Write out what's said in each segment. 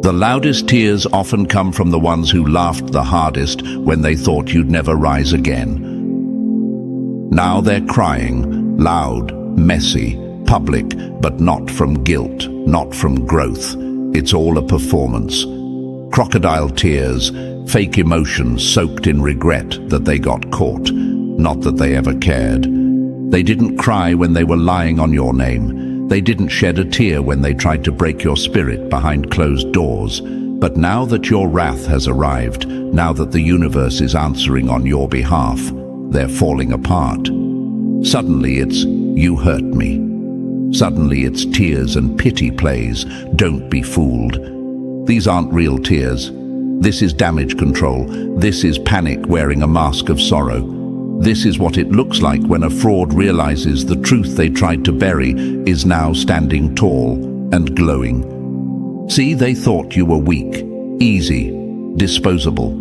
The loudest tears often come from the ones who laughed the hardest when they thought you'd never rise again. Now they're crying, loud, messy, public, but not from guilt, not from growth. It's all a performance. Crocodile tears, fake emotions soaked in regret that they got caught, not that they ever cared. They didn't cry when they were lying on your name. They didn't shed a tear when they tried to break your spirit behind closed doors. But now that your wrath has arrived, now that the universe is answering on your behalf, they're falling apart. Suddenly it's, "You hurt me." Suddenly it's tears and pity plays, "Don't be fooled." These aren't real tears. This is damage control. This is panic wearing a mask of sorrow. This is what it looks like when a fraud realizes the truth they tried to bury is now standing tall and glowing. See, they thought you were weak, easy, disposable.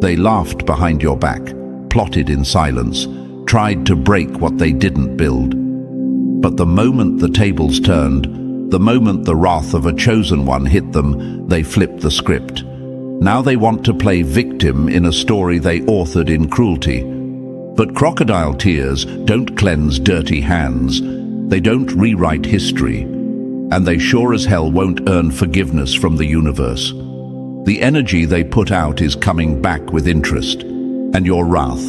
They laughed behind your back, plotted in silence, tried to break what they didn't build. But the moment the tables turned, the moment the wrath of a chosen one hit them, they flipped the script. Now they want to play victim in a story they authored in cruelty. But crocodile tears don't cleanse dirty hands. They don't rewrite history. And they sure as hell won't earn forgiveness from the universe. The energy they put out is coming back with interest. And your wrath.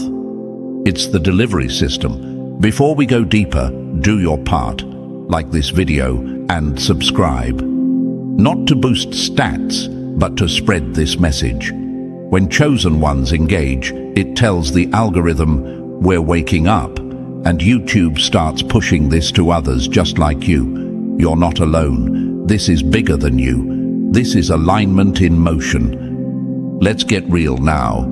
It's the delivery system. Before we go deeper, do your part. Like this video and subscribe. Not to boost stats, but to spread this message. When chosen ones engage, it tells the algorithm, "We're waking up," and YouTube starts pushing this to others just like you. You're not alone. This is bigger than you. This is alignment in motion. Let's get real now.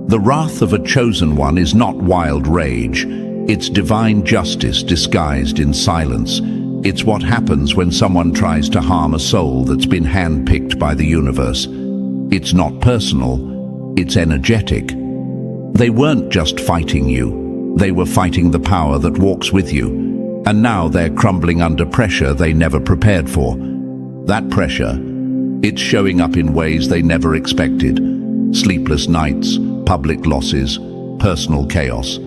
The wrath of a chosen one is not wild rage. It's divine justice disguised in silence. It's what happens when someone tries to harm a soul that's been handpicked by the universe. It's not personal, it's energetic. They weren't just fighting you. They were fighting the power that walks with you. And now they're crumbling under pressure they never prepared for. That pressure, it's showing up in ways they never expected. Sleepless nights, public losses, personal chaos.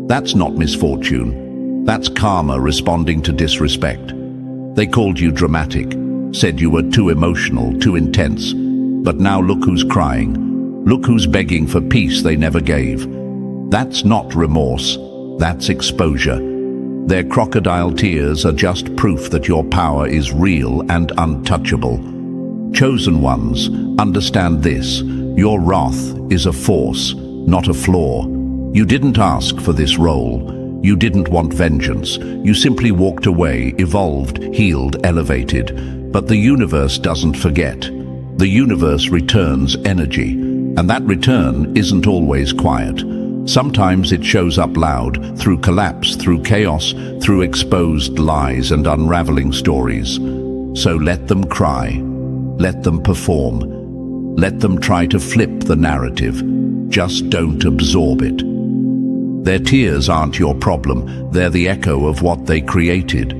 That's not misfortune. That's karma responding to disrespect. They called you dramatic, said you were too emotional, too intense. But now look who's crying. Look who's begging for peace they never gave. That's not remorse, that's exposure. Their crocodile tears are just proof that your power is real and untouchable. Chosen ones, understand this. Your wrath is a force, not a flaw. You didn't ask for this role. You didn't want vengeance. You simply walked away, evolved, healed, elevated. But the universe doesn't forget. The universe returns energy. And that return isn't always quiet. Sometimes it shows up loud, through collapse, through chaos, through exposed lies and unraveling stories. So let them cry. Let them perform. Let them try to flip the narrative. Just don't absorb it. Their tears aren't your problem, they're the echo of what they created.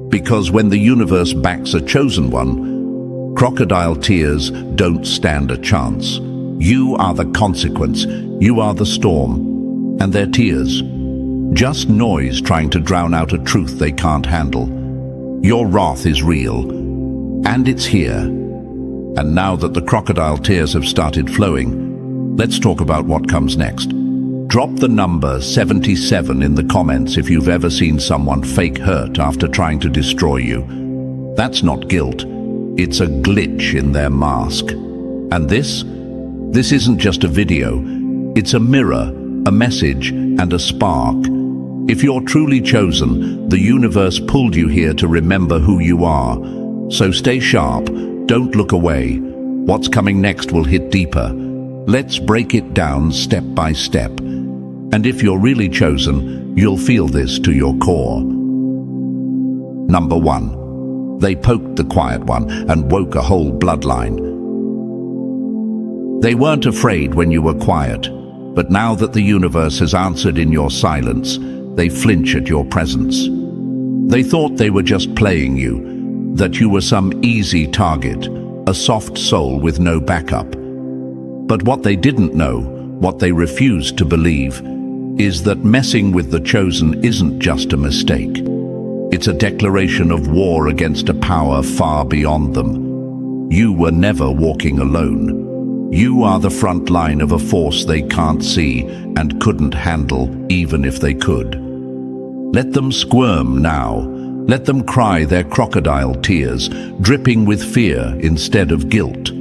Because when the universe backs a chosen one, crocodile tears don't stand a chance. You are the consequence, you are the storm, and their tears. Just noise trying to drown out a truth they can't handle. Your wrath is real, and it's here. And now that the crocodile tears have started flowing, let's talk about what comes next. Drop the number 77 in the comments if you've ever seen someone fake hurt after trying to destroy you. That's not guilt, it's a glitch in their mask. And this isn't just a video, it's a mirror, a message, and a spark. If you're truly chosen, the universe pulled you here to remember who you are. So stay sharp, don't look away. What's coming next will hit deeper. Let's break it down step by step. And if you're really chosen, you'll feel this to your core. Number 1. They poked the quiet one and woke a whole bloodline. They weren't afraid when you were quiet, but now that the universe has answered in your silence, they flinch at your presence. They thought they were just playing you, that you were some easy target, a soft soul with no backup. But what they didn't know, what they refused to believe, is that messing with the chosen isn't just a mistake. It's a declaration of war against a power far beyond them. You were never walking alone. You are the front line of a force they can't see and couldn't handle even if they could. Let them squirm now. Let them cry their crocodile tears, dripping with fear instead of guilt.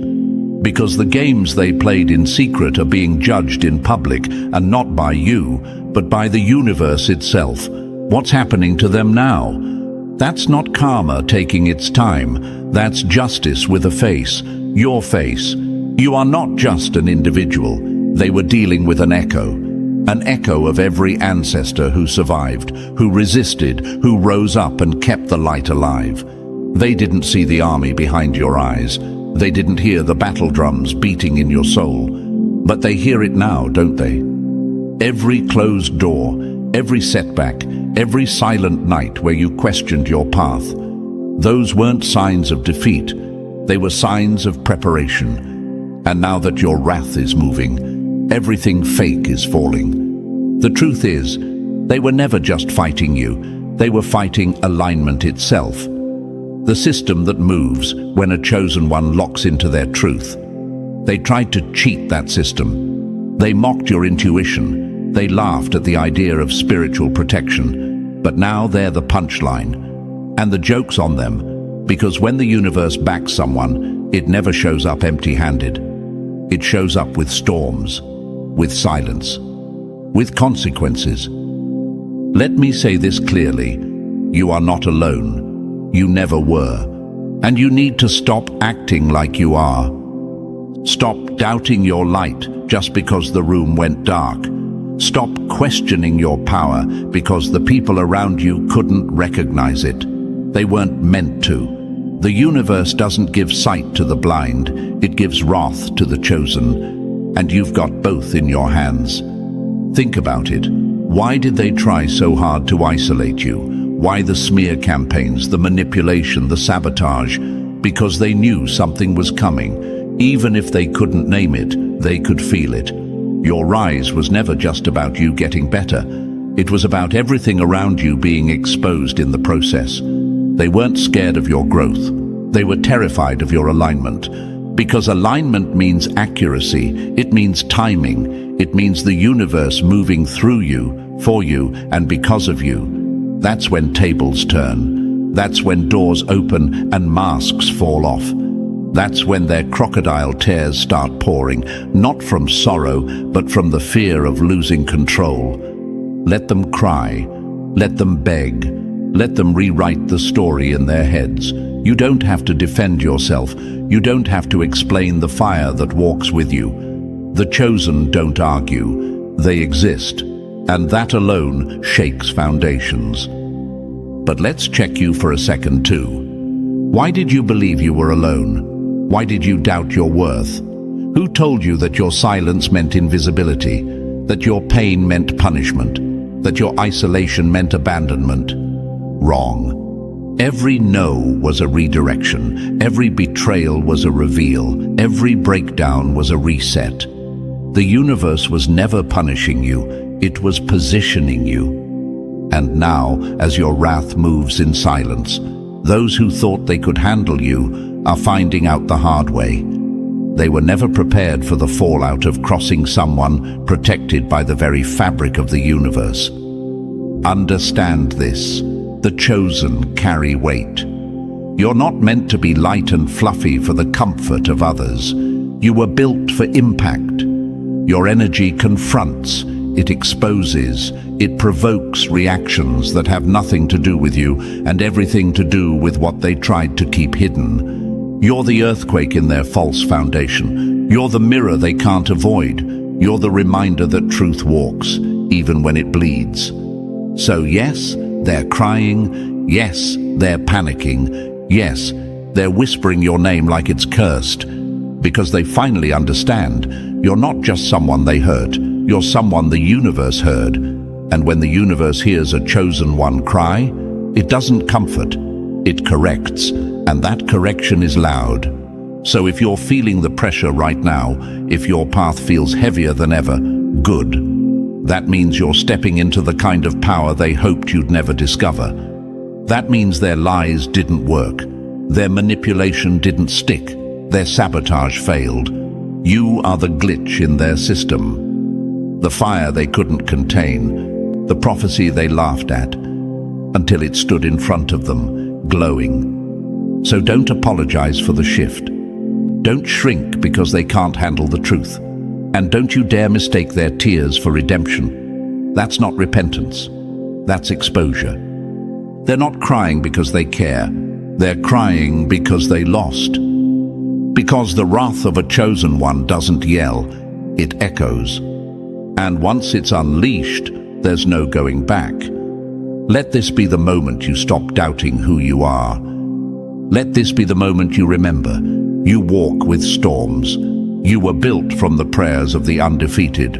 Because the games they played in secret are being judged in public, and not by you, but by the universe itself. What's happening to them now? That's not karma taking its time. That's justice with a face, your face. You are not just an individual. They were dealing with an echo of every ancestor who survived, who resisted, who rose up and kept the light alive. They didn't see the army behind your eyes. They didn't hear the battle drums beating in your soul. But they hear it now, don't they? Every closed door, every setback, every silent night where you questioned your path. Those weren't signs of defeat. They were signs of preparation. And now that your wrath is moving, everything fake is falling. The truth is, they were never just fighting you. They were fighting alignment itself. The system that moves when a chosen one locks into their truth. They tried to cheat that system. They mocked your intuition. They laughed at the idea of spiritual protection. But now they're the punchline. And the joke's on them, because when the universe backs someone, it never shows up empty-handed. It shows up with storms, with silence, with consequences. Let me say this clearly. You are not alone. You never were. And you need to stop acting like you are. Stop doubting your light just because the room went dark. Stop questioning your power because the people around you couldn't recognize it. They weren't meant to. The universe doesn't give sight to the blind. It gives wrath to the chosen. And you've got both in your hands. Think about it. Why did they try so hard to isolate you? Why the smear campaigns, the manipulation, the sabotage? Because they knew something was coming. Even if they couldn't name it, they could feel it. Your rise was never just about you getting better. It was about everything around you being exposed in the process. They weren't scared of your growth. They were terrified of your alignment. Because alignment means accuracy. It means timing. It means the universe moving through you, for you, and because of you. That's when tables turn. That's when doors open and masks fall off. That's when their crocodile tears start pouring, not from sorrow, but from the fear of losing control. Let them cry. Let them beg. Let them rewrite the story in their heads. You don't have to defend yourself. You don't have to explain the fire that walks with you. The chosen don't argue. They exist. And that alone shakes foundations. But let's check you for a second too. Why did you believe you were alone? Why did you doubt your worth? Who told you that your silence meant invisibility? That your pain meant punishment? That your isolation meant abandonment? Wrong. Every no was a redirection. Every betrayal was a reveal. Every breakdown was a reset. The universe was never punishing you. It was positioning you. And now, as your wrath moves in silence, those who thought they could handle you are finding out the hard way. They were never prepared for the fallout of crossing someone protected by the very fabric of the universe. Understand this. The chosen carry weight. You're not meant to be light and fluffy for the comfort of others. You were built for impact. Your energy confronts. It exposes, it provokes reactions that have nothing to do with you and everything to do with what they tried to keep hidden. You're the earthquake in their false foundation. You're the mirror they can't avoid. You're the reminder that truth walks, even when it bleeds. So yes, they're crying. Yes, they're panicking. Yes, they're whispering your name like it's cursed. Because they finally understand, you're not just someone they hurt. You're someone the universe heard. And when the universe hears a chosen one cry, it doesn't comfort, it corrects, and that correction is loud. So if you're feeling the pressure right now, if your path feels heavier than ever, good. That means you're stepping into the kind of power they hoped you'd never discover. That means their lies didn't work. Their manipulation didn't stick. Their sabotage failed. You are the glitch in their system. The fire they couldn't contain. The prophecy they laughed at, until it stood in front of them, glowing. So don't apologize for the shift. Don't shrink because they can't handle the truth. And don't you dare mistake their tears for redemption. That's not repentance. That's exposure. They're not crying because they care. They're crying because they lost. Because the wrath of a chosen one doesn't yell, it echoes. And once it's unleashed, there's no going back. Let this be the moment you stop doubting who you are. Let this be the moment you remember. You walk with storms. You were built from the prayers of the undefeated.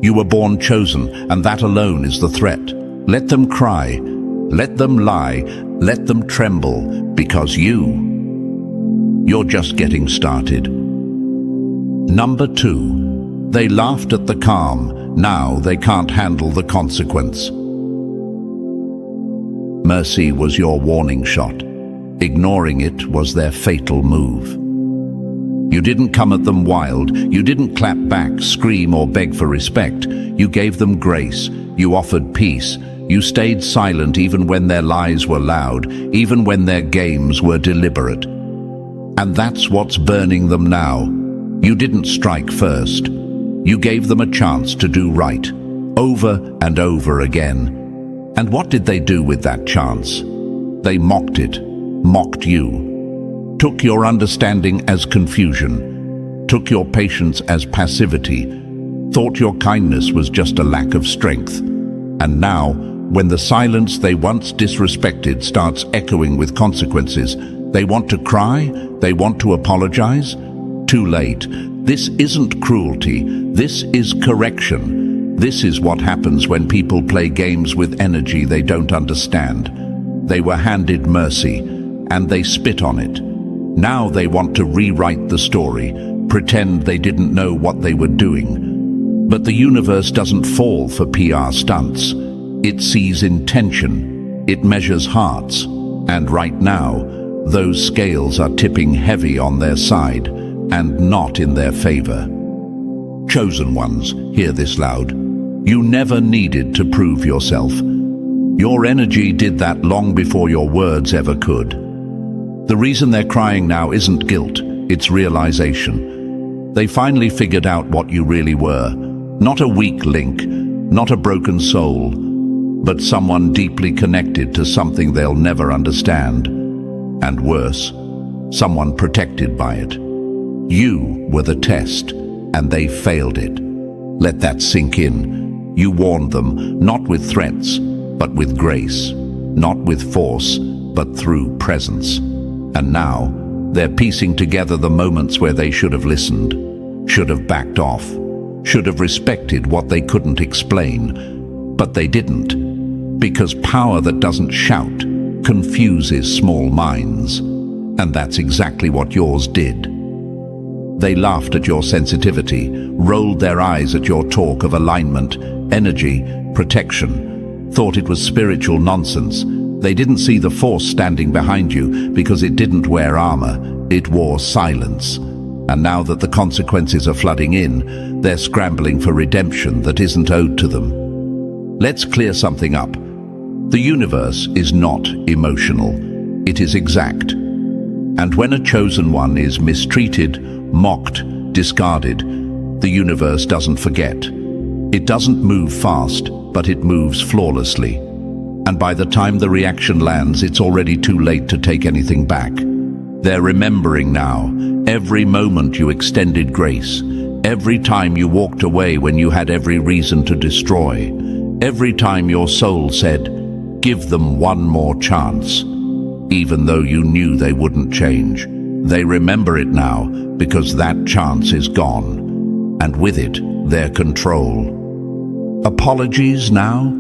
You were born chosen, and that alone is the threat. Let them cry. Let them lie. Let them tremble, because you're just getting started. Number 2, they laughed at the calm. Now they can't handle the consequence. Mercy was your warning shot. Ignoring it was their fatal move. You didn't come at them wild. You didn't clap back, scream, or beg for respect. You gave them grace. You offered peace. You stayed silent even when their lies were loud, even when their games were deliberate. And that's what's burning them now. You didn't strike first. You gave them a chance to do right, over and over again. And what did they do with that chance? They mocked it, mocked you. Took your understanding as confusion, took your patience as passivity, thought your kindness was just a lack of strength. And now, when the silence they once disrespected starts echoing with consequences, they want to cry, they want to apologize. Too late. This isn't cruelty, this is correction. This is what happens when people play games with energy they don't understand. They were handed mercy, and they spit on it. Now they want to rewrite the story, pretend they didn't know what they were doing. But the universe doesn't fall for PR stunts. It sees intention, it measures hearts, and right now, those scales are tipping heavy on their side, and not in their favor. Chosen ones, hear this loud. You never needed to prove yourself. Your energy did that long before your words ever could. The reason they're crying now isn't guilt, it's realization. They finally figured out what you really were. Not a weak link, not a broken soul, but someone deeply connected to something they'll never understand. And worse, someone protected by it. You were the test, and they failed it. Let that sink in. You warned them, not with threats, but with grace. Not with force, but through presence. And now, they're piecing together the moments where they should have listened, should have backed off, should have respected what they couldn't explain. But they didn't, because power that doesn't shout confuses small minds. And that's exactly what yours did. They laughed at your sensitivity, rolled their eyes at your talk of alignment, energy, protection, thought it was spiritual nonsense. They didn't see the force standing behind you because it didn't wear armor, it wore silence. And now that the consequences are flooding in, they're scrambling for redemption that isn't owed to them. Let's clear something up. The universe is not emotional, it is exact. And when a chosen one is mistreated, mocked, discarded, the universe doesn't forget. It doesn't move fast, but it moves flawlessly. And by the time the reaction lands, it's already too late to take anything back. They're remembering now, every moment you extended grace, every time you walked away when you had every reason to destroy, every time your soul said, give them one more chance, even though you knew they wouldn't change. They remember it now because that chance is gone, and with it, their control. Apologies now?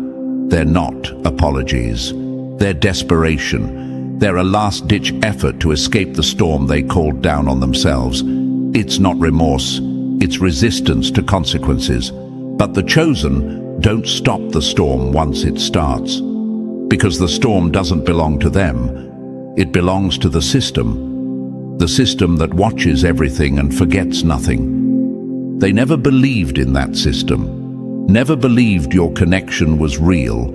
They're not apologies. They're desperation. They're a last-ditch effort to escape the storm they called down on themselves. It's not remorse, it's resistance to consequences. But the chosen don't stop the storm once it starts. Because the storm doesn't belong to them, it belongs to the system. The system that watches everything and forgets nothing. They never believed in that system, never believed your connection was real,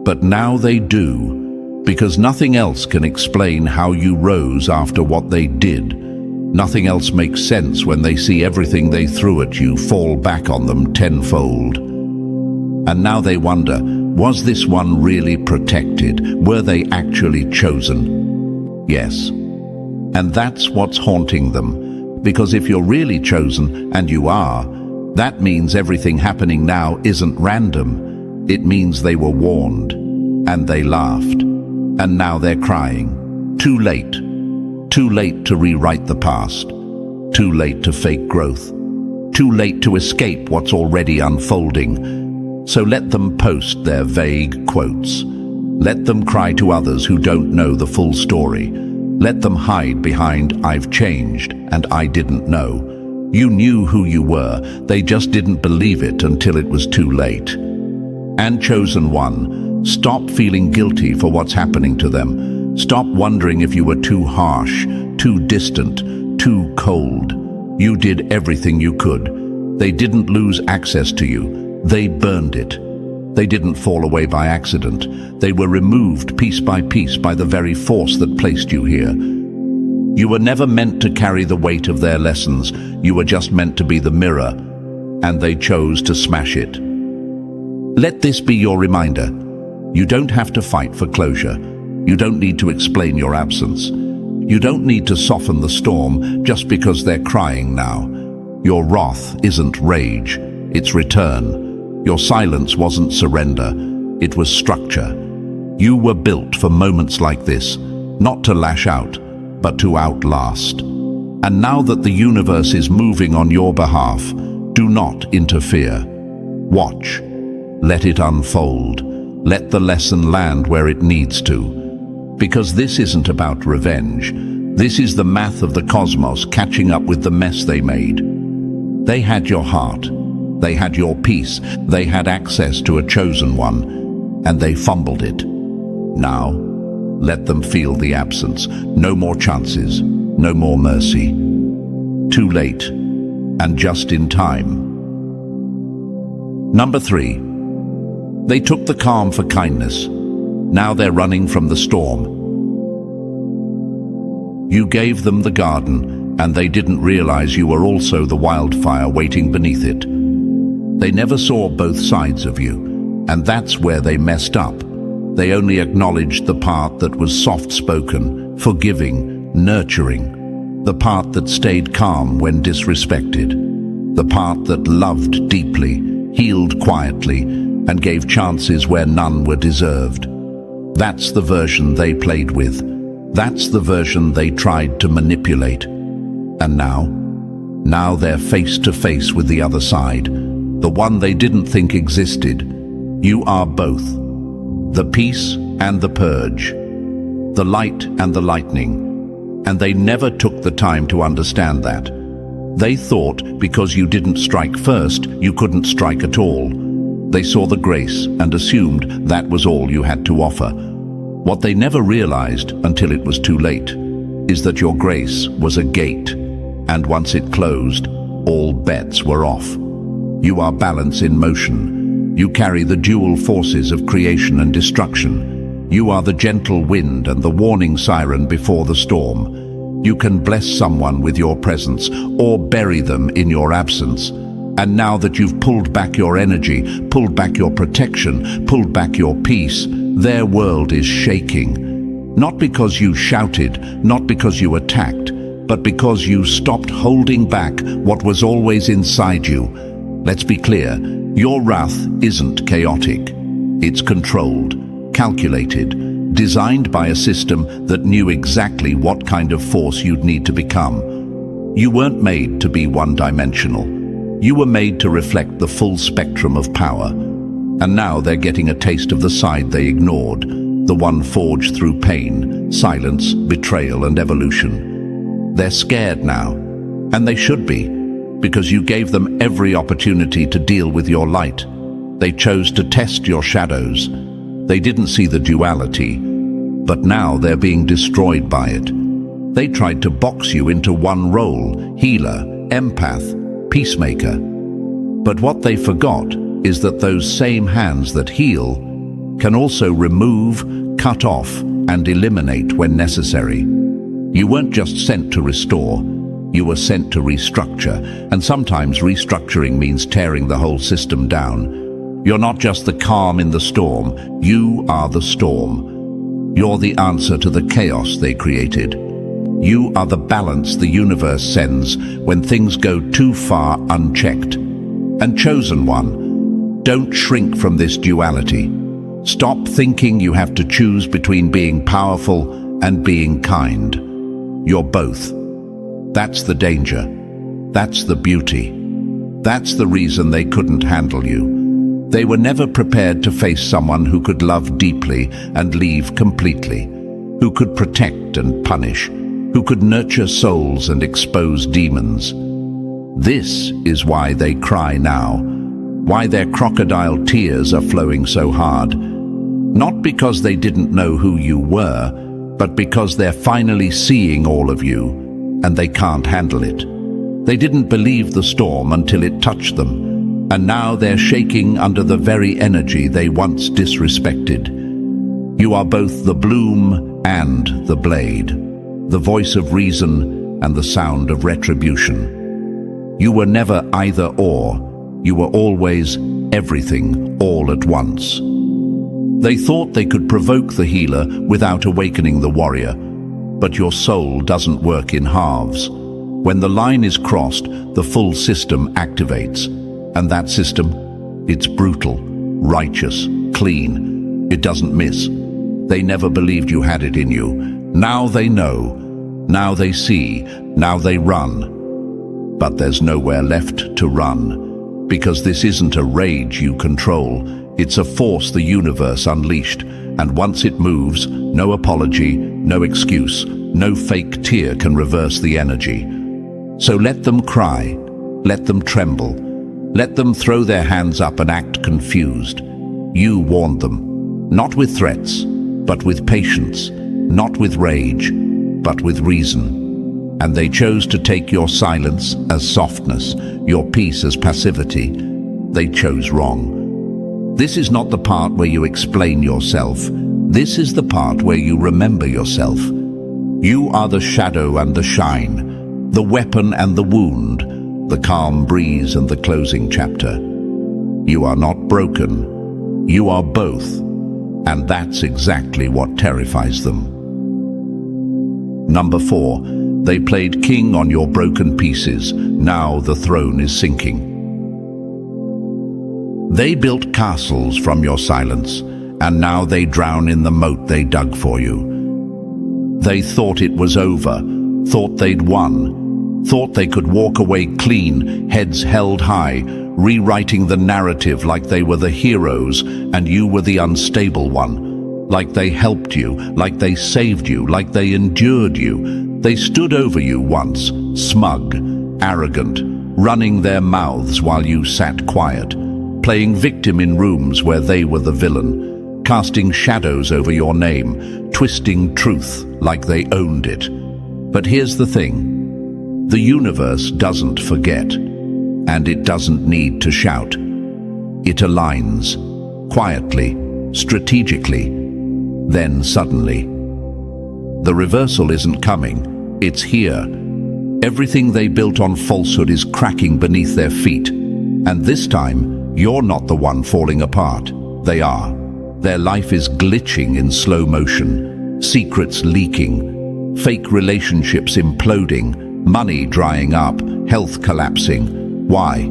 but now they do, because nothing else can explain how you rose after what they did. Nothing else makes sense when they see everything they threw at you fall back on them tenfold. And now they wonder, was this one really protected? Were they actually chosen? Yes. And that's what's haunting them, because if you're really chosen, and you are, that means everything happening now isn't random. It means they were warned, and they laughed, and now they're crying. Too late. Too late to rewrite the past. Too late to fake growth. Too late to escape what's already unfolding. So let them post their vague quotes. Let them cry to others who don't know the full story. Let them hide behind "I've changed and I didn't know." You knew who you were, they just didn't believe it until it was too late. And chosen one, stop feeling guilty for what's happening to them. Stop wondering if you were too harsh, too distant, too cold. You did everything you could. They didn't lose access to you. They burned it. They didn't fall away by accident. They were removed piece by piece by the very force that placed you here. You were never meant to carry the weight of their lessons. You were just meant to be the mirror, and they chose to smash it. Let this be your reminder. You don't have to fight for closure. You don't need to explain your absence. You don't need to soften the storm just because they're crying now. Your wrath isn't rage, it's return. Your silence wasn't surrender, it was structure. You were built for moments like this, not to lash out, but to outlast. And now that the universe is moving on your behalf, do not interfere. Watch. Let it unfold. Let the lesson land where it needs to. Because this isn't about revenge. This is the math of the cosmos catching up with the mess they made. They had your heart. They had your peace. They had access to a chosen one, and they fumbled it. Now, let them feel the absence. No more chances, no more mercy. Too late, and just in time. Number 3. They took the calm for kindness. Now they're running from the storm. You gave them the garden, and they didn't realize you were also the wildfire waiting beneath it. They never saw both sides of you, and that's where they messed up. They only acknowledged the part that was soft-spoken, forgiving, nurturing, the part that stayed calm when disrespected, the part that loved deeply, healed quietly, and gave chances where none were deserved. That's the version they played with. That's the version they tried to manipulate. And now they're face to face with the other side, the one they didn't think existed. You are both, the peace and the purge, the light and the lightning, and they never took the time to understand that. They thought because you didn't strike first, you couldn't strike at all. They saw the grace and assumed that was all you had to offer. What they never realized until it was too late is that your grace was a gate, and once it closed, all bets were off. You are balance in motion. You carry the dual forces of creation and destruction. You are the gentle wind and the warning siren before the storm. You can bless someone with your presence or bury them in your absence. And now that you've pulled back your energy, pulled back your protection, pulled back your peace, their world is shaking. Not because you shouted, not because you attacked, but because you stopped holding back what was always inside you. Let's be clear, your wrath isn't chaotic. It's controlled, calculated, designed by a system that knew exactly what kind of force you'd need to become. You weren't made to be one-dimensional. You were made to reflect the full spectrum of power. And now they're getting a taste of the side they ignored, the one forged through pain, silence, betrayal, and evolution. They're scared now, and they should be, because you gave them every opportunity to deal with your light. They chose to test your shadows. They didn't see the duality, but now they're being destroyed by it. They tried to box you into one role: healer, empath, peacemaker. But what they forgot is that those same hands that heal can also remove, cut off, and eliminate when necessary. You weren't just sent to restore, you were sent to restructure, and sometimes restructuring means tearing the whole system down. You're not just the calm in the storm, you are the storm. You're the answer to the chaos they created. You are the balance the universe sends when things go too far unchecked. And chosen one, don't shrink from this duality. Stop thinking you have to choose between being powerful and being kind. You're both. That's the danger. That's the beauty. That's the reason they couldn't handle you. They were never prepared to face someone who could love deeply and leave completely, who could protect and punish, who could nurture souls and expose demons. This is why they cry now, why their crocodile tears are flowing so hard. Not because they didn't know who you were, but because they're finally seeing all of you, and they can't handle it. They didn't believe the storm until it touched them, and now they're shaking under the very energy they once disrespected. You are both the bloom and the blade, the voice of reason and the sound of retribution. You were never either or, you were always everything all at once. They thought they could provoke the healer without awakening the warrior, but your soul doesn't work in halves. When the line is crossed, the full system activates, and that system, it's brutal, righteous, clean. It doesn't miss. They never believed you had it in you. Now they know, now they see, now they run. But there's nowhere left to run, because this isn't a rage you control. It's a force the universe unleashed, and once it moves, no apology, no excuse, no fake tear can reverse the energy. So let them cry, let them tremble, let them throw their hands up and act confused. You warned them, not with threats, but with patience, not with rage, but with reason. And they chose to take your silence as softness, your peace as passivity. They chose wrong. This is not the part where you explain yourself. This is the part where you remember yourself. You are the shadow and the shine, the weapon and the wound, the calm breeze and the closing chapter. You are not broken. You are both. And that's exactly what terrifies them. Number 4, they played king on your broken pieces. Now the throne is sinking. They built castles from your silence, and now they drown in the moat they dug for you. They thought it was over, thought they'd won, thought they could walk away clean, heads held high, rewriting the narrative like they were the heroes and you were the unstable one, like they helped you, like they saved you, like they endured you. They stood over you once, smug, arrogant, running their mouths while you sat quiet, playing victim in rooms where they were the villain, casting shadows over your name, twisting truth like they owned it. But here's the thing, the universe doesn't forget, and it doesn't need to shout. It aligns, quietly, strategically, then suddenly. The reversal isn't coming, it's here. Everything they built on falsehood is cracking beneath their feet, and this time, you're not the one falling apart. They are. Their life is glitching in slow motion, secrets leaking, fake relationships imploding, money drying up, health collapsing. Why?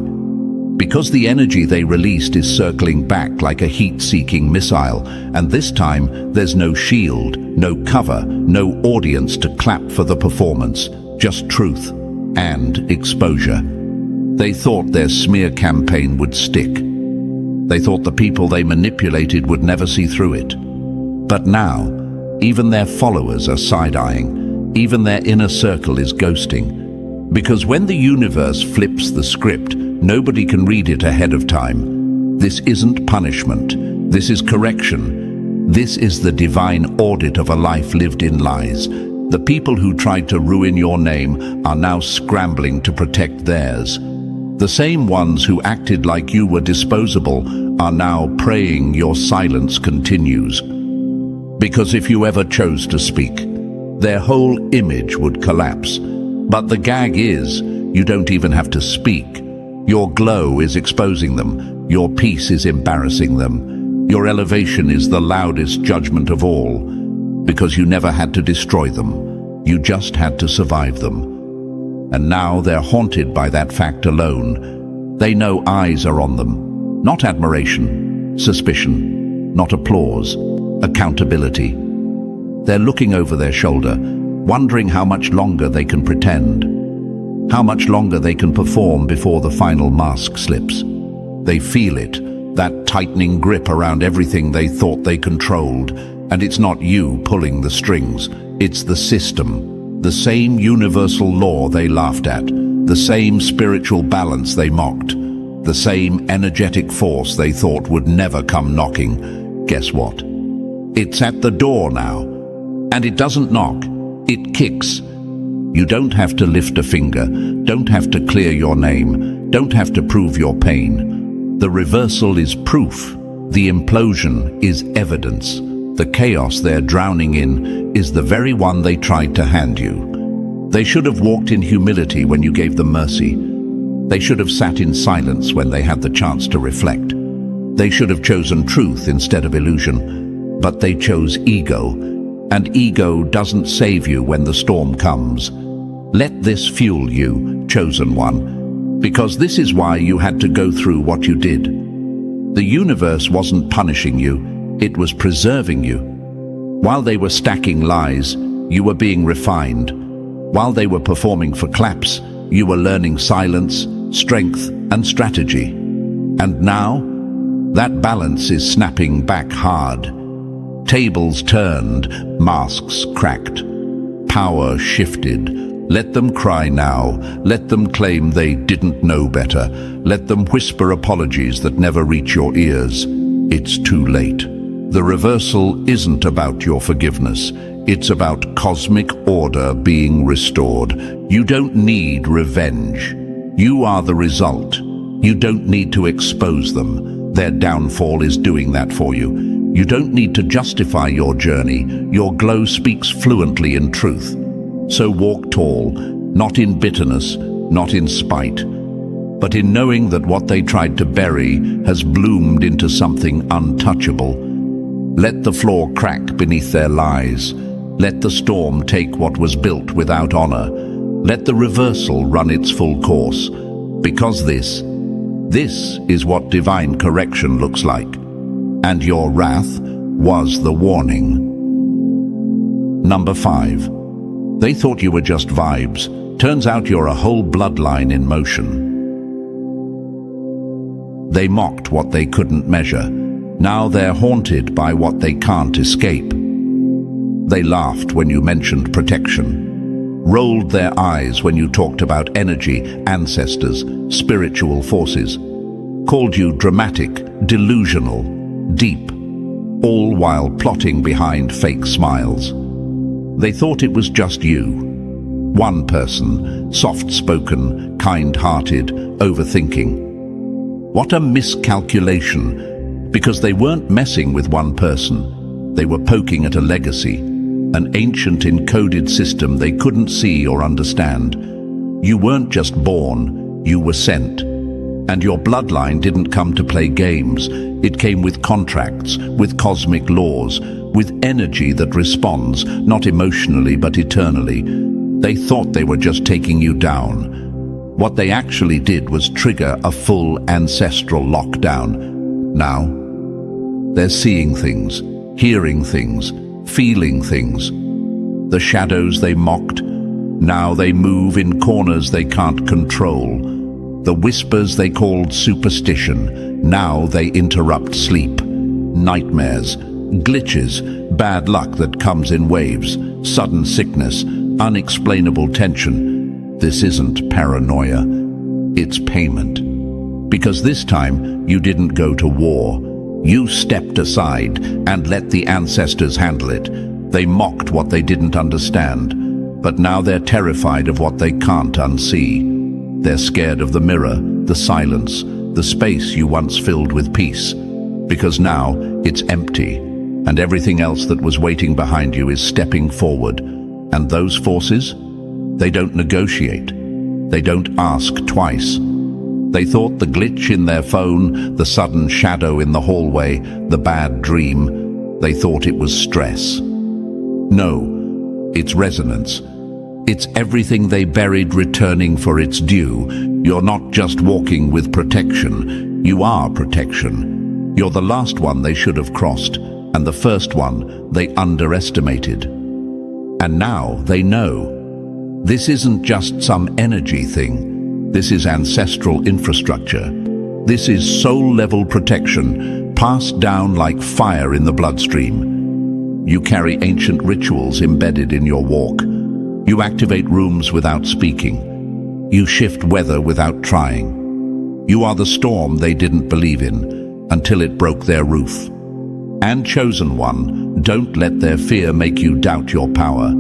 Because the energy they released is circling back like a heat-seeking missile, and this time there's no shield, no cover, no audience to clap for the performance, just truth and exposure. They thought their smear campaign would stick. They thought the people they manipulated would never see through it. But now, even their followers are side-eyeing, even their inner circle is ghosting. Because when the universe flips the script, nobody can read it ahead of time. This isn't punishment, this is correction. This is the divine audit of a life lived in lies. The people who tried to ruin your name are now scrambling to protect theirs. The same ones who acted like you were disposable are now praying your silence continues. Because if you ever chose to speak, their whole image would collapse. But the gag is, you don't even have to speak. Your glow is exposing them. Your peace is embarrassing them. Your elevation is the loudest judgment of all. Because you never had to destroy them. You just had to survive them. And now they're haunted by that fact alone. They know eyes are on them. Not admiration, suspicion, not applause, accountability. They're looking over their shoulder, wondering how much longer they can pretend. How much longer they can perform before the final mask slips. They feel it, that tightening grip around everything they thought they controlled. And it's not you pulling the strings, it's the system. The same universal law they laughed at, the same spiritual balance they mocked, the same energetic force they thought would never come knocking. Guess what? It's at the door now. And it doesn't knock, it kicks. You don't have to lift a finger, don't have to clear your name, don't have to prove your pain. The reversal is proof, the implosion is evidence. The chaos they're drowning in is the very one they tried to hand you. They should have walked in humility when you gave them mercy. They should have sat in silence when they had the chance to reflect. They should have chosen truth instead of illusion. But they chose ego, and ego doesn't save you when the storm comes. Let this fuel you, chosen one, because this is why you had to go through what you did. The universe wasn't punishing you. It was preserving you. While they were stacking lies, you were being refined. While they were performing for claps, you were learning silence, strength, and strategy. And now, that balance is snapping back hard. Tables turned, masks cracked. Power shifted. Let them cry now. Let them claim they didn't know better. Let them whisper apologies that never reach your ears. It's too late. The reversal isn't about your forgiveness. It's about cosmic order being restored. You don't need revenge. You are the result. You don't need to expose them. Their downfall is doing that for you. You don't need to justify your journey. Your glow speaks fluently in truth. So walk tall, not in bitterness, not in spite, but in knowing that what they tried to bury has bloomed into something untouchable. Let the floor crack beneath their lies. Let the storm take what was built without honor. Let the reversal run its full course. Because this is what divine correction looks like. And your wrath was the warning. Number 5. They thought you were just vibes. Turns out you're a whole bloodline in motion. They mocked what they couldn't measure. Now they're haunted by what they can't escape. They laughed when you mentioned protection, rolled their eyes when you talked about energy, ancestors, spiritual forces, called you dramatic, delusional, deep, all while plotting behind fake smiles. They thought it was just you. One person, soft-spoken, kind-hearted, overthinking. What a miscalculation. Because they weren't messing with one person. They were poking at a legacy, an ancient encoded system they couldn't see or understand. You weren't just born, you were sent. And your bloodline didn't come to play games. It came with contracts, with cosmic laws, with energy that responds, not emotionally but eternally. They thought they were just taking you down. What they actually did was trigger a full ancestral lockdown. Now, they're seeing things, hearing things, feeling things. The shadows they mocked, now they move in corners they can't control. The whispers they called superstition, now they interrupt sleep. Nightmares, glitches, bad luck that comes in waves, sudden sickness, unexplainable tension. This isn't paranoia, it's payment. Because this time, you didn't go to war. You stepped aside and let the ancestors handle it. They mocked what they didn't understand, but now they're terrified of what they can't unsee. They're scared of the mirror, the silence, the space you once filled with peace. Because now it's empty, and everything else that was waiting behind you is stepping forward. And those forces? They don't negotiate. They don't ask twice. They thought the glitch in their phone, the sudden shadow in the hallway, the bad dream, they thought it was stress. No, it's resonance. It's everything they buried returning for its due. You're not just walking with protection, you are protection. You're the last one they should have crossed, and the first one they underestimated. And now they know. This isn't just some energy thing. This is ancestral infrastructure. This is soul-level protection, passed down like fire in the bloodstream. You carry ancient rituals embedded in your walk. You activate rooms without speaking. You shift weather without trying. You are the storm they didn't believe in until it broke their roof. And chosen one, don't let their fear make you doubt your power.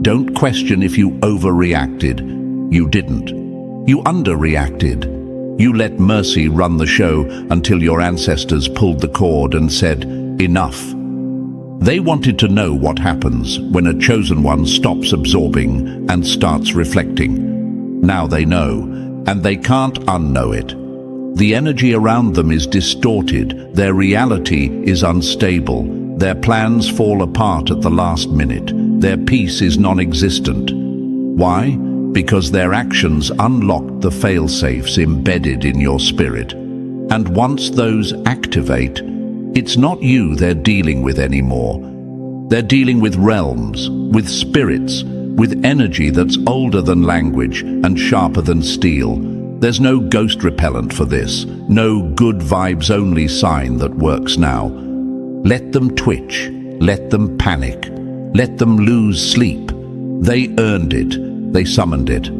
Don't question if you overreacted. You didn't. You underreacted. You let mercy run the show until your ancestors pulled the cord and said, enough. They wanted to know what happens when a chosen one stops absorbing and starts reflecting. Now they know, and they can't unknow it. The energy around them is distorted, their reality is unstable, their plans fall apart at the last minute, their peace is non-existent. Why? Because their actions unlocked the fail-safes embedded in your spirit. And once those activate, it's not you they're dealing with anymore. They're dealing with realms, with spirits, with energy that's older than language and sharper than steel. There's no ghost repellent for this, no good vibes only sign that works now. Let them twitch, let them panic, let them lose sleep. They earned it, they summoned it.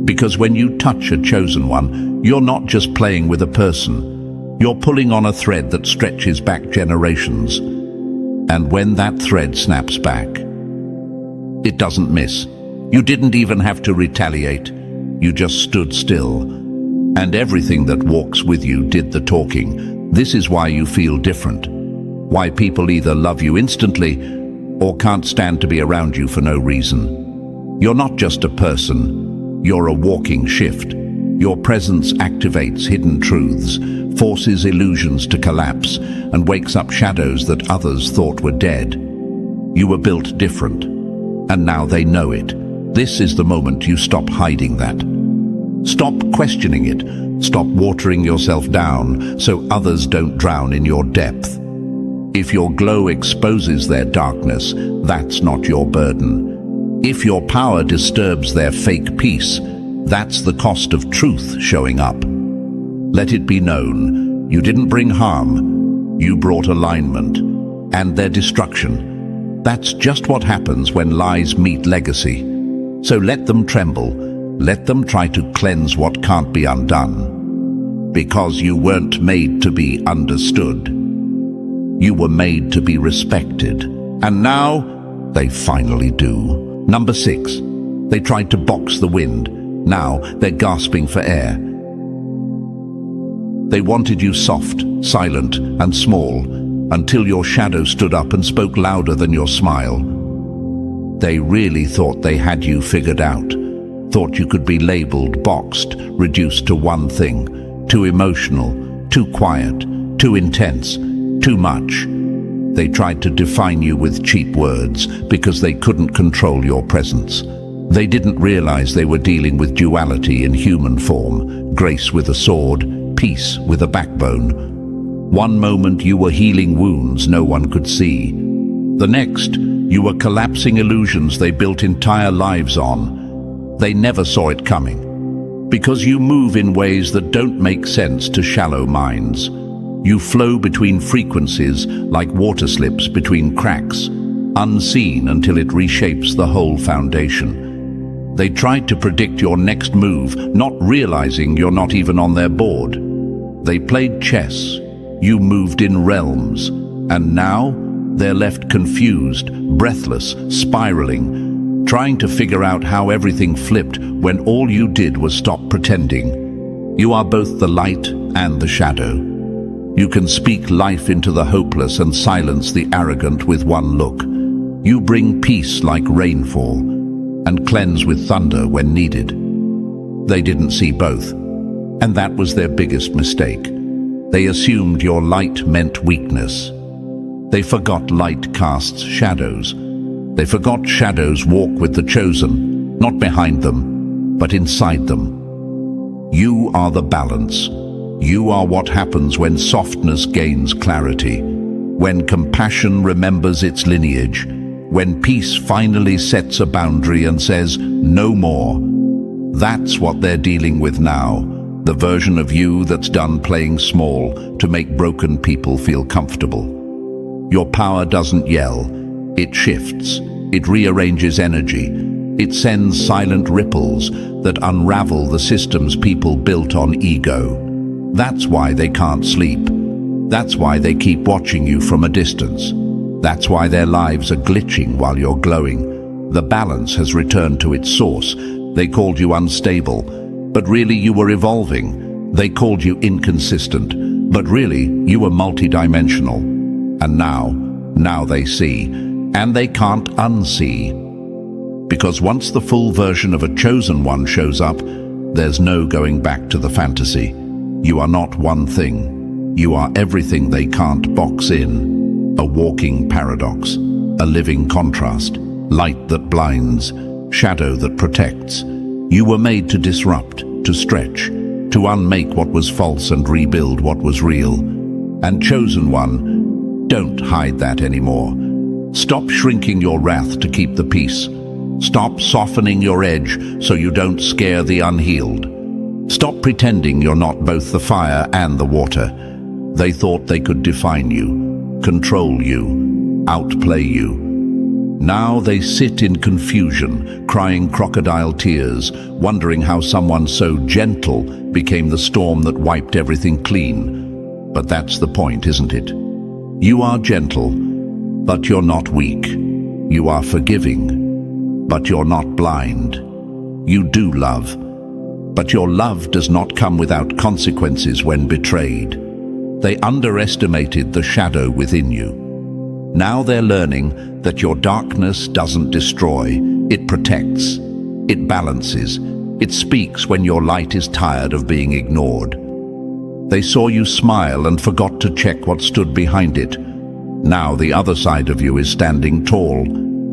Because when you touch a chosen one, you're not just playing with a person. You're pulling on a thread that stretches back generations. And when that thread snaps back, it doesn't miss. You didn't even have to retaliate. You just stood still. And everything that walks with you did the talking. This is why you feel different. Why people either love you instantly or can't stand to be around you for no reason. You're not just a person. You're a walking shift. Your presence activates hidden truths, forces illusions to collapse, and wakes up shadows that others thought were dead. You were built different, and now they know it. This is the moment you stop hiding that. Stop questioning it. Stop watering yourself down so others don't drown in your depth. If your glow exposes their darkness, that's not your burden. If your power disturbs their fake peace, that's the cost of truth showing up. Let it be known, you didn't bring harm, you brought alignment, and their destruction. That's just what happens when lies meet legacy. So let them tremble, let them try to cleanse what can't be undone. Because you weren't made to be understood. You were made to be respected. And now, they finally do. Number 6, they tried to box the wind. Now they're gasping for air. They wanted you soft, silent, and small, until your shadow stood up and spoke louder than your smile. They really thought they had you figured out, thought you could be labeled, boxed, reduced to one thing, too emotional, too quiet, too intense, too much. They tried to define you with cheap words because they couldn't control your presence. They didn't realize they were dealing with duality in human form, grace with a sword, peace with a backbone. One moment you were healing wounds no one could see. The next, you were collapsing illusions they built entire lives on. They never saw it coming. Because you move in ways that don't make sense to shallow minds. You flow between frequencies like water slips between cracks. unseen until it reshapes the whole foundation. They tried to predict your next move, not realizing you're not even on their board. They played chess. You moved in realms, and now they're left confused, breathless, spiraling, trying to figure out how everything flipped when all you did was stop pretending. You are both the light and the shadow. You can speak life into the hopeless and silence the arrogant with one look. You bring peace like rainfall and cleanse with thunder when needed. They didn't see both, and that was their biggest mistake. They assumed your light meant weakness. They forgot light casts shadows. They forgot shadows walk with the chosen, not behind them, but inside them. You are the balance. You are what happens when softness gains clarity, when compassion remembers its lineage, when peace finally sets a boundary and says, no more. That's what they're dealing with now, the version of you that's done playing small to make broken people feel comfortable. Your power doesn't yell, it shifts, it rearranges energy, it sends silent ripples that unravel the systems people built on ego. That's why they can't sleep. That's why they keep watching you from a distance. That's why their lives are glitching while you're glowing. The balance has returned to its source. They called you unstable, but really you were evolving. They called you inconsistent, but really you were multidimensional. And now they see, and they can't unsee. Because once the full version of a chosen one shows up, there's no going back to the fantasy. You are not one thing. You are everything they can't box in. A walking paradox, a living contrast, light that blinds, shadow that protects. You were made to disrupt, to stretch, to unmake what was false and rebuild what was real. And chosen one, don't hide that anymore. Stop shrinking your wrath to keep the peace. Stop softening your edge so you don't scare the unhealed. Stop pretending you're not both the fire and the water. They thought they could define you, control you, outplay you. Now they sit in confusion, crying crocodile tears, wondering how someone so gentle became the storm that wiped everything clean. But that's the point, isn't it? You are gentle, but you're not weak. You are forgiving, but you're not blind. You do love, but your love does not come without consequences when betrayed. They underestimated the shadow within you. Now they're learning that your darkness doesn't destroy, it protects, it balances, it speaks when your light is tired of being ignored. They saw you smile and forgot to check what stood behind it. Now the other side of you is standing tall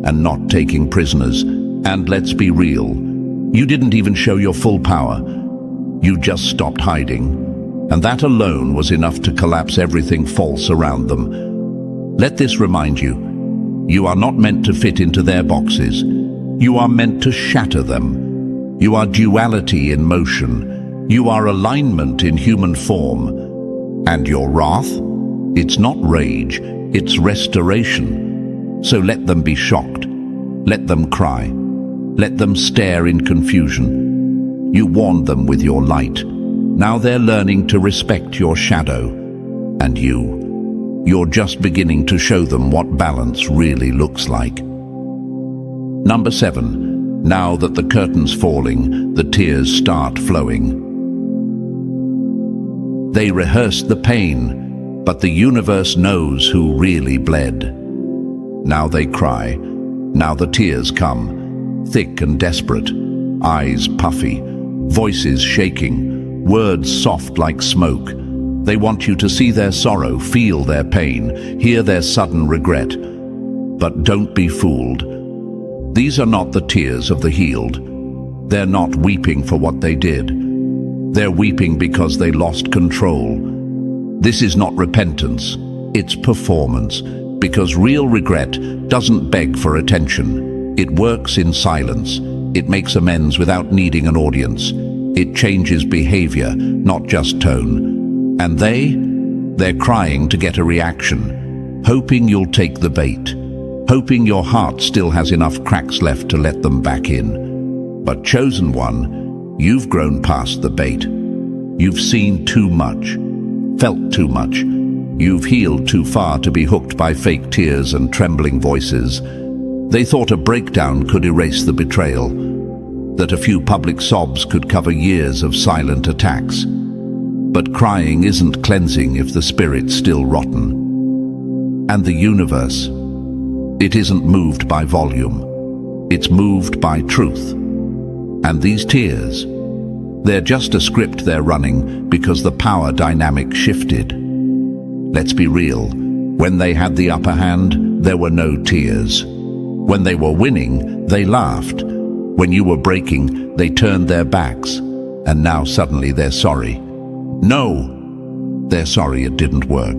and not taking prisoners. And let's be real, you didn't even show your full power. You just stopped hiding. And that alone was enough to collapse everything false around them. Let this remind you, you are not meant to fit into their boxes. You are meant to shatter them. You are duality in motion. You are alignment in human form. And your wrath? It's not rage, it's restoration. So let them be shocked. Let them cry. Let them stare in confusion. You warned them with your light. Now they're learning to respect your shadow. And you're just beginning to show them what balance really looks like. Number 7. Now that the curtain's falling, the tears start flowing. They rehearsed the pain, but the universe knows who really bled. Now they cry. Now the tears come, thick and desperate, eyes puffy, voices shaking, words soft like smoke. They want you to see their sorrow, feel their pain, hear their sudden regret. But don't be fooled. These are not the tears of the healed. They're not weeping for what they did. They're weeping because they lost control. This is not repentance, it's performance, because real regret doesn't beg for attention. It works in silence. It makes amends without needing an audience. It changes behavior, not just tone. And they're crying to get a reaction, hoping you'll take the bait. hoping your heart still has enough cracks left to let them back in. But chosen one, you've grown past the bait. You've seen too much, felt too much. You've healed too far to be hooked by fake tears and trembling voices. They thought a breakdown could erase the betrayal, that a few public sobs could cover years of silent attacks. But crying isn't cleansing if the spirit's still rotten. And the universe, it isn't moved by volume. It's moved by truth. And these tears, they're just a script they're running because the power dynamic shifted. Let's be real. When they had the upper hand, there were no tears. When they were winning, they laughed. When you were breaking, they turned their backs. And now suddenly they're sorry. No! They're sorry it didn't work.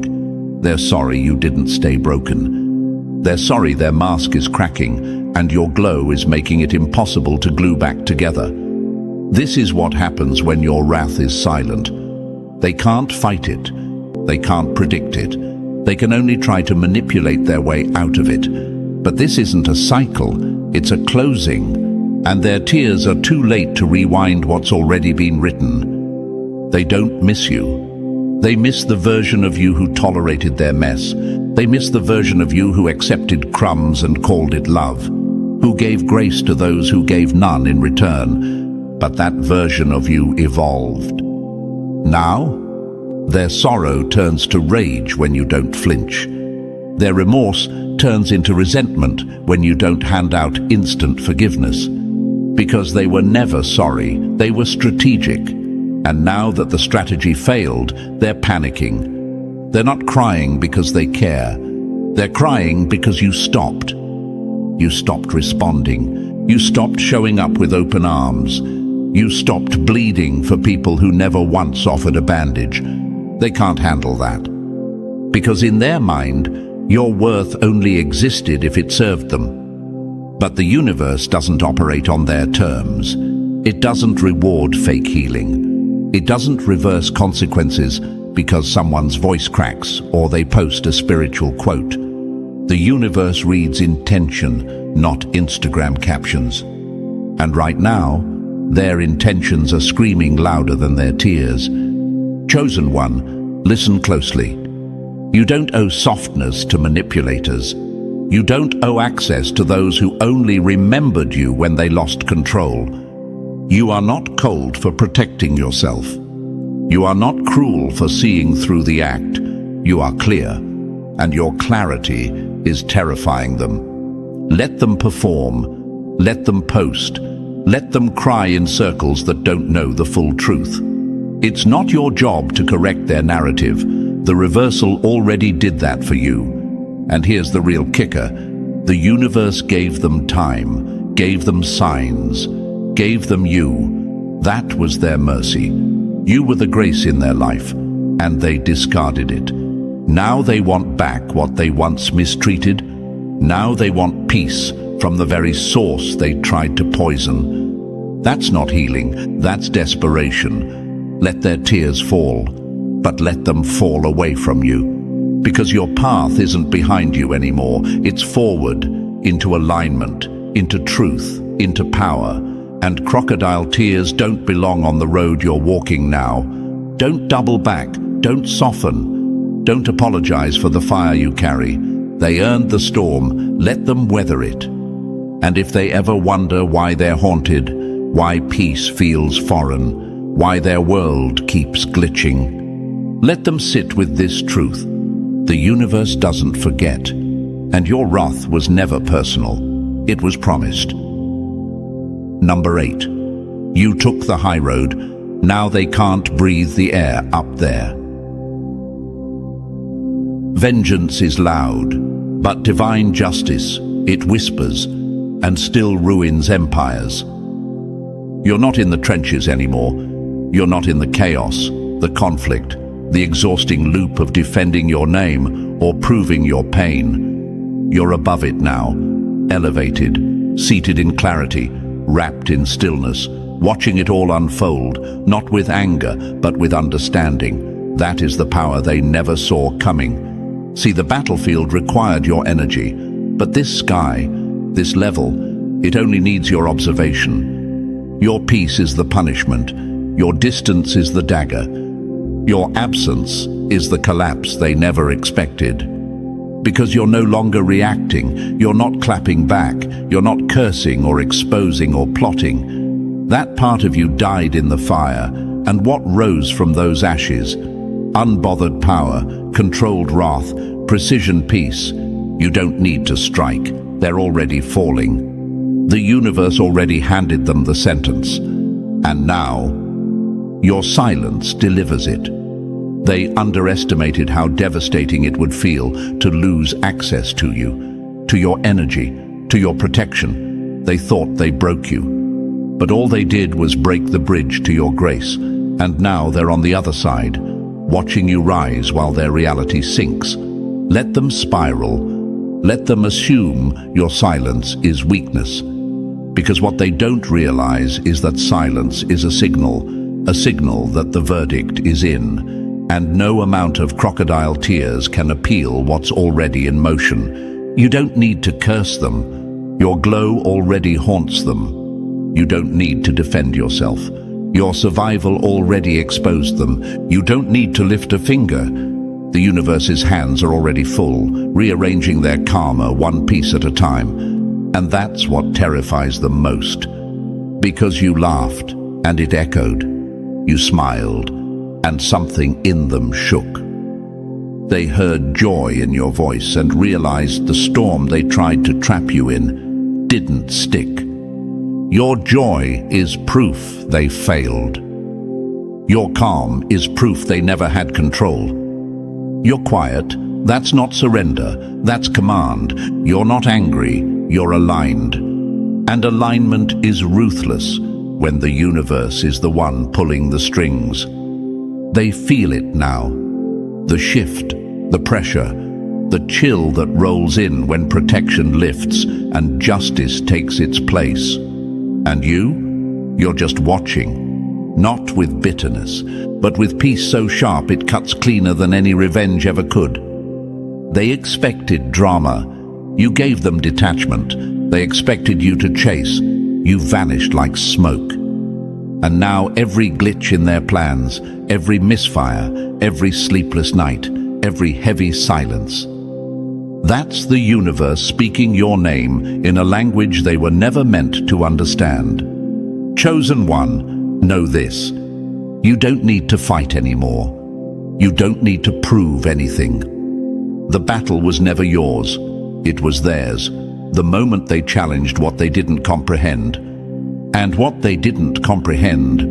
They're sorry you didn't stay broken. They're sorry their mask is cracking and your glow is making it impossible to glue back together. This is what happens when your wrath is silent. They can't fight it. They can't predict it. They can only try to manipulate their way out of it. But this isn't a cycle, it's a closing. And their tears are too late to rewind what's already been written. They don't miss you. They miss the version of you who tolerated their mess. They miss the version of you who accepted crumbs and called it love, who gave grace to those who gave none in return. But that version of you evolved. Now, their sorrow turns to rage when you don't flinch. Their remorse turns into resentment when you don't hand out instant forgiveness. Because they were never sorry, they were strategic. And now that the strategy failed, they're panicking. They're not crying because they care. They're crying because you stopped. You stopped responding. You stopped showing up with open arms. You stopped bleeding for people who never once offered a bandage. They can't handle that. Because in their mind, your worth only existed if it served them. But the universe doesn't operate on their terms. It doesn't reward fake healing. It doesn't reverse consequences because someone's voice cracks or they post a spiritual quote. The universe reads intention, not Instagram captions. And right now, their intentions are screaming louder than their tears. Chosen one, listen closely. You don't owe softness to manipulators. You don't owe access to those who only remembered you when they lost control. You are not cold for protecting yourself. You are not cruel for seeing through the act. You are clear, and your clarity is terrifying them. Let them perform. Let them post. Let them cry in circles that don't know the full truth. It's not your job to correct their narrative. The reversal already did that for you. And here's the real kicker. The universe gave them time, gave them signs, gave them you. That was their mercy. You were the grace in their life, and they discarded it. Now they want back what they once mistreated. Now they want peace from the very source they tried to poison. That's not healing, that's desperation. Let their tears fall, but let them fall away from you. Because your path isn't behind you anymore, it's forward, into alignment, into truth, into power. And crocodile tears don't belong on the road you're walking now. Don't double back, don't soften, don't apologize for the fire you carry. They earned the storm, let them weather it. And if they ever wonder why they're haunted, why peace feels foreign, why their world keeps glitching, let them sit with this truth. The universe doesn't forget, and your wrath was never personal. It was promised. Number 8. You took the high road. Now they can't breathe the air up there. Vengeance is loud, but divine justice, it whispers and still ruins empires. You're not in the trenches anymore. You're not in the chaos, the conflict, the exhausting loop of defending your name or proving your pain. You're above it now, elevated, seated in clarity, wrapped in stillness, watching it all unfold, not with anger, but with understanding. That is the power they never saw coming. See, the battlefield required your energy, But this sky, this level, it only needs your observation. Your peace is the punishment. Your distance is the dagger. Your absence is the collapse they never expected. Because you're no longer reacting, you're not clapping back, you're not cursing or exposing or plotting. That part of you died in the fire, and what rose from those ashes? Unbothered power, controlled wrath, precision peace. You don't need to strike. They're already falling. The universe already handed them the sentence. And now, your silence delivers it. They underestimated how devastating it would feel to lose access to you, to your energy, to your protection. They thought they broke you. But all they did was break the bridge to your grace. And now they're on the other side, watching you rise while their reality sinks. Let them spiral. Let them assume your silence is weakness. Because what they don't realize is that silence is a signal that the verdict is in. And no amount of crocodile tears can appeal what's already in motion. You don't need to curse them. Your glow already haunts them. You don't need to defend yourself. Your survival already exposed them. You don't need to lift a finger. The universe's hands are already full, rearranging their karma one piece at a time. And that's what terrifies them most. Because you laughed, and it echoed. You smiled, and something in them shook. They heard joy in your voice and realized the storm they tried to trap you in didn't stick. Your joy is proof they failed. Your calm is proof they never had control. You're quiet. That's not surrender. That's command. You're not angry. You're aligned. And alignment is ruthless when the universe is the one pulling the strings. They feel it now. The shift, the pressure, the chill that rolls in when protection lifts and justice takes its place. And you're just watching, not with bitterness, but with peace so sharp it cuts cleaner than any revenge ever could. They expected drama. You gave them detachment. They expected you to chase. You vanished like smoke. And now every glitch in their plans, every misfire, every sleepless night, every heavy silence. That's the universe speaking your name in a language they were never meant to understand. Chosen one, know this. You don't need to fight anymore. You don't need to prove anything. The battle was never yours. It was theirs, the moment they challenged what they didn't comprehend. And what they didn't comprehend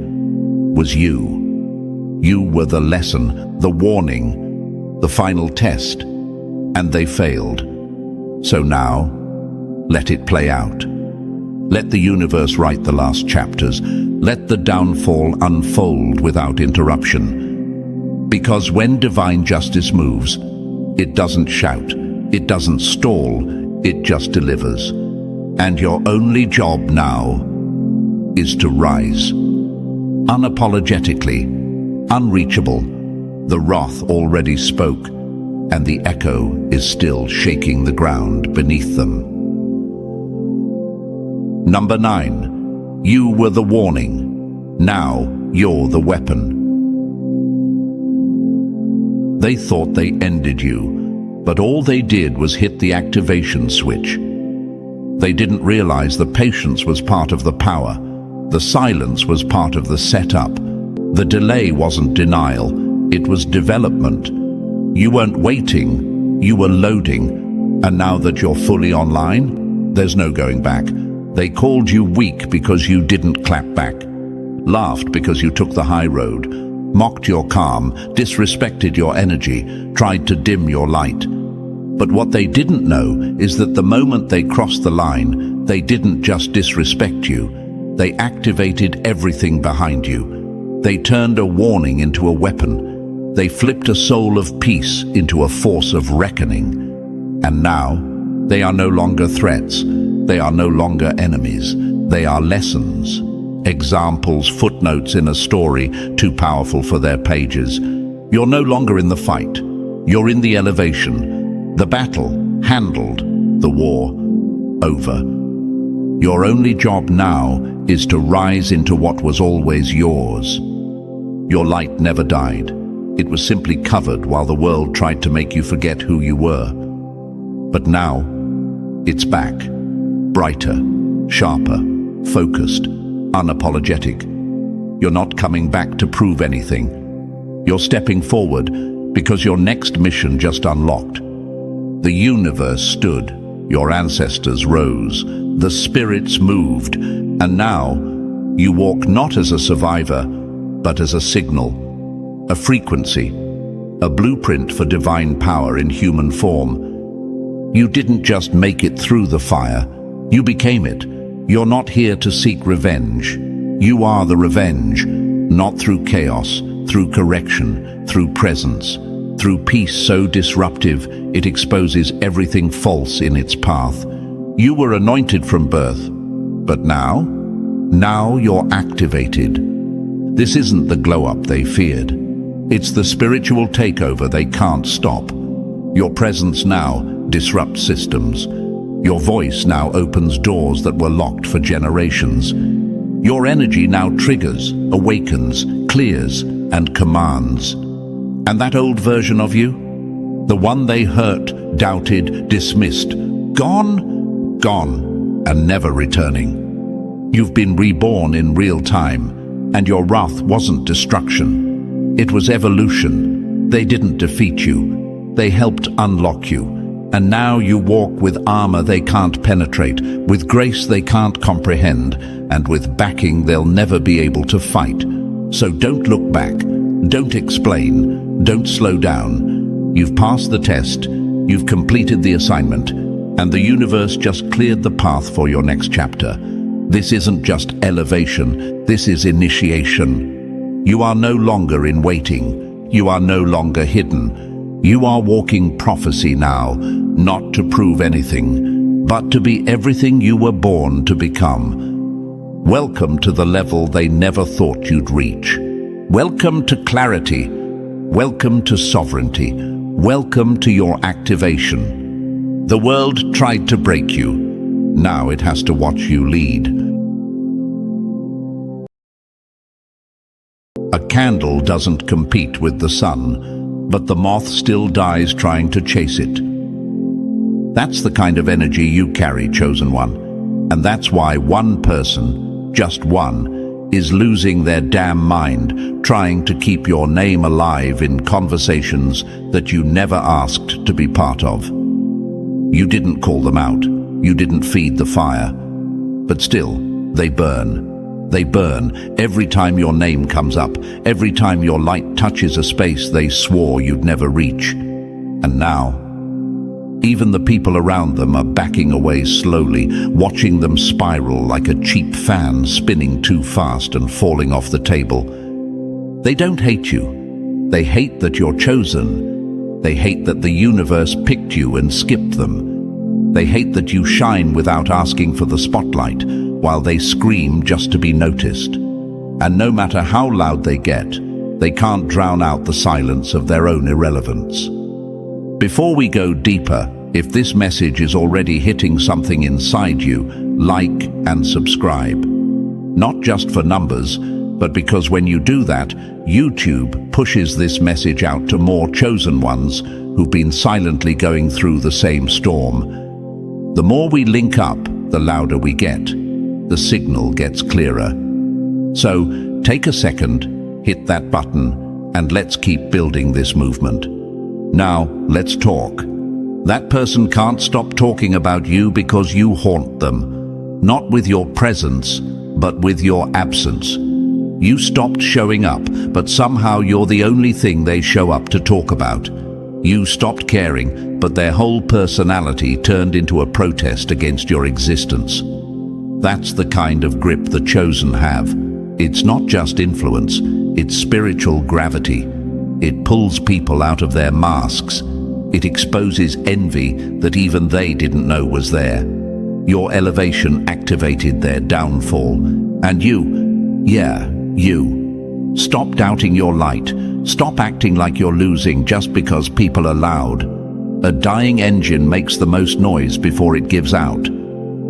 was you. You were the lesson, the warning, the final test, and they failed. So now, let it play out. Let the universe write the last chapters. Let the downfall unfold without interruption. Because when divine justice moves, it doesn't shout, it doesn't stall, it just delivers. And your only job now is to rise. Unapologetically, unreachable, the wrath already spoke, and the echo is still shaking the ground beneath them. Number 9, you were the warning. Now you're the weapon. They thought they ended you, but all they did was hit the activation switch. They didn't realize the patience was part of the power. The silence was part of the setup. The delay wasn't denial, it was development. You weren't waiting, you were loading. And now that you're fully online, there's no going back. They called you weak because you didn't clap back, laughed because you took the high road, mocked your calm, disrespected your energy, tried to dim your light. But what they didn't know is that the moment they crossed the line, they didn't just disrespect you. They activated everything behind you. They turned a warning into a weapon. They flipped a soul of peace into a force of reckoning. And now, they are no longer threats. They are no longer enemies. They are lessons, examples, footnotes in a story too powerful for their pages. You're no longer in the fight. You're in the elevation. The battle handled, The war, over. Your only job now is to rise into what was always yours. Your light never died. It was simply covered while the world tried to make you forget who you were. But now, it's back. Brighter, sharper, focused, unapologetic. You're not coming back to prove anything. You're stepping forward because your next mission just unlocked. The universe stood, your ancestors rose, the spirits moved, and now you walk not as a survivor, but as a signal, a frequency, a blueprint for divine power in human form. You didn't just make it through the fire, you became it. You're not here to seek revenge. You are the revenge, not through chaos, through correction, through presence, through peace so disruptive it exposes everything false in its path. You were anointed from birth, but now you're activated. This isn't the glow-up they feared. It's the spiritual takeover they can't stop. Your presence now disrupts systems. Your voice now opens doors that were locked for generations. Your energy now triggers, awakens, clears, and commands. And that old version of you? The one they hurt, doubted, dismissed, gone, and never returning. You've been reborn in real time, and your wrath wasn't destruction. It was evolution. They didn't defeat you. They helped unlock you. And now you walk with armor they can't penetrate, with grace they can't comprehend, and with backing they'll never be able to fight. So don't look back, don't explain, don't slow down. You've passed the test, you've completed the assignment, and the universe just cleared the path for your next chapter. This isn't just elevation, this is initiation. You are no longer in waiting, you are no longer hidden. You are walking prophecy now, not to prove anything, but to be everything you were born to become. Welcome to the level they never thought you'd reach. Welcome to clarity. Welcome to sovereignty. Welcome to your activation. The world tried to break you. Now it has to watch you lead. A candle doesn't compete with the sun, but the moth still dies trying to chase it. That's the kind of energy you carry, chosen one. And that's why one person, just one, is losing their damn mind, trying to keep your name alive in conversations that you never asked to be part of. You didn't call them out. You didn't feed the fire. But still, they burn. They burn every time your name comes up, every time your light touches a space they swore you'd never reach. And now, even the people around them are backing away slowly, watching them spiral like a cheap fan spinning too fast and falling off the table. They don't hate you. They hate that you're chosen. They hate that the universe picked you and skipped them. They hate that you shine without asking for the spotlight, while they scream just to be noticed. And no matter how loud they get, they can't drown out the silence of their own irrelevance. Before we go deeper, if this message is already hitting something inside you, like and subscribe. Not just for numbers, but because when you do that, YouTube pushes this message out to more chosen ones who've been silently going through the same storm. The more we link up, the louder we get. The signal gets clearer. So take a second, hit that button, and let's keep building this movement. Now, let's talk. That person can't stop talking about you because you haunt them. Not with your presence, but with your absence. You stopped showing up, but somehow you're the only thing they show up to talk about. You stopped caring, but their whole personality turned into a protest against your existence. That's the kind of grip the chosen have. It's not just influence, it's spiritual gravity. It pulls people out of their masks. It exposes envy that even they didn't know was there. Your elevation activated their downfall. And you, stop doubting your light. Stop acting like you're losing just because people are loud. A dying engine makes the most noise before it gives out.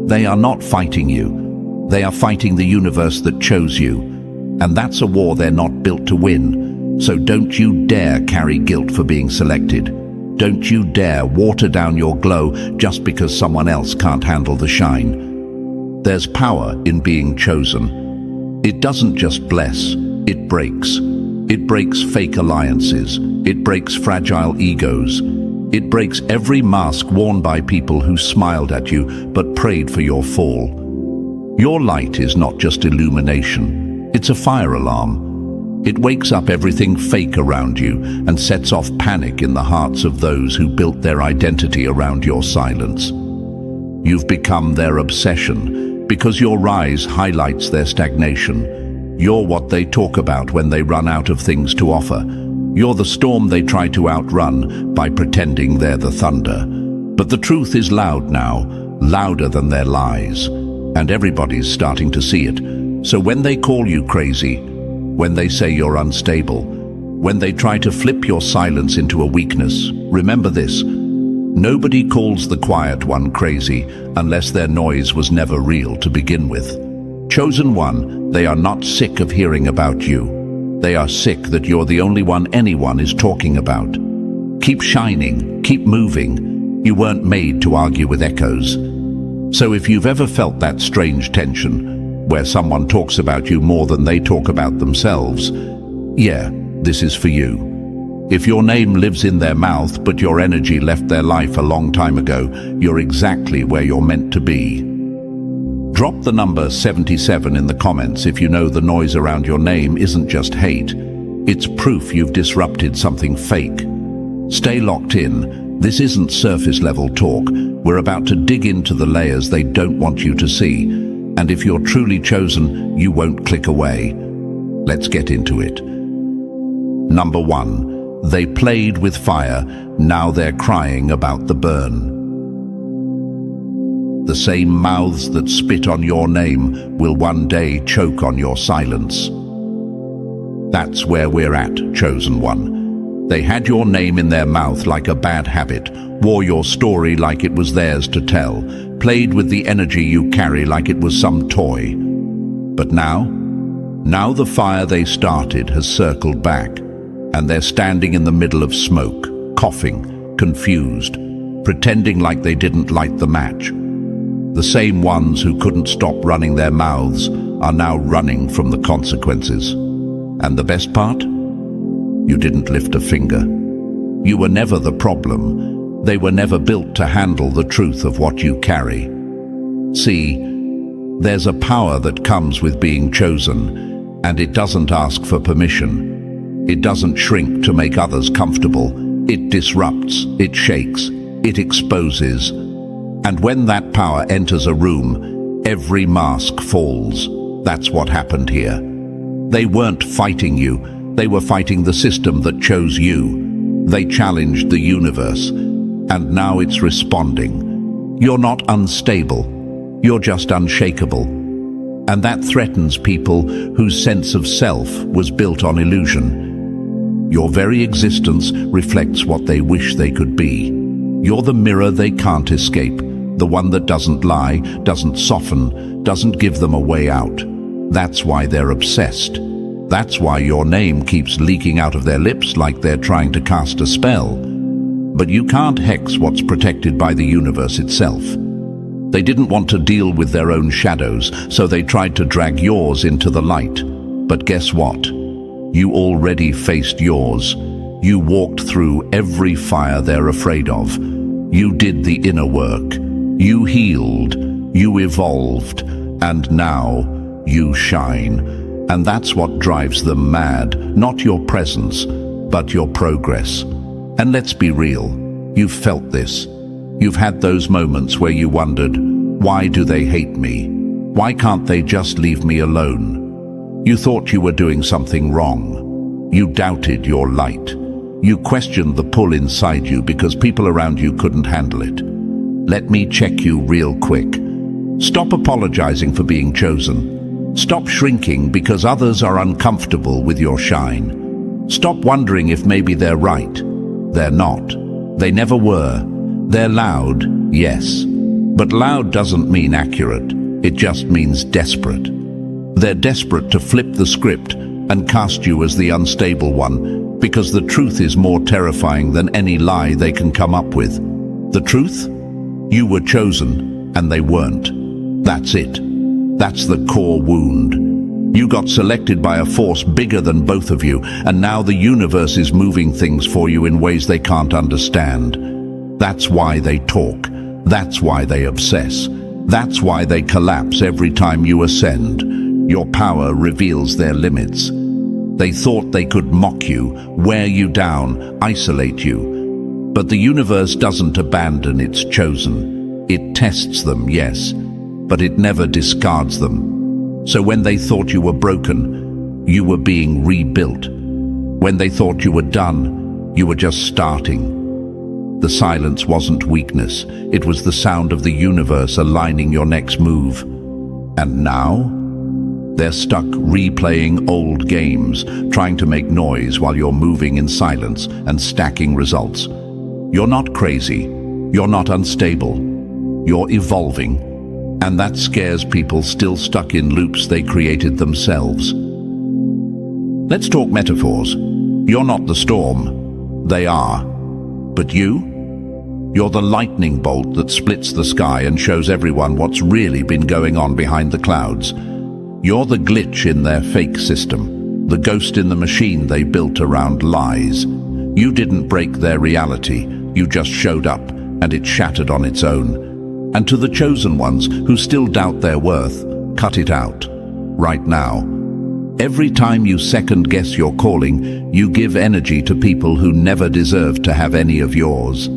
They are not fighting you. They are fighting the universe that chose you. And that's a war they're not built to win. So don't you dare carry guilt for being selected. Don't you dare water down your glow just because someone else can't handle the shine. There's power in being chosen. It doesn't just bless, it breaks. It breaks fake alliances. It breaks fragile egos. It breaks every mask worn by people who smiled at you but prayed for your fall. Your light is not just illumination. It's a fire alarm. It wakes up everything fake around you and sets off panic in the hearts of those who built their identity around your silence. You've become their obsession because your rise highlights their stagnation. You're what they talk about when they run out of things to offer. You're the storm they try to outrun by pretending they're the thunder. But the truth is loud now, louder than their lies. And everybody's starting to see it. So when they call you crazy, when they say you're unstable, when they try to flip your silence into a weakness, remember this: nobody calls the quiet one crazy unless their noise was never real to begin with. Chosen one, they are not sick of hearing about you. They are sick that you're the only one anyone is talking about. Keep shining, keep moving. You weren't made to argue with echoes. So if you've ever felt that strange tension, where someone talks about you more than they talk about themselves, yeah, this is for you. If your name lives in their mouth but your energy left their life a long time ago, you're exactly where you're meant to be. Drop the number 77 in the comments if you know the noise around your name isn't just hate. It's proof you've disrupted something fake. Stay locked in. This isn't surface level talk. We're about to dig into the layers they don't want you to see. And if you're truly chosen, you won't click away. Let's get into it. Number 1. They played with fire. Now they're crying about the burn. The same mouths that spit on your name will one day choke on your silence. That's where we're at, chosen one. They had your name in their mouth like a bad habit, wore your story like it was theirs to tell, played with the energy you carry like it was some toy. But now the fire they started has circled back, and they're standing in the middle of smoke, coughing, confused, pretending like they didn't light the match. The same ones who couldn't stop running their mouths are now running from the consequences. And the best part? You didn't lift a finger. You were never the problem. They were never built to handle the truth of what you carry. See, there's a power that comes with being chosen, and it doesn't ask for permission. It doesn't shrink to make others comfortable. It disrupts, it shakes, it exposes. And when that power enters a room, every mask falls. That's what happened here. They weren't fighting you. They were fighting the system that chose you. They challenged the universe, and now it's responding. You're not unstable. You're just unshakable. And that threatens people whose sense of self was built on illusion. Your very existence reflects what they wish they could be. You're the mirror they can't escape. The one that doesn't lie, doesn't soften, doesn't give them a way out. That's why they're obsessed. That's why your name keeps leaking out of their lips like they're trying to cast a spell. But you can't hex what's protected by the universe itself. They didn't want to deal with their own shadows, so they tried to drag yours into the light. But guess what? You already faced yours. You walked through every fire they're afraid of. You did the inner work. You healed, you evolved, and now you shine. And that's what drives them mad, not your presence, but your progress. And let's be real, you've felt this. You've had those moments where you wondered, why do they hate me? Why can't they just leave me alone? You thought you were doing something wrong. You doubted your light. You questioned the pull inside you because people around you couldn't handle it. Let me check you real quick. Stop apologizing for being chosen. Stop shrinking because others are uncomfortable with your shine. Stop wondering if maybe they're right. They're not. They never were. They're loud, yes. But loud doesn't mean accurate. It just means desperate. They're desperate to flip the script and cast you as the unstable one, because the truth is more terrifying than any lie they can come up with. The truth? You were chosen, and they weren't. That's it. That's the core wound. You got selected by a force bigger than both of you, and now the universe is moving things for you in ways they can't understand. That's why they talk. That's why they obsess. That's why they collapse every time you ascend. Your power reveals their limits. They thought they could mock you, wear you down, isolate you. But the universe doesn't abandon its chosen. It tests them, yes, but it never discards them. So when they thought you were broken, you were being rebuilt. When they thought you were done, you were just starting. The silence wasn't weakness. It was the sound of the universe aligning your next move. And now? They're stuck replaying old games, trying to make noise while you're moving in silence and stacking results. You're not crazy. You're not unstable. You're evolving. And that scares people still stuck in loops they created themselves. Let's talk metaphors. You're not the storm. They are. But you? You're the lightning bolt that splits the sky and shows everyone what's really been going on behind the clouds. You're the glitch in their fake system, the ghost in the machine they built around lies. You didn't break their reality. You just showed up, and it shattered on its own. And to the chosen ones who still doubt their worth, cut it out. Right now. Every time you second-guess your calling, you give energy to people who never deserve to have any of yours.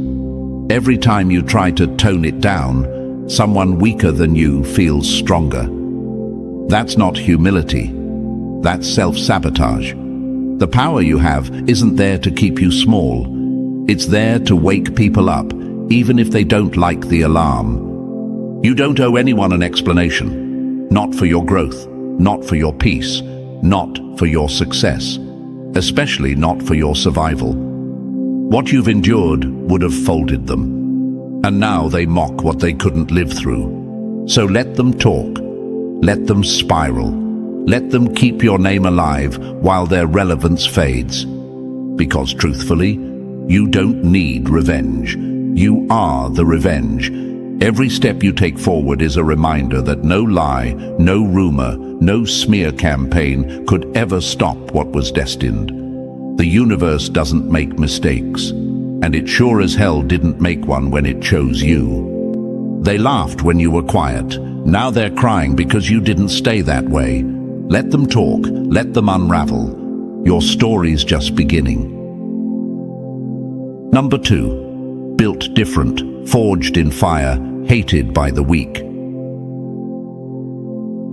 Every time you try to tone it down, someone weaker than you feels stronger. That's not humility. That's self-sabotage. The power you have isn't there to keep you small. It's there to wake people up, even if they don't like the alarm. You don't owe anyone an explanation. Not for your growth, not for your peace, not for your success, especially not for your survival. What you've endured would have folded them. And now they mock what they couldn't live through. So let them talk. Let them spiral. Let them keep your name alive while their relevance fades. Because truthfully, you don't need revenge. You are the revenge. Every step you take forward is a reminder that no lie, no rumor, no smear campaign could ever stop what was destined. The universe doesn't make mistakes, and it sure as hell didn't make one when it chose you. They laughed when you were quiet. Now they're crying because you didn't stay that way. Let them talk. Let them unravel. Your story's just beginning. Number 2. Built different, forged in fire, hated by the weak.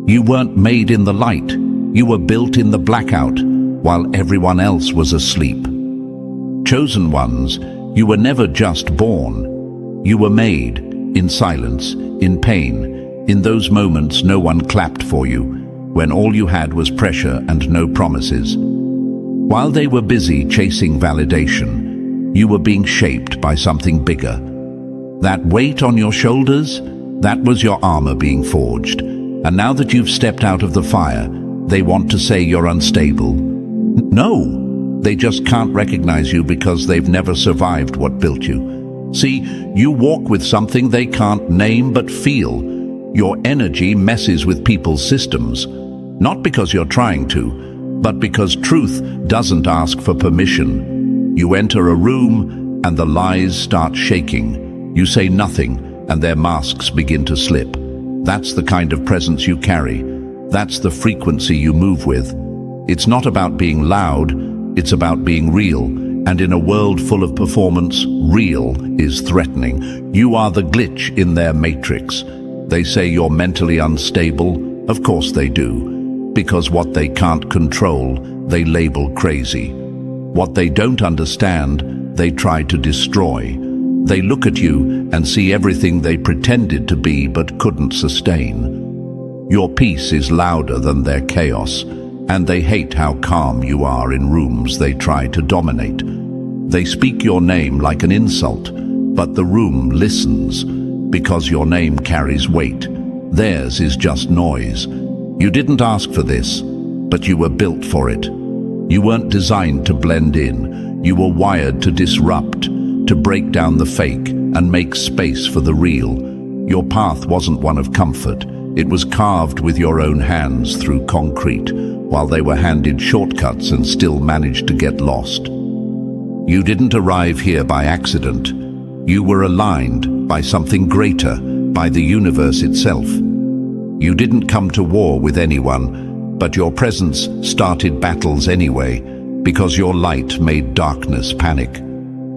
You weren't made in the light. You were built in the blackout, while everyone else was asleep. Chosen ones, you were never just born. You were made, in silence, in pain, in those moments no one clapped for you, when all you had was pressure and no promises. While they were busy chasing validation, you were being shaped by something bigger. That weight on your shoulders, that was your armor being forged. And now that you've stepped out of the fire, they want to say you're unstable. No, they just can't recognize you because they've never survived what built you. See, you walk with something they can't name but feel. Your energy messes with people's systems, not because you're trying to, but because truth doesn't ask for permission. You enter a room and the lies start shaking. You say nothing and their masks begin to slip. That's the kind of presence you carry. That's the frequency you move with. It's not about being loud, it's about being real. And in a world full of performance, real is threatening. You are the glitch in their matrix. They say you're mentally unstable. Of course they do. Because what they can't control, they label crazy. What they don't understand, they try to destroy. They look at you and see everything they pretended to be but couldn't sustain. Your peace is louder than their chaos, and they hate how calm you are in rooms they try to dominate. They speak your name like an insult, but the room listens because your name carries weight. Theirs is just noise. You didn't ask for this, but you were built for it. You weren't designed to blend in. You were wired to disrupt, to break down the fake and make space for the real. Your path wasn't one of comfort. It was carved with your own hands through concrete, while they were handed shortcuts and still managed to get lost. You didn't arrive here by accident. You were aligned by something greater, by the universe itself. You didn't come to war with anyone, but your presence started battles anyway, because your light made darkness panic.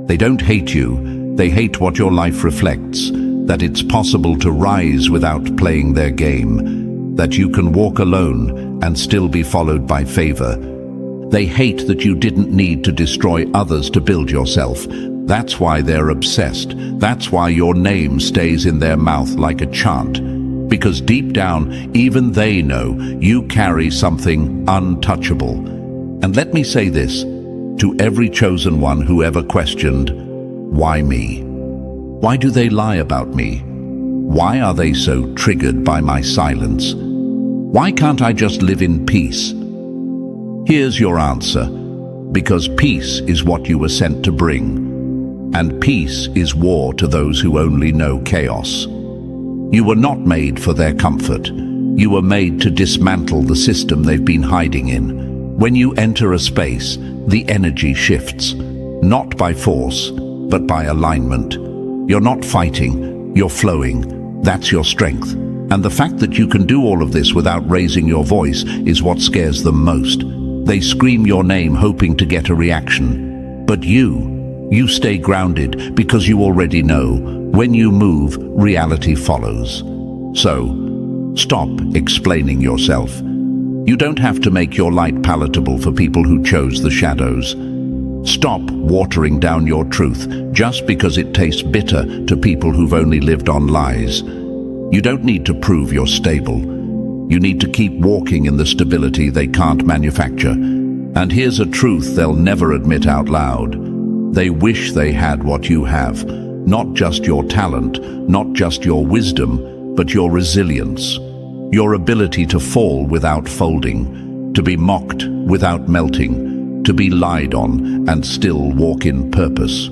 They don't hate you, they hate what your life reflects, that it's possible to rise without playing their game, that you can walk alone and still be followed by favor. They hate that you didn't need to destroy others to build yourself. That's why they're obsessed. That's why your name stays in their mouth like a chant. Because deep down, even they know you carry something untouchable. And let me say this, to every chosen one who ever questioned, why me? Why do they lie about me? Why are they so triggered by my silence? Why can't I just live in peace? Here's your answer. Because peace is what you were sent to bring. And peace is war to those who only know chaos. You were not made for their comfort. You were made to dismantle the system they've been hiding in. When you enter a space, the energy shifts. Not by force, but by alignment. You're not fighting, you're flowing. That's your strength. And the fact that you can do all of this without raising your voice is what scares them most. They scream your name hoping to get a reaction. But you stay grounded because you already know, when you move, reality follows. So, stop explaining yourself. You don't have to make your light palatable for people who chose the shadows. Stop watering down your truth just because it tastes bitter to people who've only lived on lies. You don't need to prove you're stable. You need to keep walking in the stability they can't manufacture. And here's a truth they'll never admit out loud. They wish they had what you have. Not just your talent, not just your wisdom, but your resilience. Your ability to fall without folding, to be mocked without melting, to be lied on and still walk in purpose.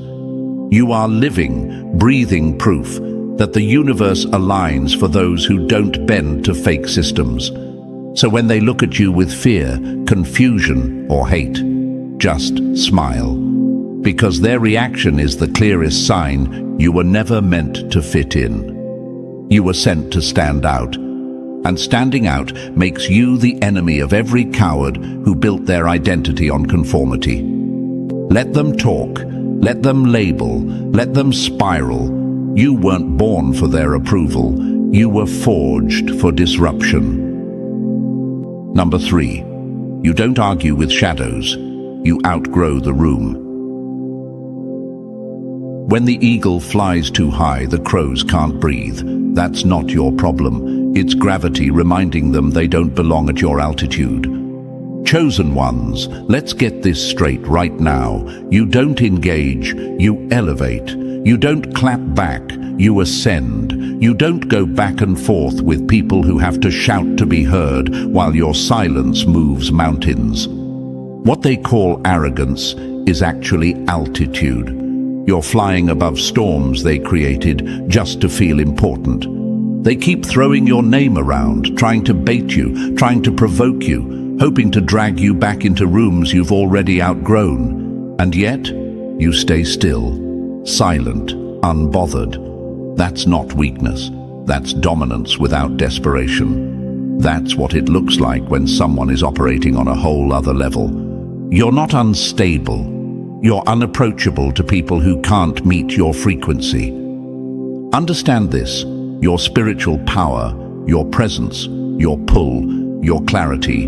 You are living, breathing proof that the universe aligns for those who don't bend to fake systems. So when they look at you with fear, confusion, or hate, just smile. Because their reaction is the clearest sign you were never meant to fit in. You were sent to stand out. And standing out makes you the enemy of every coward who built their identity on conformity. Let them talk, let them label, let them spiral. You weren't born for their approval. You were forged for disruption. Number 3, you don't argue with shadows. You outgrow the room. When the eagle flies too high, the crows can't breathe. That's not your problem. It's gravity reminding them they don't belong at your altitude. Chosen ones, let's get this straight right now. You don't engage, you elevate. You don't clap back, you ascend. You don't go back and forth with people who have to shout to be heard while your silence moves mountains. What they call arrogance is actually altitude. You're flying above storms they created just to feel important. They keep throwing your name around, trying to bait you, trying to provoke you, hoping to drag you back into rooms you've already outgrown. And yet, you stay still, silent, unbothered. That's not weakness. That's dominance without desperation. That's what it looks like when someone is operating on a whole other level. You're not unstable. You're unapproachable to people who can't meet your frequency. Understand this. Your spiritual power, your presence, your pull, your clarity.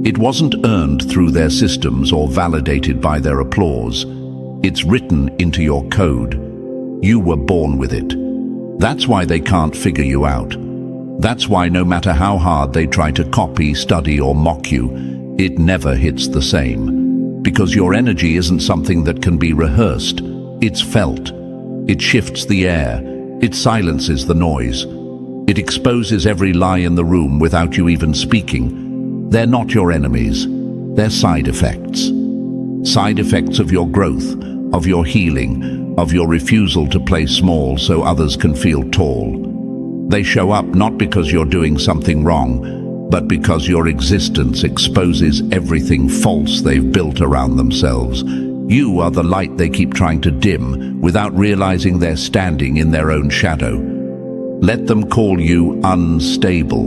It wasn't earned through their systems or validated by their applause. It's written into your code. You were born with it. That's why they can't figure you out. That's why no matter how hard they try to copy, study, or mock you, it never hits the same. Because your energy isn't something that can be rehearsed. It's felt. It shifts the air. It silences the noise. It exposes every lie in the room without you even speaking. They're not your enemies. They're side effects. Side effects of your growth, of your healing, of your refusal to play small so others can feel tall. They show up not because you're doing something wrong, but because your existence exposes everything false they've built around themselves. You are the light they keep trying to dim without realizing they're standing in their own shadow. Let them call you unstable.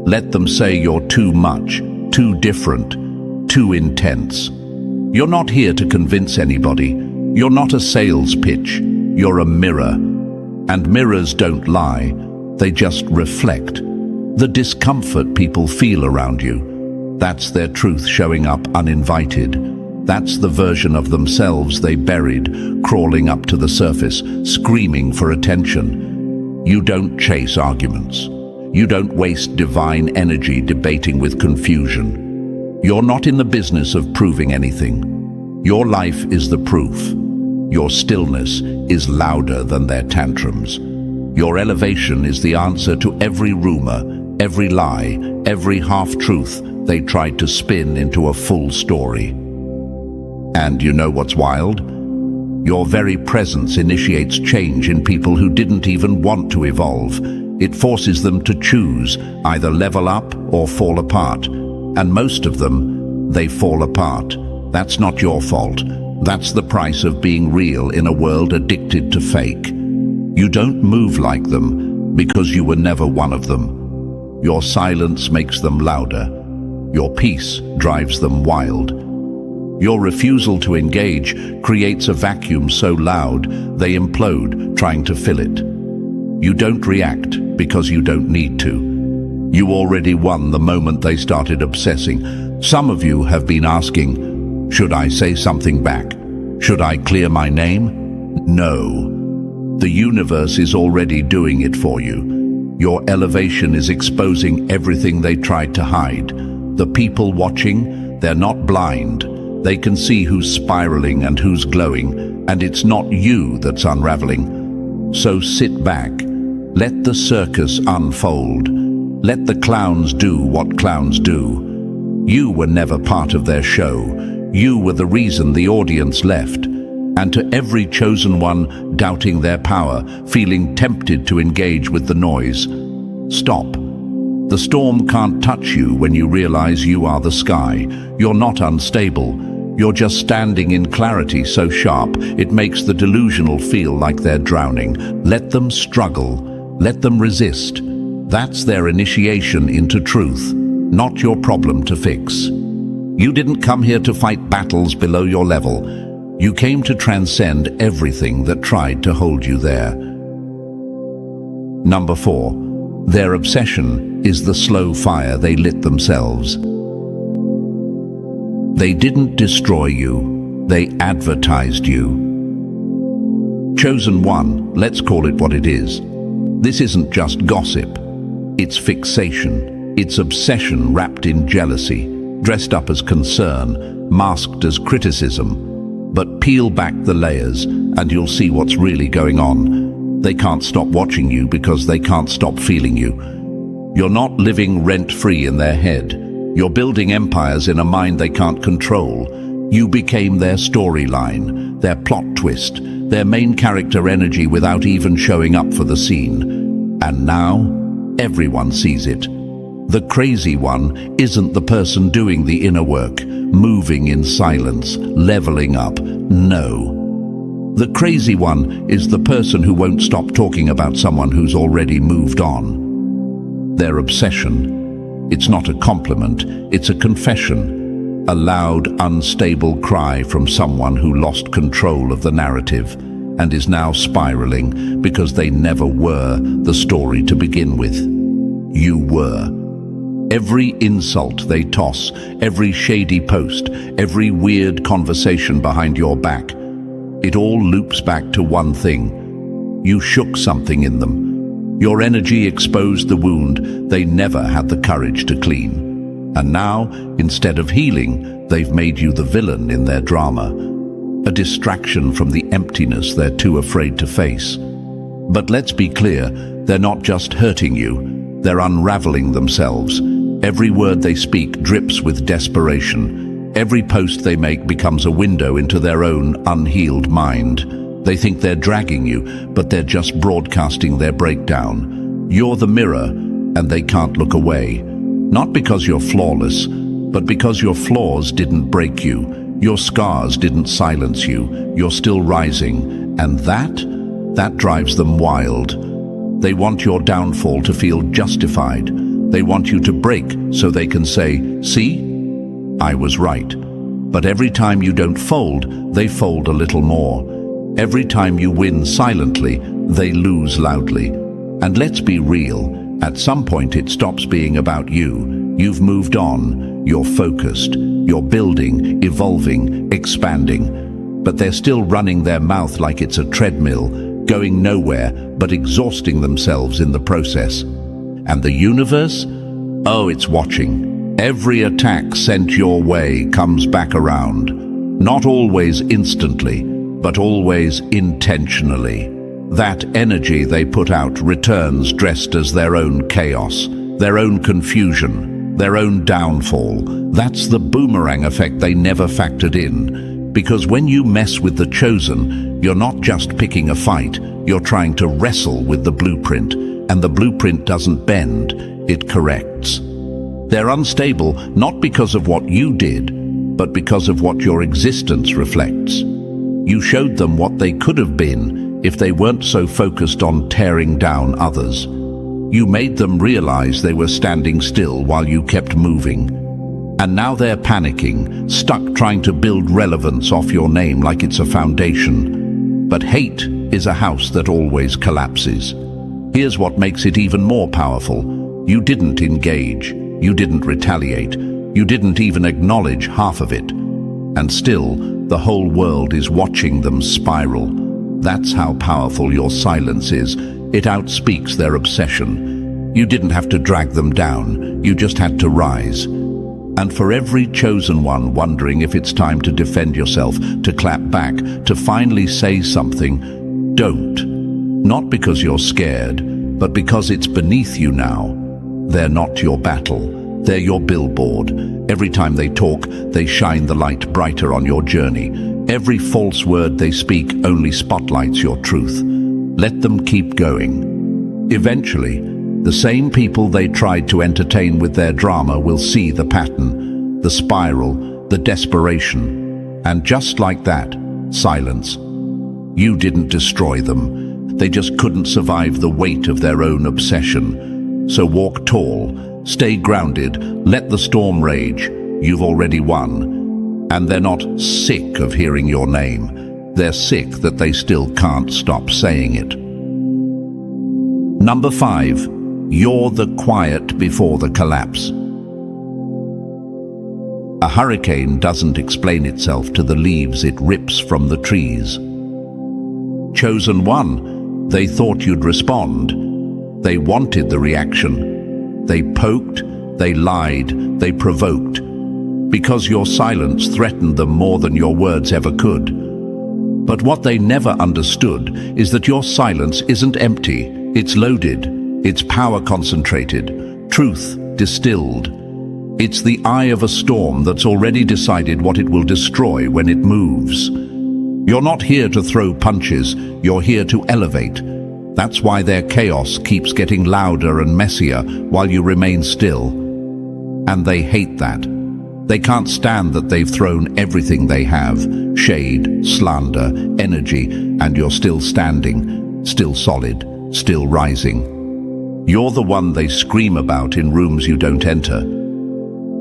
Let them say you're too much, too different, too intense. You're not here to convince anybody. You're not a sales pitch. You're a mirror. And mirrors don't lie. They just reflect the discomfort people feel around you. That's their truth showing up uninvited. That's the version of themselves they buried, crawling up to the surface, screaming for attention. You don't chase arguments. You don't waste divine energy debating with confusion. You're not in the business of proving anything. Your life is the proof. Your stillness is louder than their tantrums. Your elevation is the answer to every rumor, every lie, every half-truth they tried to spin into a full story. And you know what's wild? Your very presence initiates change in people who didn't even want to evolve. It forces them to choose, either level up or fall apart. And most of them, they fall apart. That's not your fault. That's the price of being real in a world addicted to fake. You don't move like them because you were never one of them. Your silence makes them louder. Your peace drives them wild. Your refusal to engage creates a vacuum so loud they implode trying to fill it. You don't react because you don't need to. You already won the moment they started obsessing. Some of you have been asking, should I say something back? Should I clear my name? No. The universe is already doing it for you. Your elevation is exposing everything they tried to hide. The people watching, they're not blind. They can see who's spiraling and who's glowing, and it's not you that's unraveling. So sit back. Let the circus unfold. Let the clowns do what clowns do. You were never part of their show. You were the reason the audience left. And to every chosen one doubting their power, feeling tempted to engage with the noise, stop. The storm can't touch you when you realize you are the sky. You're not unstable. You're just standing in clarity so sharp it makes the delusional feel like they're drowning. Let them struggle. Let them resist. That's their initiation into truth, not your problem to fix. You didn't come here to fight battles below your level. You came to transcend everything that tried to hold you there. Number 4, their obsession is the slow fire they lit themselves. They didn't destroy you, they advertised you. Chosen one, let's call it what it is. This isn't just gossip. It's fixation. It's obsession wrapped in jealousy, dressed up as concern, masked as criticism. But peel back the layers and you'll see what's really going on. They can't stop watching you because they can't stop feeling you. You're not living rent-free in their head. You're building empires in a mind they can't control. You became their storyline, their plot twist, their main character energy without even showing up for the scene. And now, everyone sees it. The crazy one isn't the person doing the inner work, moving in silence, leveling up. No. The crazy one is the person who won't stop talking about someone who's already moved on. Their obsession, it's not a compliment, it's a confession. A loud, unstable cry from someone who lost control of the narrative and is now spiraling because they never were the story to begin with. You were. Every insult they toss, every shady post, every weird conversation behind your back, it all loops back to one thing. You shook something in them. Your energy exposed the wound they never had the courage to clean. And now, instead of healing, They've made you the villain in their drama, a distraction from the emptiness they're too afraid to face. But let's be clear, they're not just hurting you, they're unraveling themselves. Every word they speak drips with desperation. Every post they make becomes a window into their own unhealed mind. They think they're dragging you, but they're just broadcasting their breakdown. You're the mirror, and they can't look away. Not because you're flawless, but because your flaws didn't break you. Your scars didn't silence you. You're still rising, and that drives them wild. They want your downfall to feel justified. They want you to break so they can say, "See, I was right." But every time you don't fold, they fold a little more. Every time you win silently, they lose loudly. And let's be real, at some point it stops being about you. You've moved on, you're focused, you're building, evolving, expanding. But they're still running their mouth like it's a treadmill, going nowhere but exhausting themselves in the process. And the universe? Oh, it's watching. Every attack sent your way comes back around. Not always instantly, but always intentionally. That energy they put out returns dressed as their own chaos, their own confusion, their own downfall. That's the boomerang effect they never factored in. Because when you mess with the chosen, you're not just picking a fight, you're trying to wrestle with the blueprint. And the blueprint doesn't bend, it corrects. They're unstable not because of what you did, but because of what your existence reflects. You showed them what they could have been if they weren't so focused on tearing down others. You made them realize they were standing still while you kept moving. And now they're panicking, stuck trying to build relevance off your name like it's a foundation. But hate is a house that always collapses. Here's what makes it even more powerful. You didn't engage, you didn't retaliate, you didn't even acknowledge half of it. And still, the whole world is watching them spiral. That's how powerful your silence is. It outspeaks their obsession. You didn't have to drag them down, you just had to rise. And for every chosen one wondering if it's time to defend yourself, to clap back, to finally say something, don't. Not because you're scared, but because it's beneath you now. They're not your battle. They're your billboard. Every time they talk, they shine the light brighter on your journey. Every false word they speak only spotlights your truth. Let them keep going. Eventually, the same people they tried to entertain with their drama will see the pattern, the spiral, the desperation. And just like that, silence. You didn't destroy them. They just couldn't survive the weight of their own obsession. So walk tall, stay grounded, let the storm rage. You've already won. And they're not sick of hearing your name. They're sick that they still can't stop saying it. Number 5, you're the quiet before the collapse. A hurricane doesn't explain itself to the leaves it rips from the trees. Chosen one, they thought you'd respond. They wanted the reaction. They poked, they lied, they provoked. Because your silence threatened them more than your words ever could. But what they never understood is that your silence isn't empty, it's loaded, it's power concentrated, truth distilled. It's the eye of a storm that's already decided what it will destroy when it moves. You're not here to throw punches, you're here to elevate. That's why their chaos keeps getting louder and messier while you remain still. And they hate that. They can't stand that they've thrown everything they have, shade, slander, energy, and you're still standing, still solid, still rising. You're the one they scream about in rooms you don't enter.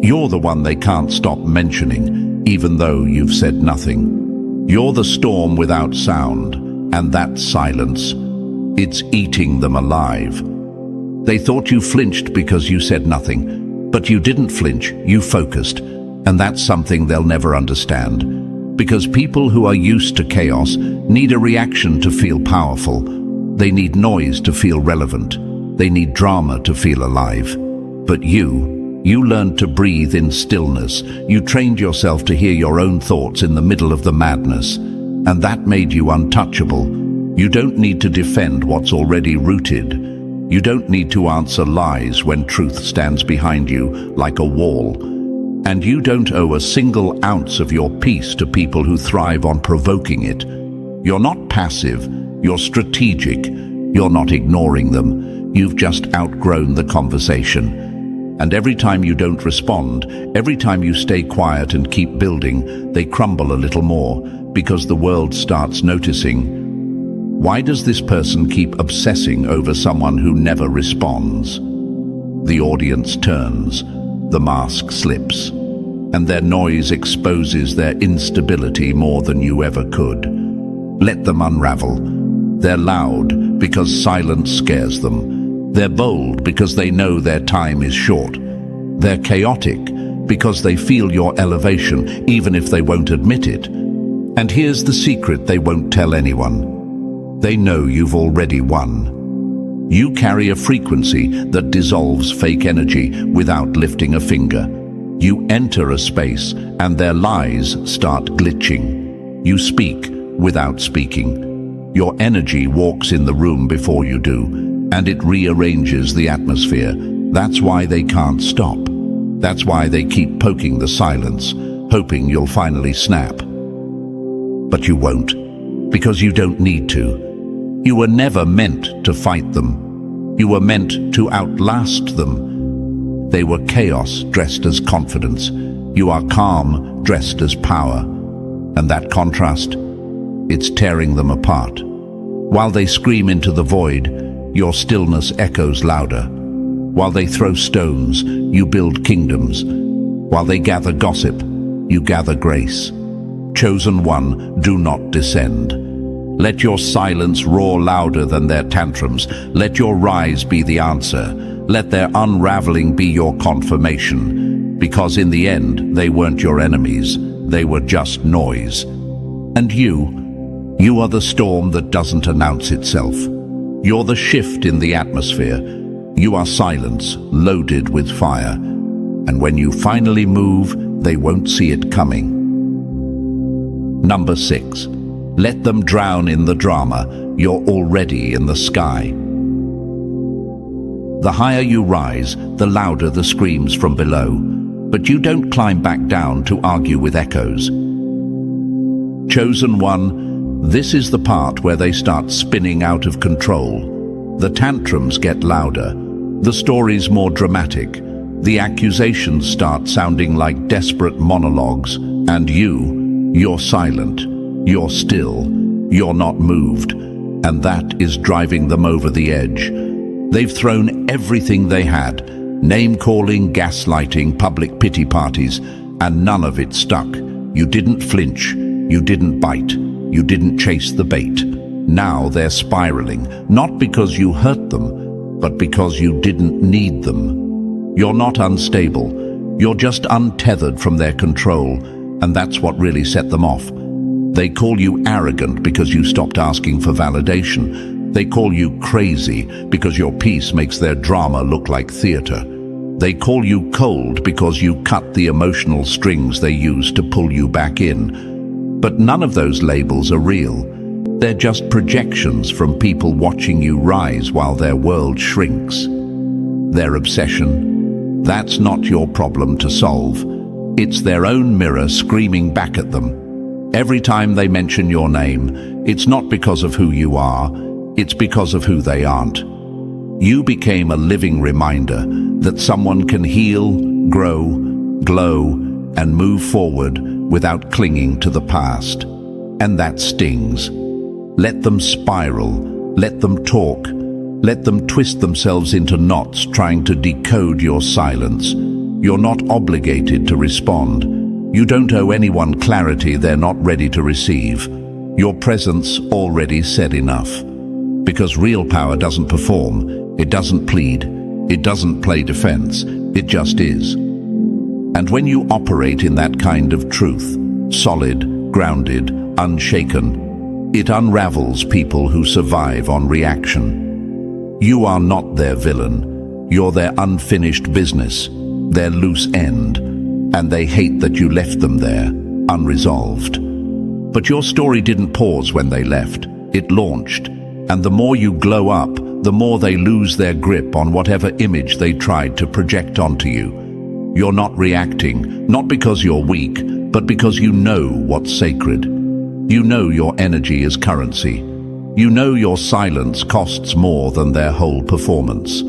You're the one they can't stop mentioning, even though you've said nothing. You're the storm without sound, and that silence, it's eating them alive. They thought you flinched because you said nothing, but you didn't flinch, you focused. And that's something they'll never understand. Because people who are used to chaos need a reaction to feel powerful. They need noise to feel relevant. They need drama to feel alive. But you You learned to breathe in stillness. You trained yourself to hear your own thoughts in the middle of the madness. And that made you untouchable. You don't need to defend what's already rooted. You don't need to answer lies when truth stands behind you like a wall. And you don't owe a single ounce of your peace to people who thrive on provoking it. You're not passive, you're strategic. You're not ignoring them. You've just outgrown the conversation. And every time you don't respond, every time you stay quiet and keep building, they crumble a little more because the world starts noticing. Why does this person keep obsessing over someone who never responds? The audience turns, the mask slips, and their noise exposes their instability more than you ever could. Let them unravel. They're loud because silence scares them. They're bold because they know their time is short. They're chaotic because they feel your elevation, even if they won't admit it. And here's the secret they won't tell anyone. They know you've already won. You carry a frequency that dissolves fake energy without lifting a finger. You enter a space and their lies start glitching. You speak without speaking. Your energy walks in the room before you do, and it rearranges the atmosphere. That's why they can't stop. That's why they keep poking the silence, hoping you'll finally snap. But you won't, because you don't need to. You were never meant to fight them. You were meant to outlast them. They were chaos dressed as confidence. You are calm dressed as power. And that contrast, it's tearing them apart. While they scream into the void, your stillness echoes louder. While they throw stones, you build kingdoms. While they gather gossip, you gather grace. Chosen one, do not descend. Let your silence roar louder than their tantrums. Let your rise be the answer. Let their unraveling be your confirmation. Because in the end, they weren't your enemies. They were just noise. And you are the storm that doesn't announce itself. You're the shift in the atmosphere. You are silence, loaded with fire. And when you finally move, they won't see it coming. Number 6. Let them drown in the drama. You're already in the sky. The higher you rise, the louder the screams from below. But you don't climb back down to argue with echoes. Chosen one, this is the part where they start spinning out of control. The tantrums get louder, the stories more dramatic, the accusations start sounding like desperate monologues, and you're silent, you're still, you're not moved, and that is driving them over the edge. They've thrown everything they had, name-calling, gaslighting, public pity parties, and none of it stuck. You didn't flinch, you didn't bite, you didn't chase the bait. Now they're spiraling, not because you hurt them, but because you didn't need them. You're not unstable, you're just untethered from their control, and that's what really set them off. They call you arrogant because you stopped asking for validation. They call you crazy because your peace makes their drama look like theater. They call you cold because you cut the emotional strings they use to pull you back in. But none of those labels are real. They're just projections from people watching you rise while their world shrinks. Their obsession, that's not your problem to solve. It's their own mirror screaming back at them. Every time they mention your name, it's not because of who you are, it's because of who they aren't. You became a living reminder that someone can heal, grow, glow, and move forward without clinging to the past. And that stings. Let them spiral, let them talk, let them twist themselves into knots trying to decode your silence. You're not obligated to respond. You don't owe anyone clarity they're not ready to receive. Your presence already said enough. Because real power doesn't perform, it doesn't plead, it doesn't play defense, it just is. And when you operate in that kind of truth, solid, grounded, unshaken, it unravels people who survive on reaction. You are not their villain, you're their unfinished business. their loose end, and they hate that you left them there, unresolved. But your story didn't pause when they left. It launched, and the more you glow up, the more they lose their grip on whatever image they tried to project onto you. You're not reacting, not because you're weak, but because you know what's sacred. You know your energy is currency. You know your silence costs more than their whole performance.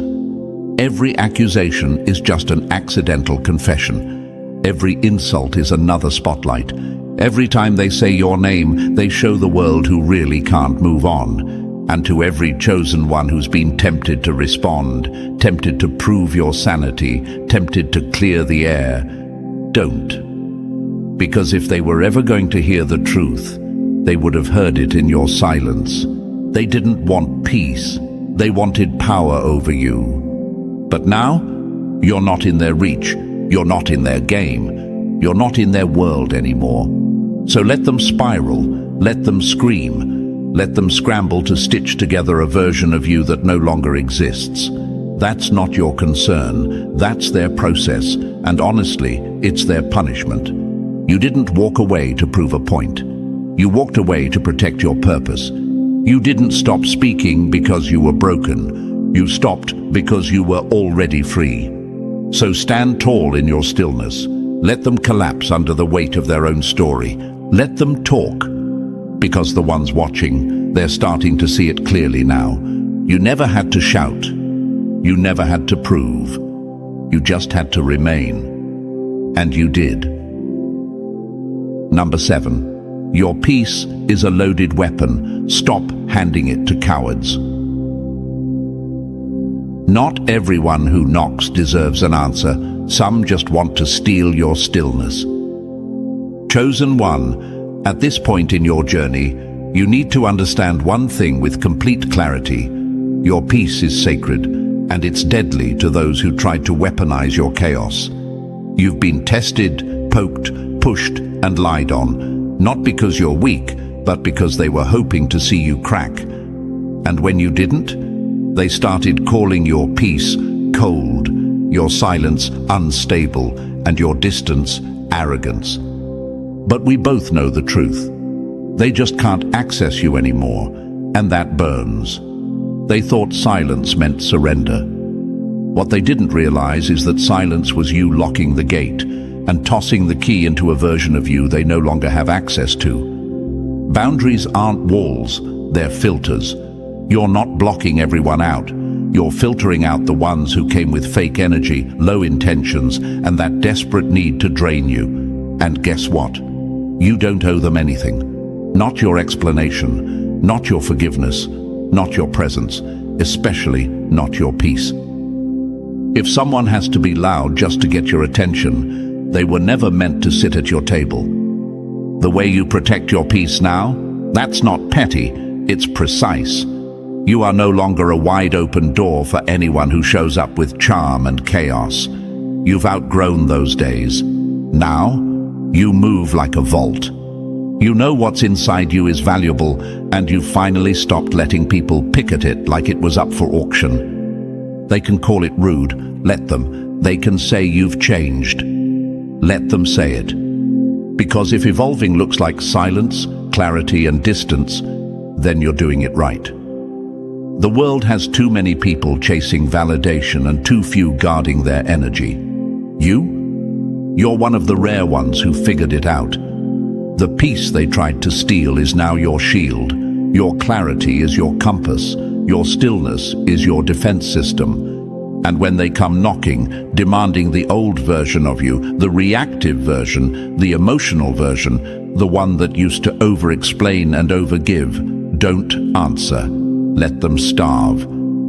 Every accusation is just an accidental confession. Every insult is another spotlight. Every time they say your name, they show the world who really can't move on. And to every chosen one who's been tempted to respond, tempted to prove your sanity, tempted to clear the air, don't. Because if they were ever going to hear the truth, they would have heard it in your silence. They didn't want peace. They wanted power over you. But now, you're not in their reach. You're not in their game. You're not in their world anymore. So let them spiral. Let them scream. Let them scramble to stitch together a version of you that no longer exists. That's not your concern. That's their process. And honestly, it's their punishment. You didn't walk away to prove a point. You walked away to protect your purpose. You didn't stop speaking because you were broken. You stopped because you were already free. So stand tall in your stillness. Let them collapse under the weight of their own story. Let them talk. Because the ones watching, they're starting to see it clearly now. You never had to shout. You never had to prove. You just had to remain. And you did. Number 7. Your peace is a loaded weapon. Stop handing it to cowards. Not everyone who knocks deserves an answer. Some just want to steal your stillness. Chosen one, at this point in your journey, you need to understand one thing with complete clarity. Your peace is sacred, and it's deadly to those who tried to weaponize your chaos. You've been tested, poked, pushed, and lied on, not because you're weak, but because they were hoping to see you crack. And when you didn't, they started calling your peace cold, your silence unstable, and your distance arrogance. But we both know the truth. They just can't access you anymore, and that burns. They thought silence meant surrender. What they didn't realize is that silence was you locking the gate and tossing the key into a version of you they no longer have access to. Boundaries aren't walls, they're filters. You're not blocking everyone out. You're filtering out the ones who came with fake energy, low intentions, and that desperate need to drain you. And guess what? You don't owe them anything. Not your explanation, not your forgiveness, not your presence, especially not your peace. If someone has to be loud just to get your attention, they were never meant to sit at your table. The way you protect your peace now, that's not petty, it's precise. You are no longer a wide-open door for anyone who shows up with charm and chaos. You've outgrown those days. Now, you move like a vault. You know what's inside you is valuable, and you've finally stopped letting people pick at it like it was up for auction. They can call it rude, let them. They can say you've changed. Let them say it. Because if evolving looks like silence, clarity, and distance, then you're doing it right. The world has too many people chasing validation and too few guarding their energy. You're one of the rare ones who figured it out. The peace they tried to steal is now your shield. Your clarity is your compass. Your stillness is your defense system. And when they come knocking, demanding the old version of you, the reactive version, the emotional version, the one that used to over-explain and over-give, don't answer. Let them starve.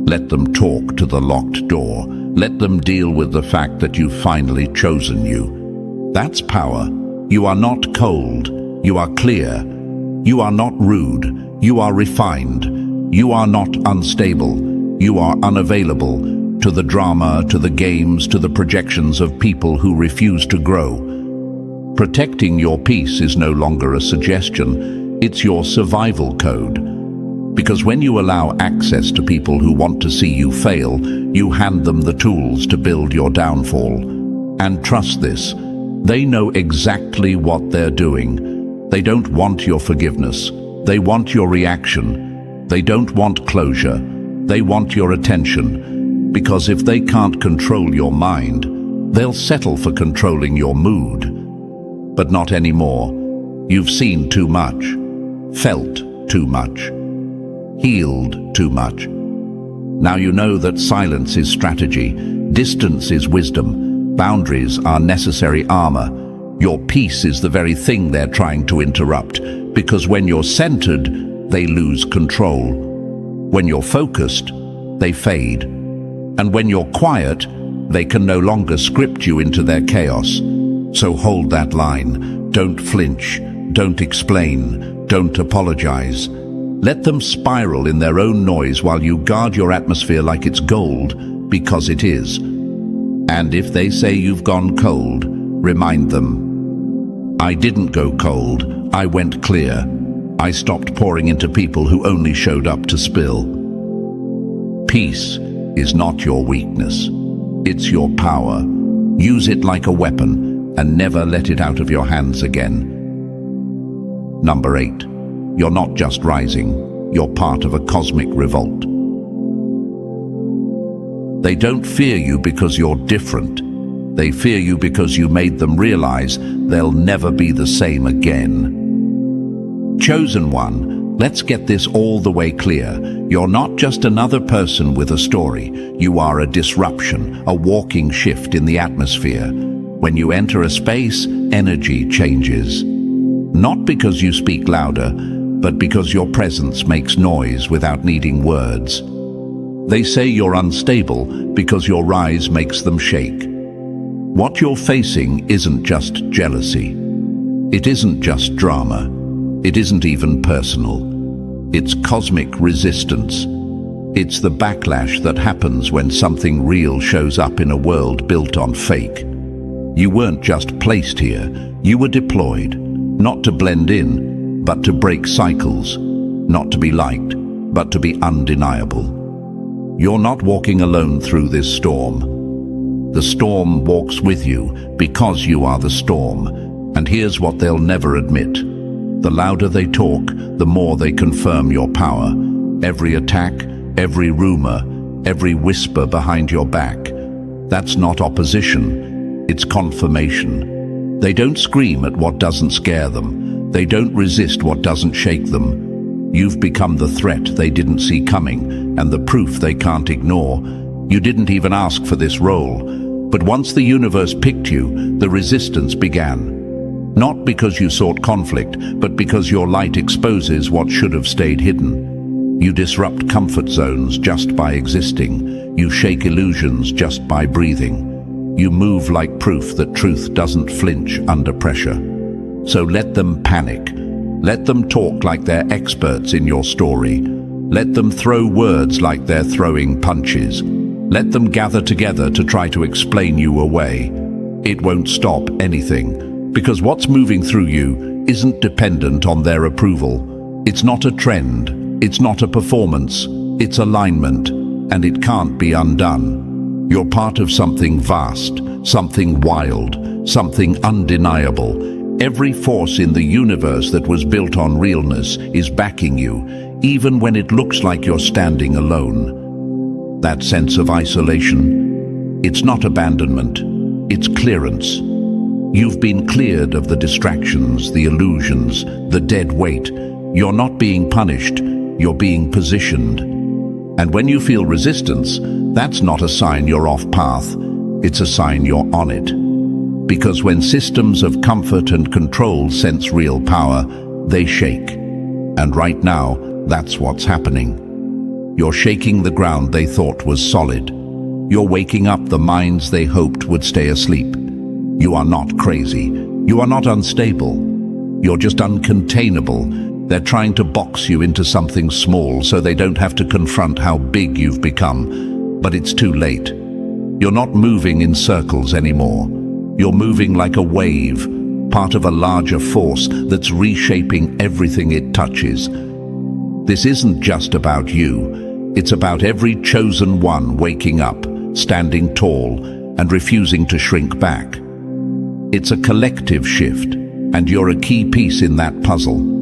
Let them talk to the locked door. Let them deal with the fact that you've finally chosen you. That's power. You are not cold. You are clear. You are not rude. You are refined. You are not unstable. You are unavailable to the drama, to the games, to the projections of people who refuse to grow. Protecting your peace is no longer a suggestion. It's your survival code. Because when you allow access to people who want to see you fail, you hand them the tools to build your downfall. And trust this, they know exactly what they're doing. They don't want your forgiveness. They want your reaction. They don't want closure. They want your attention. Because if they can't control your mind, they'll settle for controlling your mood. But not anymore. You've seen too much, felt too much, healed too much. Now you know that silence is strategy, distance is wisdom, boundaries are necessary armor. Your peace is the very thing they're trying to interrupt, because when you're centered, they lose control. When you're focused, they fade. And when you're quiet, they can no longer script you into their chaos. So hold that line. Don't flinch. Don't explain. Don't apologize. Let them spiral in their own noise while you guard your atmosphere like it's gold, because it is. And if they say you've gone cold, remind them, I didn't go cold, I went clear. I stopped pouring into people who only showed up to spill. Peace is not your weakness. It's your power. Use it like a weapon and never let it out of your hands again. Number 8. You're not just rising, you're part of a cosmic revolt. They don't fear you because you're different. They fear you because you made them realize they'll never be the same again. Chosen one, let's get this all the way clear. You're not just another person with a story. You are a disruption, a walking shift in the atmosphere. When you enter a space, energy changes. Not because you speak louder, but because your presence makes noise without needing words. They say you're unstable because your rise makes them shake. What you're facing isn't just jealousy. It isn't just drama. It isn't even personal. It's cosmic resistance. It's the backlash that happens when something real shows up in a world built on fake. You weren't just placed here, you were deployed. Not to blend in, but to break cycles. Not to be liked, but to be undeniable. You're not walking alone through this storm. The storm walks with you because you are the storm. And here's what they'll never admit. The louder they talk, the more they confirm your power. Every attack, every rumor, every whisper behind your back. That's not opposition, it's confirmation. They don't scream at what doesn't scare them. They don't resist what doesn't shake them. You've become the threat they didn't see coming, and the proof they can't ignore. You didn't even ask for this role. But once the universe picked you, the resistance began. Not because you sought conflict, but because your light exposes what should have stayed hidden. You disrupt comfort zones just by existing. You shake illusions just by breathing. You move like proof that truth doesn't flinch under pressure. So let them panic. Let them talk like they're experts in your story. Let them throw words like they're throwing punches. Let them gather together to try to explain you away. It won't stop anything, because what's moving through you isn't dependent on their approval. It's not a trend. It's not a performance. It's alignment, and it can't be undone. You're part of something vast, something wild, something undeniable. Every force in the universe that was built on realness is backing you, even when it looks like you're standing alone. That sense of isolation, it's not abandonment, it's clearance. You've been cleared of the distractions, the illusions, the dead weight. You're not being punished, you're being positioned. And when you feel resistance, that's not a sign you're off path, it's a sign you're on it. Because when systems of comfort and control sense real power, they shake. And right now, that's what's happening. You're shaking the ground they thought was solid. You're waking up the minds they hoped would stay asleep. You are not crazy. You are not unstable. You're just uncontainable. They're trying to box you into something small so they don't have to confront how big you've become. But it's too late. You're not moving in circles anymore. You're moving like a wave, part of a larger force that's reshaping everything it touches. This isn't just about you. It's about every chosen one waking up, standing tall, and refusing to shrink back. It's a collective shift, and you're a key piece in that puzzle.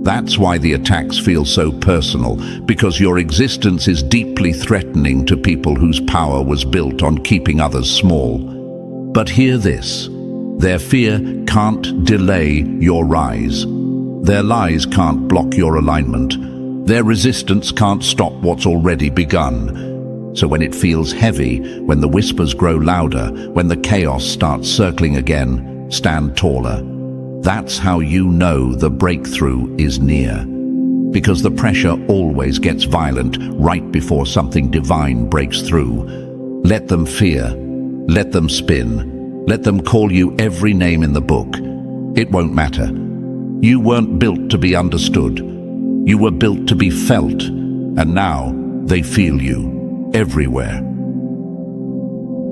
That's why the attacks feel so personal, because your existence is deeply threatening to people whose power was built on keeping others small. But hear this: their fear can't delay your rise. Their lies can't block your alignment. Their resistance can't stop what's already begun. So when it feels heavy, when the whispers grow louder, when the chaos starts circling again, stand taller. That's how you know the breakthrough is near. Because the pressure always gets violent right before something divine breaks through. Let them fear. Let them spin. Let them call you every name in the book. It won't matter. You weren't built to be understood. You were built to be felt. And now they feel you everywhere.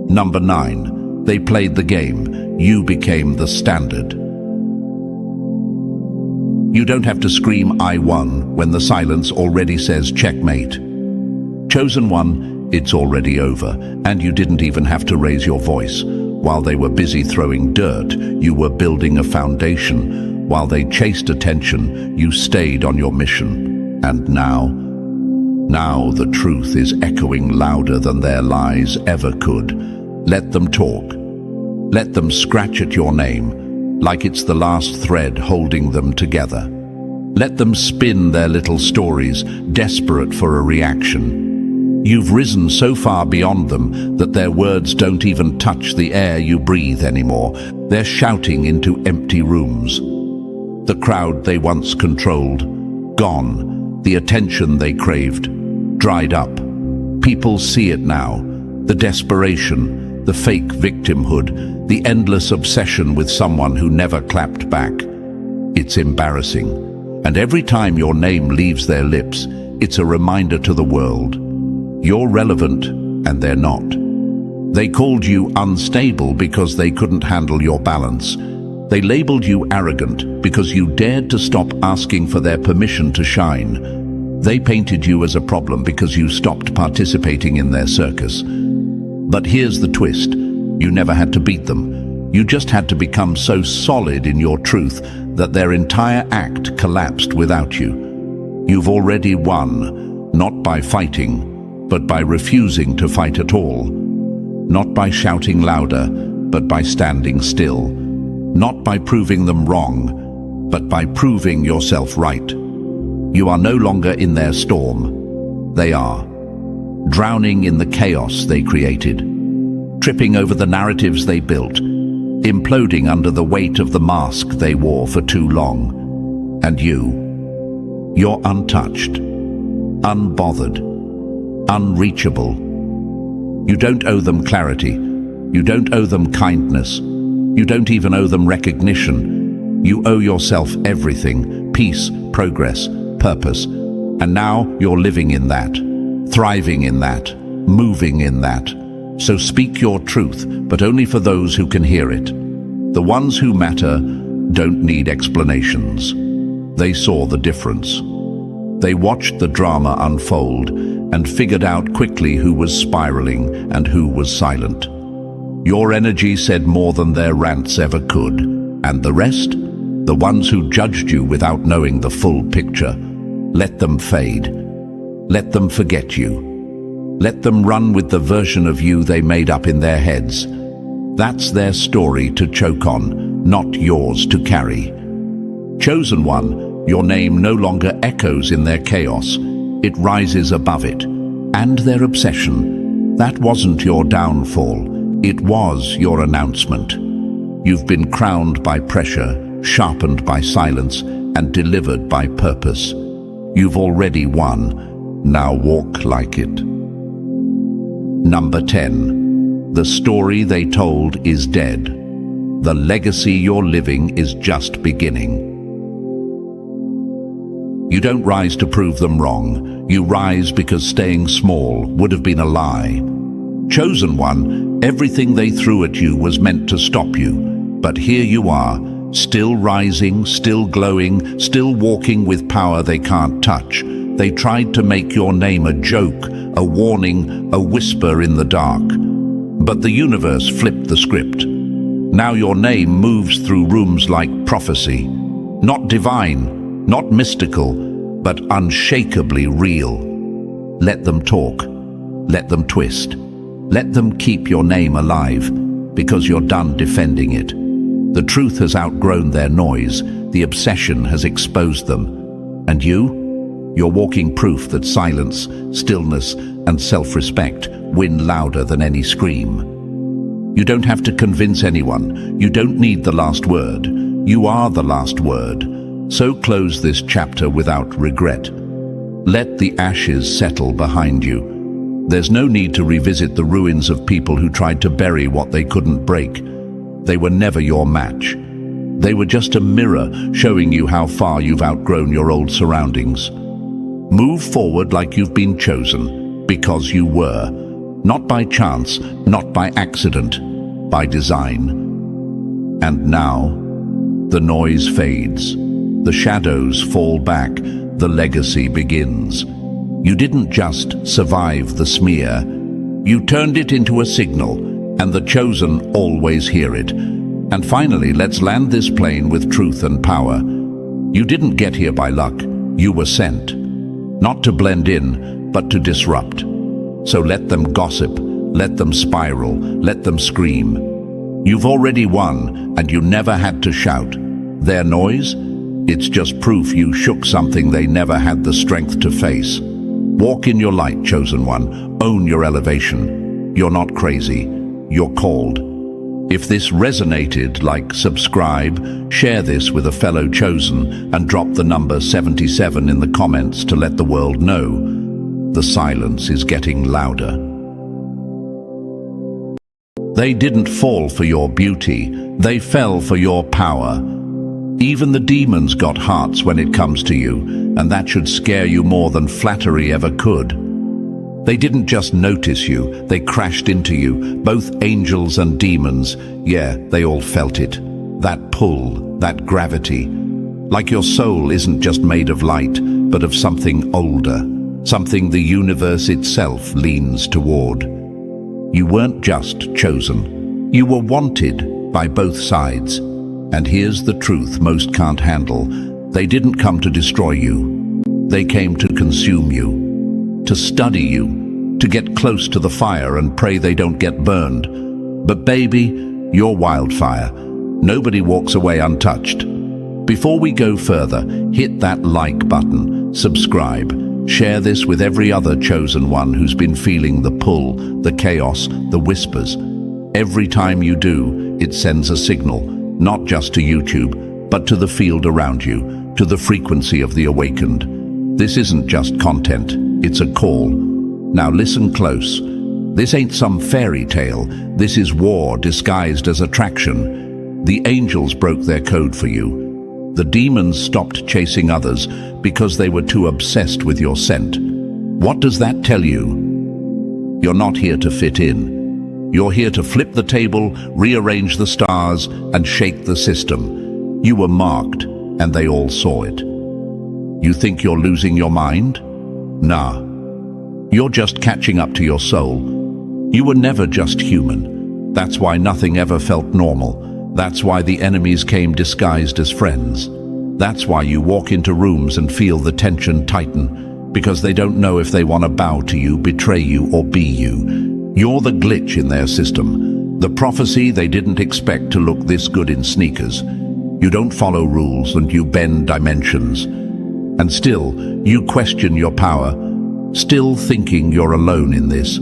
Number 9. They played the game. You became the standard. You don't have to scream, "I won," when the silence already says checkmate. Chosen one, it's already over, and you didn't even have to raise your voice. While they were busy throwing dirt, you were building a foundation. While they chased attention, you stayed on your mission. And now the truth is echoing louder than their lies ever could. Let them talk. Let them scratch at your name, like it's the last thread holding them together. Let them spin their little stories, desperate for a reaction. You've risen so far beyond them that their words don't even touch the air you breathe anymore. They're shouting into empty rooms. The crowd they once controlled, gone. The attention they craved, dried up. People see it now. The desperation, the fake victimhood, the endless obsession with someone who never clapped back. It's embarrassing. And every time your name leaves their lips, it's a reminder to the world. You're relevant, and they're not. They called you unstable because they couldn't handle your balance. They labeled you arrogant because you dared to stop asking for their permission to shine. They painted you as a problem because you stopped participating in their circus. But here's the twist. You never had to beat them. You just had to become so solid in your truth that their entire act collapsed without you. You've already won, not by fighting, but by refusing to fight at all. Not by shouting louder, but by standing still. Not by proving them wrong, but by proving yourself right. You are no longer in their storm. They are. Drowning in the chaos they created. Tripping over the narratives they built. Imploding under the weight of the mask they wore for too long. And you're untouched. Unbothered. Unreachable. You don't owe them clarity. You don't owe them kindness. You don't even owe them recognition. You owe yourself everything: peace, progress, purpose. And now you're living in that, thriving in that, moving in that. So speak your truth, but only for those who can hear it. The ones who matter don't need explanations. They saw the difference. They watched the drama unfold and figured out quickly who was spiraling and who was silent. Your energy said more than their rants ever could. And the rest? The ones who judged you without knowing the full picture. Let them fade. Let them forget you. Let them run with the version of you they made up in their heads. That's their story to choke on, not yours to carry. Chosen one, your name no longer echoes in their chaos. It rises above it. And their obsession. That wasn't your downfall. It was your announcement. You've been crowned by pressure, sharpened by silence, and delivered by purpose. You've already won. Now walk like it. Number 10. The story they told is dead. The legacy you're living is just beginning. You don't rise to prove them wrong. You rise because staying small would have been a lie. Chosen one, everything they threw at you was meant to stop you. But here you are, still rising, still glowing, still walking with power they can't touch. They tried to make your name a joke, a warning, a whisper in the dark. But the universe flipped the script. Now your name moves through rooms like prophecy. Not divine, not mystical, but unshakably real. Let them talk. Let them twist. Let them keep your name alive, because you're done defending it. The truth has outgrown their noise. The obsession has exposed them. And you're walking proof that silence, stillness, and self-respect win louder than any scream. You don't have to convince anyone. You don't need the last word. You are the last word. So close this chapter without regret. Let the ashes settle behind you. There's no need to revisit the ruins of people who tried to bury what they couldn't break. They were never your match. They were just a mirror showing you how far you've outgrown your old surroundings. Move forward like you've been chosen, because you were. Not by chance, not by accident, by design. And now, the noise fades. The shadows fall back. The legacy begins. You didn't just survive the smear. You turned it into a signal, and the chosen always hear it. And finally, let's land this plane with truth and power. You didn't get here by luck. You were sent. Not to blend in, but to disrupt. So let them gossip, let them spiral, let them scream. You've already won, and you never had to shout. Their noise? It's just proof you shook something they never had the strength to face. Walk in your light, chosen one. Own your elevation. You're not crazy. You're called. If this resonated, like, subscribe, share this with a fellow chosen, and drop the number 77 in the comments to let the world know. The silence is getting louder. They didn't fall for your beauty. They fell for your power. Even the demons got hearts when it comes to you, and that should scare you more than flattery ever could. They didn't just notice you, they crashed into you, both angels and demons. Yeah, they all felt it. That pull, that gravity. Like your soul isn't just made of light, but of something older, something the universe itself leans toward. You weren't just chosen. You were wanted by both sides. And here's the truth most can't handle. They didn't come to destroy you. They came to consume you, to study you, to get close to the fire and pray they don't get burned. But baby, you're wildfire. Nobody walks away untouched. Before we go further, hit that like button, subscribe, share this with every other chosen one who's been feeling the pull, the chaos, the whispers. Every time you do, it sends a signal. Not just to YouTube, but to the field around you, to the frequency of the awakened. This isn't just content, it's a call. Now listen close. This ain't some fairy tale. This is war disguised as attraction. The angels broke their code for you. The demons stopped chasing others because they were too obsessed with your scent. What does that tell you? You're not here to fit in. You're here to flip the table, rearrange the stars, and shake the system. You were marked, and they all saw it. You think you're losing your mind? Nah. You're just catching up to your soul. You were never just human. That's why nothing ever felt normal. That's why the enemies came disguised as friends. That's why you walk into rooms and feel the tension tighten, because they don't know if they want to bow to you, betray you, or be you. You're the glitch in their system, the prophecy they didn't expect to look this good in sneakers. You don't follow rules and you bend dimensions. And still, you question your power, still thinking you're alone in this.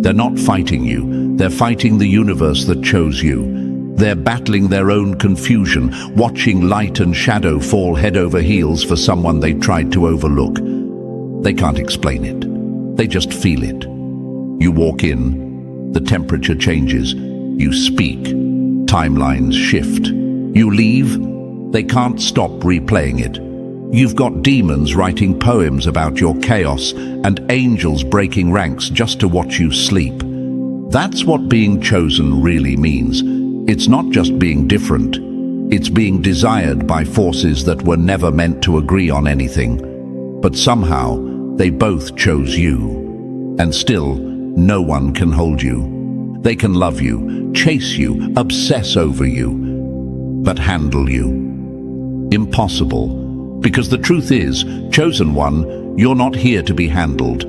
They're not fighting you, they're fighting the universe that chose you. They're battling their own confusion, watching light and shadow fall head over heels for someone they tried to overlook. They can't explain it, they just feel it. You walk in, the temperature changes, you speak, timelines shift. You leave, they can't stop replaying it. You've got demons writing poems about your chaos and angels breaking ranks just to watch you sleep. That's what being chosen really means. It's not just being different, it's being desired by forces that were never meant to agree on anything. But somehow, they both chose you. And still, no one can hold you. They can love you, chase you, obsess over you, but handle you. Impossible, because the truth is, chosen one, you're not here to be handled.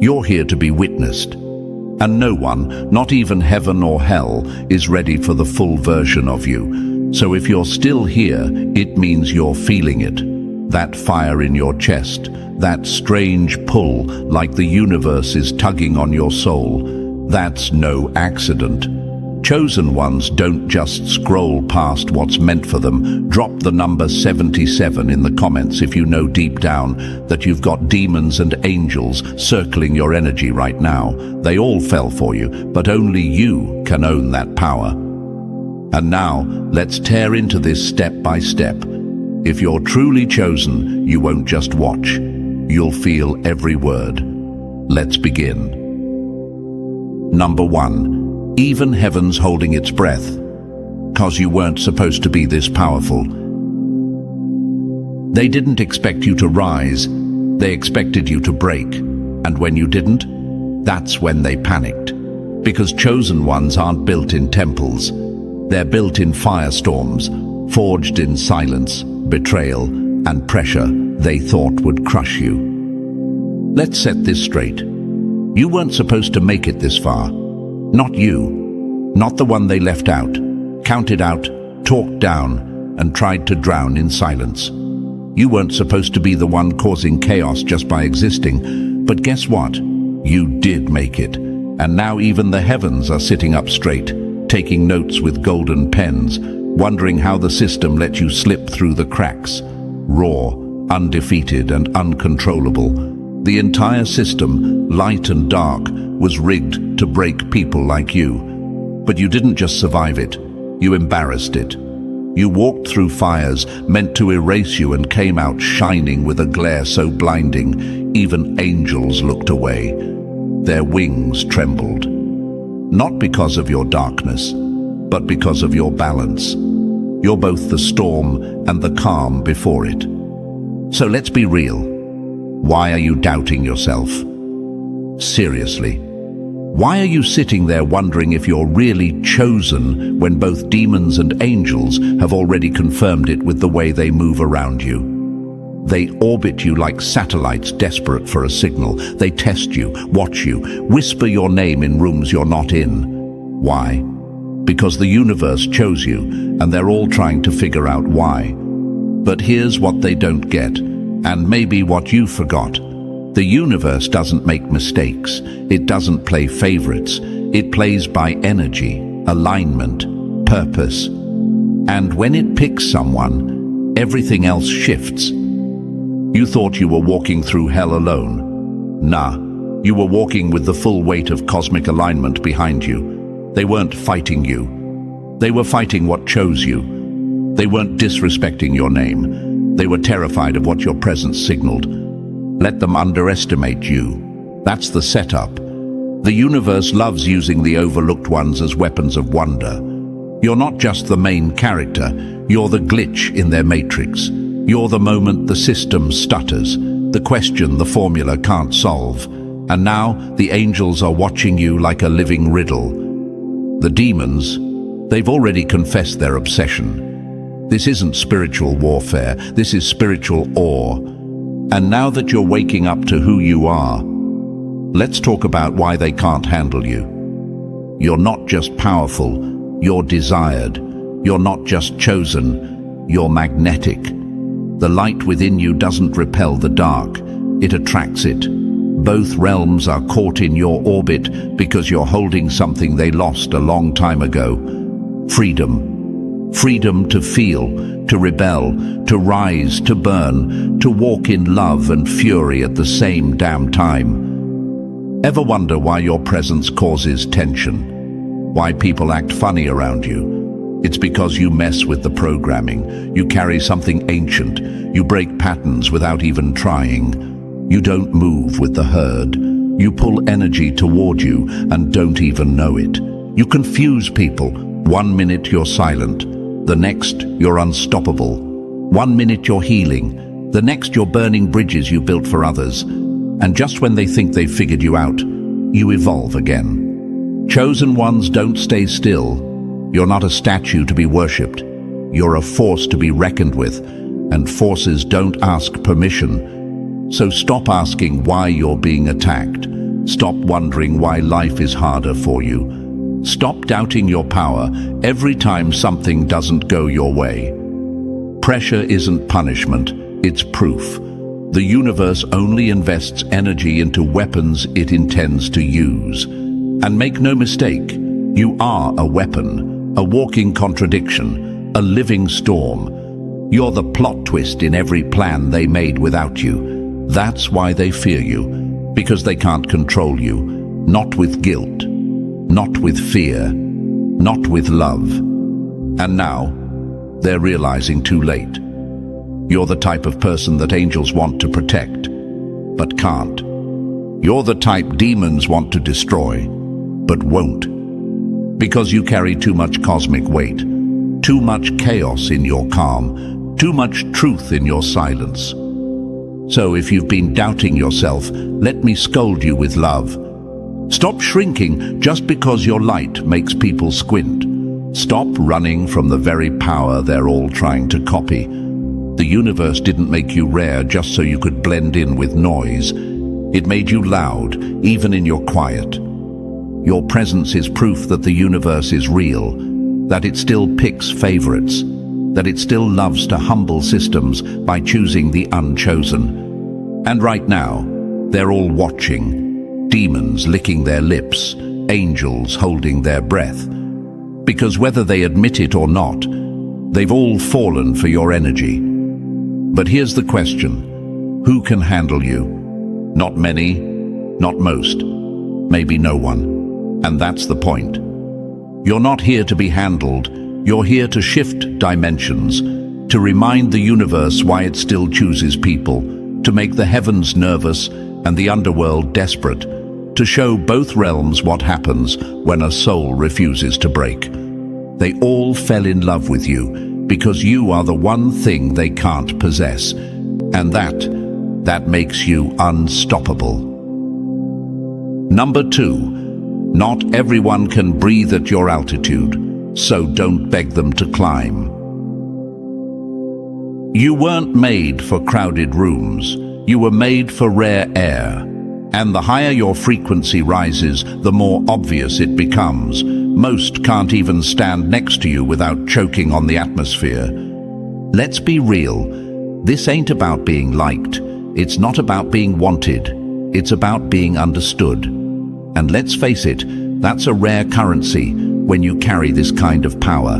You're here to be witnessed. And no one, not even heaven or hell, is ready for the full version of you. So if you're still here, it means you're feeling it. That fire in your chest, that strange pull like the universe is tugging on your soul. That's no accident. Chosen ones don't just scroll past what's meant for them. Drop the number 77 in the comments if you know deep down that you've got demons and angels circling your energy right now. They all fell for you, but only you can own that power. And now, let's tear into this step by step. If you're truly chosen, you won't just watch. You'll feel every word. Let's begin. Number 1. Even heaven's holding its breath, 'cause you weren't supposed to be this powerful. They didn't expect you to rise, they expected you to break. And when you didn't, that's when they panicked. Because chosen ones aren't built in temples. They're built in firestorms, forged in silence, betrayal, and pressure they thought would crush you. Let's set this straight. You weren't supposed to make it this far. Not you, not the one they left out, counted out, talked down, and tried to drown in silence. You weren't supposed to be the one causing chaos just by existing, but guess what? You did make it. And now even the heavens are sitting up straight, taking notes with golden pens, wondering how the system let you slip through the cracks. Raw, undefeated, and uncontrollable. The entire system, light and dark, was rigged to break people like you. But you didn't just survive it, you embarrassed it. You walked through fires meant to erase you and came out shining with a glare so blinding, even angels looked away. Their wings trembled. Not because of your darkness, but because of your balance. You're both the storm and the calm before it. So let's be real. Why are you doubting yourself? Seriously. Why are you sitting there wondering if you're really chosen when both demons and angels have already confirmed it with the way they move around you? They orbit you like satellites desperate for a signal. They test you, watch you, whisper your name in rooms you're not in. Why? Because the universe chose you, and they're all trying to figure out why. But here's what they don't get, and maybe what you forgot. The universe doesn't make mistakes. It doesn't play favorites. It plays by energy, alignment, purpose. And when it picks someone, everything else shifts. You thought you were walking through hell alone. Nah, you were walking with the full weight of cosmic alignment behind you. They weren't fighting you. They were fighting what chose you. They weren't disrespecting your name. They were terrified of what your presence signaled. Let them underestimate you. That's the setup. The universe loves using the overlooked ones as weapons of wonder. You're not just the main character, you're the glitch in their matrix. You're the moment the system stutters, the question the formula can't solve. And now the angels are watching you like a living riddle. The demons, they've already confessed their obsession. This isn't spiritual warfare, this is spiritual awe. And now that you're waking up to who you are, let's talk about why they can't handle you. You're not just powerful, you're desired. You're not just chosen, you're magnetic. The light within you doesn't repel the dark, it attracts it. Both realms are caught in your orbit because you're holding something they lost a long time ago. Freedom. Freedom to feel, to rebel, to rise, to burn, to walk in love and fury at the same damn time. Ever wonder why your presence causes tension? Why people act funny around you? It's because you mess with the programming. You carry something ancient. You break patterns without even trying. You don't move with the herd. You pull energy toward you and don't even know it. You confuse people. 1 minute you're silent. The next, you're unstoppable. 1 minute you're healing. The next, you're burning bridges you built for others. And just when they think they've figured you out, you evolve again. Chosen ones don't stay still. You're not a statue to be worshipped. You're a force to be reckoned with, and forces don't ask permission. So stop asking why you're being attacked. Stop wondering why life is harder for you. Stop doubting your power every time something doesn't go your way. Pressure isn't punishment, it's proof. The universe only invests energy into weapons it intends to use. And make no mistake, you are a weapon, a walking contradiction, a living storm. You're the plot twist in every plan they made without you. That's why they fear you, because they can't control you. Not with guilt, not with fear, not with love. And now, they're realizing too late. You're the type of person that angels want to protect, but can't. You're the type demons want to destroy, but won't. Because you carry too much cosmic weight, too much chaos in your calm, too much truth in your silence. So if you've been doubting yourself, let me scold you with love. Stop shrinking just because your light makes people squint. Stop running from the very power they're all trying to copy. The universe didn't make you rare just so you could blend in with noise. It made you loud, even in your quiet. Your presence is proof that the universe is real, that it still picks favorites, that it still loves to humble systems by choosing the unchosen. And right now, they're all watching, demons licking their lips, angels holding their breath. Because whether they admit it or not, they've all fallen for your energy. But here's the question: who can handle you? Not many, not most, maybe no one. And that's the point. You're not here to be handled. You're here to shift dimensions, to remind the universe why it still chooses people, to make the heavens nervous and the underworld desperate, to show both realms what happens when a soul refuses to break. They all fell in love with you because you are the one thing they can't possess, and that makes you unstoppable. Number 2. Not everyone can breathe at your altitude, so don't beg them to climb. You weren't made for crowded rooms. You were made for rare air. And the higher your frequency rises, the more obvious it becomes. Most can't even stand next to you without choking on the atmosphere. Let's be real. This ain't about being liked. It's not about being wanted. It's about being understood. And let's face it, that's a rare currency when you carry this kind of power.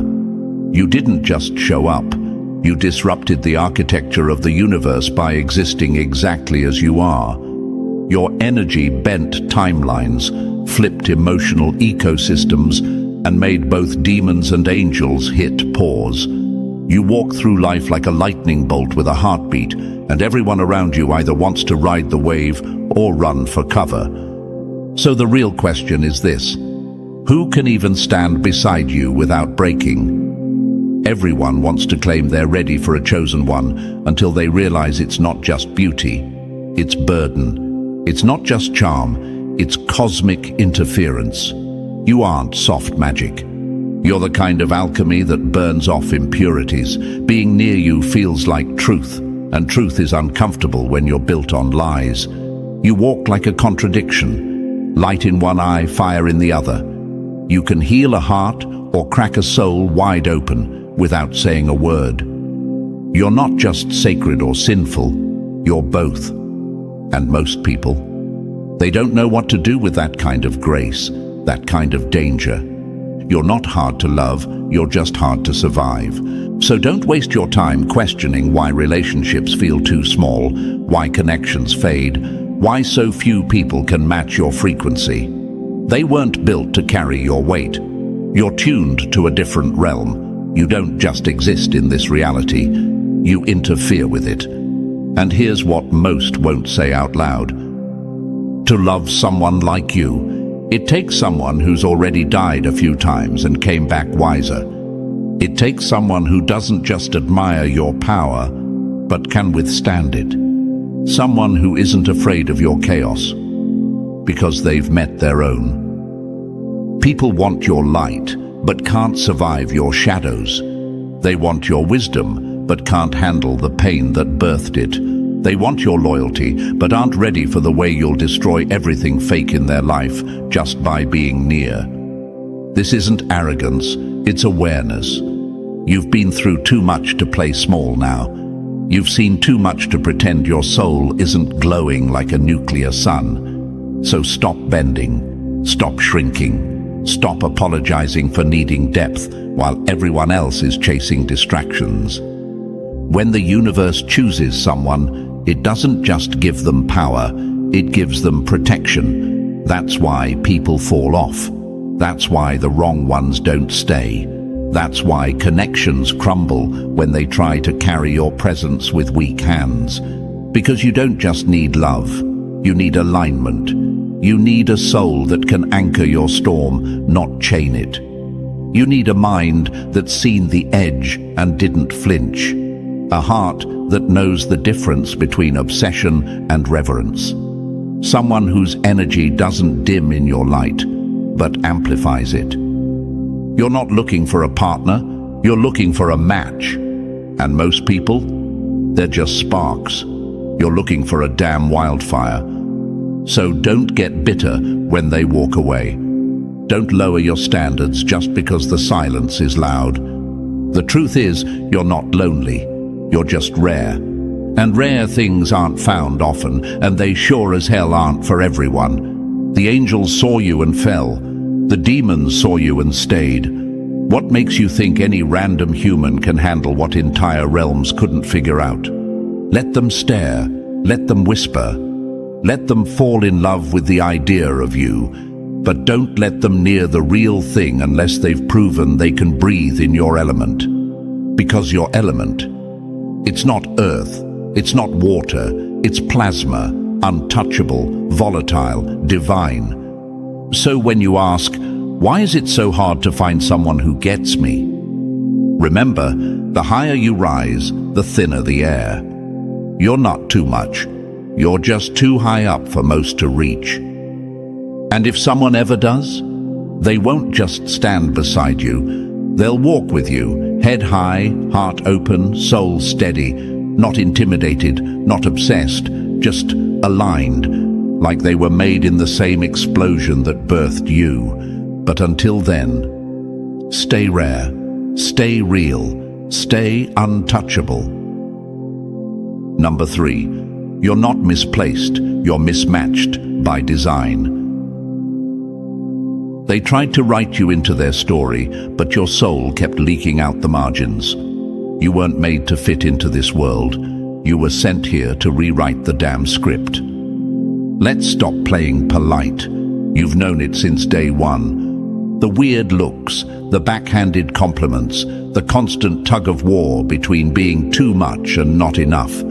You didn't just show up. You disrupted the architecture of the universe by existing exactly as you are. Your energy bent timelines, flipped emotional ecosystems, and made both demons and angels hit pause. You walk through life like a lightning bolt with a heartbeat, and everyone around you either wants to ride the wave or run for cover. So the real question is this: who can even stand beside you without breaking? Everyone wants to claim they're ready for a chosen one until they realize it's not just beauty, it's burden. It's not just charm, it's cosmic interference. You aren't soft magic. You're the kind of alchemy that burns off impurities. Being near you feels like truth, and truth is uncomfortable when you're built on lies. You walk like a contradiction, light in one eye, fire in the other. You can heal a heart or crack a soul wide open without saying a word. You're not just sacred or sinful, you're both. And most people, they don't know what to do with that kind of grace, that kind of danger. You're not hard to love, you're just hard to survive. So don't waste your time questioning why relationships feel too small, why connections fade, why so few people can match your frequency. They weren't built to carry your weight. You're tuned to a different realm. You don't just exist in this reality, you interfere with it. And here's what most won't say out loud. To love someone like you, it takes someone who's already died a few times and came back wiser. It takes someone who doesn't just admire your power, but can withstand it. Someone who isn't afraid of your chaos, because they've met their own. People want your light, but can't survive your shadows. They want your wisdom, but can't handle the pain that birthed it. They want your loyalty, but aren't ready for the way you'll destroy everything fake in their life just by being near. This isn't arrogance, it's awareness. You've been through too much to play small now. You've seen too much to pretend your soul isn't glowing like a nuclear sun. So stop bending, stop shrinking, stop apologizing for needing depth while everyone else is chasing distractions. When the universe chooses someone, it doesn't just give them power, it gives them protection. That's why people fall off. That's why the wrong ones don't stay. That's why connections crumble when they try to carry your presence with weak hands. Because you don't just need love, you need alignment. You need a soul that can anchor your storm, not chain it. You need a mind that's seen the edge and didn't flinch. A heart that knows the difference between obsession and reverence. Someone whose energy doesn't dim in your light, but amplifies it. You're not looking for a partner, you're looking for a match. And most people, they're just sparks. You're looking for a damn wildfire. So don't get bitter when they walk away. Don't lower your standards just because the silence is loud. The truth is, you're not lonely. You're just rare. And rare things aren't found often, and they sure as hell aren't for everyone. The angels saw you and fell. The demons saw you and stayed. What makes you think any random human can handle what entire realms couldn't figure out? Let them stare. Let them whisper. Let them fall in love with the idea of you. But don't let them near the real thing unless they've proven they can breathe in your element. Because your element, it's not earth, it's not water, it's plasma, untouchable, volatile, divine. So when you ask, why is it so hard to find someone who gets me? Remember, the higher you rise, the thinner the air. You're not too much. You're just too high up for most to reach. And if someone ever does, they won't just stand beside you. They'll walk with you, head high, heart open, soul steady, not intimidated, not obsessed, just aligned, like they were made in the same explosion that birthed you. But until then, stay rare, stay real, stay untouchable. Number 3, you're not misplaced, you're mismatched by design. They tried to write you into their story, but your soul kept leaking out the margins. You weren't made to fit into this world. You were sent here to rewrite the damn script. Let's stop playing polite. You've known it since day one. The weird looks, the backhanded compliments, the constant tug of war between being too much and not enough.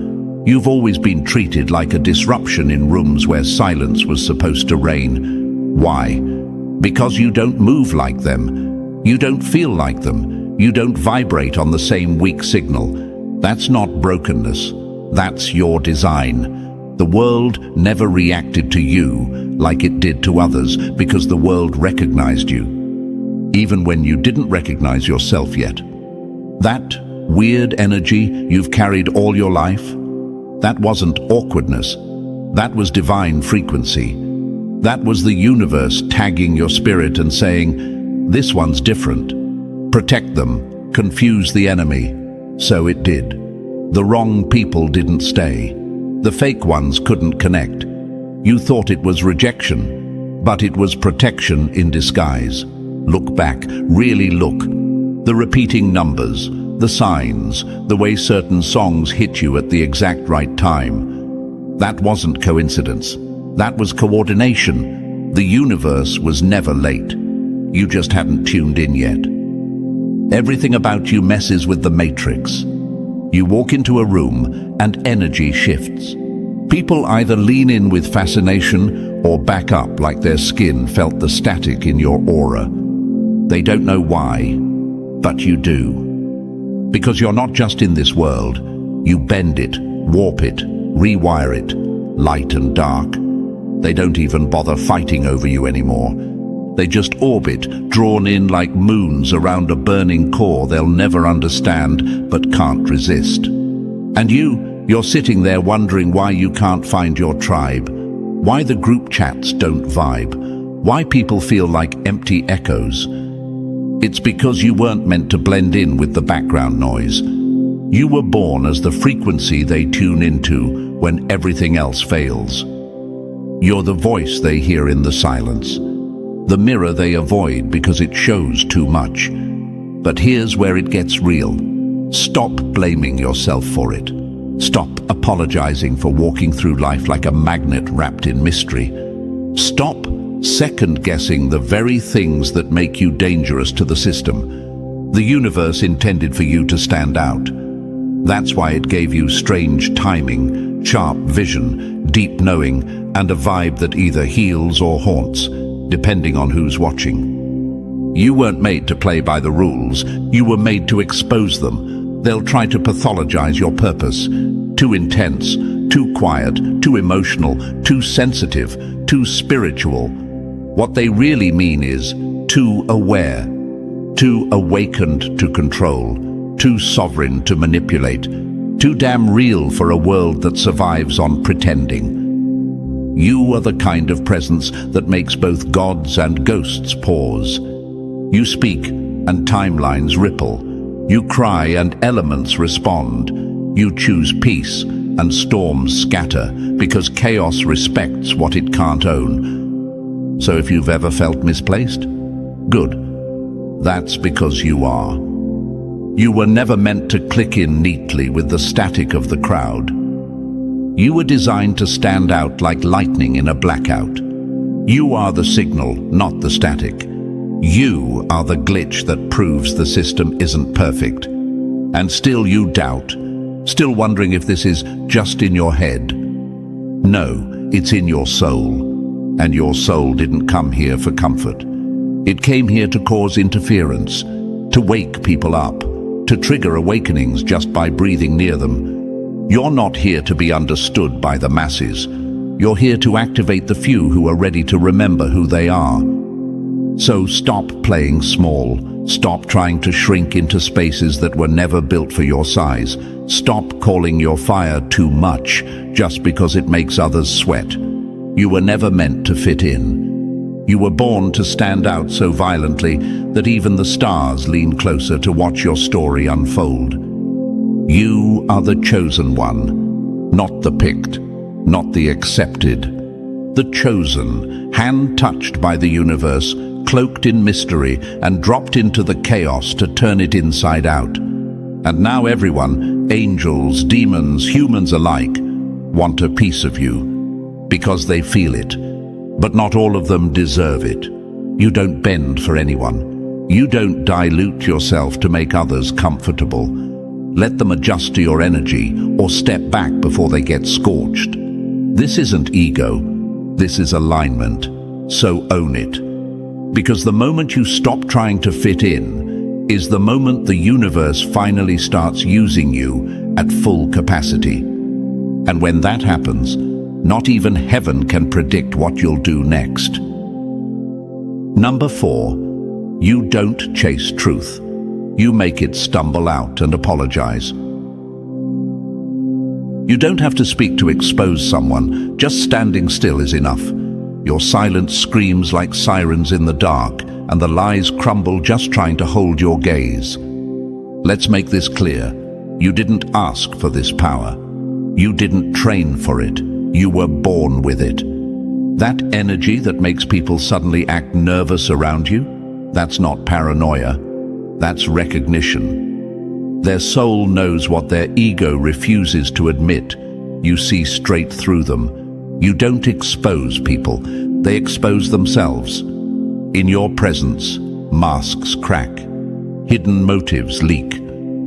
You've always been treated like a disruption in rooms where silence was supposed to reign. Why? Because you don't move like them. You don't feel like them. You don't vibrate on the same weak signal. That's not brokenness. That's your design. The world never reacted to you like it did to others because the world recognized you, even when you didn't recognize yourself yet. That weird energy you've carried all your life, that wasn't awkwardness. That was divine frequency. That was the universe tagging your spirit and saying, this one's different. Protect them, confuse the enemy. So it did. The wrong people didn't stay. The fake ones couldn't connect. You thought it was rejection, but it was protection in disguise. Look back, really look. The repeating numbers, the signs, the way certain songs hit you at the exact right time. That wasn't coincidence. That was coordination. The universe was never late. You just hadn't tuned in yet. Everything about you messes with the matrix. You walk into a room and energy shifts. People either lean in with fascination or back up like their skin felt the static in your aura. They don't know why, but you do. Because you're not just in this world. You bend it, warp it, rewire it, light and dark. They don't even bother fighting over you anymore. They just orbit, drawn in like moons around a burning core they'll never understand but can't resist. And you're sitting there wondering why you can't find your tribe, why the group chats don't vibe, why people feel like empty echoes. It's because you weren't meant to blend in with the background noise. You were born as the frequency they tune into when everything else fails. You're the voice they hear in the silence, the mirror they avoid because it shows too much. But here's where it gets real. Stop blaming yourself for it. Stop apologizing for walking through life like a magnet wrapped in mystery. Stop second-guessing the very things that make you dangerous to the system. The universe intended for you to stand out. That's why it gave you strange timing, sharp vision, deep knowing, and a vibe that either heals or haunts, depending on who's watching. You weren't made to play by the rules. You were made to expose them. They'll try to pathologize your purpose. Too intense, too quiet, too emotional, too sensitive, too spiritual. What they really mean is too aware, too awakened to control, too sovereign to manipulate, too damn real for a world that survives on pretending. You are the kind of presence that makes both gods and ghosts pause. You speak and timelines ripple. You cry and elements respond. You choose peace and storms scatter because chaos respects what it can't own. So if you've ever felt misplaced, good. That's because you are. You were never meant to click in neatly with the static of the crowd. You were designed to stand out like lightning in a blackout. You are the signal, not the static. You are the glitch that proves the system isn't perfect. And still you doubt, still wondering if this is just in your head. No, it's in your soul. And your soul didn't come here for comfort. It came here to cause interference, to wake people up, to trigger awakenings just by breathing near them. You're not here to be understood by the masses. You're here to activate the few who are ready to remember who they are. So stop playing small. Stop trying to shrink into spaces that were never built for your size. Stop calling your fire too much just because it makes others sweat. You were never meant to fit in. You were born to stand out so violently that even the stars lean closer to watch your story unfold. You are the chosen one, not the picked, not the accepted. The chosen, hand-touched by the universe, cloaked in mystery and dropped into the chaos to turn it inside out. And now everyone, angels, demons, humans alike, want a piece of you. Because they feel it, but not all of them deserve it. You don't bend for anyone. You don't dilute yourself to make others comfortable. Let them adjust to your energy or step back before they get scorched. This isn't ego, this is alignment, so own it. Because the moment you stop trying to fit in is the moment the universe finally starts using you at full capacity. And when that happens, not even heaven can predict what you'll do next. Number 4, you don't chase truth. You make it stumble out and apologize. You don't have to speak to expose someone. Just standing still is enough. Your silence screams like sirens in the dark, and the lies crumble just trying to hold your gaze. Let's make this clear. You didn't ask for this power. You didn't train for it. You were born with it. That energy that makes people suddenly act nervous around you, that's not paranoia. That's recognition. Their soul knows what their ego refuses to admit. You see straight through them. You don't expose people. They expose themselves. In your presence, masks crack. Hidden motives leak.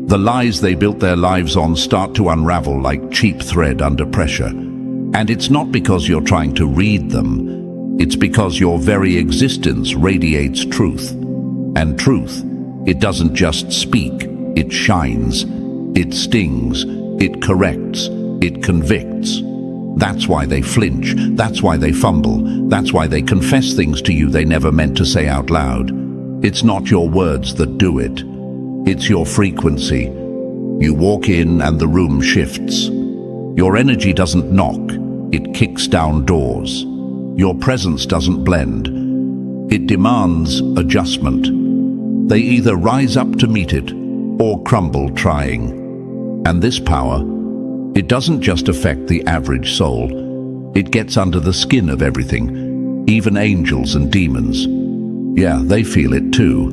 The lies they built their lives on start to unravel like cheap thread under pressure. And it's not because you're trying to read them. It's because your very existence radiates truth. And truth, it doesn't just speak, it shines. It stings, it corrects, it convicts. That's why they flinch, that's why they fumble, that's why they confess things to you they never meant to say out loud. It's not your words that do it. It's your frequency. You walk in and the room shifts. Your energy doesn't knock, it kicks down doors. Your presence doesn't blend. It demands adjustment. They either rise up to meet it or crumble trying. And this power, it doesn't just affect the average soul. It gets under the skin of everything, even angels and demons. Yeah, they feel it too.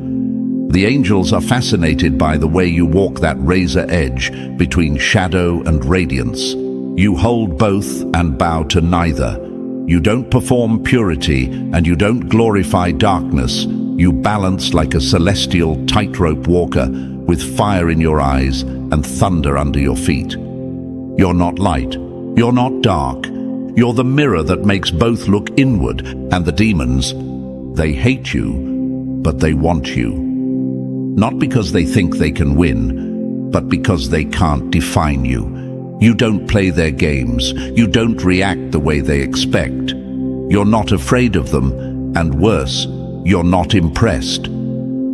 The angels are fascinated by the way you walk that razor edge between shadow and radiance. You hold both and bow to neither. You don't perform purity and you don't glorify darkness. You balance like a celestial tightrope walker with fire in your eyes and thunder under your feet. You're not light. You're not dark. You're the mirror that makes both look inward, and the demons, they hate you, but they want you. Not because they think they can win, but because they can't define you. You don't play their games. You don't react the way they expect. You're not afraid of them, and worse, you're not impressed.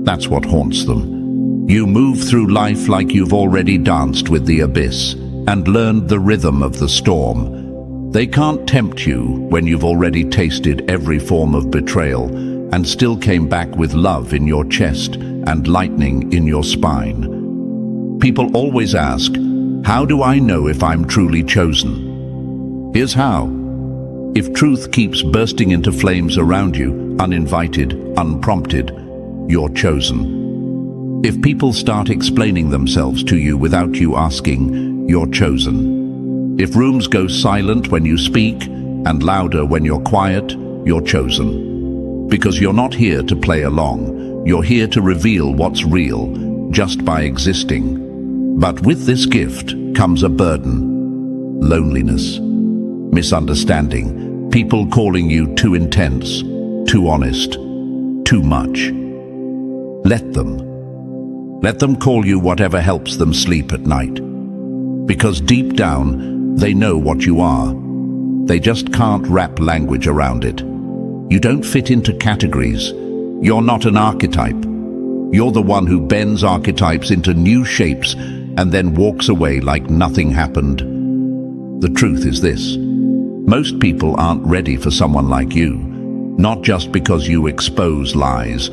That's what haunts them. You move through life like you've already danced with the abyss and learned the rhythm of the storm. They can't tempt you when you've already tasted every form of betrayal and still came back with love in your chest and lightning in your spine. People always ask, how do I know if I'm truly chosen? Here's how. If truth keeps bursting into flames around you, uninvited, unprompted, you're chosen. If people start explaining themselves to you without you asking, you're chosen. If rooms go silent when you speak and louder when you're quiet, you're chosen. Because you're not here to play along. You're here to reveal what's real, just by existing. But with this gift comes a burden. Loneliness. Misunderstanding. People calling you too intense, too honest, too much. Let them. Let them call you whatever helps them sleep at night. Because deep down, they know what you are. They just can't wrap language around it. You don't fit into categories. You're not an archetype. You're the one who bends archetypes into new shapes and then walks away like nothing happened. The truth is this. Most people aren't ready for someone like you, not just because you expose lies,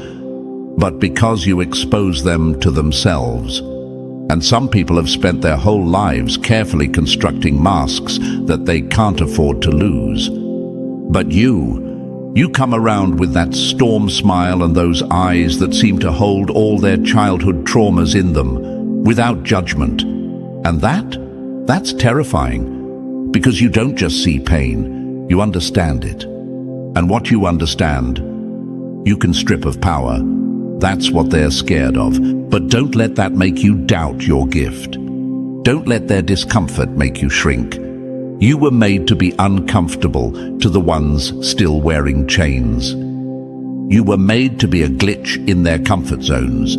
but because you expose them to themselves. And some people have spent their whole lives carefully constructing masks that they can't afford to lose. But you come around with that storm smile and those eyes that seem to hold all their childhood traumas in them, without judgment. And that's terrifying. Because you don't just see pain, you understand it. And what you understand, you can strip of power. That's what they're scared of. But don't let that make you doubt your gift. Don't let their discomfort make you shrink. You were made to be uncomfortable to the ones still wearing chains. You were made to be a glitch in their comfort zones.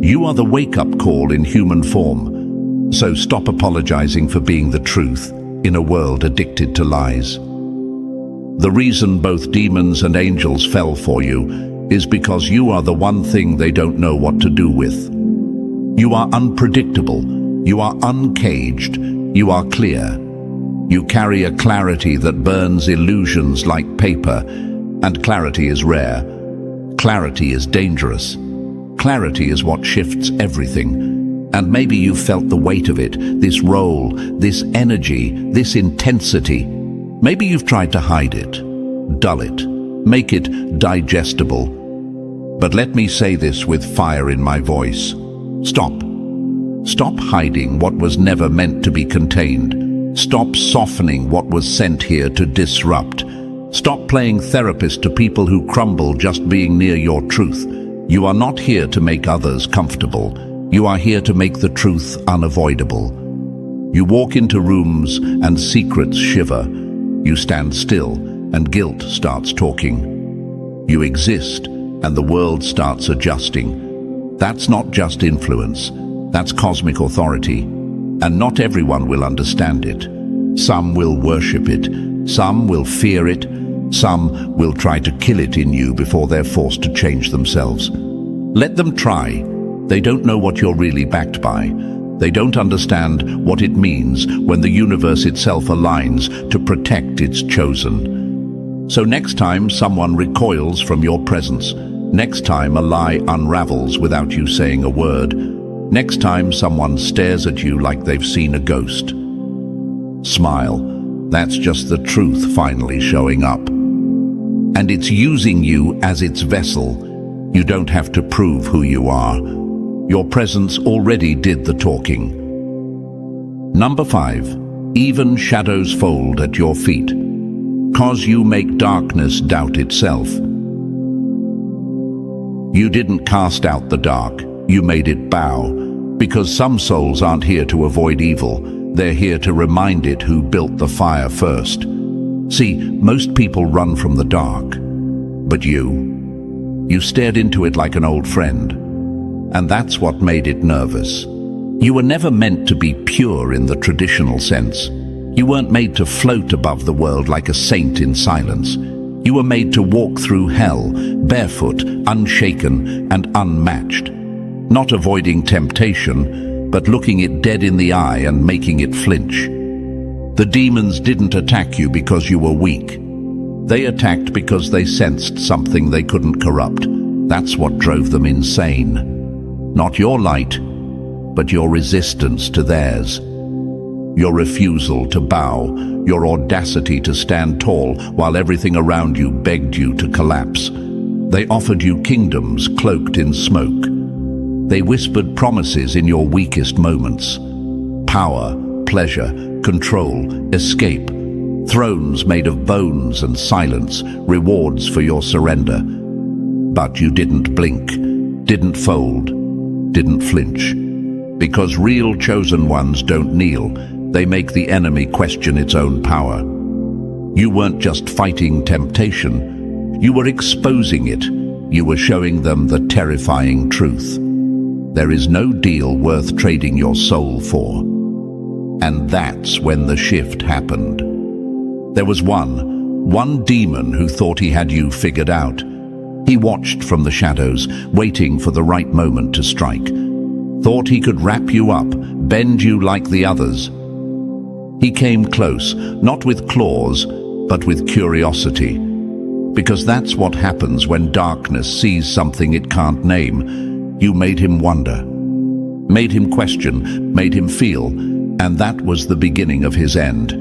You are the wake-up call in human form. So stop apologizing for being the truth in a world addicted to lies. The reason both demons and angels fell for you is because you are the one thing they don't know what to do with. You are unpredictable, you are uncaged, you are clear. You carry a clarity that burns illusions like paper, and clarity is rare. Clarity is dangerous. Clarity is what shifts everything. And maybe you've felt the weight of it, this role, this energy, this intensity. Maybe you've tried to hide it, dull it, make it digestible. But let me say this with fire in my voice. Stop. Stop hiding what was never meant to be contained. Stop softening what was sent here to disrupt. Stop playing therapist to people who crumble just being near your truth. You are not here to make others comfortable. You are here to make the truth unavoidable. You walk into rooms and secrets shiver. You stand still and guilt starts talking. You exist and the world starts adjusting. That's not just influence, that's cosmic authority. And not everyone will understand it. Some will worship it, some will fear it, some will try to kill it in you before they're forced to change themselves. Let them try. They don't know what you're really backed by. They don't understand what it means when the universe itself aligns to protect its chosen. So next time someone recoils from your presence, next time a lie unravels without you saying a word, next time someone stares at you like they've seen a ghost, smile. That's just the truth finally showing up. And it's using you as its vessel. You don't have to prove who you are. Your presence already did the talking. Number 5. Even shadows fold at your feet. 'Cause you make darkness doubt itself. You didn't cast out the dark, you made it bow. Because some souls aren't here to avoid evil, they're here to remind it who built the fire first. See, most people run from the dark, but you stared into it like an old friend. And that's what made it nervous. You were never meant to be pure in the traditional sense. You weren't made to float above the world like a saint in silence. You were made to walk through hell, barefoot, unshaken, and unmatched. Not avoiding temptation, but looking it dead in the eye and making it flinch. The demons didn't attack you because you were weak. They attacked because they sensed something they couldn't corrupt. That's what drove them insane. Not your light, but your resistance to theirs. Your refusal to bow, your audacity to stand tall while everything around you begged you to collapse. They offered you kingdoms cloaked in smoke. They whispered promises in your weakest moments. Power, pleasure, control, escape. Thrones made of bones and silence, rewards for your surrender. But you didn't blink, didn't fold, didn't flinch. Because real chosen ones don't kneel, they make the enemy question its own power. You weren't just fighting temptation, you were exposing it. You were showing them the terrifying truth. There is no deal worth trading your soul for. And that's when the shift happened. There was one demon who thought he had you figured out. He watched from the shadows, waiting for the right moment to strike. Thought he could wrap you up, bend you like the others. He came close, not with claws, but with curiosity. Because that's what happens when darkness sees something it can't name. You made him wonder, made him question, made him feel, and that was the beginning of his end.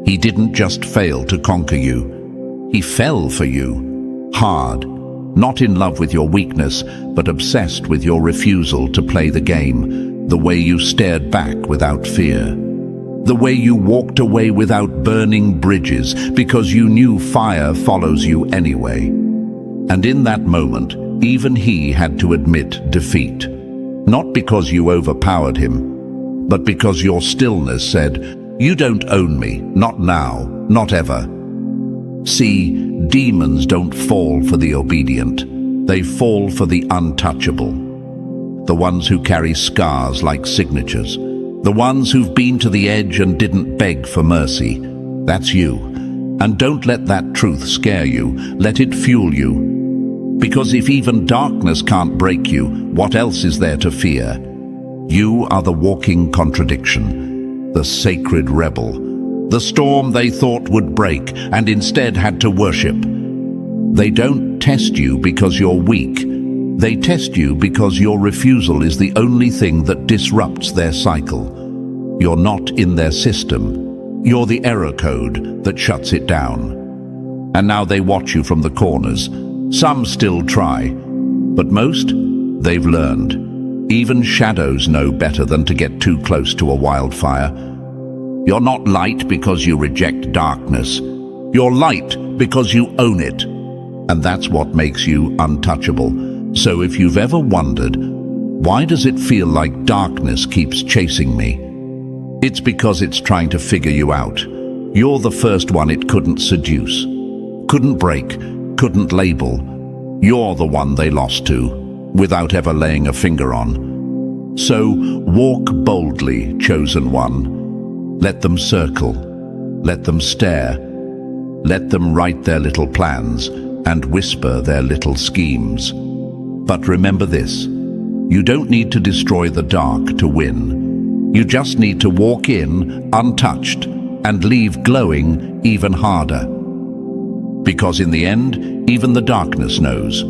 He didn't just fail to conquer you. He fell for you, hard. Not in love with your weakness, but obsessed with your refusal to play the game, the way you stared back without fear, the way you walked away without burning bridges because you knew fire follows you anyway. And in that moment, even he had to admit defeat, not because you overpowered him, but because your stillness said, "You don't own me, not now, not ever." See, demons don't fall for the obedient. They fall for the untouchable. The ones who carry scars like signatures. The ones who've been to the edge and didn't beg for mercy. That's you. And don't let that truth scare you. Let it fuel you. Because if even darkness can't break you, what else is there to fear? You are the walking contradiction, the sacred rebel. The storm they thought would break and instead had to worship. They don't test you because you're weak. They test you because your refusal is the only thing that disrupts their cycle. You're not in their system. You're the error code that shuts it down. And now they watch you from the corners. Some still try, but most, they've learned. Even shadows know better than to get too close to a wildfire. You're not light because you reject darkness. You're light because you own it. And that's what makes you untouchable. So if you've ever wondered, why does it feel like darkness keeps chasing me? It's because it's trying to figure you out. You're the first one it couldn't seduce, couldn't break, couldn't label. You're the one they lost to, without ever laying a finger on. So walk boldly, chosen one. Let them circle. Let them stare. Let them write their little plans and whisper their little schemes. But remember this, you don't need to destroy the dark to win. You just need to walk in untouched and leave glowing even harder. Because in the end, even the darkness knows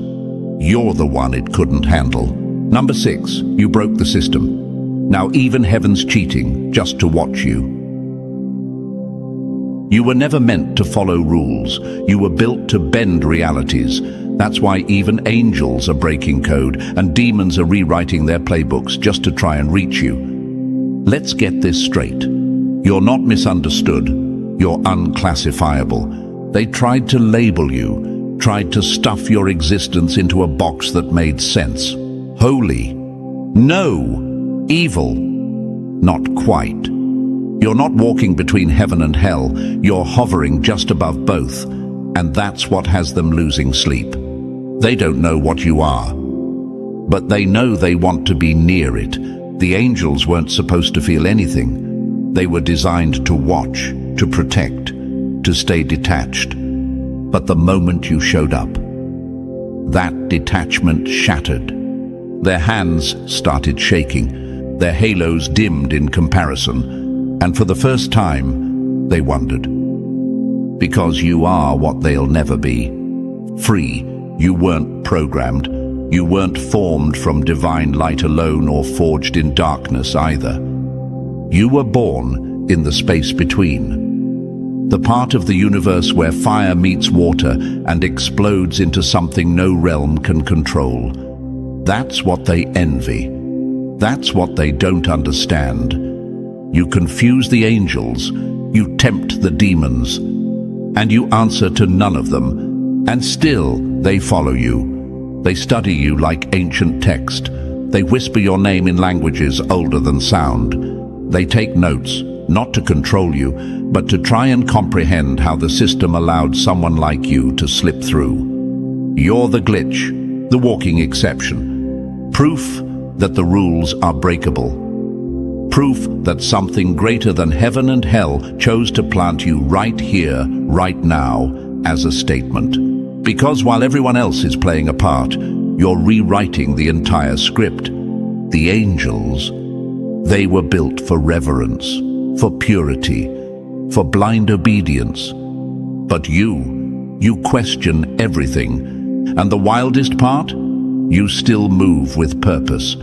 you're the one it couldn't handle. Number 6, you broke the system. Now even heaven's cheating just to watch you. You were never meant to follow rules. You were built to bend realities. That's why even angels are breaking code and demons are rewriting their playbooks just to try and reach you. Let's get this straight. You're not misunderstood. You're unclassifiable. They tried to label you, tried to stuff your existence into a box that made sense. Holy. No. Evil. Not quite. You're not walking between heaven and hell. You're hovering just above both. And that's what has them losing sleep. They don't know what you are, but they know they want to be near it. The angels weren't supposed to feel anything. They were designed to watch, to protect, to stay detached. But the moment you showed up, that detachment shattered. Their hands started shaking. Their halos dimmed in comparison. And for the first time, they wondered. Because you are what they'll never be. Free. You weren't programmed. You weren't formed from divine light alone or forged in darkness either. You were born in the space between. The part of the universe where fire meets water and explodes into something no realm can control. That's what they envy. That's what they don't understand. You confuse the angels, you tempt the demons, and you answer to none of them, and still they follow you. They study you like ancient text. They whisper your name in languages older than sound. They take notes, not to control you, but to try and comprehend how the system allowed someone like you to slip through. You're the glitch, the walking exception. Proof that the rules are breakable. Proof that something greater than heaven and hell chose to plant you right here, right now, as a statement. Because while everyone else is playing a part, you're rewriting the entire script. The angels, they were built for reverence, for purity, for blind obedience. But you question everything. And the wildest part? You still move with purpose,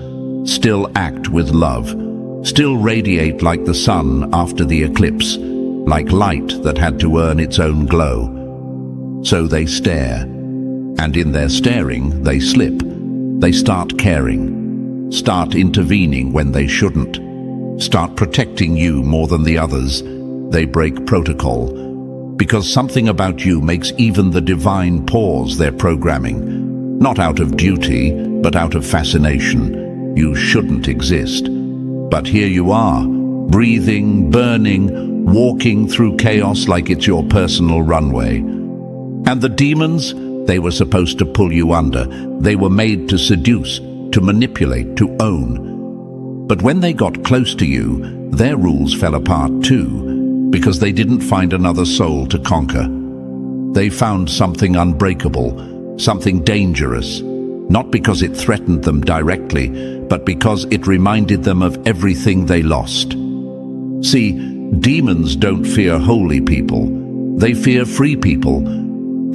still act with love, still radiate like the sun after the eclipse, like light that had to earn its own glow. So they stare, and in their staring, they slip. They start caring, start intervening when they shouldn't, start protecting you more than the others. They break protocol, because something about you makes even the divine pause their programming, not out of duty, but out of fascination. You shouldn't exist. But here you are, breathing, burning, walking through chaos like it's your personal runway. And the demons, they were supposed to pull you under. They were made to seduce, to manipulate, to own. But when they got close to you, their rules fell apart too, because they didn't find another soul to conquer. They found something unbreakable, something dangerous, not because it threatened them directly, but because it reminded them of everything they lost. See, demons don't fear holy people. They fear free people.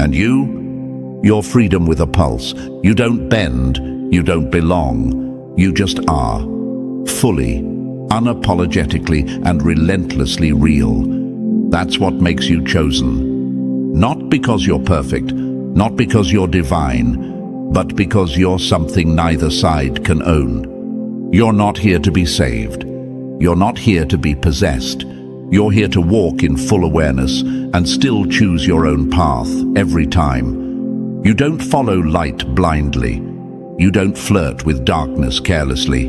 And you're freedom with a pulse. You don't bend, you don't belong. You just are, fully, unapologetically and relentlessly real. That's what makes you chosen. Not because you're perfect, not because you're divine, but because you're something neither side can own. You're not here to be saved. You're not here to be possessed. You're here to walk in full awareness and still choose your own path every time. You don't follow light blindly. You don't flirt with darkness carelessly.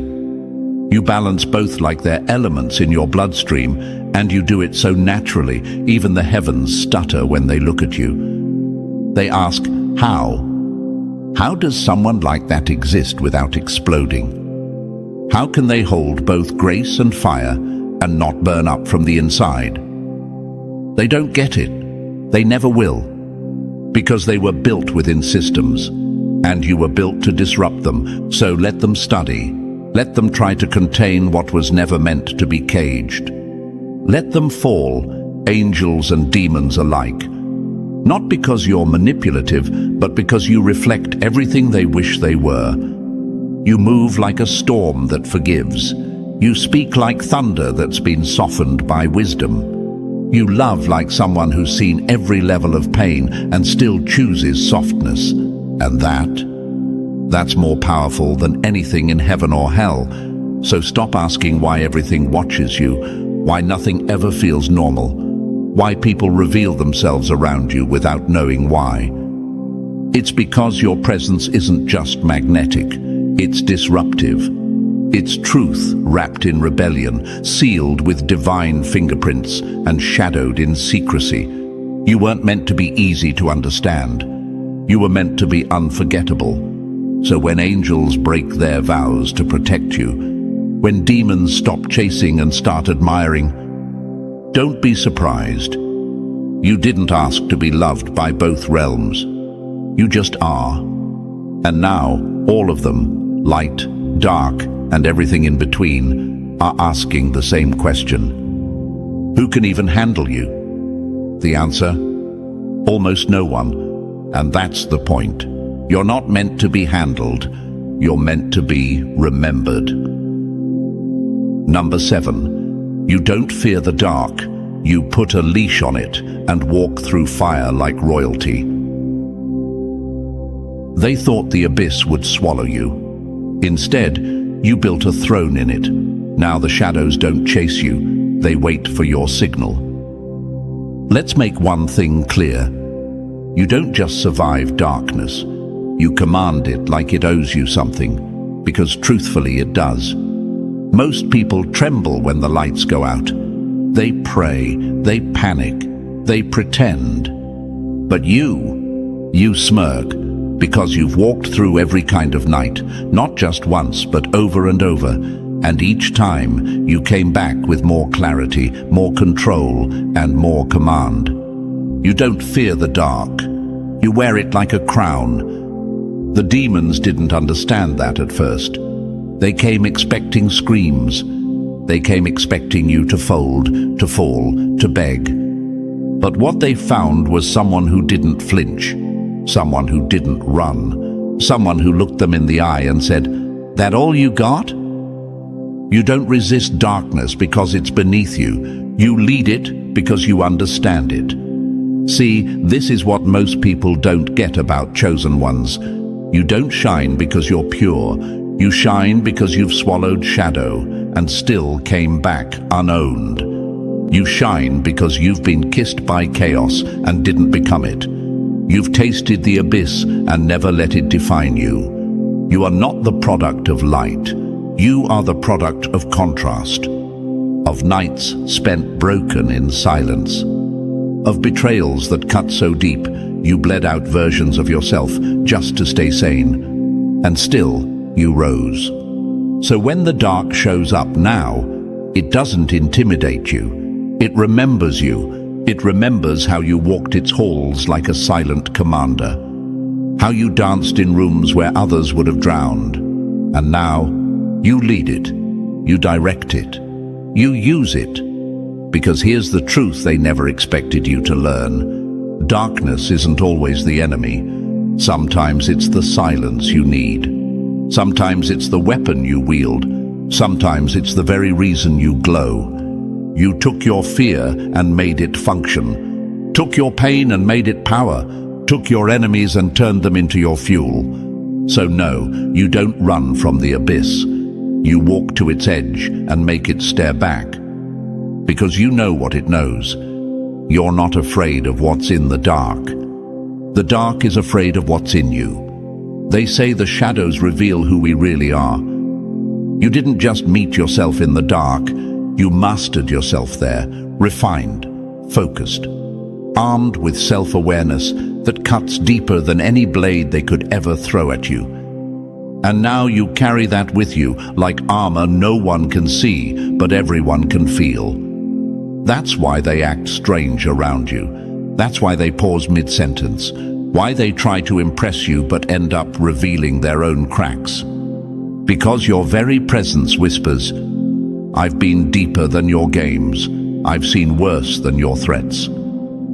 You balance both like they're elements in your bloodstream, and you do it so naturally, even the heavens stutter when they look at you. They ask, how? How does someone like that exist without exploding? How can they hold both grace and fire and not burn up from the inside? They don't get it. They never will. Because they were built within systems, and you were built to disrupt them, so let them study. Let them try to contain what was never meant to be caged. Let them fall, angels and demons alike. Not because you're manipulative, but because you reflect everything they wish they were. You move like a storm that forgives. You speak like thunder that's been softened by wisdom. You love like someone who's seen every level of pain and still chooses softness. And that's more powerful than anything in heaven or hell. So stop asking why everything watches you, why nothing ever feels normal, why people reveal themselves around you without knowing why. It's because your presence isn't just magnetic, it's disruptive. It's truth wrapped in rebellion, sealed with divine fingerprints and shadowed in secrecy. You weren't meant to be easy to understand. You were meant to be unforgettable. So when angels break their vows to protect you, when demons stop chasing and start admiring, don't be surprised. You didn't ask to be loved by both realms. You just are. And now, all of them, light, dark, and everything in between, are asking the same question. Who can even handle you? The answer? Almost no one. And that's the point. You're not meant to be handled. You're meant to be remembered. Number 7. You don't fear the dark. You put a leash on it and walk through fire like royalty. They thought the abyss would swallow you. Instead, you built a throne in it. Now the shadows don't chase you, they wait for your signal. Let's make one thing clear. You don't just survive darkness. You command it like it owes you something, because truthfully it does. Most people tremble when the lights go out. They pray, they panic, they pretend. But you smirk, because you've walked through every kind of night, not just once, but over and over, and each time you came back with more clarity, more control, and more command. You don't fear the dark. You wear it like a crown. The demons didn't understand that at first. They came expecting screams. They came expecting you to fold, to fall, to beg. But what they found was someone who didn't flinch. Someone who didn't run. Someone who looked them in the eye and said, "That all you got?" You don't resist darkness because it's beneath you. You lead it because you understand it. See, this is what most people don't get about chosen ones. You don't shine because you're pure. You shine because you've swallowed shadow and still came back unowned. You shine because you've been kissed by chaos and didn't become it. You've tasted the abyss and never let it define you. You are not the product of light. You are the product of contrast, of nights spent broken in silence, of betrayals that cut so deep you bled out versions of yourself just to stay sane. And still, you rose. So when the dark shows up now, it doesn't intimidate you. It remembers you. It remembers how you walked its halls like a silent commander, how you danced in rooms where others would have drowned. And now, you lead it, you direct it, you use it. Because here's the truth they never expected you to learn. Darkness isn't always the enemy. Sometimes it's the silence you need. Sometimes it's the weapon you wield. Sometimes it's the very reason you glow. You took your fear and made it function. Took your pain and made it power. Took your enemies and turned them into your fuel. So no, you don't run from the abyss. You walk to its edge and make it stare back. Because you know what it knows. You're not afraid of what's in the dark. The dark is afraid of what's in you. They say the shadows reveal who we really are. You didn't just meet yourself in the dark. You mastered yourself there, refined, focused, armed with self-awareness that cuts deeper than any blade they could ever throw at you. And now you carry that with you like armor no one can see, but everyone can feel. That's why they act strange around you. That's why they pause mid-sentence. Why they try to impress you but end up revealing their own cracks. Because your very presence whispers, "I've been deeper than your games. I've seen worse than your threats."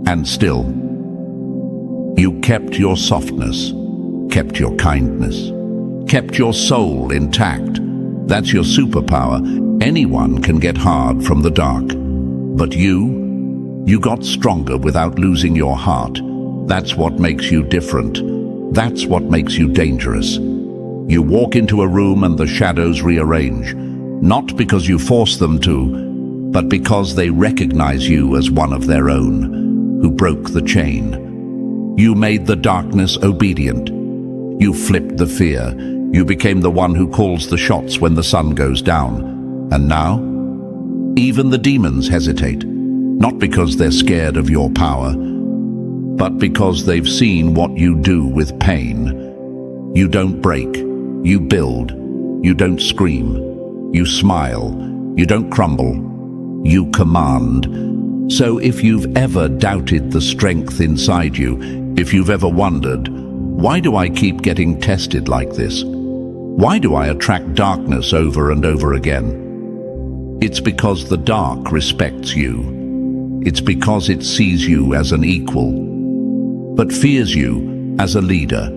And still, you kept your softness, kept your kindness, kept your soul intact. That's your superpower. Anyone can get hard from the dark. But you got stronger without losing your heart. That's what makes you different. That's what makes you dangerous. You walk into a room and the shadows rearrange, not because you force them to, but because they recognize you as one of their own, who broke the chain. You made the darkness obedient. You flipped the fear. You became the one who calls the shots when the sun goes down. And now, even the demons hesitate, not because they're scared of your power, but because they've seen what you do with pain. You don't break, you build. You don't scream, you smile. You don't crumble, you command. So if you've ever doubted the strength inside you, if you've ever wondered, why do I keep getting tested like this? Why do I attract darkness over and over again? It's because the dark respects you. It's because it sees you as an equal, but fears you as a leader.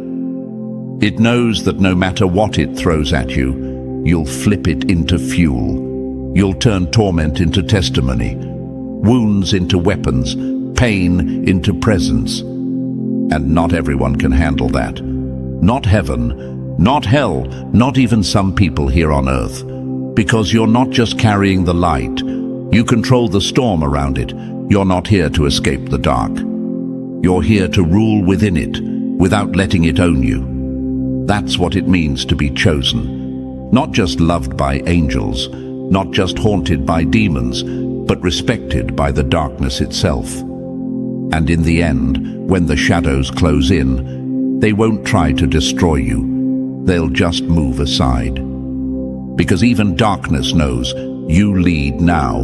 It knows that no matter what it throws at you, you'll flip it into fuel. You'll turn torment into testimony, wounds into weapons, pain into presence. And not everyone can handle that. Not heaven, not hell, not even some people here on earth. Because you're not just carrying the light, you control the storm around it. You're not here to escape the dark. You're here to rule within it, without letting it own you. That's what it means to be chosen. Not just loved by angels, not just haunted by demons, but respected by the darkness itself. And in the end, when the shadows close in, they won't try to destroy you. They'll just move aside. Because even darkness knows you lead now.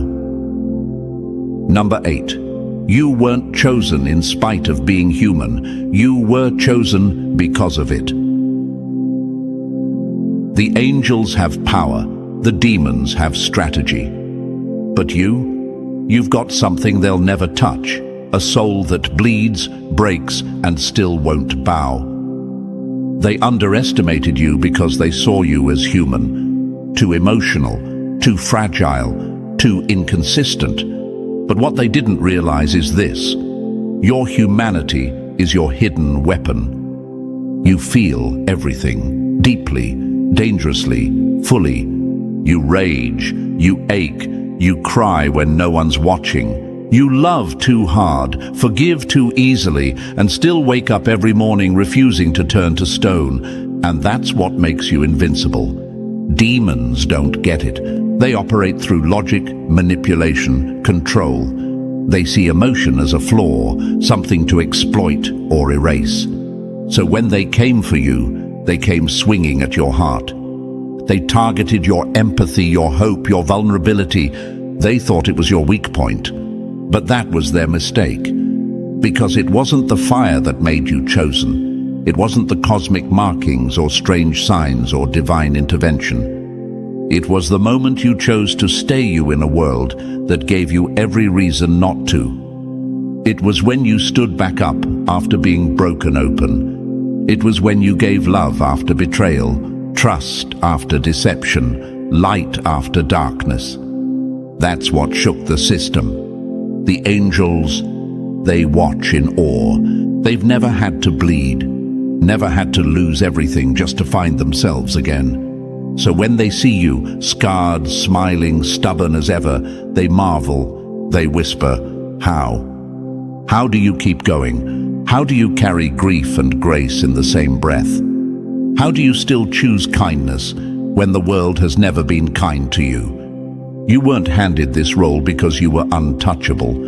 Number 8. You weren't chosen in spite of being human. You were chosen because of it. The angels have power. The demons have strategy. But you've got something they'll never touch. A soul that bleeds, breaks, and still won't bow. They underestimated you because they saw you as human. Too emotional, too fragile, too inconsistent. But what they didn't realize is this: your humanity is your hidden weapon. You feel everything, deeply, dangerously, fully. You rage, you ache, you cry when no one's watching. You love too hard, forgive too easily, and still wake up every morning refusing to turn to stone. And that's what makes you invincible. Demons don't get it. They operate through logic, manipulation, control. They see emotion as a flaw, something to exploit or erase. So when they came for you, they came swinging at your heart. They targeted your empathy, your hope, your vulnerability. They thought it was your weak point. But that was their mistake. Because it wasn't the fire that made you chosen. It wasn't the cosmic markings or strange signs or divine intervention. It was the moment you chose to stay you in a world that gave you every reason not to. It was when you stood back up after being broken open. It was when you gave love after betrayal, trust after deception, light after darkness. That's what shook the system. The angels, they watch in awe. They've never had to bleed, never had to lose everything just to find themselves again. So when they see you, scarred, smiling, stubborn as ever, they marvel, they whisper, "How? How do you keep going? How do you carry grief and grace in the same breath? How do you still choose kindness when the world has never been kind to you?" You weren't handed this role because you were untouchable.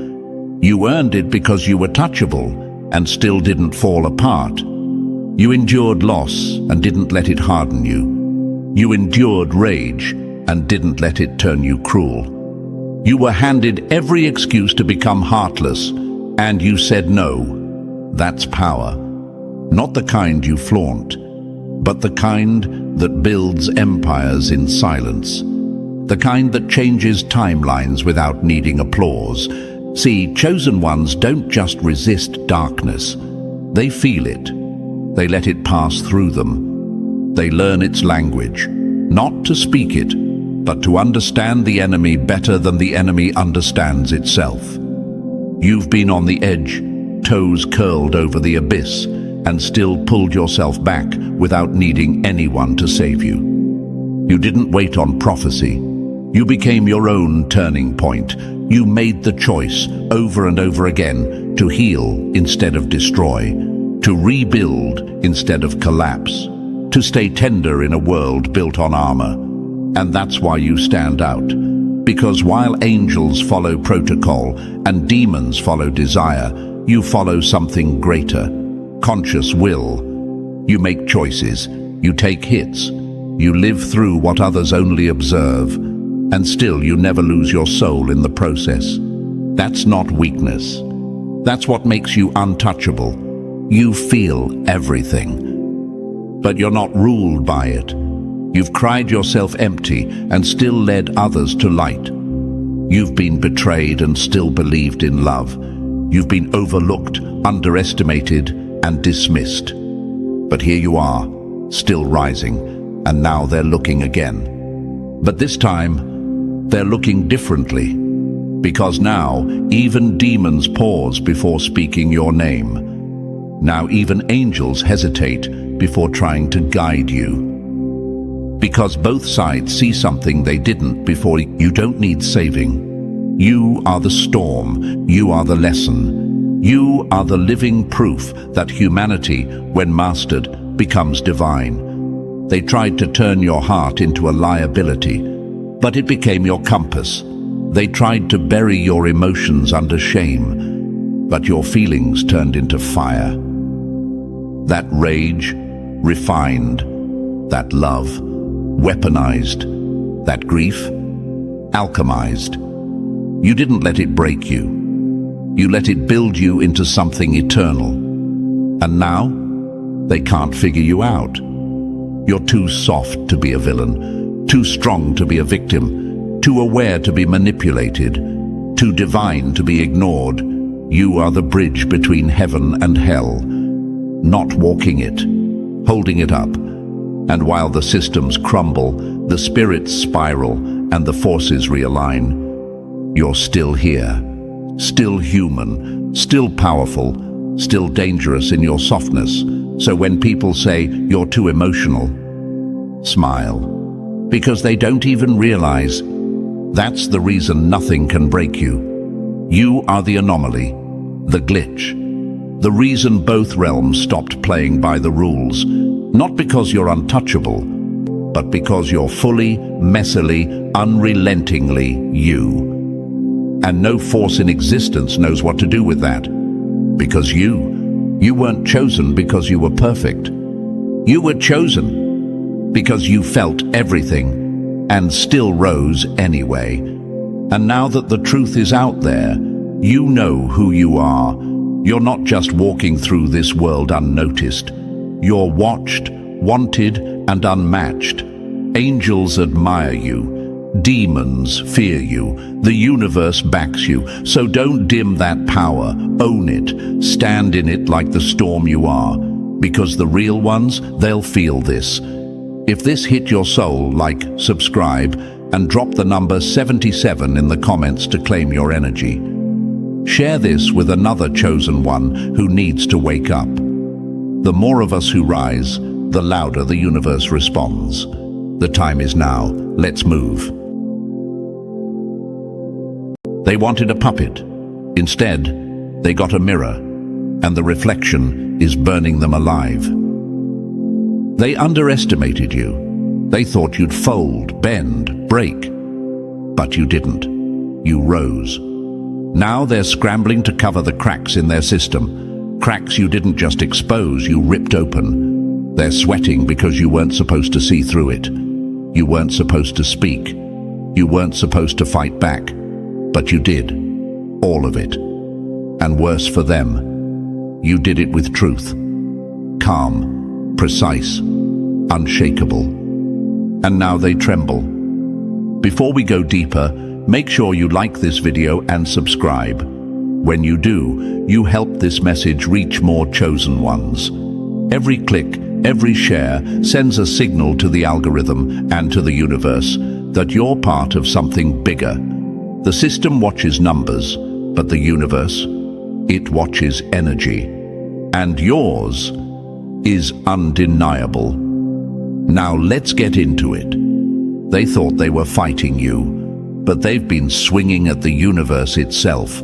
You earned it because you were touchable and still didn't fall apart. You endured loss and didn't let it harden you. You endured rage and didn't let it turn you cruel. You were handed every excuse to become heartless, and you said no. That's power. Not the kind you flaunt, but the kind that builds empires in silence. The kind that changes timelines without needing applause. See, chosen ones don't just resist darkness. They feel it. They let it pass through them. They learn its language, not to speak it, but to understand the enemy better than the enemy understands itself. You've been on the edge, toes curled over the abyss, and still pulled yourself back without needing anyone to save you. You didn't wait on prophecy. You became your own turning point. You made the choice over and over again to heal instead of destroy, to rebuild instead of collapse, to stay tender in a world built on armor. And that's why you stand out. Because while angels follow protocol and demons follow desire, you follow something greater, conscious will. You make choices, you take hits, you live through what others only observe, and still you never lose your soul in the process. That's not weakness. That's what makes you untouchable. You feel everything, but you're not ruled by it. You've cried yourself empty and still led others to light. You've been betrayed and still believed in love. You've been overlooked, underestimated, and dismissed. But here you are, still rising, and now they're looking again. But this time, they're looking differently. Because now, even demons pause before speaking your name. Now even angels hesitate before trying to guide you. Because both sides see something they didn't before. You don't need saving. You are the storm. You are the lesson. You are the living proof that humanity, when mastered, becomes divine. They tried to turn your heart into a liability, but it became your compass. They tried to bury your emotions under shame, but your feelings turned into fire. That rage, refined. That love, weaponized. That grief, alchemized. You didn't let it break you. You let it build you into something eternal. And now, they can't figure you out. You're too soft to be a villain, too strong to be a victim, too aware to be manipulated, too divine to be ignored. You are the bridge between heaven and hell, not walking it, holding it up. And while the systems crumble, the spirits spiral, and the forces realign, you're still here, still human, still powerful, still dangerous in your softness. So when people say you're too emotional, smile, because they don't even realize that's the reason nothing can break you. You are the anomaly, the glitch, the reason both realms stopped playing by the rules, not because you're untouchable, but because you're fully, messily, unrelentingly you. And no force in existence knows what to do with that. Because you weren't chosen because you were perfect. You were chosen because you felt everything and still rose anyway. And now that the truth is out there, you know who you are. You're not just walking through this world unnoticed. You're watched, wanted, and unmatched. Angels admire you. Demons fear you. The universe backs you. So don't dim that power. Own it. Stand in it like the storm you are. Because the real ones, they'll feel this. If this hit your soul, like, subscribe, and drop the number 77 in the comments to claim your energy. Share this with another chosen one who needs to wake up. The more of us who rise, the louder the universe responds. The time is now. Let's move. They wanted a puppet. Instead, they got a mirror, and the reflection is burning them alive. They underestimated you. They thought you'd fold, bend, break. But you didn't. You rose. Now they're scrambling to cover the cracks in their system. Cracks you didn't just expose, you ripped open. They're sweating because you weren't supposed to see through it. You weren't supposed to speak. You weren't supposed to fight back. But you did. All of it. And worse for them, you did it with truth. Calm, precise, unshakable. And now they tremble. Before we go deeper, make sure you like this video and subscribe. When you do, you help this message reach more chosen ones. Every click, every share sends a signal to the algorithm and to the universe that you're part of something bigger. The system watches numbers, but the universe, it watches energy. And yours is undeniable. Now let's get into it. They thought they were fighting you, but they've been swinging at the universe itself.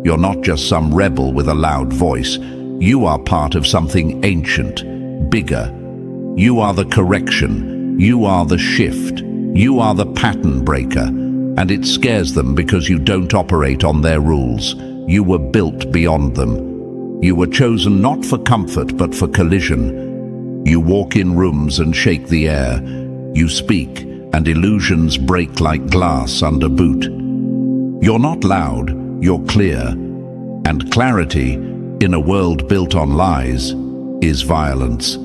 You're not just some rebel with a loud voice. You are part of something ancient, bigger. You are the correction. You are the shift. You are the pattern breaker. And it scares them because you don't operate on their rules. You were built beyond them. You were chosen not for comfort, but for collision. You walk in rooms and shake the air. You speak, and illusions break like glass under boot. You're not loud. You're clear, and clarity, in a world built on lies, is violence.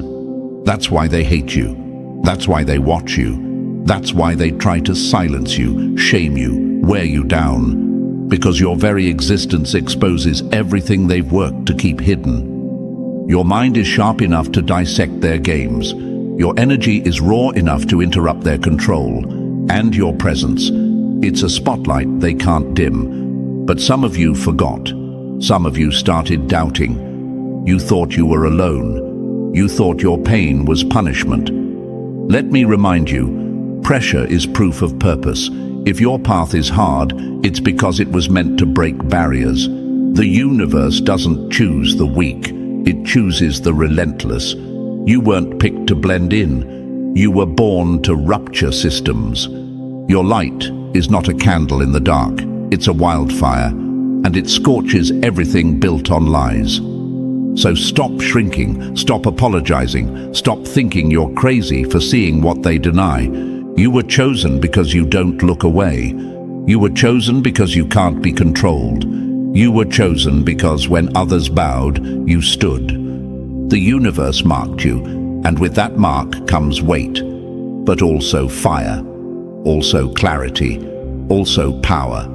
That's why they hate you. That's why they watch you. That's why they try to silence you, shame you, wear you down. Because your very existence exposes everything they've worked to keep hidden. Your mind is sharp enough to dissect their games. Your energy is raw enough to interrupt their control. And your presence, it's a spotlight they can't dim. But some of you forgot. Some of you started doubting. You thought you were alone. You thought your pain was punishment. Let me remind you, pressure is proof of purpose. If your path is hard, it's because it was meant to break barriers. The universe doesn't choose the weak. It chooses the relentless. You weren't picked to blend in. You were born to rupture systems. Your light is not a candle in the dark. It's a wildfire, and it scorches everything built on lies. So stop shrinking, stop apologizing, stop thinking you're crazy for seeing what they deny. You were chosen because you don't look away. You were chosen because you can't be controlled. You were chosen because when others bowed, you stood. The universe marked you, and with that mark comes weight, but also fire, also clarity, also power.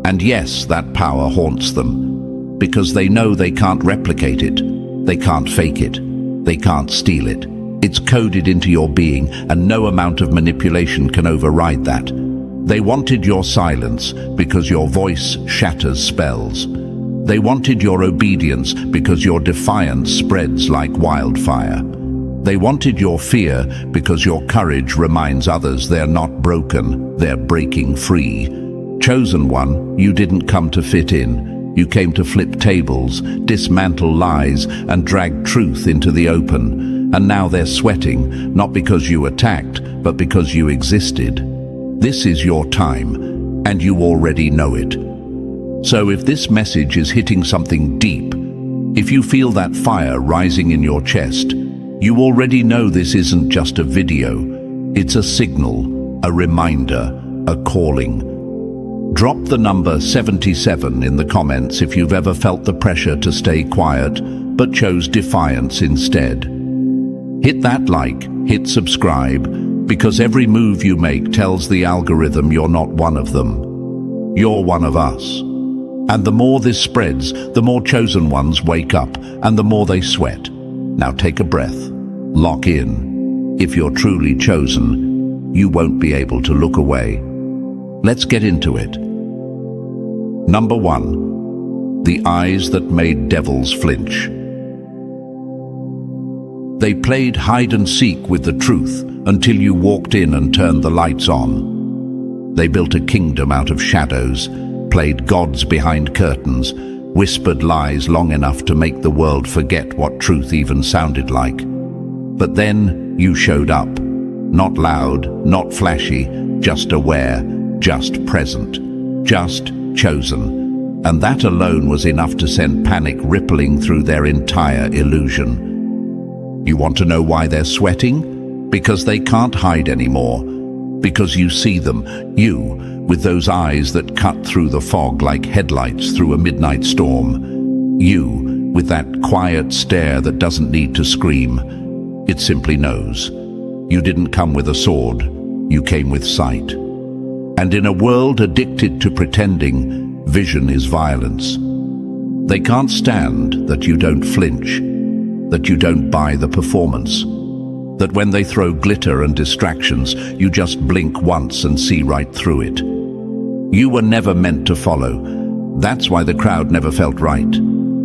And yes, that power haunts them, because they know they can't replicate it, they can't fake it, they can't steal it. It's coded into your being, and no amount of manipulation can override that. They wanted your silence because your voice shatters spells. They wanted your obedience because your defiance spreads like wildfire. They wanted your fear because your courage reminds others they're not broken, they're breaking free. Chosen one, you didn't come to fit in. You came to flip tables, dismantle lies, and drag truth into the open. And now they're sweating, not because you attacked, but because you existed. This is your time, and you already know it. So if this message is hitting something deep, if you feel that fire rising in your chest, you already know this isn't just a video. It's a signal, a reminder, a calling. Drop the number 77 in the comments if you've ever felt the pressure to stay quiet, but chose defiance instead. Hit that like, hit subscribe, because every move you make tells the algorithm you're not one of them. You're one of us. And the more this spreads, the more chosen ones wake up, and the more they sweat. Now take a breath. Lock in. If you're truly chosen, you won't be able to look away. Let's get into it. Number 1. The eyes that made devils flinch. They played hide and seek with the truth until you walked in and turned the lights on. They built a kingdom out of shadows, played gods behind curtains, whispered lies long enough to make the world forget what truth even sounded like. But then you showed up. Not loud, not flashy, just aware, just present, just chosen. And that alone was enough to send panic rippling through their entire illusion. You want to know why they're sweating? Because they can't hide anymore. Because you see them, you, with those eyes that cut through the fog like headlights through a midnight storm. You, with that quiet stare that doesn't need to scream. It simply knows. You didn't come with a sword, you came with sight. And in a world addicted to pretending, vision is violence. They can't stand that you don't flinch, that you don't buy the performance, that when they throw glitter and distractions, you just blink once and see right through it. You were never meant to follow. That's why the crowd never felt right.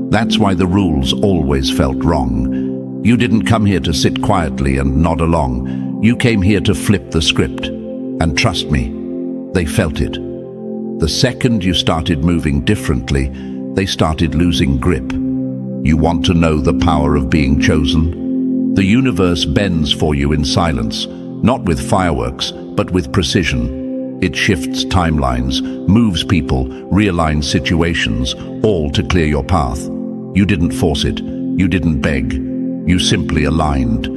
That's why the rules always felt wrong. You didn't come here to sit quietly and nod along. You came here to flip the script. And trust me, they felt it. The second you started moving differently, they started losing grip. You want to know the power of being chosen? The universe bends for you in silence, not with fireworks, but with precision. It shifts timelines, moves people, realigns situations, all to clear your path. You didn't force it, you didn't beg, you simply aligned.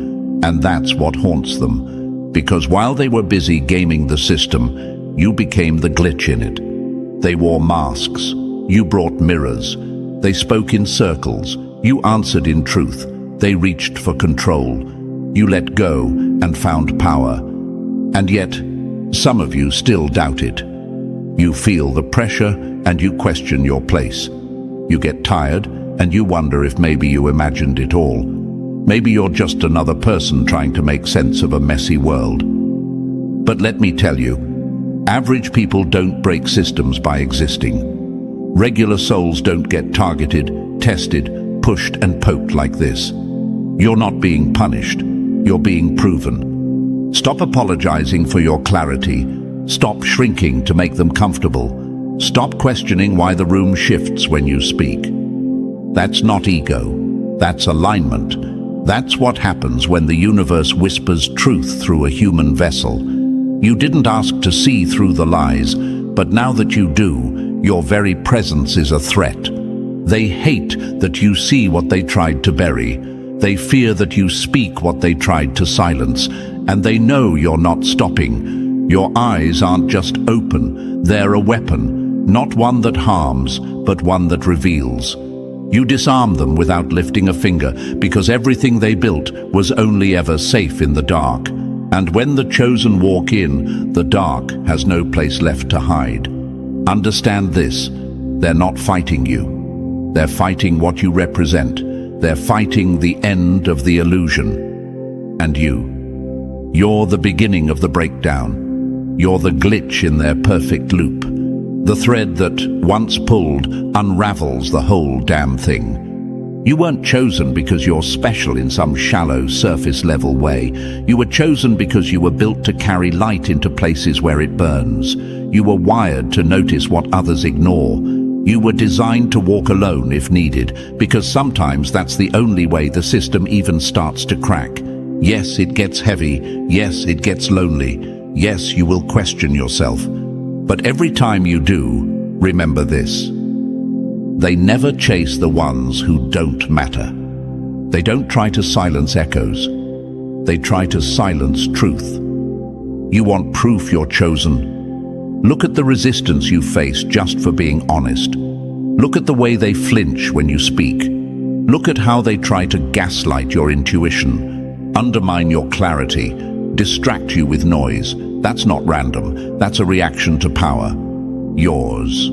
And that's what haunts them. Because while they were busy gaming the system, you became the glitch in it. They wore masks, you brought mirrors. They spoke in circles, you answered in truth. They reached for control. You let go and found power. And yet, some of you still doubt it. You feel the pressure and you question your place. You get tired and you wonder if maybe you imagined it all. Maybe you're just another person trying to make sense of a messy world. But let me tell you, average people don't break systems by existing. Regular souls don't get targeted, tested, pushed and poked like this. You're not being punished, you're being proven. Stop apologizing for your clarity. Stop shrinking to make them comfortable. Stop questioning why the room shifts when you speak. That's not ego, that's alignment. That's what happens when the universe whispers truth through a human vessel. You didn't ask to see through the lies, but now that you do, your very presence is a threat. They hate that you see what they tried to bury. They fear that you speak what they tried to silence. And they know you're not stopping. Your eyes aren't just open, they're a weapon. Not one that harms, but one that reveals. You disarm them without lifting a finger, because everything they built was only ever safe in the dark. And when the chosen walk in, the dark has no place left to hide. Understand this, they're not fighting you. They're fighting what you represent. They're fighting the end of the illusion. And you're the beginning of the breakdown. You're the glitch in their perfect loop. The thread that, once pulled, unravels the whole damn thing. You weren't chosen because you're special in some shallow, surface-level way. You were chosen because you were built to carry light into places where it burns. You were wired to notice what others ignore. You were designed to walk alone if needed, because sometimes that's the only way the system even starts to crack. Yes, it gets heavy. Yes, it gets lonely. Yes, you will question yourself. But every time you do, remember this. They never chase the ones who don't matter. They don't try to silence echoes. They try to silence truth. You want proof you're chosen? Look at the resistance you face just for being honest. Look at the way they flinch when you speak. Look at how they try to gaslight your intuition, undermine your clarity, distract you with noise. That's not random. That's a reaction to power. Yours.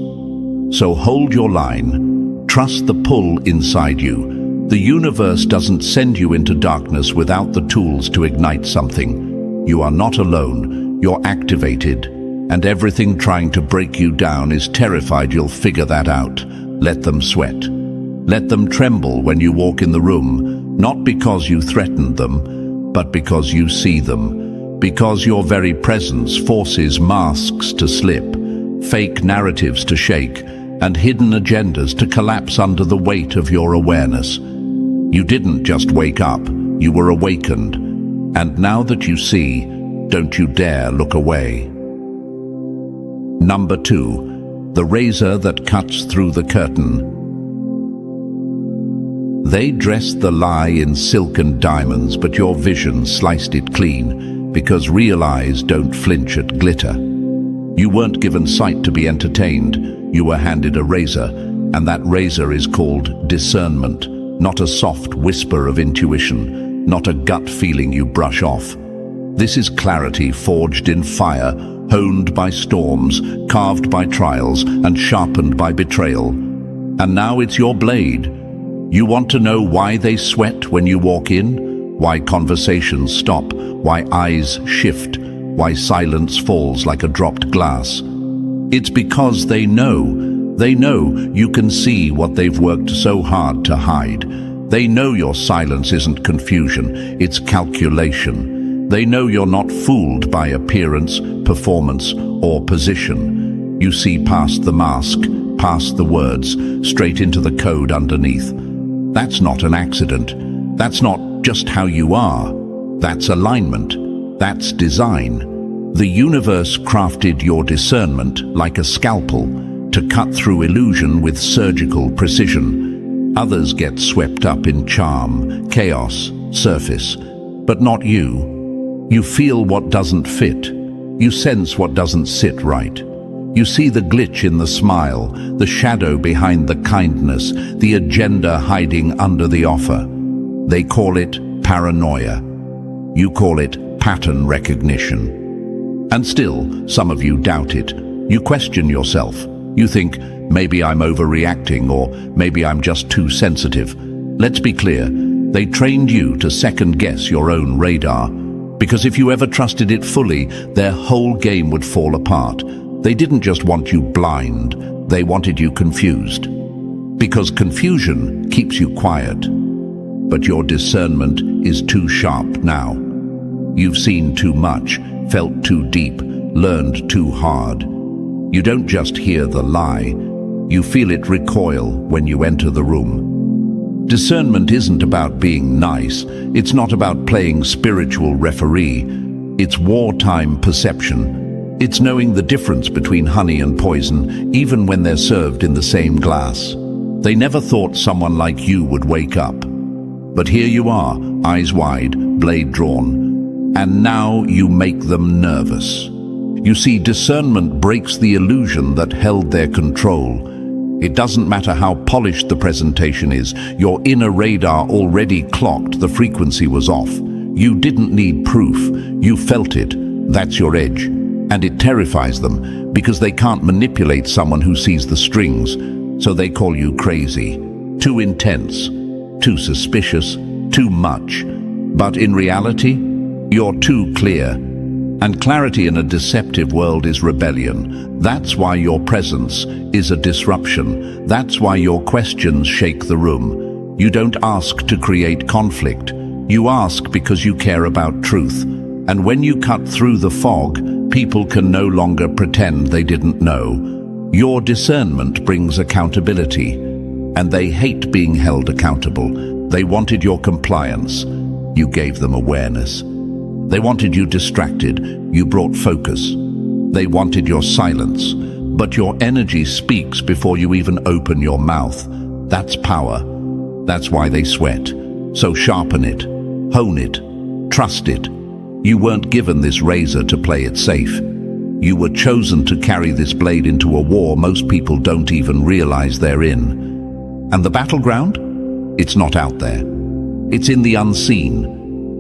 So hold your line. Trust the pull inside you. The universe doesn't send you into darkness without the tools to ignite something. You are not alone. You're activated. And everything trying to break you down is terrified you'll figure that out. Let them sweat. Let them tremble when you walk in the room, not because you threatened them, but because you see them. Because your very presence forces masks to slip, fake narratives to shake, and hidden agendas to collapse under the weight of your awareness. You didn't just wake up, you were awakened. And now that you see, don't you dare look away. Number 2, the razor that cuts through the curtain. They dressed the lie in silk and diamonds, but your vision sliced it clean. because real eyes don't flinch at glitter. You weren't given sight to be entertained. You were handed a razor, and that razor is called discernment, not a soft whisper of intuition, not a gut feeling you brush off. This is clarity forged in fire, honed by storms, carved by trials, and sharpened by betrayal. And now it's your blade. You want to know why they sweat when you walk in? Why conversations stop? Why eyes shift? Why silence falls like a dropped glass? It's because they know. They know you can see what they've worked so hard to hide. They know your silence isn't confusion, it's calculation. They know you're not fooled by appearance, performance, or position. You see past the mask, past the words, straight into the code underneath. That's not an accident. That's not just how you are. That's alignment. That's design. The universe crafted your discernment like a scalpel to cut through illusion with surgical precision. Others get swept up in charm, chaos, surface, but not you. You feel what doesn't fit. You sense what doesn't sit right. You see the glitch in the smile, the shadow behind the kindness, the agenda hiding under the offer. They call it paranoia. You call it pattern recognition. And still, some of you doubt it. You question yourself. You think, maybe I'm overreacting, or maybe I'm just too sensitive. Let's be clear, they trained you to second-guess your own radar. Because if you ever trusted it fully, their whole game would fall apart. They didn't just want you blind, they wanted you confused. Because confusion keeps you quiet. But your discernment is too sharp now. You've seen too much, felt too deep, learned too hard. You don't just hear the lie, you feel it recoil when you enter the room. Discernment isn't about being nice, it's not about playing spiritual referee, it's wartime perception. It's knowing the difference between honey and poison, even when they're served in the same glass. They never thought someone like you would wake up. But here you are, eyes wide, blade drawn, and now you make them nervous. You see, discernment breaks the illusion that held their control. It doesn't matter how polished the presentation is, your inner radar already clocked the frequency was off. You didn't need proof, you felt it. That's your edge. And it terrifies them because they can't manipulate someone who sees the strings, so they call you crazy, too intense, too suspicious, too much. But in reality, you're too clear. And clarity in a deceptive world is rebellion. That's why your presence is a disruption. That's why your questions shake the room. You don't ask to create conflict. You ask because you care about truth. And when you cut through the fog, people can no longer pretend they didn't know. Your discernment brings accountability, and they hate being held accountable. They wanted your compliance. You gave them awareness. They wanted you distracted. You brought focus. They wanted your silence, but your energy speaks before you even open your mouth. That's power. That's why they sweat. So sharpen it, hone it, trust it. You weren't given this razor to play it safe. You were chosen to carry this blade into a war most people don't even realize they're in. And the battleground? It's not out there. It's in the unseen.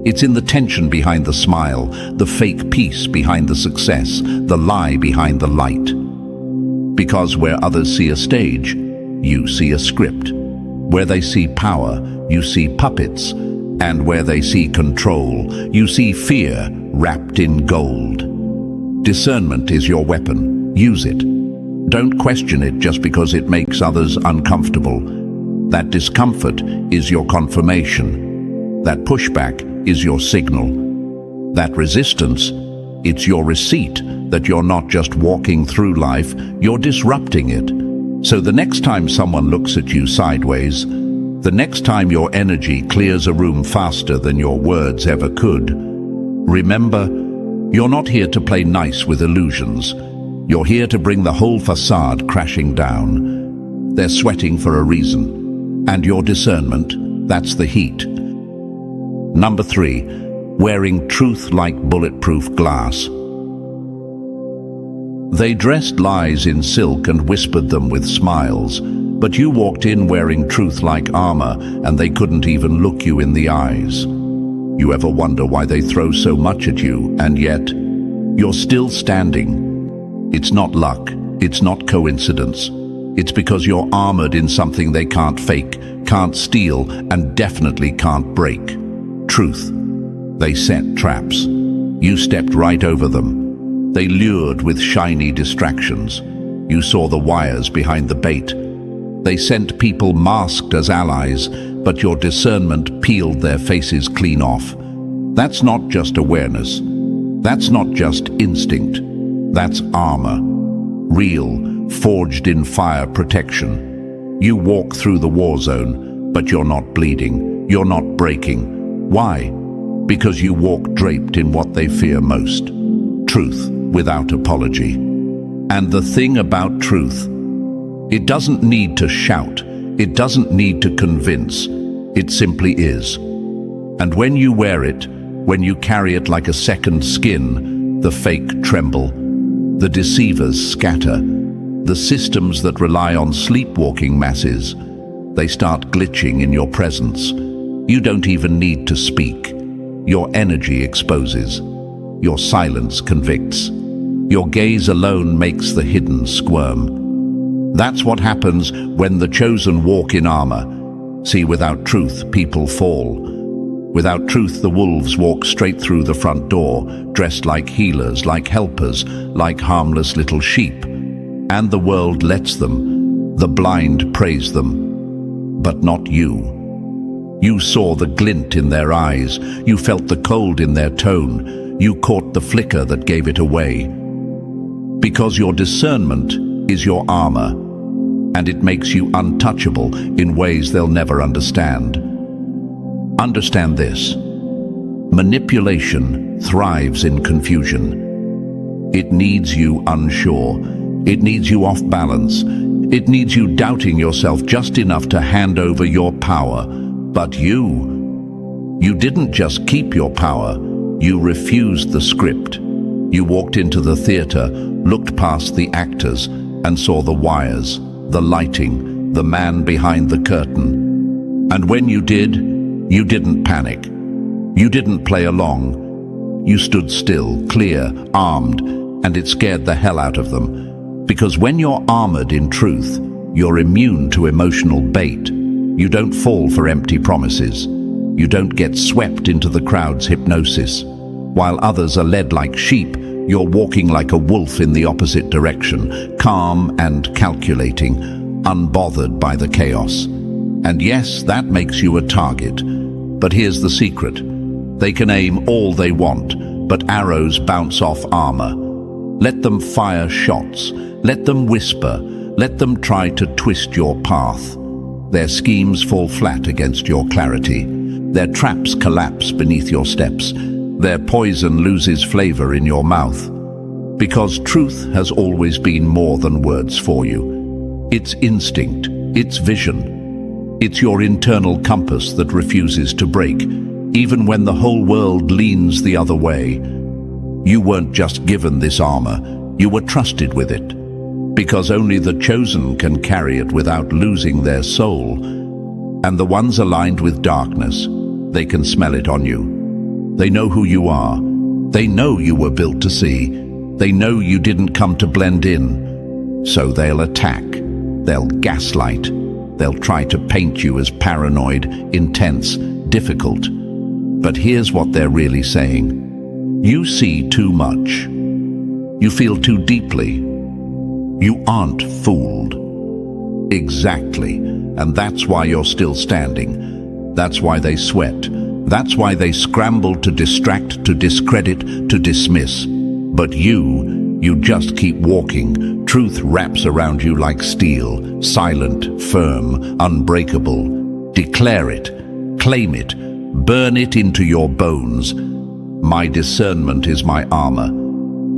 It's in the tension behind the smile, the fake peace behind the success, the lie behind the light. Because where others see a stage, you see a script. Where they see power, you see puppets. And where they see control, you see fear wrapped in gold. Discernment is your weapon. Use it. Don't question it just because it makes others uncomfortable. That discomfort is your confirmation. That pushback is your signal. That resistance, it's your receipt that you're not just walking through life, you're disrupting it. So the next time someone looks at you sideways, the next time your energy clears a room faster than your words ever could, remember, you're not here to play nice with illusions. You're here to bring the whole facade crashing down. They're sweating for a reason. And your discernment, that's the heat. Number 3, wearing truth like bulletproof glass. They dressed lies in silk and whispered them with smiles, but you walked in wearing truth like armor, and they couldn't even look you in the eyes. You ever wonder why they throw so much at you, and yet you're still standing? It's not luck, it's not coincidence. It's because you're armored in something they can't fake, can't steal, and definitely can't break. Truth. They set traps. You stepped right over them. They lured with shiny distractions. You saw the wires behind the bait. They sent people masked as allies, but your discernment peeled their faces clean off. That's not just awareness. That's not just instinct. That's armor. Real, forged in fire protection. You walk through the war zone, but you're not bleeding. You're not breaking. Why? Because you walk draped in what they fear most. Truth without apology. And the thing about truth, it doesn't need to shout. It doesn't need to convince. It simply is. And when you wear it, when you carry it like a second skin, the fake tremble. The deceivers scatter. The systems that rely on sleepwalking masses, they start glitching in your presence. You don't even need to speak. Your energy exposes. Your silence convicts. Your gaze alone makes the hidden squirm. That's what happens when the chosen walk in armor. See, without truth, people fall. Without truth, the wolves walk straight through the front door, dressed like healers, like helpers, like harmless little sheep. And the world lets them. The blind praise them. But not you. You saw the glint in their eyes. You felt the cold in their tone. You caught the flicker that gave it away. Because your discernment is your armor, and it makes you untouchable in ways they'll never understand. Understand this. Manipulation thrives in confusion. It needs you unsure. It needs you off balance. It needs you doubting yourself just enough to hand over your power. But you didn't just keep your power. You refused the script. You walked into the theater, looked past the actors, and saw the wires, the lighting, the man behind the curtain. And when you did, you didn't panic. You didn't play along. You stood still, clear, armed, and it scared the hell out of them. Because when you're armored in truth, you're immune to emotional bait. You don't fall for empty promises. You don't get swept into the crowd's hypnosis. While others are led like sheep, you're walking like a wolf in the opposite direction, calm and calculating, unbothered by the chaos. And yes, that makes you a target. But here's the secret. They can aim all they want, but arrows bounce off armor. Let them fire shots. Let them whisper. Let them try to twist your path. Their schemes fall flat against your clarity. Their traps collapse beneath your steps. Their poison loses flavor in your mouth. Because truth has always been more than words for you. It's instinct. It's vision. It's your internal compass that refuses to break, even when the whole world leans the other way. You weren't just given this armor. You were trusted with it. Because only the chosen can carry it without losing their soul. And the ones aligned with darkness, they can smell it on you. They know who you are. They know you were built to see. They know you didn't come to blend in. So they'll attack. They'll gaslight. They'll try to paint you as paranoid, intense, difficult. But here's what they're really saying. You see too much. You feel too deeply. You aren't fooled. Exactly. And that's why you're still standing. That's why they sweat. That's why they scramble to distract, to discredit, to dismiss. But you just keep walking. Truth wraps around you like steel, silent, firm, unbreakable. Declare it, claim it, burn it into your bones. My discernment is my armor.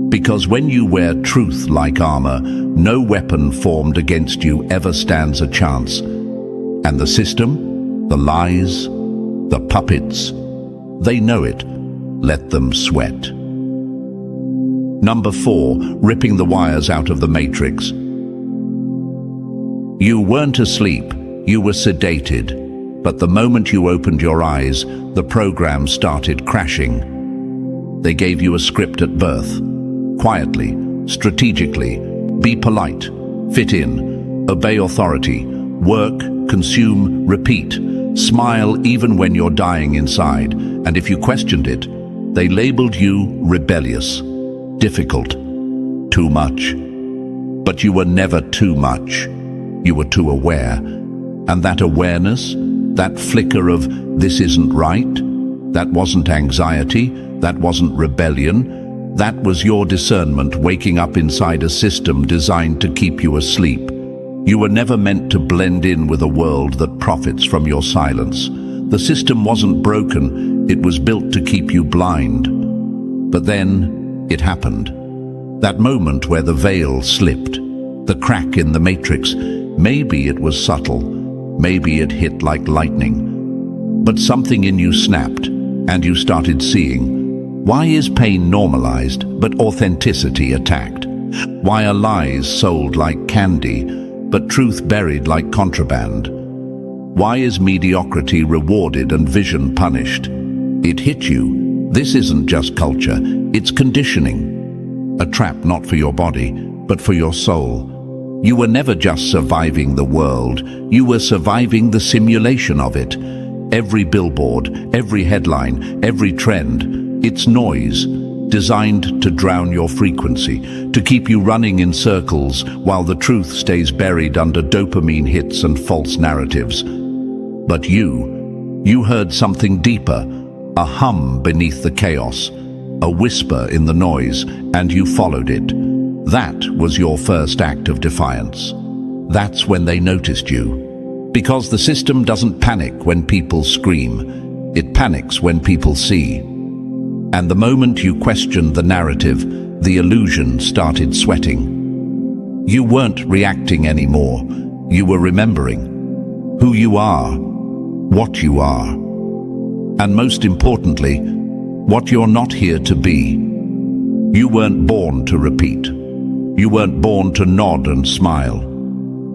Because when you wear truth like armor, no weapon formed against you ever stands a chance. And the system, the lies, the puppets, they know it. let them sweat. Number 4, ripping the wires out of the matrix. You weren't asleep, you were sedated. But the moment you opened your eyes, the program started crashing. They gave you a script at birth. Quietly, strategically, be polite, fit in, obey authority, work, consume, repeat, smile even when you're dying inside. And if you questioned it, they labeled you rebellious, difficult, too much. But you were never too much. You were too aware. And that awareness, that flicker of this isn't right, that wasn't anxiety, that wasn't rebellion, that was your discernment waking up inside a system designed to keep you asleep. You were never meant to blend in with a world that profits from your silence. The system wasn't broken, it was built to keep you blind. But then it happened. That moment where the veil slipped, the crack in the matrix. Maybe it was subtle, maybe it hit like lightning. But something in you snapped, and you started seeing. Why is pain normalized, but authenticity attacked? Why are lies sold like candy, but truth buried like contraband? Why is mediocrity rewarded and vision punished? It hit you. This isn't just culture, it's conditioning. A trap not for your body, but for your soul. You were never just surviving the world, you were surviving the simulation of it. Every billboard, every headline, every trend, it's noise, designed to drown your frequency, to keep you running in circles while the truth stays buried under dopamine hits and false narratives. But you heard something deeper, a hum beneath the chaos, a whisper in the noise, and you followed it. That was your first act of defiance. That's when they noticed you. Because the system doesn't panic when people scream. It panics when people see. And the moment you questioned the narrative, the illusion started sweating. You weren't reacting anymore. You were remembering who you are, what you are, and most importantly, what you're not here to be. You weren't born to repeat. You weren't born to nod and smile.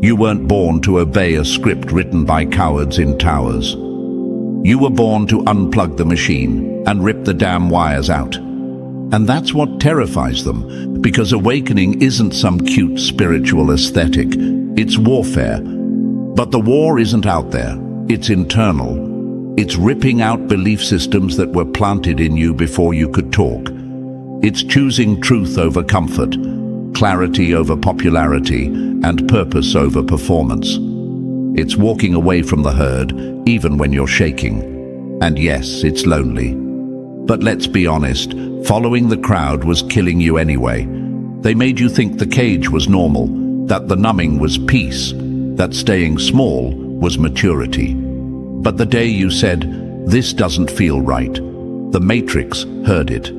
You weren't born to obey a script written by cowards in towers. You were born to unplug the machine and rip the damn wires out. And that's what terrifies them, because awakening isn't some cute spiritual aesthetic. It's warfare. But the war isn't out there. It's internal. It's ripping out belief systems that were planted in you before you could talk. It's choosing truth over comfort, clarity over popularity, and purpose over performance. It's walking away from the herd, even when you're shaking. And yes, it's lonely. But let's be honest, following the crowd was killing you anyway. They made you think the cage was normal, that the numbing was peace, that staying small was maturity. But the day you said, "This doesn't feel right," the Matrix heard it.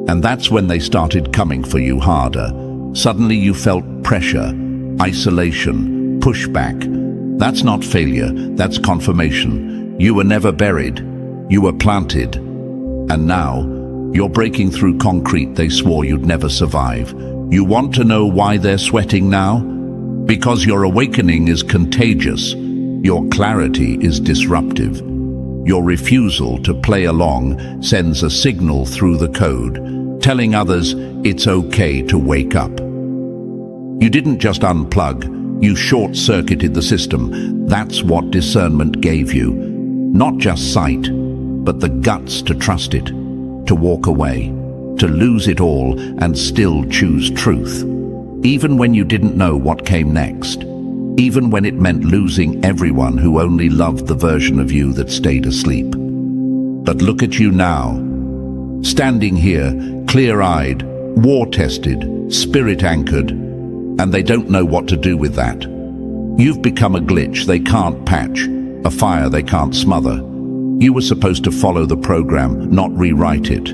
And that's when they started coming for you harder. Suddenly you felt pressure, isolation, pushback. That's not failure, that's confirmation. You were never buried, you were planted. And now, you're breaking through concrete they swore you'd never survive. You want to know why they're sweating now? Because your awakening is contagious. Your clarity is disruptive. Your refusal to play along sends a signal through the code, telling others it's okay to wake up. You didn't just unplug, you short-circuited the system. That's what discernment gave you. Not just sight, but the guts to trust it, to walk away, to lose it all and still choose truth. Even when you didn't know what came next. Even when it meant losing everyone who only loved the version of you that stayed asleep. But look at you now. Standing here, clear-eyed, war-tested, spirit-anchored, and they don't know what to do with that. You've become a glitch they can't patch, a fire they can't smother. You were supposed to follow the program, not rewrite it.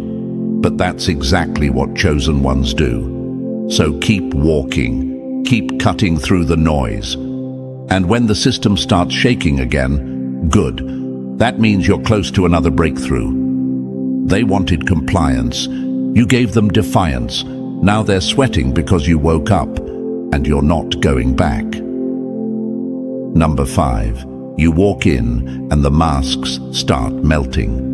But that's exactly what chosen ones do. So keep walking, keep cutting through the noise. And when the system starts shaking again, good. That means you're close to another breakthrough. They wanted compliance. You gave them defiance. Now they're sweating because you woke up, and you're not going back. Number 5. You walk in, and the masks start melting.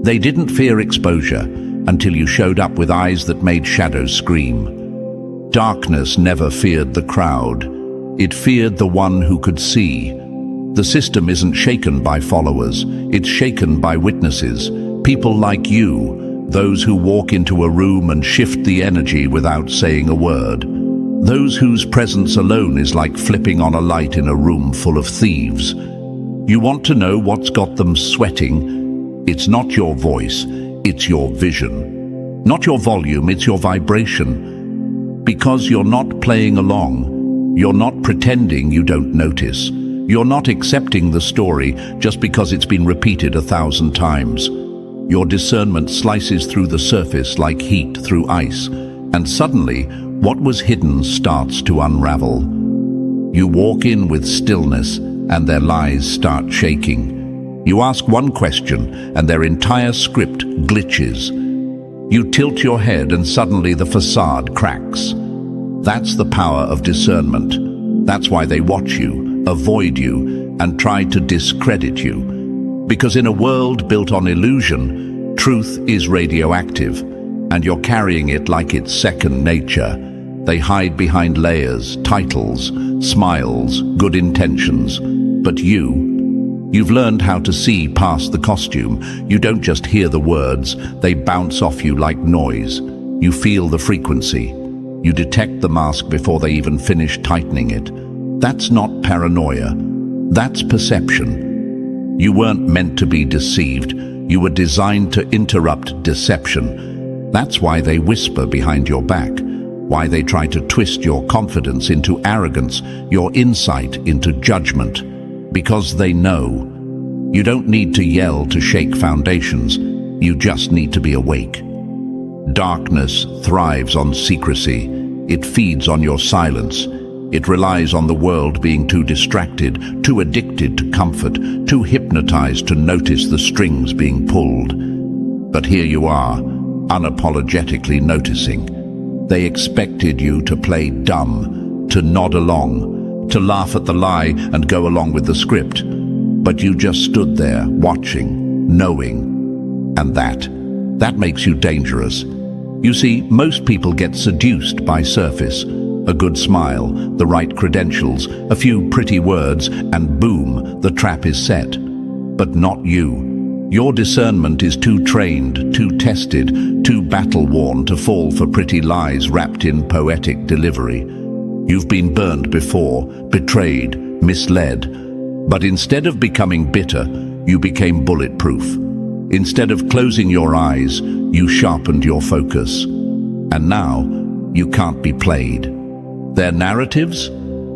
They didn't fear exposure until you showed up with eyes that made shadows scream. Darkness never feared the crowd. It feared the one who could see. The system isn't shaken by followers. It's shaken by witnesses. People like you, those who walk into a room and shift the energy without saying a word. Those whose presence alone is like flipping on a light in a room full of thieves. You want to know what's got them sweating? It's not your voice, it's your vision. Not your volume, it's your vibration. Because you're not playing along. You're not pretending you don't notice. You're not accepting the story just because it's been repeated 1,000 times. Your discernment slices through the surface like heat through ice, and suddenly, what was hidden starts to unravel. You walk in with stillness, and their lies start shaking. You ask one question, and their entire script glitches. You tilt your head, and suddenly the facade cracks. That's the power of discernment. That's why they watch you, avoid you, and try to discredit you. Because in a world built on illusion, truth is radioactive, and you're carrying it like it's second nature. They hide behind layers, titles, smiles, good intentions. But you've learned how to see past the costume. You don't just hear the words, they bounce off you like noise. You feel the frequency. You detect the mask before they even finish tightening it. That's not paranoia. That's perception. You weren't meant to be deceived. You were designed to interrupt deception. That's why they whisper behind your back. Why they try to twist your confidence into arrogance, your insight into judgment. Because they know. You don't need to yell to shake foundations. You just need to be awake. Darkness thrives on secrecy. It feeds on your silence. It relies on the world being too distracted, too addicted to comfort, too hypnotized to notice the strings being pulled. But here you are, unapologetically noticing. They expected you to play dumb, to nod along, to laugh at the lie and go along with the script. But you just stood there, watching, knowing. And that makes you dangerous. You see, most people get seduced by surface. A good smile, the right credentials, a few pretty words, and boom, the trap is set. But not you. Your discernment is too trained, too tested, too battle-worn to fall for pretty lies wrapped in poetic delivery. You've been burned before, betrayed, misled. But instead of becoming bitter, you became bulletproof. Instead of closing your eyes, you sharpened your focus. And now, you can't be played. Their narratives?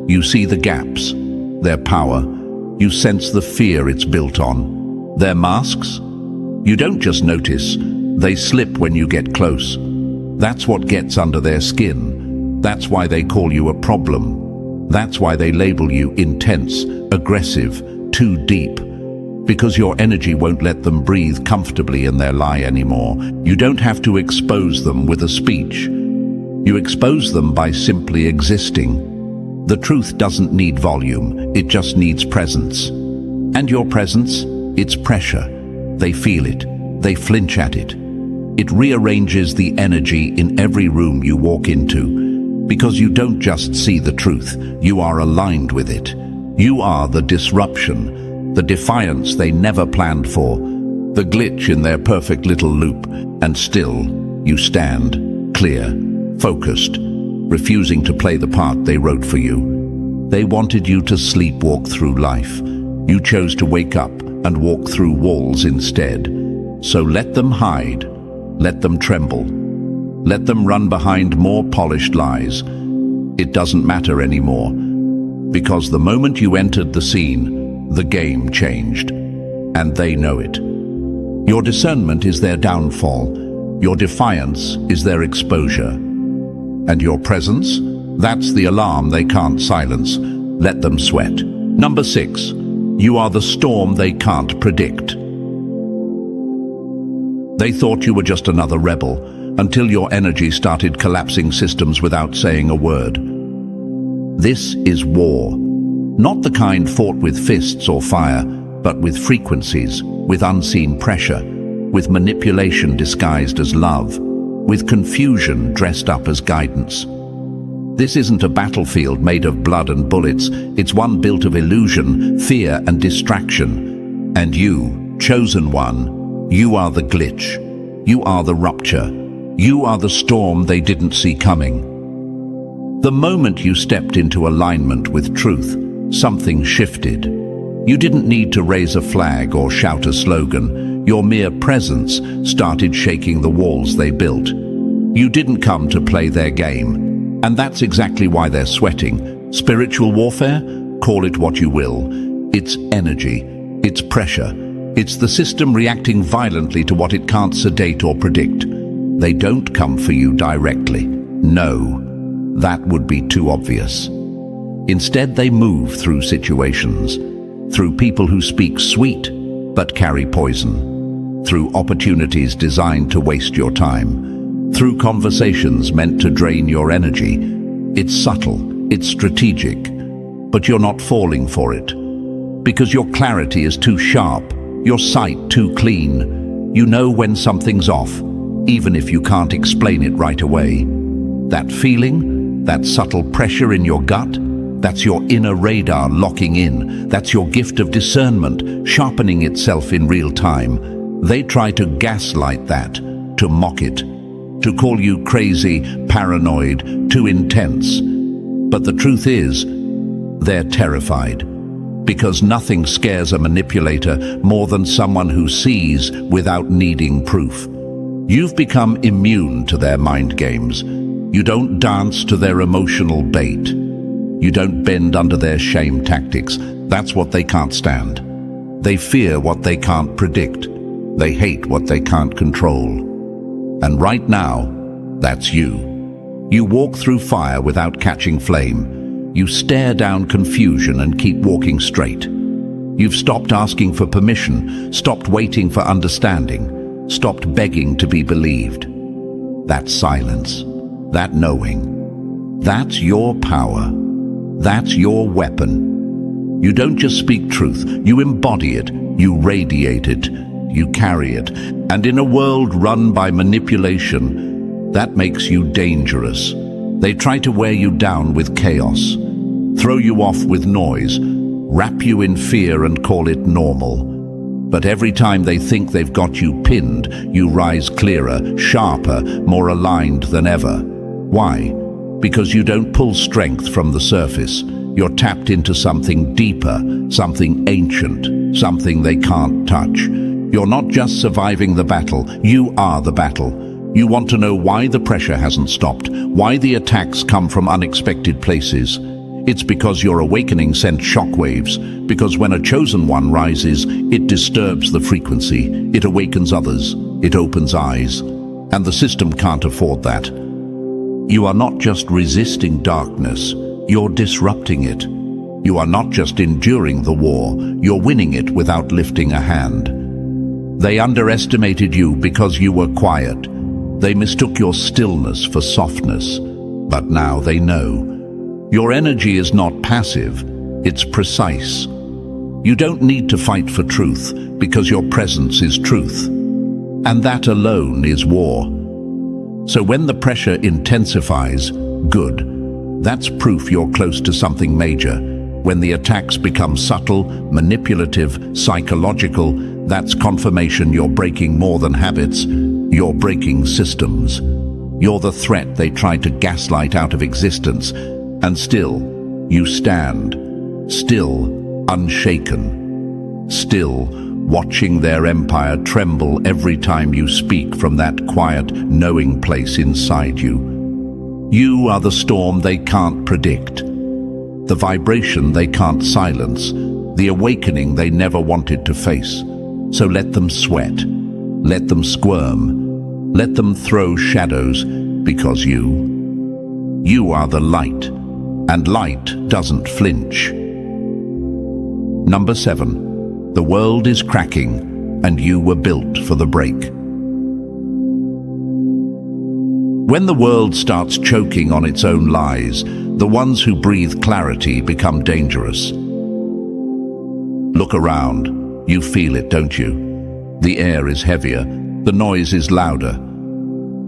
You see the gaps. Their power? You sense the fear it's built on. Their masks? You don't just notice. They slip when you get close. That's what gets under their skin. That's why they call you a problem. That's why they label you intense, aggressive, too deep. Because your energy won't let them breathe comfortably in their lie anymore. You don't have to expose them with a speech. You expose them by simply existing. The truth doesn't need volume, it just needs presence. And your presence, it's pressure. They feel it, they flinch at it. It rearranges the energy in every room you walk into. Because you don't just see the truth, you are aligned with it. You are the disruption, the defiance they never planned for, the glitch in their perfect little loop, and still you stand, clear, focused, refusing to play the part they wrote for you. They wanted you to sleepwalk through life. You chose to wake up and walk through walls instead. So let them hide, let them tremble, let them run behind more polished lies. It doesn't matter anymore, because the moment you entered the scene, the game changed, and they know it. Your discernment is their downfall. Your defiance is their exposure. And your presence? That's the alarm they can't silence. Let them sweat. Number 6, you are the storm they can't predict. They thought you were just another rebel, until your energy started collapsing systems without saying a word. This is war. Not the kind fought with fists or fire, but with frequencies, with unseen pressure, with manipulation disguised as love, with confusion dressed up as guidance. This isn't a battlefield made of blood and bullets. It's one built of illusion, fear, and distraction. And you, chosen one, you are the glitch. You are the rupture. You are the storm they didn't see coming. The moment you stepped into alignment with truth, something shifted. You didn't need to raise a flag or shout a slogan. Your mere presence started shaking the walls they built. You didn't come to play their game. And that's exactly why they're sweating. Spiritual warfare? Call it what you will. It's energy. It's pressure. It's the system reacting violently to what it can't sedate or predict. They don't come for you directly. No, that would be too obvious. Instead, they move through situations, through people who speak sweet but carry poison, through opportunities designed to waste your time, through conversations meant to drain your energy. It's subtle, it's strategic, but you're not falling for it. Because your clarity is too sharp, your sight too clean. You know when something's off, even if you can't explain it right away. That feeling, that subtle pressure in your gut, that's your inner radar locking in. That's your gift of discernment, sharpening itself in real time. They try to gaslight that, to mock it, to call you crazy, paranoid, too intense. But the truth is, they're terrified. Because nothing scares a manipulator more than someone who sees without needing proof. You've become immune to their mind games. You don't dance to their emotional bait. You don't bend under their shame tactics. That's what they can't stand. They fear what they can't predict. They hate what they can't control. And right now, that's you. You walk through fire without catching flame. You stare down confusion and keep walking straight. You've stopped asking for permission, stopped waiting for understanding, stopped begging to be believed. That silence, that knowing, that's your power. That's your weapon. You don't just speak truth, you embody it, you radiate it, you carry it. And in a world run by manipulation, that makes you dangerous. They try to wear you down with chaos, throw you off with noise, wrap you in fear and call it normal. But every time they think they've got you pinned, you rise clearer, sharper, more aligned than ever. Why? Because you don't pull strength from the surface. You're tapped into something deeper, something ancient, something they can't touch. You're not just surviving the battle, you are the battle. You want to know why the pressure hasn't stopped, why the attacks come from unexpected places. It's because your awakening sent shockwaves, because when a chosen one rises, it disturbs the frequency, it awakens others, it opens eyes. And the system can't afford that. You are not just resisting darkness, you're disrupting it. You are not just enduring the war, you're winning it without lifting a hand. They underestimated you because you were quiet. They mistook your stillness for softness. But now they know. Your energy is not passive, it's precise. You don't need to fight for truth because your presence is truth. And that alone is war. So when the pressure intensifies, good. That's proof you're close to something major. When the attacks become subtle, manipulative, psychological, that's confirmation you're breaking more than habits. You're breaking systems. You're the threat they tried to gaslight out of existence. And still, you stand. Still, unshaken. Still, watching their empire tremble every time you speak from that quiet, knowing place inside you. You are the storm they can't predict, the vibration they can't silence, the awakening they never wanted to face. So let them sweat, let them squirm, let them throw shadows, because you are the light, and light doesn't flinch. Number 7. The world is cracking, and you were built for the break. When the world starts choking on its own lies, the ones who breathe clarity become dangerous. Look around. You feel it, don't you? The air is heavier. The noise is louder.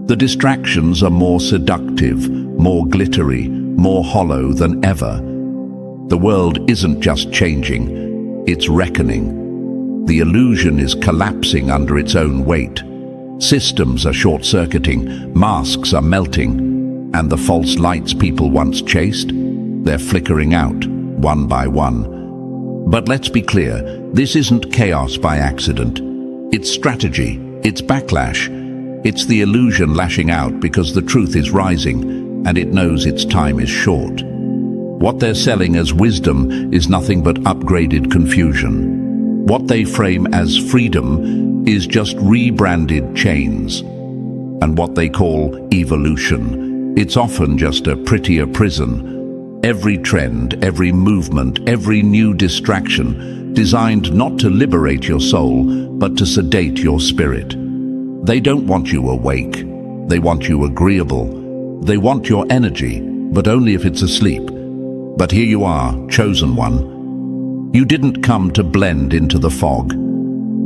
The distractions are more seductive, more glittery, more hollow than ever. The world isn't just changing, it's reckoning. The illusion is collapsing under its own weight. Systems are short-circuiting, masks are melting, and the false lights people once chased, they're flickering out, one by one. But let's be clear, this isn't chaos by accident. It's strategy, it's backlash. It's the illusion lashing out because the truth is rising, and it knows its time is short. What they're selling as wisdom is nothing but upgraded confusion. What they frame as freedom is just rebranded chains. And what they call evolution, it's often just a prettier prison. Every trend, every movement, every new distraction, designed not to liberate your soul, but to sedate your spirit. They don't want you awake. They want you agreeable. They want your energy, but only if it's asleep. But here you are, chosen one. You didn't come to blend into the fog.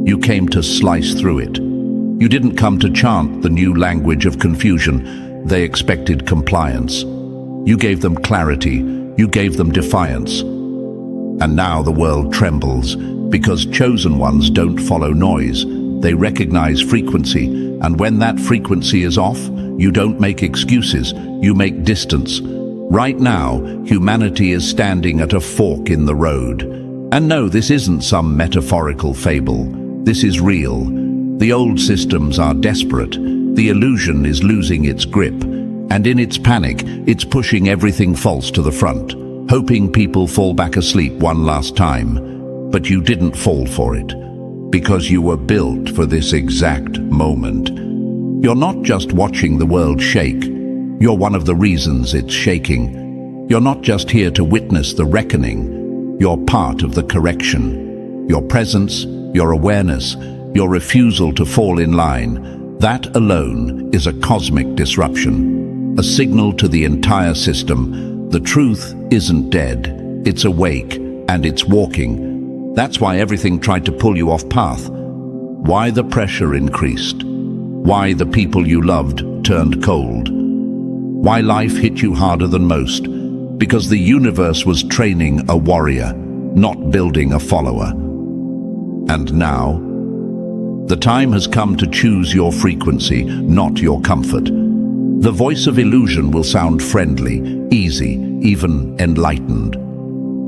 You came to slice through it. You didn't come to chant the new language of confusion. They expected compliance. You gave them clarity. You gave them defiance. And now the world trembles because chosen ones don't follow noise. They recognize frequency, and when that frequency is off, you don't make excuses, you make distance. Right now, humanity is standing at a fork in the road. And no, this isn't some metaphorical fable. This is real. The old systems are desperate. The illusion is losing its grip. And in its panic, it's pushing everything false to the front, hoping people fall back asleep one last time. But you didn't fall for it, because you were built for this exact moment. You're not just watching the world shake. You're one of the reasons it's shaking. You're not just here to witness the reckoning. You're part of the correction. Your presence, your awareness, your refusal to fall in line, that alone is a cosmic disruption, a signal to the entire system. The truth isn't dead, it's awake, and it's walking. That's why everything tried to pull you off path. Why the pressure increased. Why the people you loved turned cold. Why life hit you harder than most. Because the universe was training a warrior, not building a follower. And now, the time has come to choose your frequency, not your comfort. The voice of illusion will sound friendly, easy, even enlightened.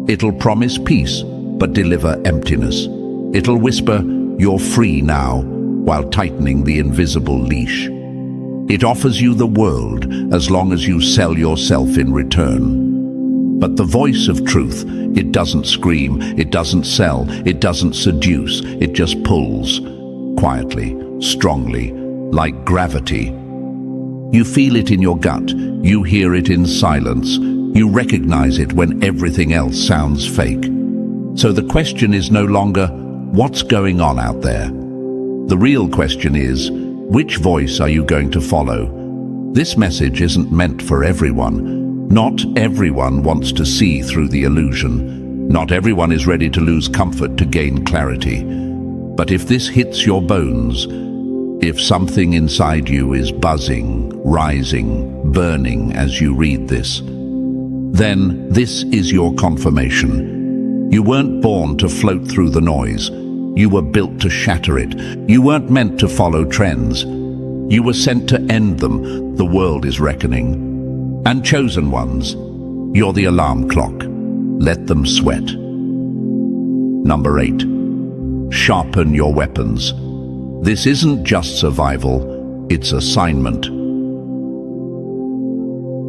It'll promise peace, but deliver emptiness. It'll whisper, "You're free now," while tightening the invisible leash. It offers you the world as long as you sell yourself in return. But the voice of truth, it doesn't scream, it doesn't sell, it doesn't seduce, it just pulls, quietly, strongly, like gravity. You feel it in your gut, you hear it in silence, you recognize it when everything else sounds fake. So the question is no longer, what's going on out there? The real question is, which voice are you going to follow? This message isn't meant for everyone. Not everyone wants to see through the illusion. Not everyone is ready to lose comfort to gain clarity. But if this hits your bones, if something inside you is buzzing, rising, burning as you read this, then this is your confirmation. You weren't born to float through the noise. You were built to shatter it. You weren't meant to follow trends. You were sent to end them. The world is reckoning. And chosen ones, you're the alarm clock. Let them sweat. Number 8. Sharpen your weapons. This isn't just survival, it's assignment.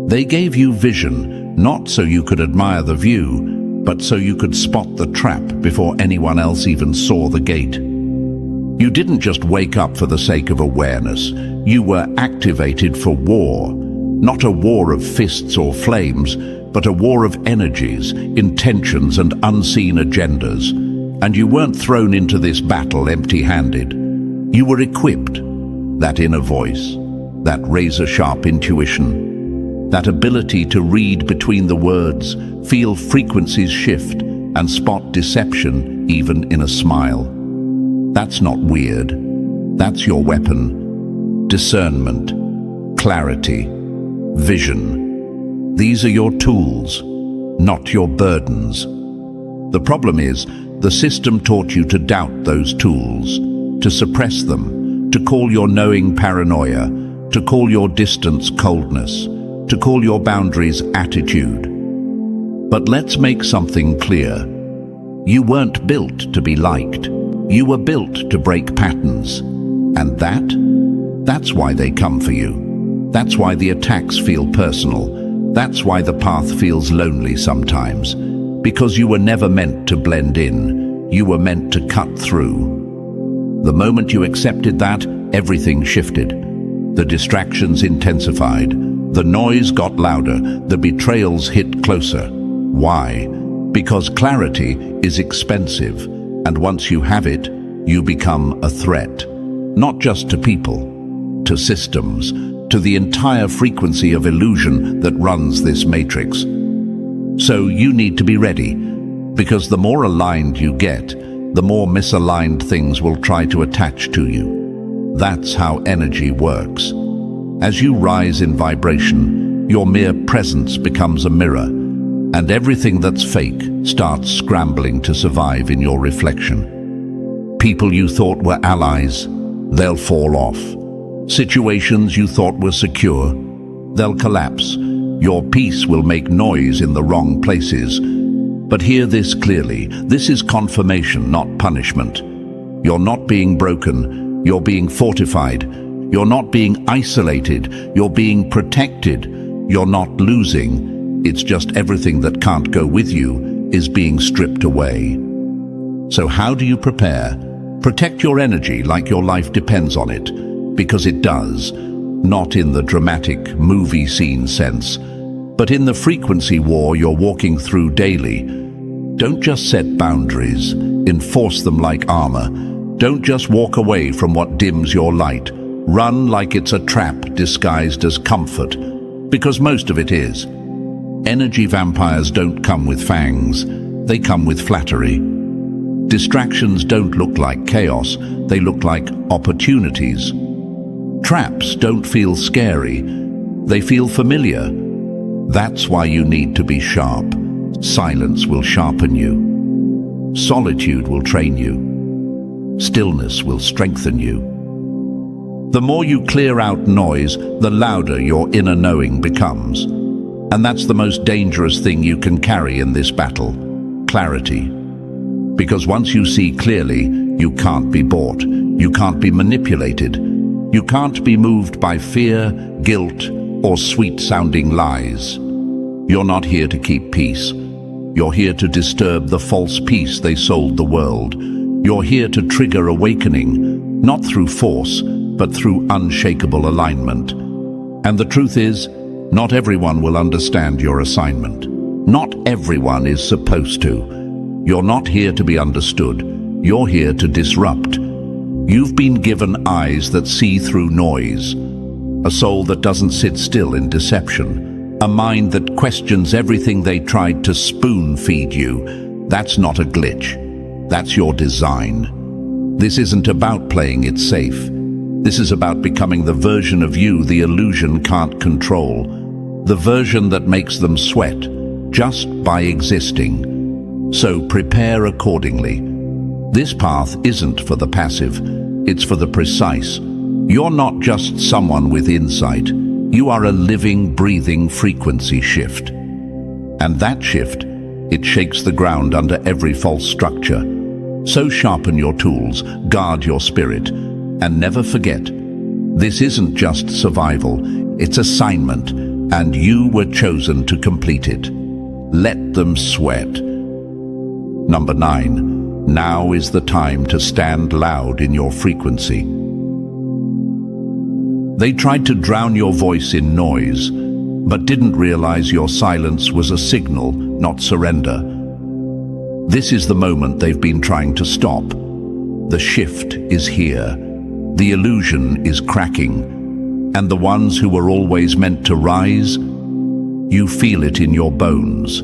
They gave you vision, not so you could admire the view, but so you could spot the trap before anyone else even saw the gate. You didn't just wake up for the sake of awareness. You were activated for war. Not a war of fists or flames, but a war of energies, intentions, and unseen agendas. And you weren't thrown into this battle empty-handed. You were equipped, that inner voice. that razor-sharp intuition, that ability to read between the words, feel frequencies shift, and spot deception even in a smile. That's not weird. That's your weapon. Discernment, clarity, vision. These are your tools, not your burdens. The problem is, the system taught you to doubt those tools, to suppress them, to call your knowing paranoia, to call your distance coldness, to call your boundaries attitude. But let's make something clear. You weren't built to be liked. You were built to break patterns. And that's why they come for you. That's why the attacks feel personal. That's why the path feels lonely sometimes. Because you were never meant to blend in. You were meant to cut through. The moment you accepted that, everything shifted. The distractions intensified. The noise got louder. The betrayals hit closer. Why? Because clarity is expensive. And once you have it, you become a threat. Not just to people, to systems, to the entire frequency of illusion that runs this matrix. So you need to be ready, because the more aligned you get, the more misaligned things will try to attach to you. That's how energy works. As you rise in vibration, your mere presence becomes a mirror, and everything that's fake starts scrambling to survive in your reflection. People you thought were allies, they'll fall off. Situations you thought were secure, they'll collapse. Your peace will make noise in the wrong places. But hear this clearly. This is confirmation, not punishment. You're not being broken. You're being fortified. You're not being isolated. You're being protected. You're not losing. It's just everything that can't go with you is being stripped away. So how do you prepare? Protect your energy like your life depends on it, because it does, not in the dramatic movie scene sense, but in the frequency war you're walking through daily. Don't just set boundaries, enforce them like armor. Don't just walk away from what dims your light. Run like it's a trap disguised as comfort, because most of it is. Energy vampires don't come with fangs, they come with flattery. Distractions don't look like chaos, they look like opportunities. Traps don't feel scary, they feel familiar. That's why you need to be sharp. Silence will sharpen you. Solitude will train you. Stillness will strengthen you. The more you clear out noise, the louder your inner knowing becomes. And that's the most dangerous thing you can carry in this battle: clarity. Because once you see clearly, you can't be bought, you can't be manipulated, you can't be moved by fear, guilt, or sweet-sounding lies. You're not here to keep peace. You're here to disturb the false peace they sold the world. You're here to trigger awakening, not through force, but through unshakable alignment. And the truth is, not everyone will understand your assignment. Not everyone is supposed to. You're not here to be understood. You're here to disrupt. You've been given eyes that see through noise, a soul that doesn't sit still in deception, a mind that questions everything they tried to spoon-feed you. That's not a glitch. That's your design. This isn't about playing it safe. This is about becoming the version of you the illusion can't control, the version that makes them sweat just by existing. So prepare accordingly. This path isn't for the passive, it's for the precise. You're not just someone with insight. You are a living, breathing frequency shift. And that shift, it shakes the ground under every false structure. So sharpen your tools, guard your spirit, and never forget, this isn't just survival, it's assignment, and you were chosen to complete it. Let them sweat. Number 9, now is the time to stand loud in your frequency. They tried to drown your voice in noise, but didn't realize your silence was a signal, not surrender. This is the moment they've been trying to stop. The shift is here. The illusion is cracking. And the ones who were always meant to rise, you feel it in your bones.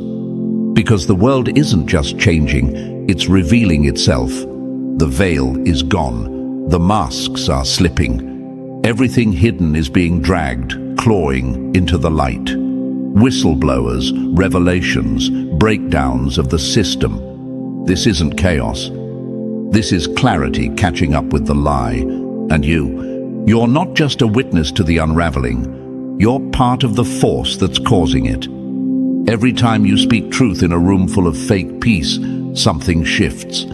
Because the world isn't just changing, it's revealing itself. The veil is gone. The masks are slipping. Everything hidden is being dragged, clawing into the light. Whistleblowers, revelations, breakdowns of the system. This isn't chaos. This is clarity catching up with the lie. And you're not just a witness to the unraveling. You're part of the force that's causing it. Every time you speak truth in a room full of fake peace, something shifts.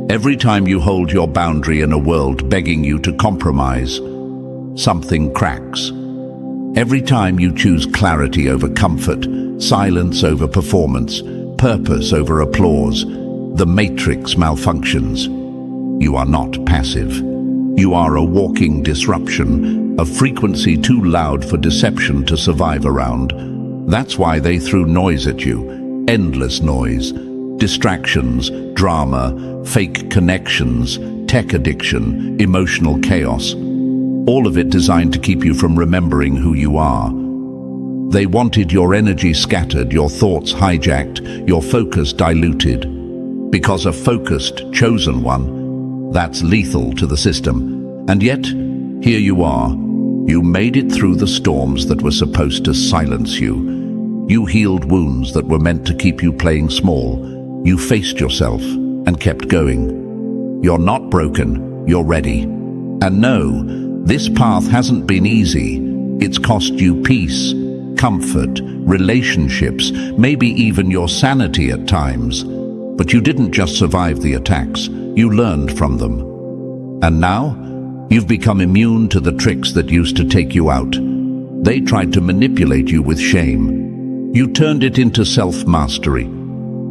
Every time you hold your boundary in a world begging you to compromise, something cracks. Every time you choose clarity over comfort, silence over performance, purpose over applause, the matrix malfunctions. You are not passive. You are a walking disruption, a frequency too loud for deception to survive around. That's why they threw noise at you, endless noise, distractions, drama, fake connections, tech addiction, emotional chaos. All of it designed to keep you from remembering who you are. They wanted your energy scattered, your thoughts hijacked, your focus diluted. Because a focused, chosen one, that's lethal to the system. And yet, here you are. You made it through the storms that were supposed to silence you. You healed wounds that were meant to keep you playing small. You faced yourself and kept going. You're not broken, you're ready. And no, this path hasn't been easy. It's cost you peace, comfort, relationships, maybe even your sanity at times. But you didn't just survive the attacks, you learned from them. And now, you've become immune to the tricks that used to take you out. They tried to manipulate you with shame. You turned it into self-mastery.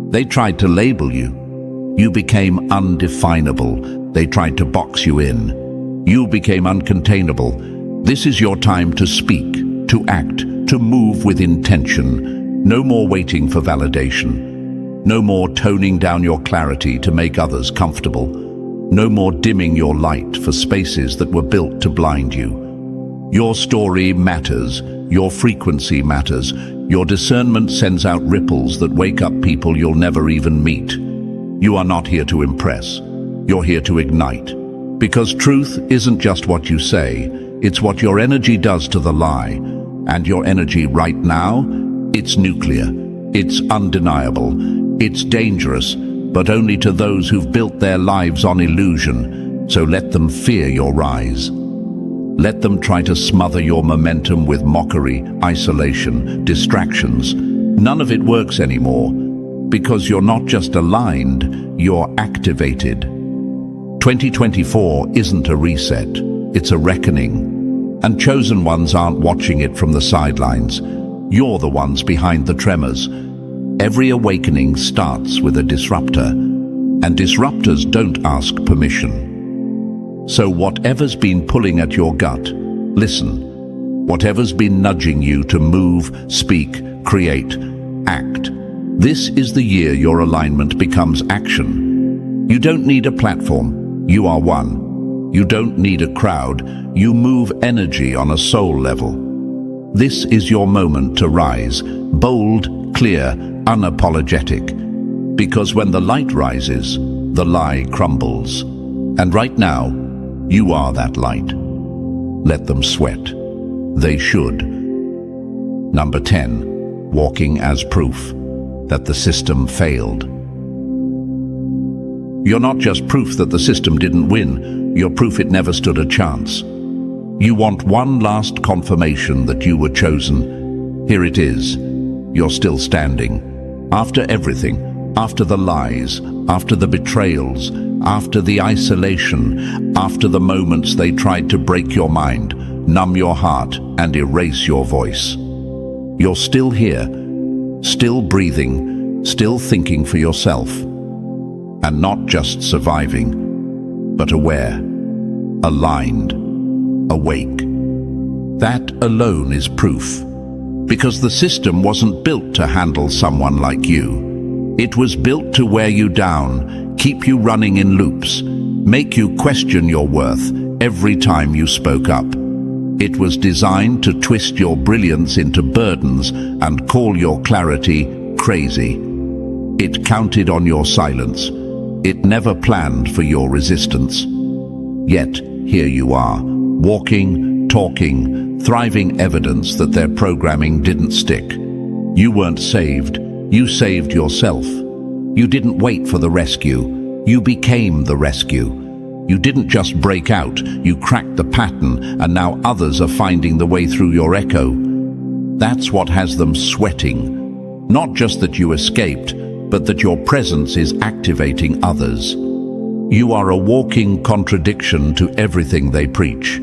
They tried to label you. You became undefinable. They tried to box you in. You became uncontainable. This is your time to speak, to act, to move with intention. No more waiting for validation. No more toning down your clarity to make others comfortable. No more dimming your light for spaces that were built to blind you. Your story matters. Your frequency matters. Your discernment sends out ripples that wake up people you'll never even meet. You are not here to impress. You're here to ignite. Because truth isn't just what you say, it's what your energy does to the lie. And your energy right now, it's nuclear. It's undeniable. It's dangerous, but only to those who've built their lives on illusion. So let them fear your rise. Let them try to smother your momentum with mockery, isolation, distractions. None of it works anymore, because you're not just aligned, you're activated. 2024 isn't a reset, it's a reckoning. And chosen ones aren't watching it from the sidelines. You're the ones behind the tremors. Every awakening starts with a disruptor, and disruptors don't ask permission. So whatever's been pulling at your gut, listen. Whatever's been nudging you to move, speak, create, act. This is the year your alignment becomes action. You don't need a platform, you are one. You don't need a crowd, you move energy on a soul level. This is your moment to rise, bold, clear, unapologetic. Because when the light rises, the lie crumbles. And right now, you are that light. Let them sweat. They should. Number 10, walking as proof that the system failed. You're not just proof that the system didn't win, you're proof it never stood a chance. You want one last confirmation that you were chosen. Here it is. You're still standing. After everything, after the lies, after the betrayals, after the isolation, after the moments they tried to break your mind, numb your heart, and erase your voice. You're still here, still breathing, still thinking for yourself. And not just surviving, but aware, aligned, awake. That alone is proof. Because the system wasn't built to handle someone like you. It was built to wear you down, keep you running in loops, make you question your worth every time you spoke up. It was designed to twist your brilliance into burdens and call your clarity crazy. It counted on your silence. It never planned for your resistance. Yet, here you are, walking, talking, thriving evidence that their programming didn't stick. You weren't saved. You saved yourself. You didn't wait for the rescue. You became the rescue. You didn't just break out, you cracked the pattern, and now others are finding the way through your echo. That's what has them sweating. Not just that you escaped, but that your presence is activating others. You are a walking contradiction to everything they preach.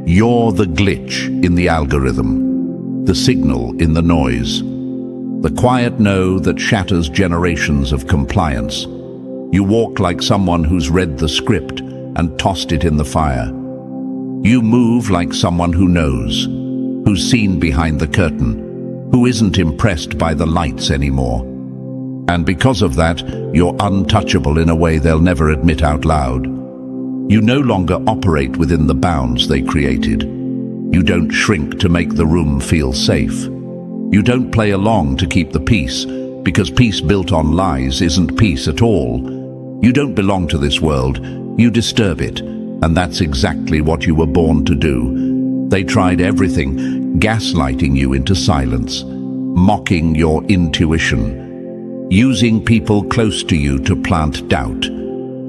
You're the glitch in the algorithm, the signal in the noise, the quiet no that shatters generations of compliance. You walk like someone who's read the script and tossed it in the fire. You move like someone who knows, who's seen behind the curtain, who isn't impressed by the lights anymore. And because of that, you're untouchable in a way they'll never admit out loud. You no longer operate within the bounds they created. You don't shrink to make the room feel safe. You don't play along to keep the peace, because peace built on lies isn't peace at all. You don't belong to this world. You disturb it, and that's exactly what you were born to do. They tried everything, gaslighting you into silence, mocking your intuition, using people close to you to plant doubt,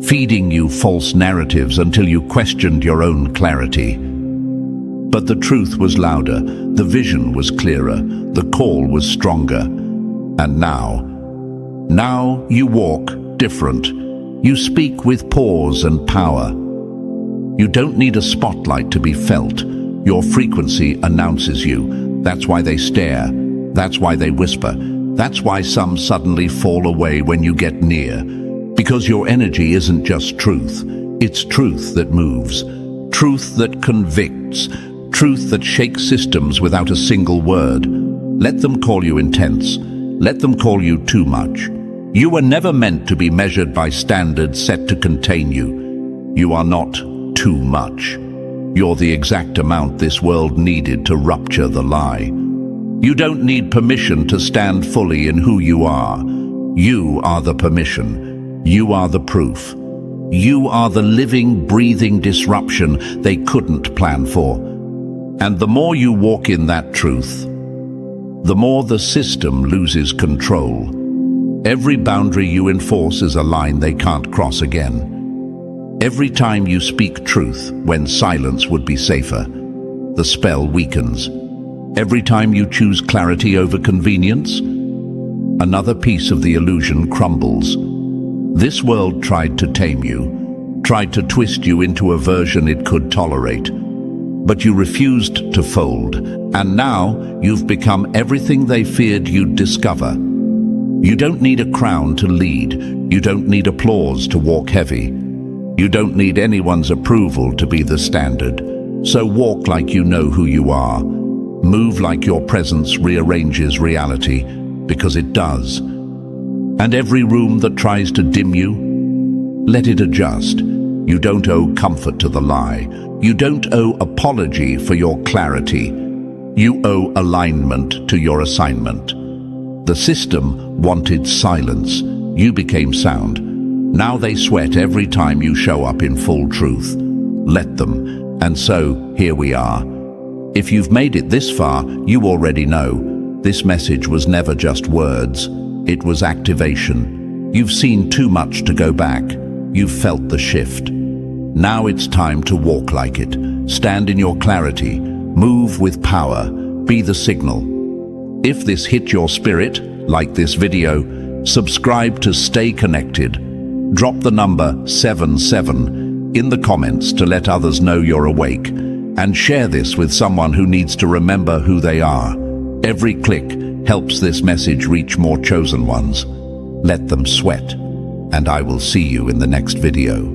feeding you false narratives until you questioned your own clarity. But the truth was louder, the vision was clearer, the call was stronger. And now you walk different. You speak with pause and power. You don't need a spotlight to be felt. Your frequency announces you. That's why they stare. That's why they whisper. That's why some suddenly fall away when you get near. Because your energy isn't just truth. It's truth that moves. Truth that convicts. Truth that shakes systems without a single word. Let them call you intense. Let them call you too much. You were never meant to be measured by standards set to contain you. You are not too much. You're the exact amount this world needed to rupture the lie. You don't need permission to stand fully in who you are. You are the permission. You are the proof. You are the living, breathing disruption they couldn't plan for. And the more you walk in that truth, the more the system loses control. Every boundary you enforce is a line they can't cross again. Every time you speak truth when silence would be safer, the spell weakens. Every time you choose clarity over convenience, another piece of the illusion crumbles. This world tried to tame you, tried to twist you into a version it could tolerate. But you refused to fold, and now you've become everything they feared you'd discover. You don't need a crown to lead. You don't need applause to walk heavy. You don't need anyone's approval to be the standard. So walk like you know who you are. Move like your presence rearranges reality, because it does. And every room that tries to dim you, let it adjust. You don't owe comfort to the lie. You don't owe apology for your clarity. You owe alignment to your assignment. The system wanted silence. You became sound. Now they sweat every time you show up in full truth. Let them. And so, here we are. If you've made it this far, you already know. This message was never just words. It was activation. You've seen too much to go back. You've felt the shift. Now it's time to walk like it. Stand in your clarity. Move with power. Be the signal. If this hit your spirit, like this video, subscribe to stay connected. Drop the number 77 in the comments to let others know you're awake. And share this with someone who needs to remember who they are. Every click helps this message reach more chosen ones. Let them sweat. And I will see you in the next video.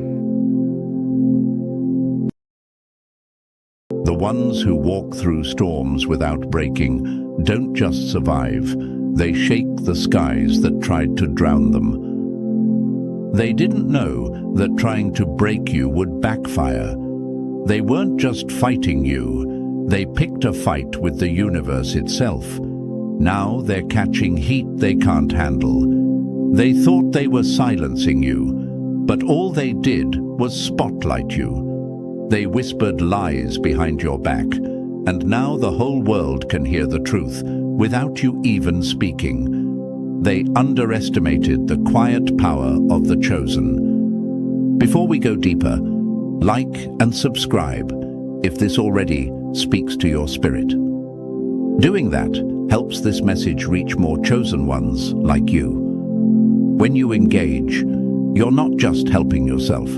The ones who walk through storms without breaking don't just survive, they shake the skies that tried to drown them. They didn't know that trying to break you would backfire. They weren't just fighting you, They picked a fight with the universe itself. Now they're catching heat they can't handle. They thought they were silencing you, but all they did was spotlight you. They whispered lies behind your back, and now the whole world can hear the truth without you even speaking. They underestimated the quiet power of the chosen. Before we go deeper, like and subscribe if this already speaks to your spirit. Doing that helps this message reach more chosen ones like you. When you engage, you're not just helping yourself.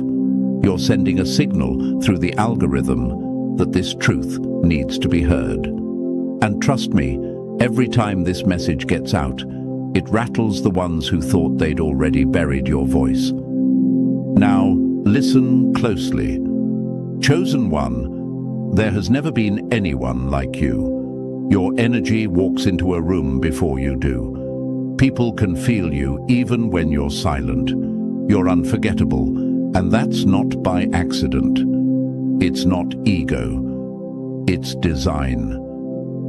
You're sending a signal through the algorithm that this truth needs to be heard. And trust me, every time this message gets out, it rattles the ones who thought they'd already buried your voice. Now, listen closely. Chosen one, there has never been anyone like you. Your energy walks into a room before you do. People can feel you even when you're silent. You're unforgettable, and that's not by accident. It's not ego. It's design.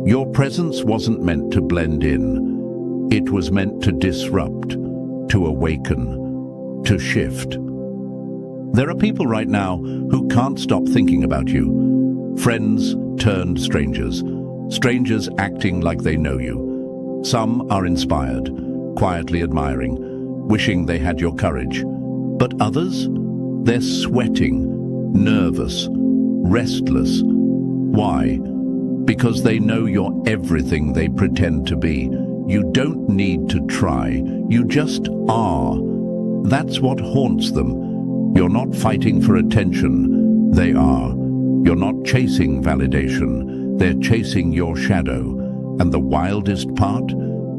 Your presence wasn't meant to blend in. It was meant to disrupt, to awaken, to shift. There are people right now who can't stop thinking about you. Friends turned strangers. Strangers acting like they know you. Some are inspired, quietly admiring, wishing they had your courage. But others? They're sweating, nervous, restless. Why? Because they know you're everything they pretend to be. You don't need to try. You just are. That's what haunts them. You're not fighting for attention. They are. You're not chasing validation. They're chasing your shadow. And the wildest part?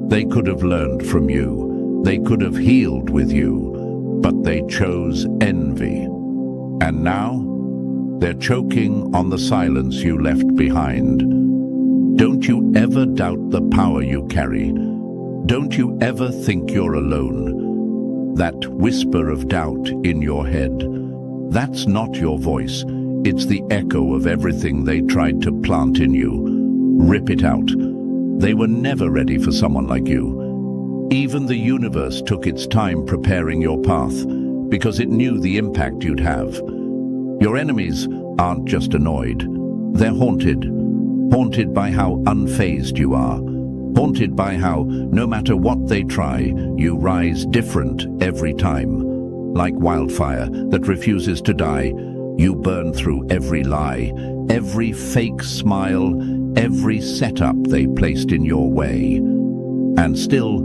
They could have learned from you. They could have healed with you. But they chose envy. And now, they're choking on the silence you left behind. Don't you ever doubt the power you carry. Don't you ever think you're alone. That whisper of doubt in your head, that's not your voice. It's the echo of everything they tried to plant in you. Rip it out. They were never ready for someone like you. Even the universe took its time preparing your path because it knew the impact you'd have. Your enemies aren't just annoyed. They're haunted. Haunted by how unfazed you are. Haunted by how, no matter what they try, you rise different every time. Like wildfire that refuses to die, you burn through every lie, every fake smile, every setup they placed in your way. And still,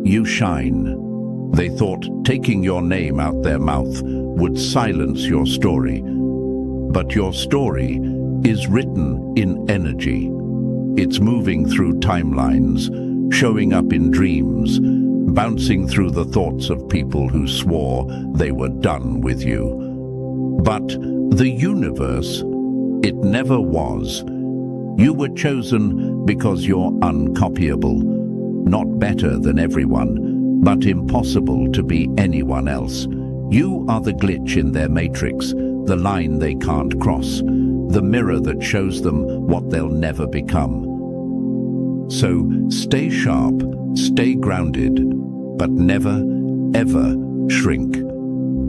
you shine. They thought taking your name out their mouth would silence your story. But your story is written in energy. It's moving through timelines, showing up in dreams, bouncing through the thoughts of people who swore they were done with you. But the universe, it never was. You were chosen because you're uncopyable. Not better than everyone, but impossible to be anyone else. You are the glitch in their matrix, the line they can't cross, the mirror that shows them what they'll never become. So stay sharp, stay grounded, but never, ever shrink.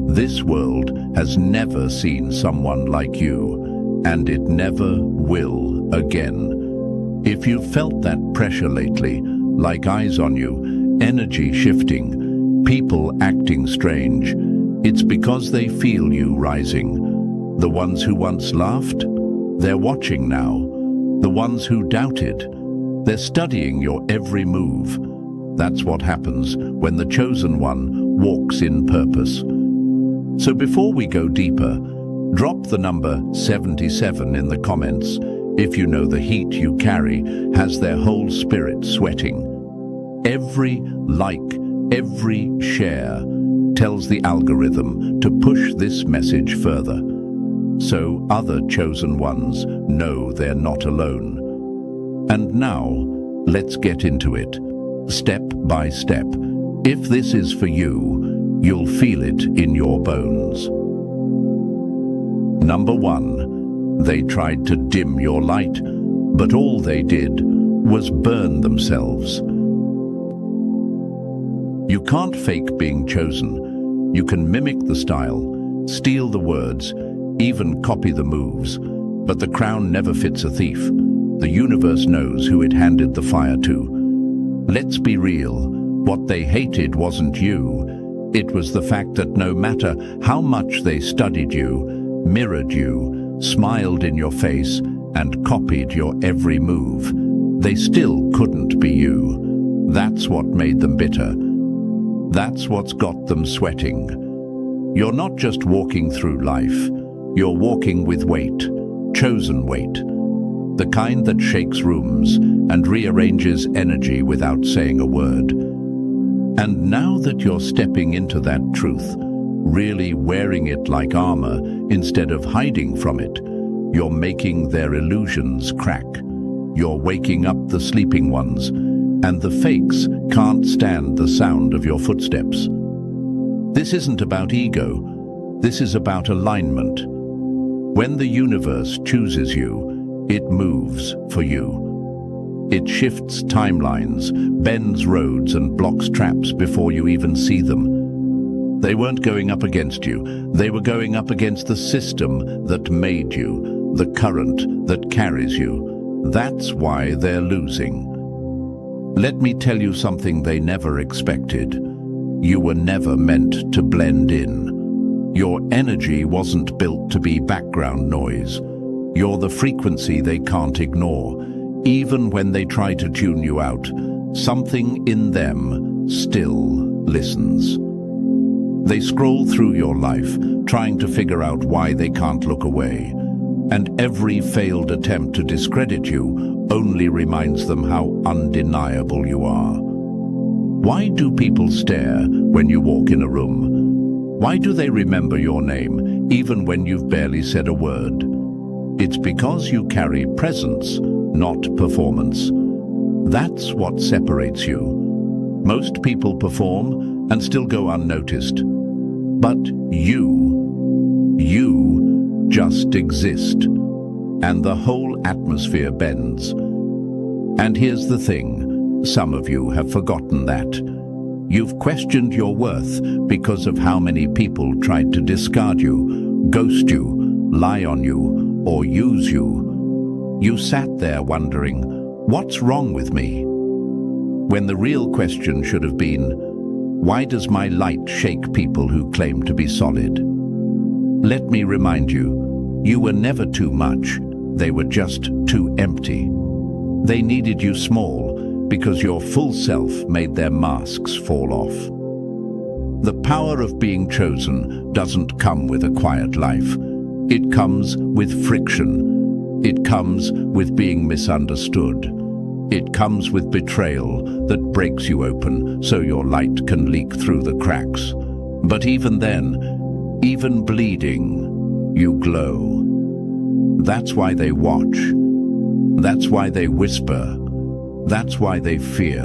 This world has never seen someone like you, and it never will again. If you've felt that pressure lately, like eyes on you, energy shifting, people acting strange, it's because they feel you rising. The ones who once laughed, they're watching now. The ones who doubted, they're studying your every move. That's what happens when the chosen one walks in purpose. So before we go deeper, drop the number 77 in the comments if you know the heat you carry has their whole spirit sweating. Every like, every share tells the algorithm to push this message further. So other chosen ones know they're not alone. And now, let's get into it, step by step. If this is for you, you'll feel it in your bones. Number 1, they tried to dim your light, But all they did was burn themselves. You can't fake being chosen. You can mimic the style, steal the words, even copy the moves. But the crown never fits a thief. The universe knows who it handed the fire to. Let's be real. What they hated wasn't you. It was the fact that no matter how much they studied you, mirrored you, smiled in your face, and copied your every move, they still couldn't be you. That's what made them bitter. That's what's got them sweating. You're not just walking through life. You're walking with weight, chosen weight. The kind that shakes rooms and rearranges energy without saying a word. And now that you're stepping into that truth, really wearing it like armor instead of hiding from it, you're making their illusions crack. You're waking up the sleeping ones, and the fakes can't stand the sound of your footsteps. This isn't about ego. This is about alignment. When the universe chooses you, it moves for you. It shifts timelines, bends roads, and blocks traps before you even see them. They weren't going up against you. They were going up against the system that made you, the current that carries you. That's why they're losing. Let me tell you something they never expected. You were never meant to blend in. Your energy wasn't built to be background noise. You're the frequency they can't ignore. Even when they try to tune you out, something in them still listens. They scroll through your life, trying to figure out why they can't look away. And every failed attempt to discredit you only reminds them how undeniable you are. Why do people stare when you walk in a room? Why do they remember your name, even when you've barely said a word? It's because you carry presence, not performance. That's what separates you. Most people perform and still go unnoticed. But you just exist. And the whole atmosphere bends. And here's the thing, some of you have forgotten that. You've questioned your worth because of how many people tried to discard you, ghost you, lie on you, or use you. You sat there wondering, what's wrong with me? When the real question should have been, why does my light shake people who claim to be solid? Let me remind you, you were never too much. They were just too empty. They needed you small because your full self made their masks fall off. The power of being chosen doesn't come with a quiet life. It comes with friction. It comes with being misunderstood. It comes with betrayal that breaks you open so your light can leak through the cracks. But even then, even bleeding, you glow. That's why they watch. That's why they whisper. That's why they fear.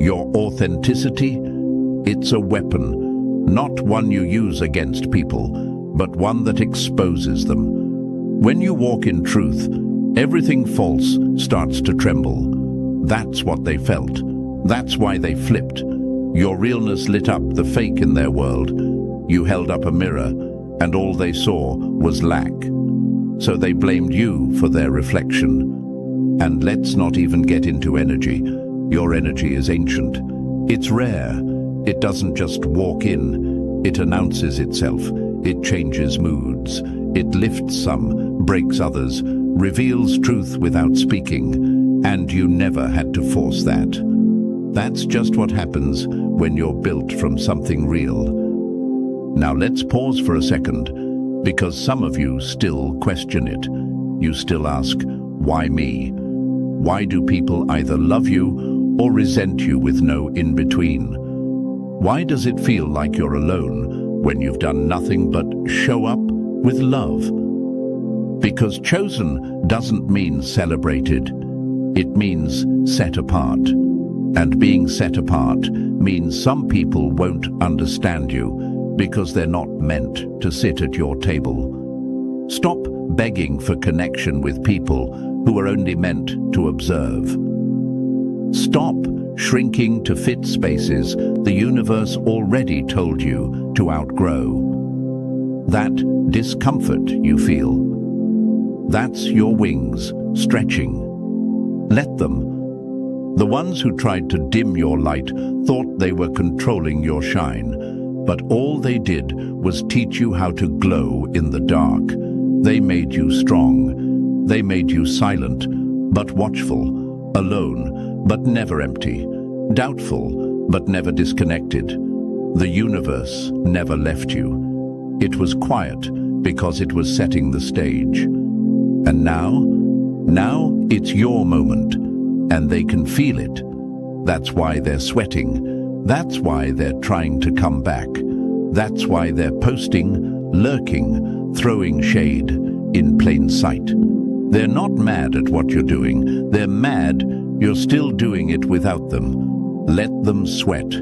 Your authenticity, it's a weapon, not one you use against people, but one that exposes them. When you walk in truth, everything false starts to tremble. That's what they felt. That's why they flipped. Your realness lit up the fake in their world. You held up a mirror, and all they saw was lack. So they blamed you for their reflection. And let's not even get into energy. Your energy is ancient. It's rare. It doesn't just walk in. It announces itself. It changes moods. It lifts some, breaks others, reveals truth without speaking. And you never had to force that. That's just what happens when you're built from something real. Now let's pause for a second, because some of you still question it. You still ask, why me? Why do people either love you or resent you with no in-between? Why does it feel like you're alone when you've done nothing but show up with love? Because chosen doesn't mean celebrated. It means set apart. And being set apart means some people won't understand you because they're not meant to sit at your table. Stop begging for connection with people who are only meant to observe. Stop shrinking to fit spaces the universe already told you to outgrow. That discomfort you feel, that's your wings stretching. Let them. The ones who tried to dim your light thought they were controlling your shine, but all they did was teach you how to glow in the dark. They made you strong. They made you silent, but watchful, alone, but never empty, doubtful, but never disconnected. The universe never left you. It was quiet because it was setting the stage. And now it's your moment, and they can feel it. That's why they're sweating. That's why they're trying to come back. That's why they're posting, lurking, throwing shade in plain sight. They're not mad at what you're doing. They're mad you're still doing it without them. Let them sweat.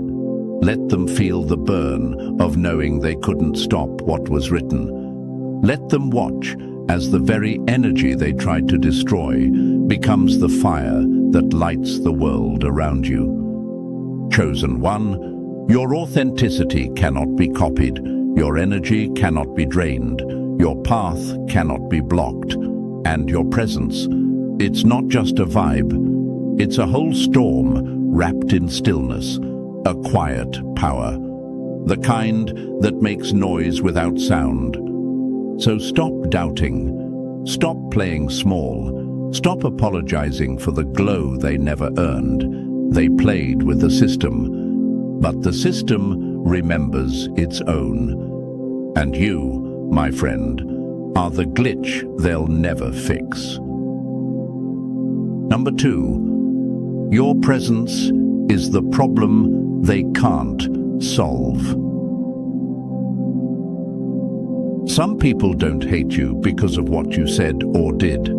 Let them feel the burn of knowing they couldn't stop what was written. Let them watch as the very energy they tried to destroy becomes the fire that lights the world around you. Chosen one, your authenticity cannot be copied. Your energy cannot be drained. Your path cannot be blocked. And your presence, it's not just a vibe. It's a whole storm wrapped in stillness, a quiet power, the kind that makes noise without sound. So stop doubting, stop playing small, stop apologizing for the glow they never earned. They played with the system, but the system remembers its own. And you, my friend, are the glitch they'll never fix. Number 2, your presence is the problem they can't solve. Some people don't hate you because of what you said or did.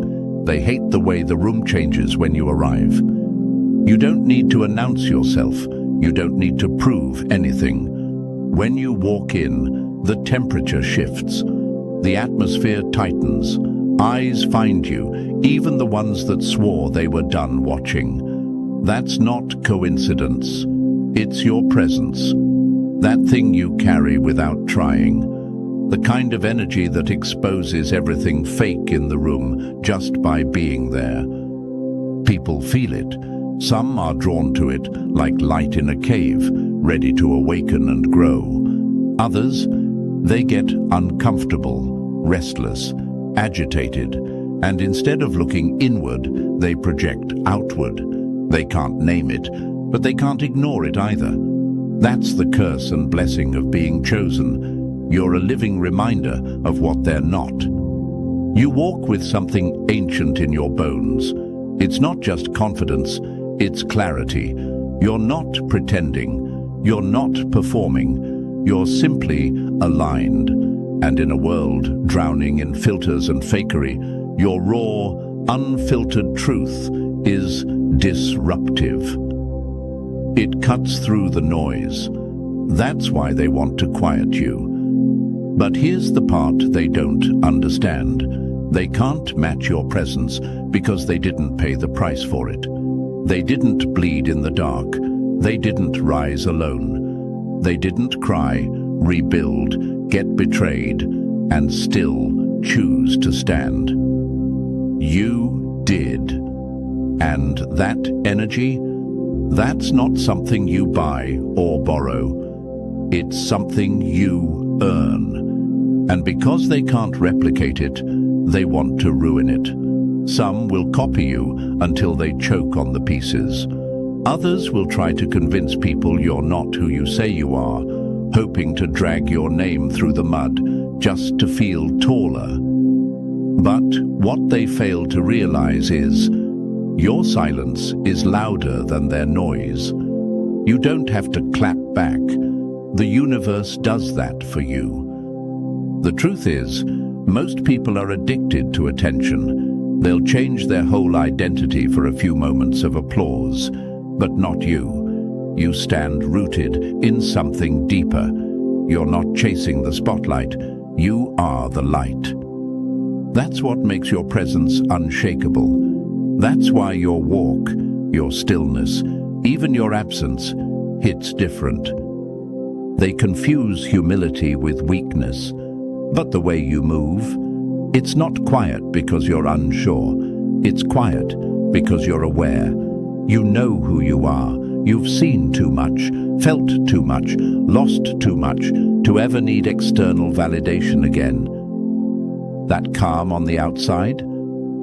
They hate the way the room changes when you arrive. You don't need to announce yourself. You don't need to prove anything. When you walk in, the temperature shifts. The atmosphere tightens. Eyes find you, even the ones that swore they were done watching. That's not coincidence. It's your presence. That thing you carry without trying. The kind of energy that exposes everything fake in the room just by being there. People feel it. Some are drawn to it like light in a cave, ready to awaken and grow. Others, they get uncomfortable, restless, agitated, and instead of looking inward, they project outward. They can't name it, but they can't ignore it either. That's the curse and blessing of being chosen. You're a living reminder of what they're not. You walk with something ancient in your bones. It's not just confidence, it's clarity. You're not pretending. You're not performing. You're simply aligned. And in a world drowning in filters and fakery, your raw, unfiltered truth is disruptive. It cuts through the noise. That's why they want to quiet you. But here's the part they don't understand. They can't match your presence because they didn't pay the price for it. They didn't bleed in the dark. They didn't rise alone. They didn't cry, rebuild, get betrayed, and still choose to stand. You did. And that energy, that's not something you buy or borrow. It's something you earn. And because they can't replicate it, they want to ruin it. Some will copy you until they choke on the pieces. Others will try to convince people you're not who you say you are, hoping to drag your name through the mud just to feel taller. But what they fail to realize is, your silence is louder than their noise. You don't have to clap back. The universe does that for you. The truth is, most people are addicted to attention. They'll change their whole identity for a few moments of applause, but not you. You stand rooted in something deeper. You're not chasing the spotlight. You are the light. That's what makes your presence unshakable. That's why your walk, your stillness, even your absence, hits different. They confuse humility with weakness. But the way you move, it's not quiet because you're unsure. It's quiet because you're aware. You know who you are. You've seen too much, felt too much, lost too much to ever need external validation again. That calm on the outside,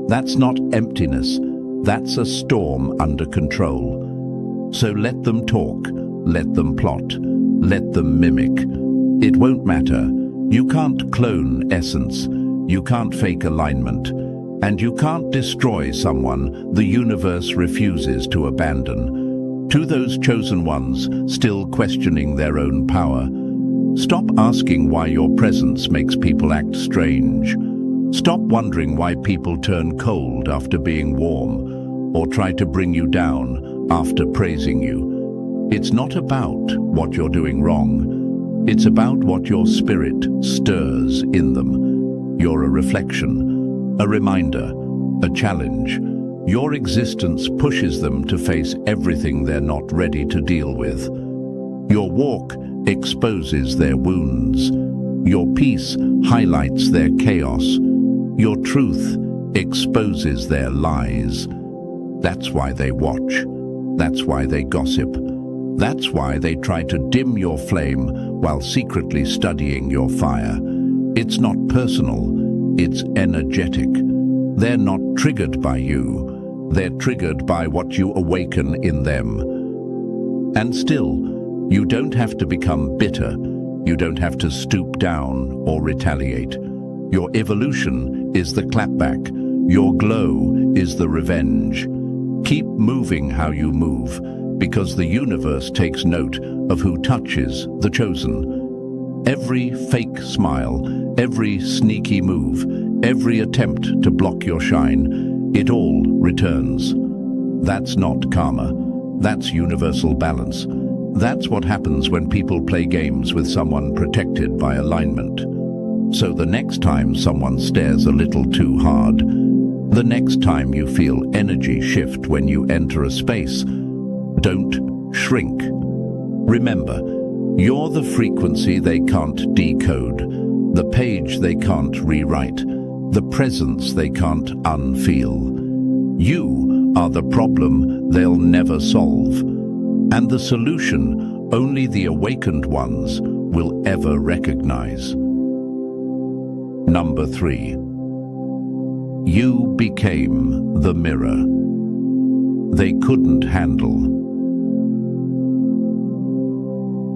that's not emptiness. That's a storm under control. So let them talk, let them plot, let them mimic. It won't matter. You can't clone essence. You can't fake alignment. And you can't destroy someone the universe refuses to abandon. To those chosen ones still questioning their own power, stop asking why your presence makes people act strange. Stop wondering why people turn cold after being warm, or try to bring you down after praising you. It's not about what you're doing wrong. It's about what your spirit stirs in them. You're a reflection, a reminder, a challenge. Your existence pushes them to face everything they're not ready to deal with. Your walk exposes their wounds. Your peace highlights their chaos. Your truth exposes their lies. That's why they watch. That's why they gossip. That's why they try to dim your flame while secretly studying your fire. It's not personal. It's energetic. They're not triggered by you. They're triggered by what you awaken in them. And still, you don't have to become bitter. You don't have to stoop down or retaliate. Your evolution is the clapback. Your glow is the revenge. Keep moving how you move, because the universe takes note of who touches the chosen. Every fake smile, every sneaky move, every attempt to block your shine, it all returns. That's not karma. That's universal balance. That's what happens when people play games with someone protected by alignment. So the next time someone stares a little too hard, the next time you feel energy shift when you enter a space, don't shrink. Remember, you're the frequency they can't decode, the page they can't rewrite, the presence they can't unfeel. You are the problem they'll never solve, and the solution only the awakened ones will ever recognize. Number 3. You became the mirror they couldn't handle.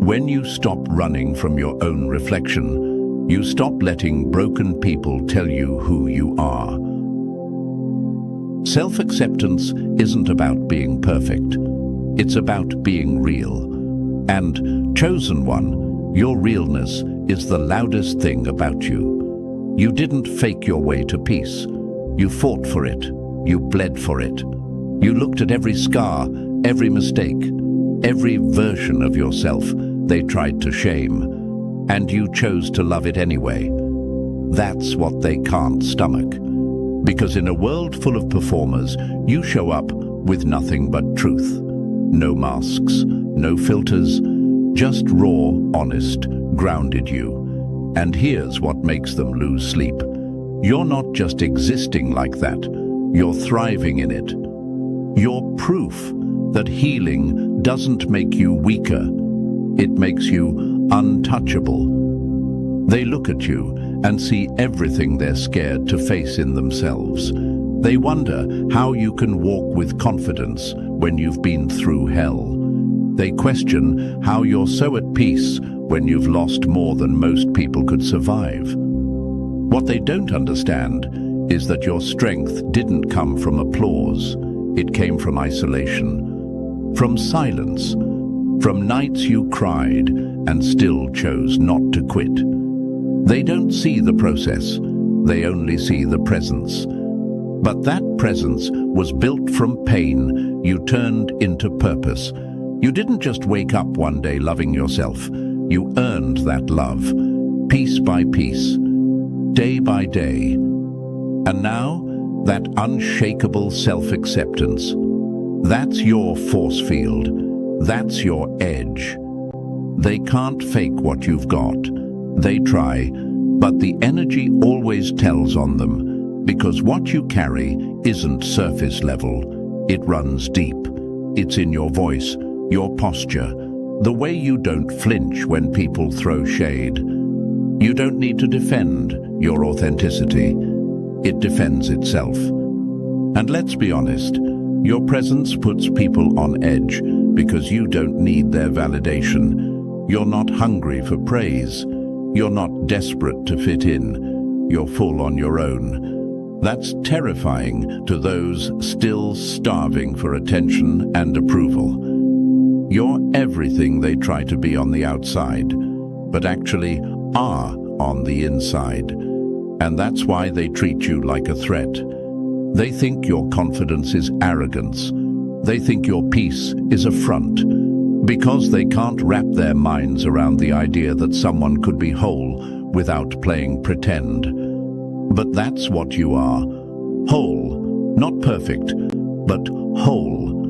When you stop running from your own reflection, you stop letting broken people tell you who you are. Self-acceptance isn't about being perfect. It's about being real. And, chosen one, your realness is the loudest thing about you. You didn't fake your way to peace. You fought for it. You bled for it. You looked at every scar, every mistake, every version of yourself they tried to shame, and you chose to love it anyway. That's what they can't stomach. Because in a world full of performers, you show up with nothing but truth. No masks, no filters, just raw, honest, grounded you. And here's what makes them lose sleep. You're not just existing like that, you're thriving in it. You're proof that healing doesn't make you weaker. It makes you untouchable. They look at you and see everything they're scared to face in themselves. They wonder how you can walk with confidence when you've been through hell. They question how you're so at peace when you've lost more than most people could survive. What they don't understand is that your strength didn't come from applause. It came from isolation, from silence, from nights you cried and still chose not to quit. They don't see the process, they only see the presence. But that presence was built from pain you turned into purpose. You didn't just wake up one day loving yourself. You earned that love, piece by piece, day by day. And now, that unshakable self-acceptance. That's your force field. That's your edge. They can't fake what you've got. They try, but the energy always tells on them, because what you carry isn't surface level. It runs deep. It's in your voice, your posture, the way you don't flinch when people throw shade. You don't need to defend your authenticity. It defends itself. And let's be honest, your presence puts people on edge because you don't need their validation. You're not hungry for praise. You're not desperate to fit in. You're full on your own. That's terrifying to those still starving for attention and approval. You're everything they try to be on the outside, but actually are on the inside. And that's why they treat you like a threat. They think your confidence is arrogance. They think your peace is a front, because they can't wrap their minds around the idea that someone could be whole without playing pretend. But that's what you are. Whole. Not perfect, but whole.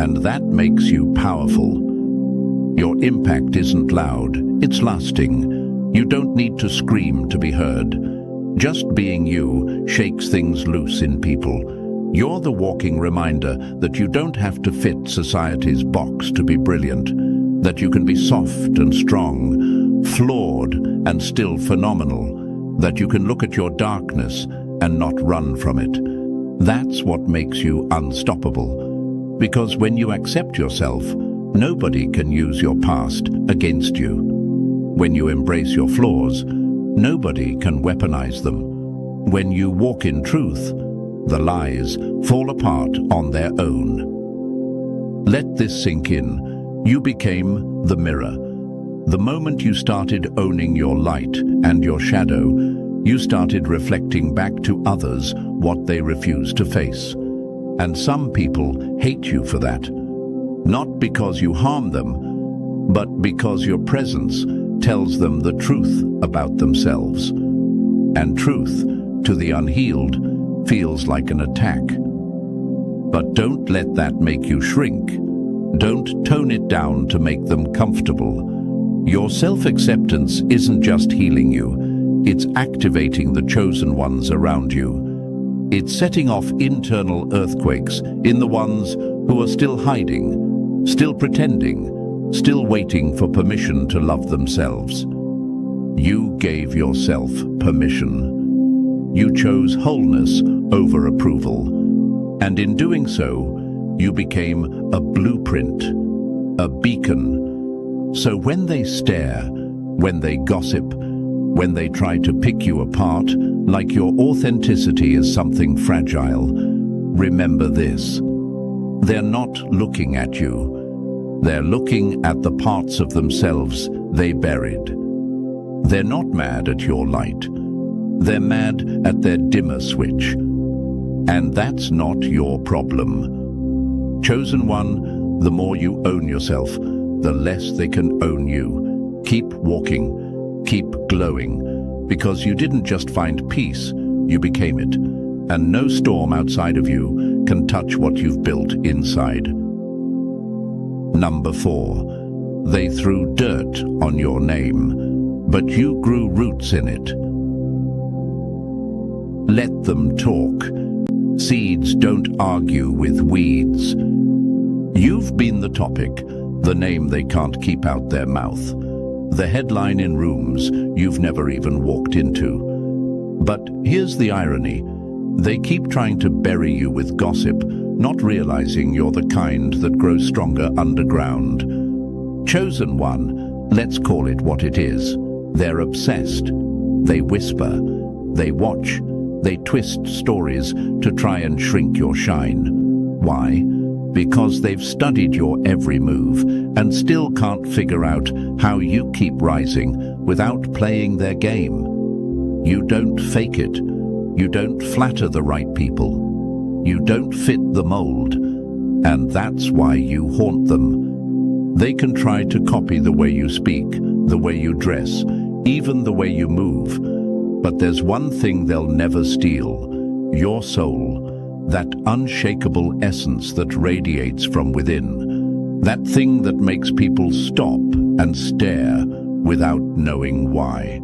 And that makes you powerful. Your impact isn't loud, it's lasting. You don't need to scream to be heard. Just being you shakes things loose in people. You're the walking reminder that you don't have to fit society's box to be brilliant, that you can be soft and strong, flawed and still phenomenal, that you can look at your darkness and not run from it. That's what makes you unstoppable. Because when you accept yourself, nobody can use your past against you. When you embrace your flaws, nobody can weaponize them. When you walk in truth, the lies fall apart on their own. Let this sink in. You became the mirror. The moment you started owning your light and your shadow, you started reflecting back to others what they refuse to face. And some people hate you for that. Not because you harm them, but because your presence tells them the truth about themselves. And truth, to the unhealed, feels like an attack. But don't let that make you shrink. Don't tone it down to make them comfortable. Your self-acceptance isn't just healing you, it's activating the chosen ones around you. It's setting off internal earthquakes in the ones who are still hiding, still pretending, still waiting for permission to love themselves. You gave yourself permission. You chose wholeness over approval. And in doing so, you became a blueprint, a beacon. So when they stare, when they gossip, when they try to pick you apart, like your authenticity is something fragile, remember this. They're not looking at you. They're looking at the parts of themselves they buried. They're not mad at your light. They're mad at their dimmer switch. And that's not your problem. Chosen one, the more you own yourself, the less they can own you. Keep walking, keep glowing, because you didn't just find peace, you became it. And no storm outside of you can touch what you've built inside. Number 4, they threw dirt on your name, but you grew roots in it. Let them talk. Seeds don't argue with weeds. You've been the topic, the name they can't keep out their mouth, the headline in rooms you've never even walked into. But here's the irony. They keep trying to bury you with gossip, not realizing you're the kind that grows stronger underground. Chosen one, let's call it what it is. They're obsessed. They whisper. They watch. They twist stories to try and shrink your shine. Why? Because they've studied your every move and still can't figure out how you keep rising without playing their game. You don't fake it. You don't flatter the right people. You don't fit the mold. And that's why you haunt them. They can try to copy the way you speak, the way you dress, even the way you move. But there's one thing they'll never steal: Your soul, that unshakable essence that radiates from within, that thing that makes people stop and stare without knowing why.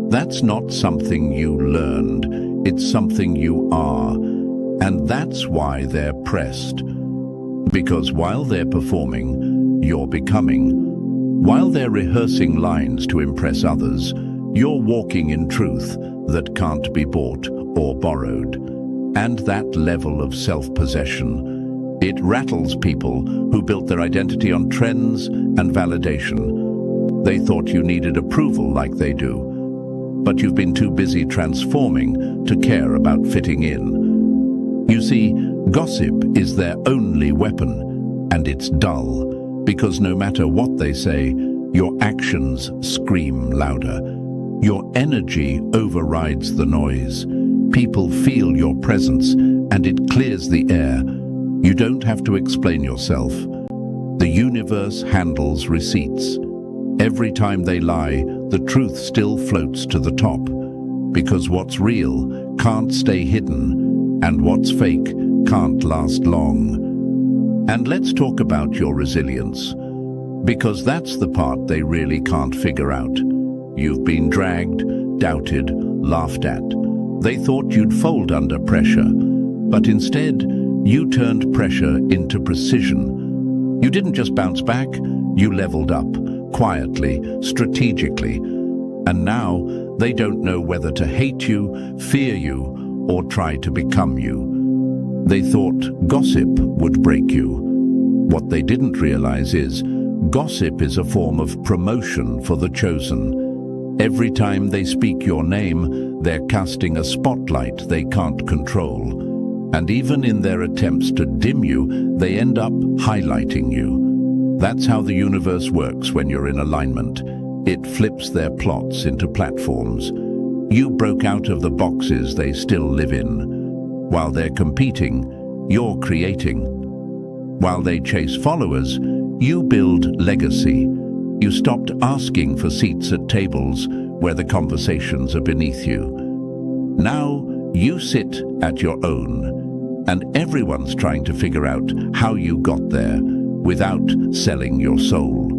That's not something you learned, it's something you are, and that's why they're pressed. Because while they're performing, you're becoming. While they're rehearsing lines to impress others, you're walking in truth that can't be bought or borrowed. And that level of self-possession, it rattles people who built their identity on trends and validation. They thought you needed approval like they do, but you've been too busy transforming to care about fitting in. You see, gossip is their only weapon, and it's dull, because no matter what they say, your actions scream louder. Your energy overrides the noise. People feel your presence, and it clears the air. You don't have to explain yourself. The universe handles receipts. Every time they lie, the truth still floats to the top. Because what's real can't stay hidden, and what's fake can't last long. And let's talk about your resilience, because that's the part they really can't figure out. You've been dragged, doubted, laughed at. They thought you'd fold under pressure, but instead, you turned pressure into precision. You didn't just bounce back, you leveled up, quietly, strategically. And now, they don't know whether to hate you, fear you, or try to become you. They thought gossip would break you. What they didn't realize is, gossip is a form of promotion for the chosen. Every time they speak your name, they're casting a spotlight they can't control. And even in their attempts to dim you, they end up highlighting you. That's how the universe works when you're in alignment. It flips their plots into platforms. You broke out of the boxes they still live in. While they're competing, you're creating. While they chase followers, you build legacy. You stopped asking for seats at tables where the conversations are beneath you. Now you sit at your own, and everyone's trying to figure out how you got there without selling your soul.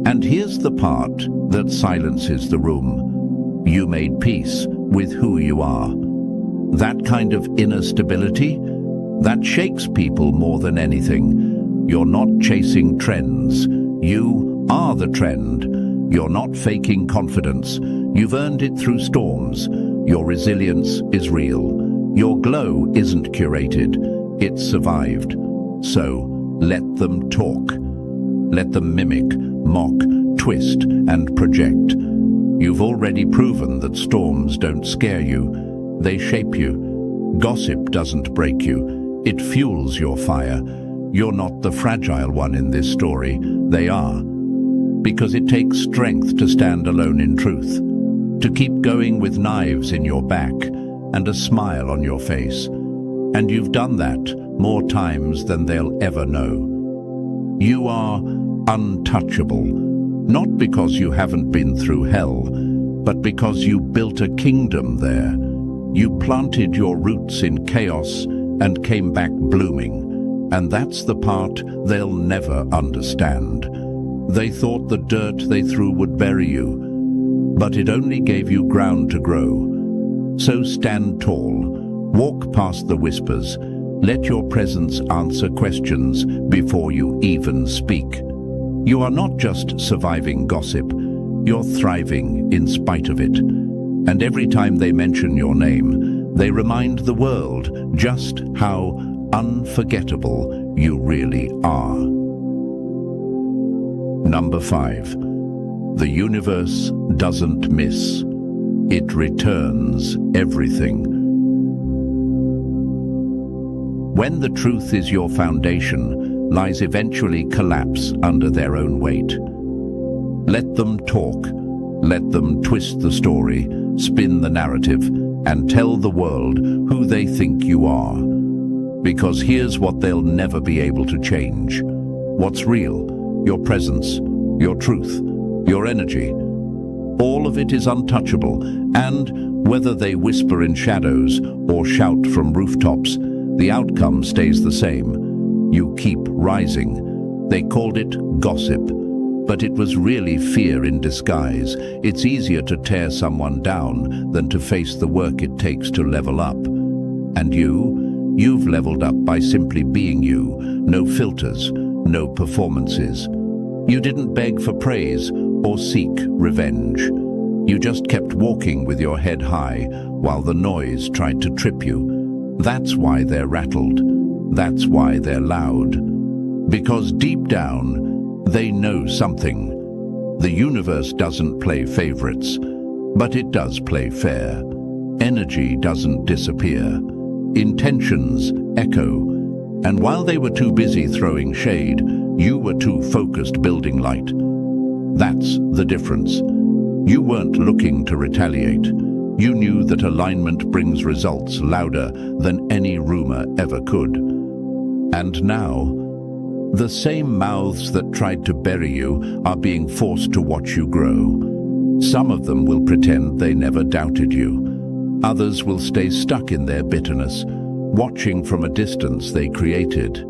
And here's the part that silences the room. You made peace with who you are. That kind of inner stability, that shakes people more than anything. You're not chasing trends. You are the trend. You're not faking confidence. You've earned it through storms. Your resilience is real. Your glow isn't curated. It's survived. So let them talk. Let them mimic, mock, twist, and project. You've already proven that storms don't scare you. They shape you. Gossip doesn't break you. It fuels your fire. You're not the fragile one in this story. They are. Because it takes strength to stand alone in truth, to keep going with knives in your back and a smile on your face. And you've done that more times than they'll ever know. You are untouchable, not because you haven't been through hell, but because you built a kingdom there. You planted your roots in chaos and came back blooming. And that's the part they'll never understand. They thought the dirt they threw would bury you, but it only gave you ground to grow. So stand tall, walk past the whispers, let your presence answer questions before you even speak. You are not just surviving gossip, you're thriving in spite of it. And every time they mention your name, they remind the world just how unforgettable you really are. Number 5. The universe doesn't miss. It returns everything. When the truth is your foundation, lies eventually collapse under their own weight. Let them talk. Let them twist the story, spin the narrative, and tell the world who they think you are. Because here's what they'll never be able to change. What's real? Your presence, your truth, your energy. All of it is untouchable, and Whether they whisper in shadows or shout from rooftops, the outcome stays the same. You keep rising. They called it gossip, but it was really fear in disguise. It's easier to tear someone down than to face the work it takes to level up. And you've leveled up by simply being you. No filters, no performances. You didn't beg for praise or seek revenge. You just kept walking with your head high while the noise tried to trip you. That's why they're rattled. That's why they're loud. Because deep down, they know something. The universe doesn't play favorites, but it does play fair. Energy doesn't disappear. Intentions echo. And while they were too busy throwing shade, you were too focused building light. That's the difference. You weren't looking to retaliate. You knew that alignment brings results louder than any rumor ever could. And now, the same mouths that tried to bury you are being forced to watch you grow. Some of them will pretend they never doubted you. Others will stay stuck in their bitterness, watching from a distance they created.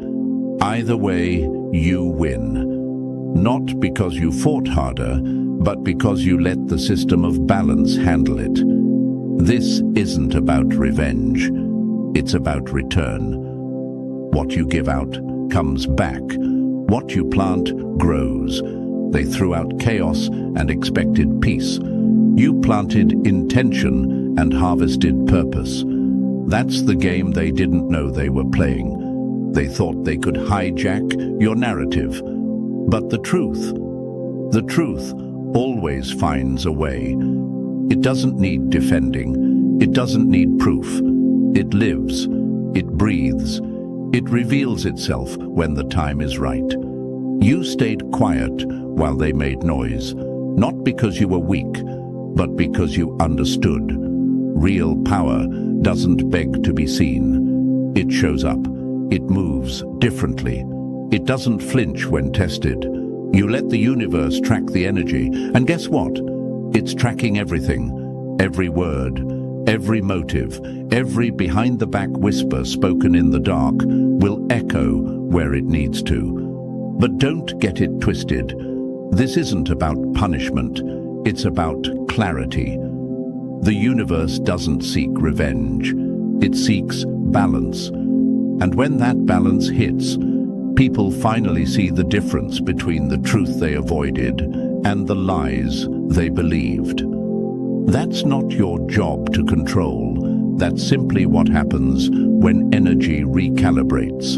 Either way, you win. Not because you fought harder, but because you let the system of balance handle it. This isn't about revenge. It's about return. What you give out comes back. What you plant grows. They threw out chaos and expected peace. You planted intention and harvested purpose. That's the game they didn't know they were playing. They thought they could hijack your narrative. But the truth always finds a way. It doesn't need defending. It doesn't need proof. It lives. It breathes. It reveals itself when the time is right. You stayed quiet while they made noise, not because you were weak, but because you understood. Real power doesn't beg to be seen. It shows up. It moves differently. It doesn't flinch when tested. You let the universe track the energy, and guess what? It's tracking everything. Every word, every motive, every behind-the-back whisper spoken in the dark will echo where it needs to. But don't get it twisted. This isn't about punishment. It's about clarity. The universe doesn't seek revenge. It seeks balance. And when that balance hits, people finally see the difference between the truth they avoided and the lies they believed. That's not your job to control. That's simply what happens when energy recalibrates.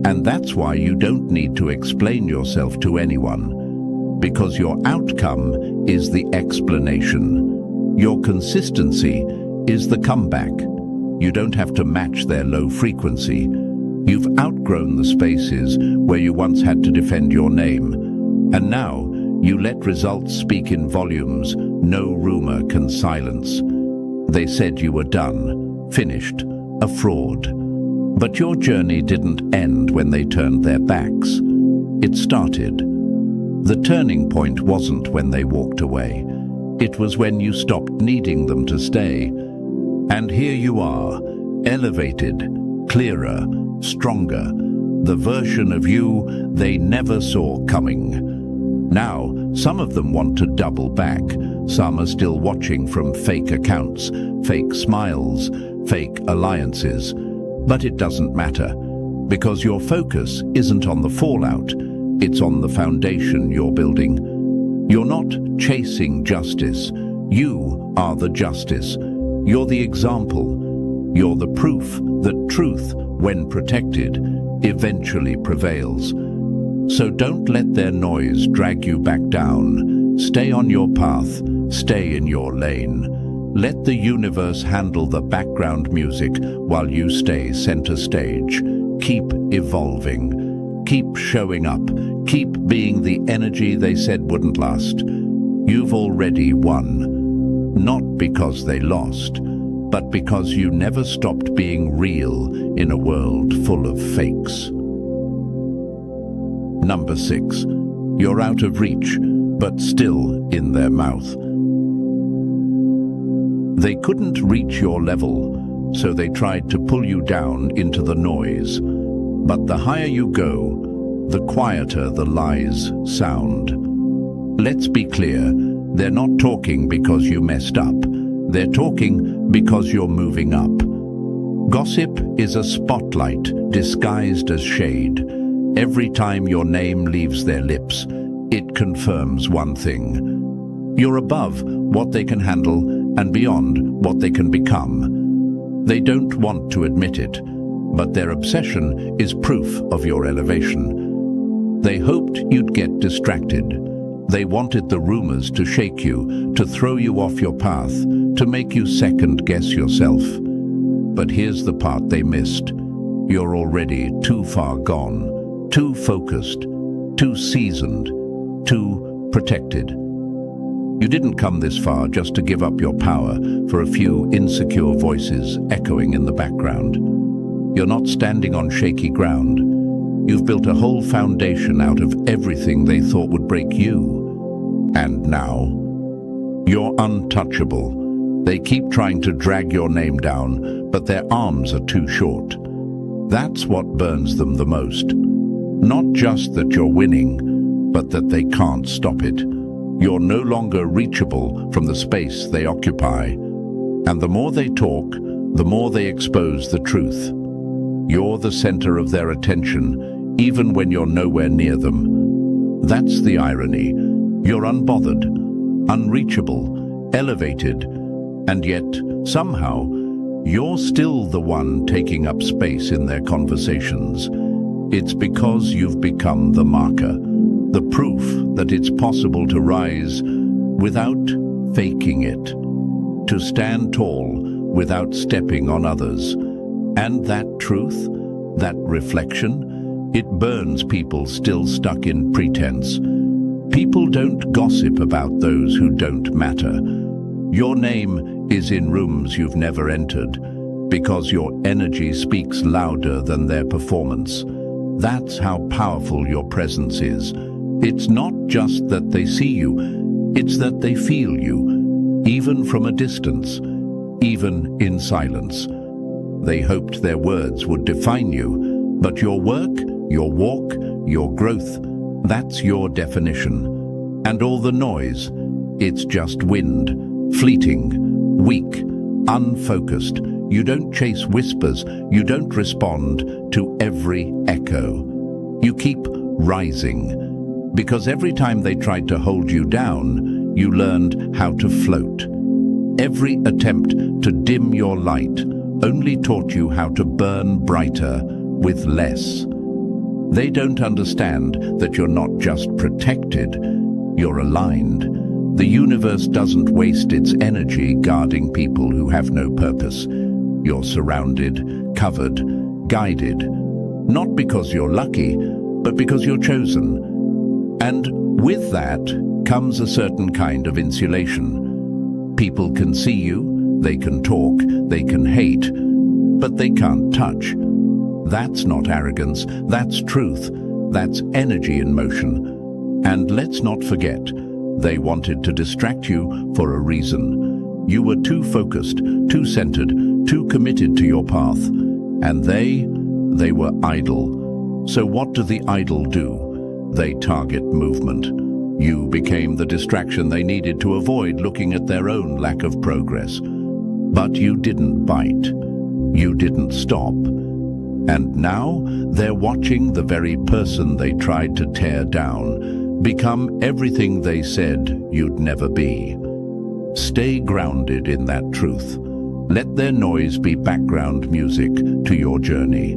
And that's why you don't need to explain yourself to anyone, because your outcome is the explanation. Your consistency is the comeback. You don't have to match their low frequency. You've outgrown the spaces where you once had to defend your name. And now you let results speak in volumes no rumor can silence. They said you were done, finished, a fraud. But your journey didn't end when they turned their backs. It started. The turning point wasn't when they walked away. It was when you stopped needing them to stay. And here you are, elevated, clearer, stronger, the version of you they never saw coming. Now, some of them want to double back. Some are still watching from fake accounts, fake smiles, fake alliances. But it doesn't matter, because your focus isn't on the fallout, it's on the foundation you're building. You're not chasing justice. You are the justice. You're the example. You're the proof that truth, when protected, eventually prevails. So don't let their noise drag you back down. Stay on your path. Stay in your lane. Let the universe handle the background music while you stay center stage. Keep evolving. Keep showing up. Keep being the energy they said wouldn't last. You've already won. Not because they lost, but because you never stopped being real in a world full of fakes. Number 6. You're out of reach, but still in their mouth. They couldn't reach your level, so they tried to pull you down into the noise. But the higher you go, the quieter the lies sound. Let's be clear, they're not talking because you messed up. They're talking because you're moving up. Gossip is a spotlight disguised as shade. Every time your name leaves their lips, it confirms one thing. You're above what they can handle and beyond what they can become. They don't want to admit it, but their obsession is proof of your elevation. They hoped you'd get distracted. They wanted the rumors to shake you, to throw you off your path, to make you second-guess yourself. But here's the part they missed. You're already too far gone, too focused, too seasoned, too protected. You didn't come this far just to give up your power for a few insecure voices echoing in the background. You're not standing on shaky ground. You've built a whole foundation out of everything they thought would break you. And now, you're untouchable. They keep trying to drag your name down, but their arms are too short. That's what burns them the most. Not just that you're winning, but that they can't stop it. You're no longer reachable from the space they occupy. And the more they talk, the more they expose the truth. You're the center of their attention, even when you're nowhere near them. That's the irony. You're unbothered, unreachable, elevated, and yet, somehow, you're still the one taking up space in their conversations. It's because you've become the marker, the proof that it's possible to rise without faking it, to stand tall without stepping on others. And that truth, that reflection, it burns people still stuck in pretense. People don't gossip about those who don't matter. Your name is in rooms you've never entered because your energy speaks louder than their performance. That's how powerful your presence is. It's not just that they see you, it's that they feel you, even from a distance, even in silence. They hoped their words would define you, but your work, your walk, your growth, that's your definition. And all the noise, it's just wind, fleeting, weak, unfocused. You don't chase whispers, you don't respond to every echo. You keep rising, because every time they tried to hold you down, you learned how to float. Every attempt to dim your light only taught you how to burn brighter with less. They don't understand that you're not just protected, you're aligned. The universe doesn't waste its energy guarding people who have no purpose. You're surrounded, covered, guided, not because you're lucky, but because you're chosen. And with that comes a certain kind of insulation. People can see you, they can talk, they can hate, but they can't touch. That's not arrogance, that's truth, that's energy in motion. And let's not forget, they wanted to distract you for a reason. You were too focused, too centered, too committed to your path. And they were idle. So what do the idle do? They target movement. You became the distraction they needed to avoid looking at their own lack of progress. But you didn't bite. You didn't stop. And now they're watching the very person they tried to tear down become everything they said you'd never be. Stay grounded in that truth. Let their noise be background music to your journey.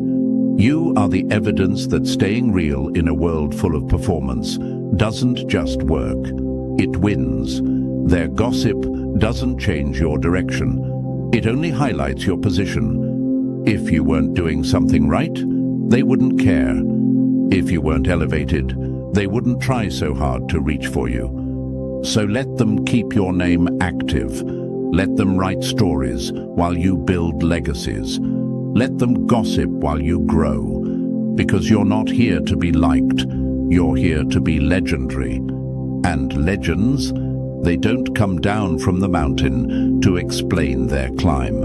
You are the evidence that staying real in a world full of performance doesn't just work. It wins. Their gossip doesn't change your direction. It only highlights your position. If you weren't doing something right, they wouldn't care. If you weren't elevated, they wouldn't try so hard to reach for you. So let them keep your name active. Let them write stories while you build legacies. Let them gossip while you grow. Because you're not here to be liked, you're here to be legendary. And legends, They don't come down from the mountain to explain their climb.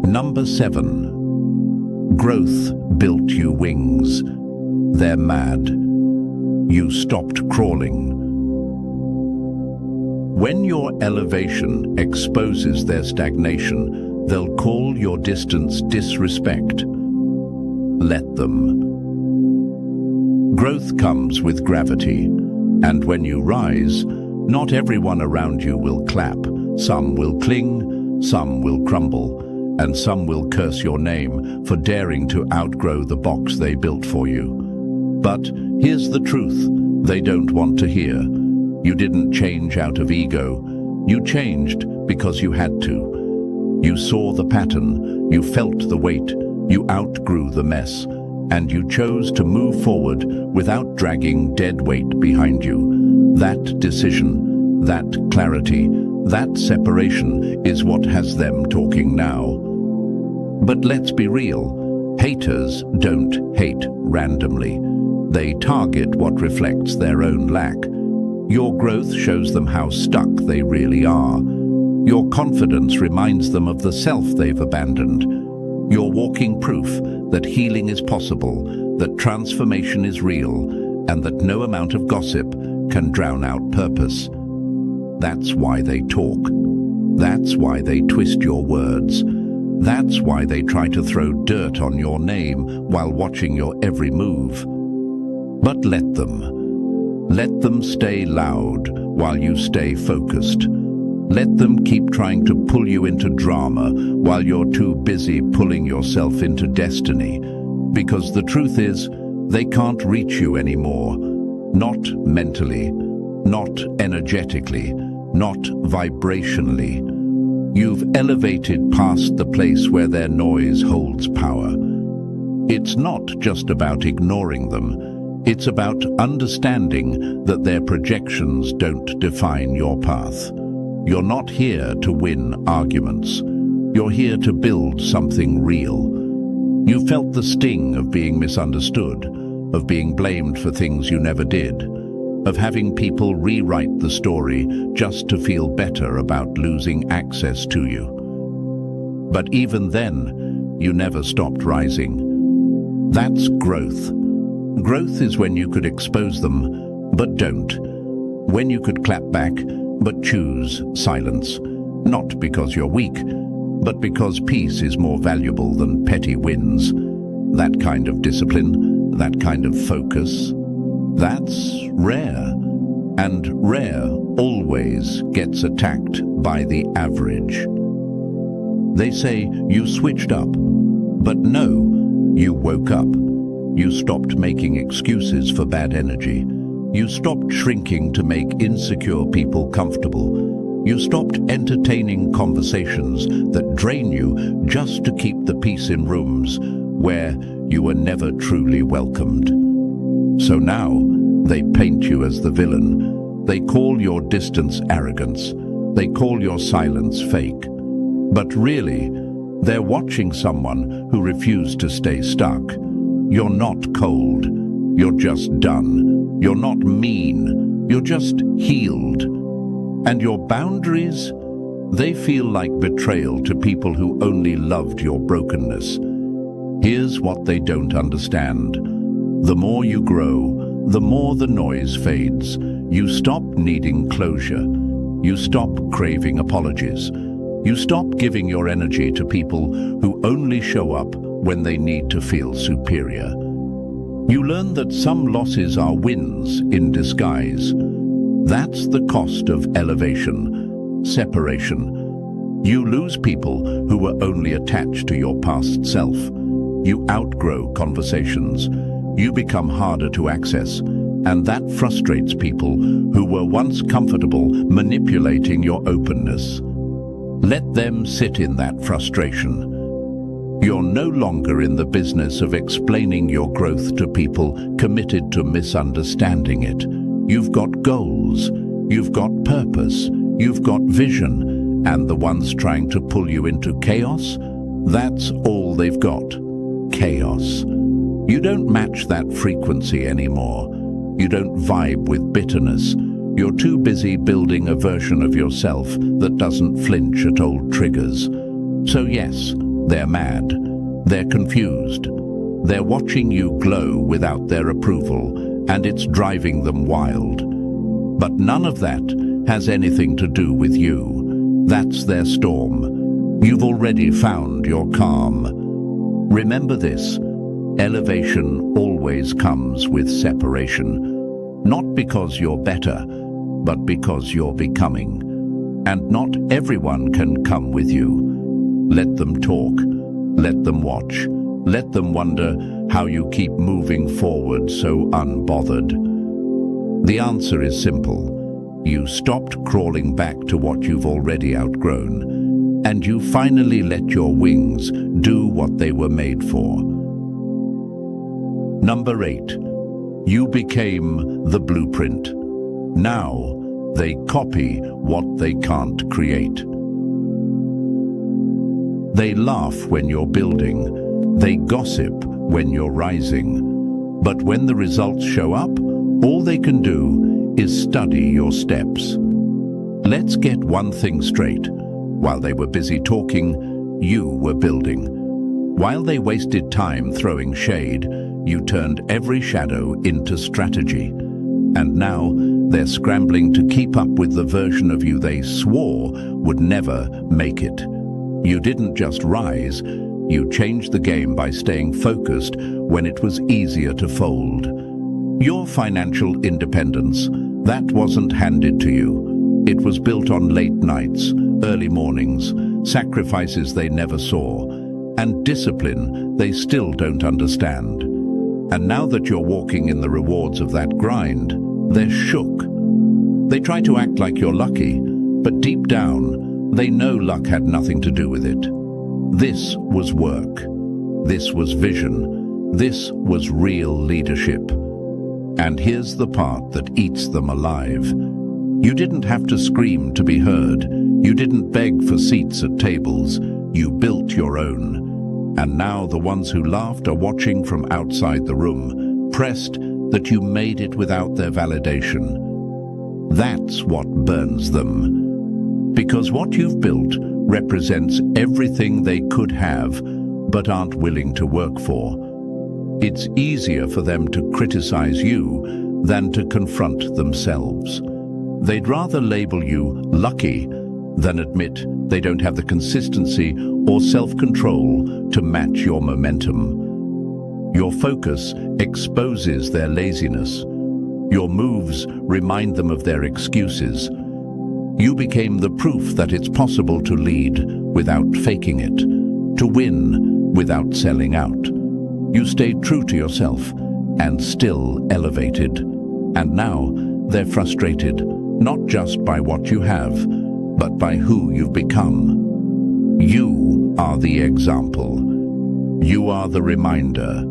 Number 7. Growth built you wings. They're mad. You stopped crawling. When your elevation exposes their stagnation, they'll call your distance disrespect. Let them. Growth comes with gravity, and when you rise, not everyone around you will clap. Some will cling, some will crumble, and some will curse your name for daring to outgrow the box they built for you. But here's the truth they don't want to hear. You didn't change out of ego. You changed because you had to. You saw the pattern, you felt the weight, you outgrew the mess, and you chose to move forward without dragging dead weight behind you. That decision, that clarity, that separation is what has them talking now. But let's be real, haters don't hate randomly. They target what reflects their own lack. Your growth shows them how stuck they really are. Your confidence reminds them of the self they've abandoned. You're walking proof that healing is possible, that transformation is real, and that no amount of gossip can drown out purpose. That's why they talk. That's why they twist your words. That's why they try to throw dirt on your name while watching your every move. But let them. Let them stay loud while you stay focused. Let them keep trying to pull you into drama while you're too busy pulling yourself into destiny. Because the truth is, they can't reach you anymore. Not mentally, not energetically, not vibrationally. You've elevated past the place where their noise holds power. It's not just about ignoring them. It's about understanding that their projections don't define your path. You're not here to win arguments. You're here to build something real. You felt the sting of being misunderstood, of being blamed for things you never did, of having people rewrite the story just to feel better about losing access to you. But even then, you never stopped rising. That's growth. Growth is when you could expose them, but don't. When you could clap back, but choose silence. Not because you're weak, but because peace is more valuable than petty wins. That kind of discipline, that kind of focus, that's rare. And rare always gets attacked by the average. They say you switched up, but no, you woke up. You stopped making excuses for bad energy. You stopped shrinking to make insecure people comfortable. You stopped entertaining conversations that drain you just to keep the peace in rooms where you were never truly welcomed. So now, they paint you as the villain. They call your distance arrogance. They call your silence fake. But really, they're watching someone who refused to stay stuck. You're not cold. You're just done. You're not mean. You're just healed. And your boundaries? They feel like betrayal to people who only loved your brokenness. Here's what they don't understand. The more you grow, the more the noise fades. You stop needing closure. You stop craving apologies. You stop giving your energy to people who only show up when they need to feel superior. You learn that some losses are wins in disguise. That's the cost of elevation, separation. You lose people who were only attached to your past self. You outgrow conversations. You become harder to access, and that frustrates people who were once comfortable manipulating your openness. Let them sit in that frustration. You're no longer in the business of explaining your growth to people committed to misunderstanding it. You've got goals, you've got purpose, you've got vision, and the ones trying to pull you into chaos, that's all they've got. Chaos. You don't match that frequency anymore. You don't vibe with bitterness. You're too busy building a version of yourself that doesn't flinch at old triggers. So yes, they're mad. They're confused. They're watching you glow without their approval, and it's driving them wild. But none of that has anything to do with you. That's their storm. You've already found your calm. Remember this: elevation always comes with separation. Not because you're better, but because you're becoming. And not everyone can come with you. Let them talk. Let them watch. Let them wonder how you keep moving forward so unbothered. The answer is simple. You stopped crawling back to what you've already outgrown, and you finally let your wings do what they were made for. Number 8. You became the blueprint. Now they copy what they can't create. They laugh when you're building. They gossip when you're rising. But when the results show up, all they can do is study your steps. Let's get one thing straight. While they were busy talking, you were building. While they wasted time throwing shade, you turned every shadow into strategy. And now they're scrambling to keep up with the version of you they swore would never make it. You didn't just rise, you changed the game by staying focused when it was easier to fold. Your financial independence, that wasn't handed to you. It was built on late nights, early mornings, sacrifices they never saw, and discipline they still don't understand. And now that you're walking in the rewards of that grind, they're shook. They try to act like you're lucky, but deep down, they know luck had nothing to do with it. This was work. This was vision. This was real leadership. And here's the part that eats them alive. You didn't have to scream to be heard. You didn't beg for seats at tables. You built your own. And now the ones who laughed are watching from outside the room, pressed that you made it without their validation. That's what burns them. Because what you've built represents everything they could have, but aren't willing to work for. It's easier for them to criticize you than to confront themselves. They'd rather label you lucky than admit they don't have the consistency or self-control to match your momentum. Your focus exposes their laziness. Your moves remind them of their excuses. You became the proof that it's possible to lead without faking it, to win without selling out. You stayed true to yourself and still elevated. And now they're frustrated, not just by what you have, but by who you've become. You are the example. You are the reminder.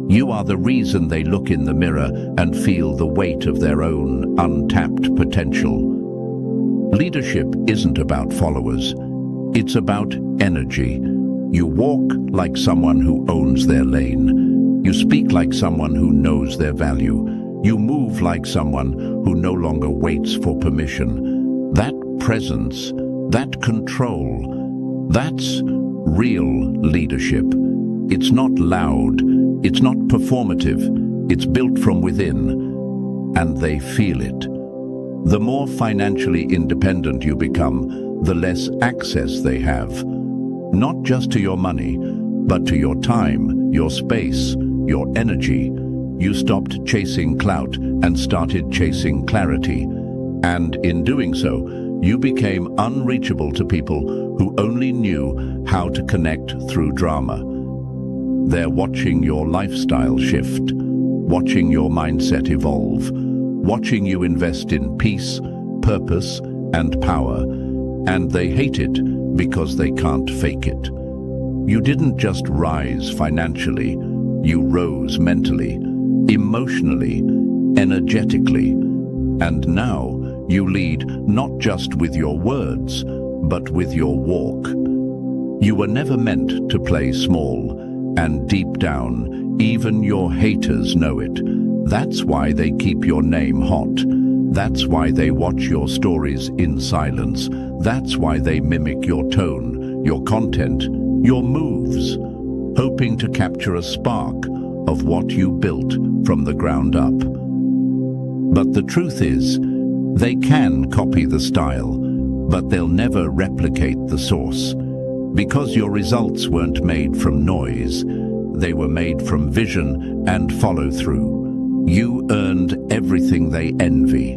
You are the reason they look in the mirror and feel the weight of their own untapped potential. Leadership isn't about followers. It's about energy. You walk like someone who owns their lane. You speak like someone who knows their value. You move like someone who no longer waits for permission. That presence, that control, that's real leadership. It's not loud, it's not performative, it's built from within, and they feel it. The more financially independent you become, the less access they have. Not just to your money, but to your time, your space, your energy. You stopped chasing clout and started chasing clarity. And in doing so, you became unreachable to people who only knew how to connect through drama. They're watching your lifestyle shift, watching your mindset evolve, watching you invest in peace, purpose, and power. And they hate it because they can't fake it. You didn't just rise financially, you rose mentally, emotionally, energetically. And now you lead not just with your words, but with your walk. You were never meant to play small, and deep down, even your haters know it. That's why they keep your name hot. That's why they watch your stories in silence. That's why they mimic your tone, your content, your moves, hoping to capture a spark of what you built from the ground up. But the truth is, they can copy the style, but they'll never replicate the source. Because your results weren't made from noise, they were made from vision and follow-through. You earned everything they envy.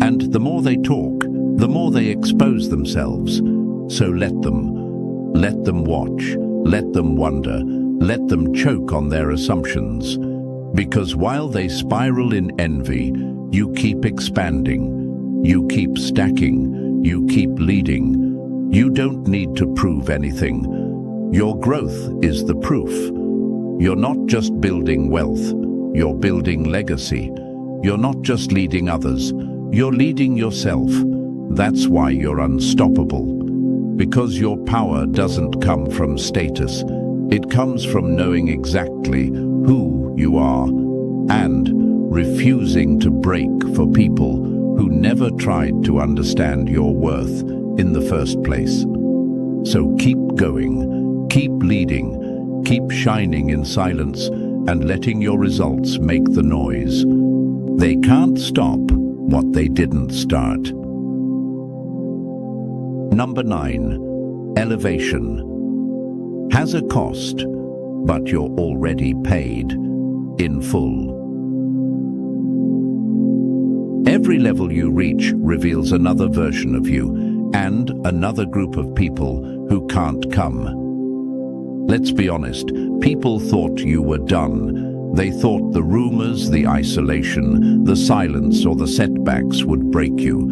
And the more they talk, the more they expose themselves. So let them watch, let them wonder, let them choke on their assumptions. Because while they spiral in envy, you keep expanding, you keep stacking, you keep leading. You don't need to prove anything. Your growth is the proof. You're not just building wealth, you're building legacy. You're not just leading others, you're leading yourself. That's why you're unstoppable. Because your power doesn't come from status. It comes from knowing exactly who you are and refusing to break for people who never tried to understand your worth in the first place. So keep going, keep leading, keep shining in silence and letting your results make the noise. They can't stop what they didn't start. Number 9, elevation. Has a cost, but you're already paid in full. Every level you reach reveals another version of you and another group of people who can't come. Let's be honest, people thought you were done. They thought the rumors, the isolation, the silence or the setbacks would break you.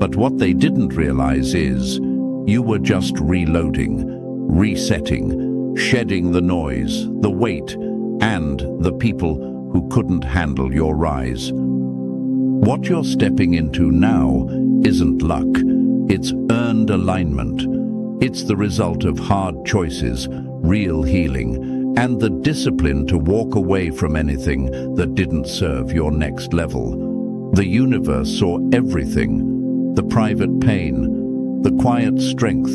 But what they didn't realize is you were just reloading, resetting, shedding the noise, the weight, and the people who couldn't handle your rise. What you're stepping into now isn't luck, it's earned alignment. It's the result of hard choices, real healing, and the discipline to walk away from anything that didn't serve your next level. The universe saw everything, the private pain, the quiet strength,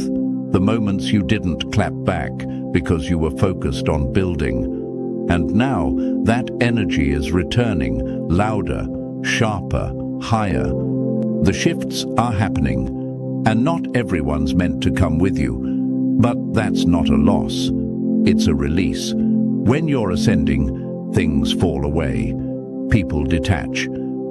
the moments you didn't clap back because you were focused on building. And now that energy is returning, louder, sharper, higher. The shifts are happening, and not everyone's meant to come with you. But that's not a loss. It's a release. When you're ascending, things fall away. People detach.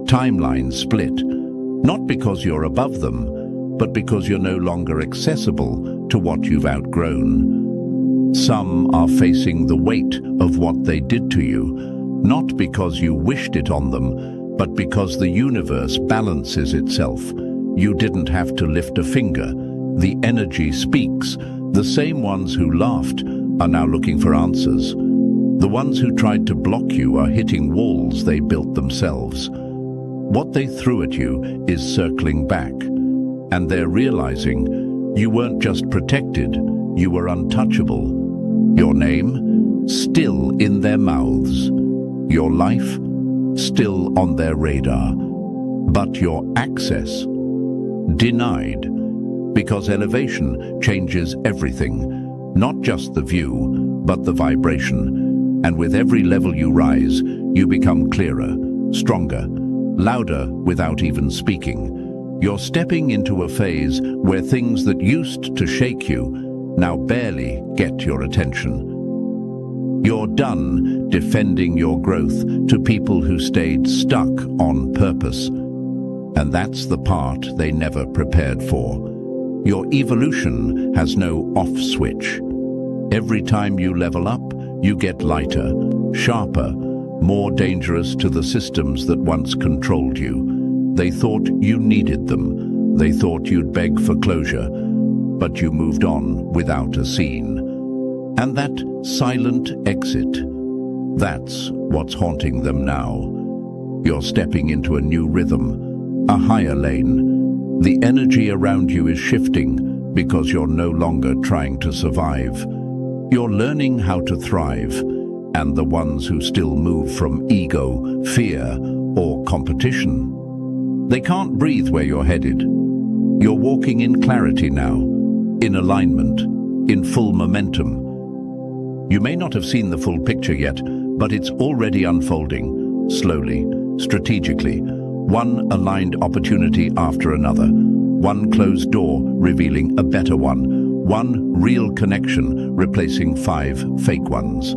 Timelines split. Not because you're above them, but because you're no longer accessible to what you've outgrown. Some are facing the weight of what they did to you, not because you wished it on them, but because the universe balances itself. You didn't have to lift a finger. The energy speaks. The same ones who laughed are now looking for answers. The ones who tried to block you are hitting walls they built themselves. What they threw at you is circling back, and they're realizing you weren't just protected, you were untouchable. Your name, still in their mouths. Your life, still on their radar. But your access, denied. Because elevation changes everything, not just the view, but the vibration. And with every level you rise, you become clearer, stronger, louder without even speaking. You're stepping into a phase where things that used to shake you now barely get your attention. You're done defending your growth to people who stayed stuck on purpose. And that's the part they never prepared for. Your evolution has no off switch. Every time you level up, you get lighter, sharper, more dangerous to the systems that once controlled you. They thought you needed them. They thought you'd beg for closure, but you moved on without a scene. And that silent exit, that's what's haunting them now. You're stepping into a new rhythm, a higher lane. The energy around you is shifting because you're no longer trying to survive. You're learning how to thrive, and the ones who still move from ego, fear, or competition, They can't breathe where you're headed. You're walking in clarity now, in alignment, in full momentum. You may not have seen the full picture yet, but it's already unfolding, slowly, strategically, one aligned opportunity after another, one closed door revealing a better one real connection replacing 5 fake ones.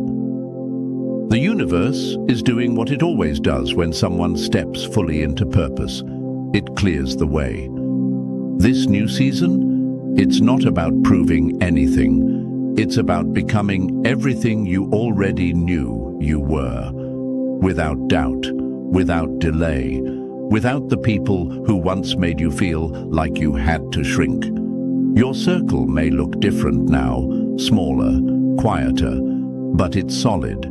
The universe is doing what it always does when someone steps fully into purpose. It clears the way. This new season, it's not about proving anything. It's about becoming everything you already knew you were. Without doubt, without delay, without the people who once made you feel like you had to shrink. Your circle may look different now, smaller, quieter, but it's solid.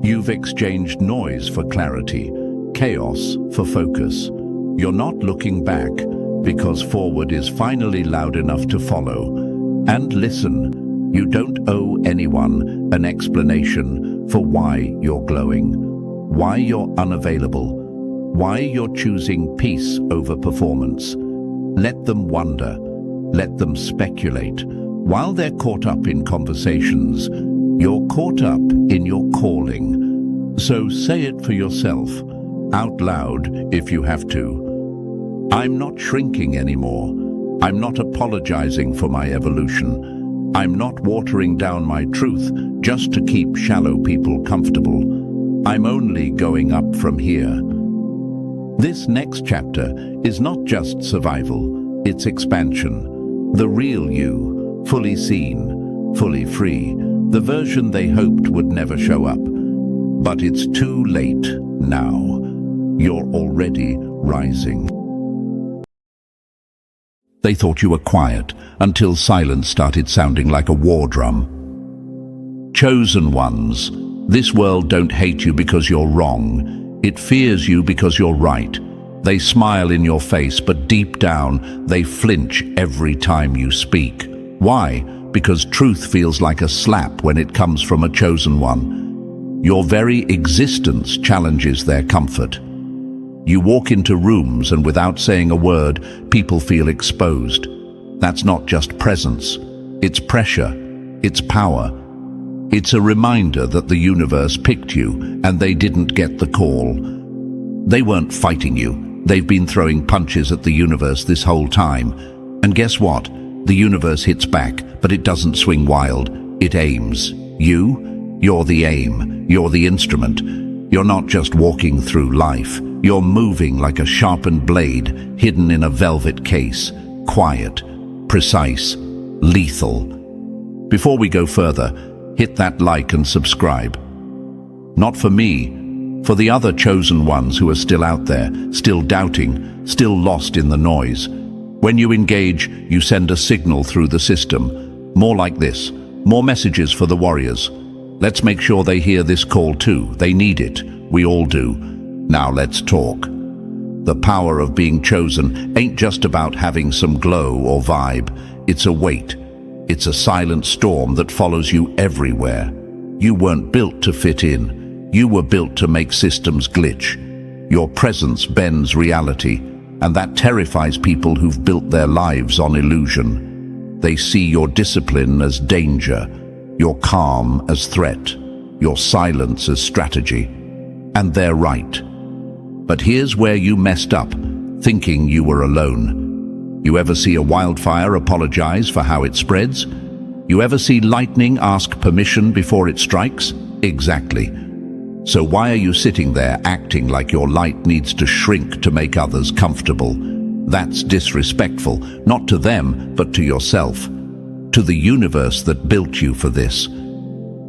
You've exchanged noise for clarity, chaos for focus. You're not looking back, because forward is finally loud enough to follow. And listen, you don't owe anyone an explanation for why you're glowing, why you're unavailable, why you're choosing peace over performance. Let them wonder, let them speculate. While they're caught up in conversations, you're caught up in your calling. So say it for yourself, out loud if you have to. I'm not shrinking anymore. I'm not apologizing for my evolution. I'm not watering down my truth just to keep shallow people comfortable. I'm only going up from here. This next chapter is not just survival, it's expansion. The real you, fully seen, fully free, the version they hoped would never show up. But it's too late now. You're already rising. They thought you were quiet until silence started sounding like a war drum. Chosen ones, this world don't hate you because you're wrong. It fears you because you're right. They smile in your face, but deep down, they flinch every time you speak. Why? Because truth feels like a slap when it comes from a chosen one. Your very existence challenges their comfort. You walk into rooms and without saying a word, people feel exposed. That's not just presence. It's pressure. It's power. It's a reminder that the universe picked you and they didn't get the call. They weren't fighting you. They've been throwing punches at the universe this whole time. And guess what? The universe hits back, but it doesn't swing wild. It aims. You're the aim. You're the instrument. You're not just walking through life. You're moving like a sharpened blade, hidden in a velvet case. Quiet, precise, lethal. Before we go further, hit that like and subscribe. Not for me, for the other chosen ones who are still out there, still doubting, still lost in the noise. When you engage, you send a signal through the system. More like this, more messages for the warriors. Let's make sure they hear this call too. They need it. We all do. Now let's talk. The power of being chosen ain't just about having some glow or vibe. It's a weight. It's a silent storm that follows you everywhere. You weren't built to fit in. You were built to make systems glitch. Your presence bends reality, and that terrifies people who've built their lives on illusion. They see your discipline as danger, your calm as threat, your silence as strategy. And they're right. But here's where you messed up, thinking you were alone. You ever see a wildfire apologize for how it spreads? You ever see lightning ask permission before it strikes? Exactly. So why are you sitting there acting like your light needs to shrink to make others comfortable? That's disrespectful, not to them, but to yourself, to the universe that built you for this.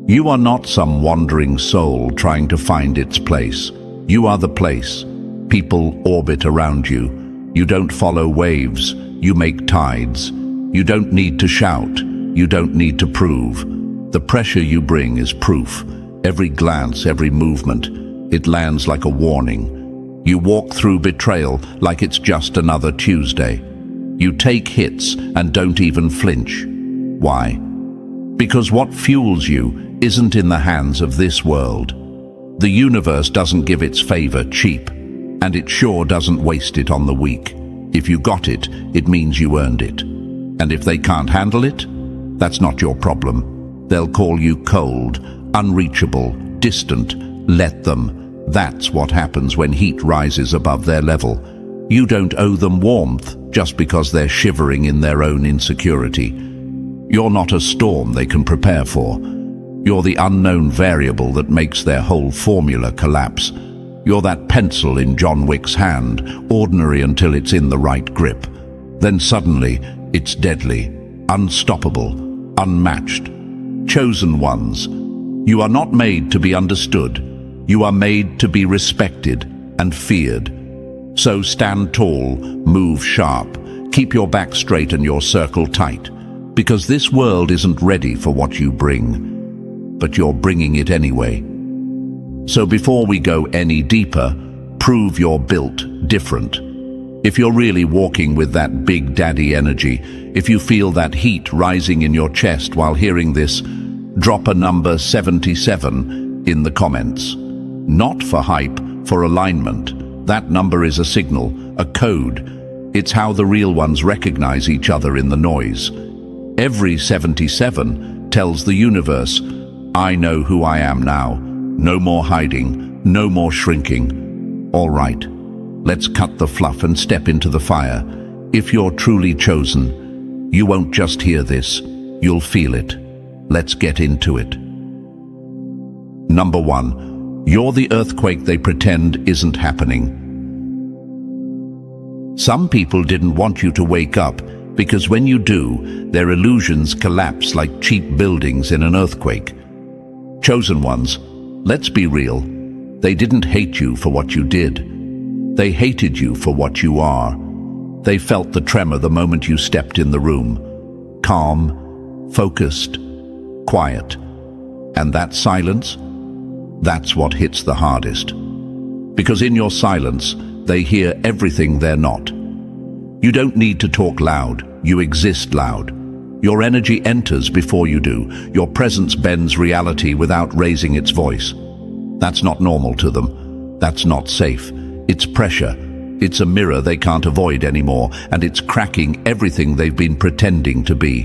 You are not some wandering soul trying to find its place. You are the place. People orbit around you. You don't follow waves. You make tides. You don't need to shout. You don't need to prove. The pressure you bring is proof. Every glance, every movement, it lands like a warning. You walk through betrayal like it's just another Tuesday. You take hits and don't even flinch. Why? Because what fuels you isn't in the hands of this world. The universe doesn't give its favor cheap. and it sure doesn't waste it on the weak. If you got it, it means you earned it. And if they can't handle it, that's not your problem. They'll call you cold, unreachable, distant. Let them. That's what happens when heat rises above their level. You don't owe them warmth just because they're shivering in their own insecurity. You're not a storm they can prepare for. You're the unknown variable that makes their whole formula collapse. You're that pencil in John Wick's hand, ordinary until it's in the right grip. Then suddenly, it's deadly, unstoppable, unmatched. Chosen ones, you are not made to be understood. You are made to be respected and feared. So stand tall, move sharp, keep your back straight and your circle tight, because this world isn't ready for what you bring, but you're bringing it anyway. So before we go any deeper, prove you're built different. If you're really walking with that big daddy energy, if you feel that heat rising in your chest while hearing this, drop a number 77 in the comments. Not for hype, for alignment. That number is a signal, a code. It's how the real ones recognize each other in the noise. Every 77 tells the universe, I know who I am now. No more hiding, no more shrinking. All right, let's cut the fluff and step into the fire. If you're truly chosen, you won't just hear this, you'll feel it. Let's get into it. Number 1, you're the earthquake they pretend isn't happening. Some people didn't want you to wake up because when you do, their illusions collapse like cheap buildings in an earthquake. Chosen ones, let's be real. They didn't hate you for what you did. They hated you for what you are. They felt the tremor the moment you stepped in the room. Calm, focused, quiet. And that silence, that's what hits the hardest. Because in your silence, they hear everything they're not. You don't need to talk loud, you exist loud. Your energy enters before you do. Your presence bends reality without raising its voice. That's not normal to them. That's not safe. It's pressure. It's a mirror they can't avoid anymore, and it's cracking everything they've been pretending to be.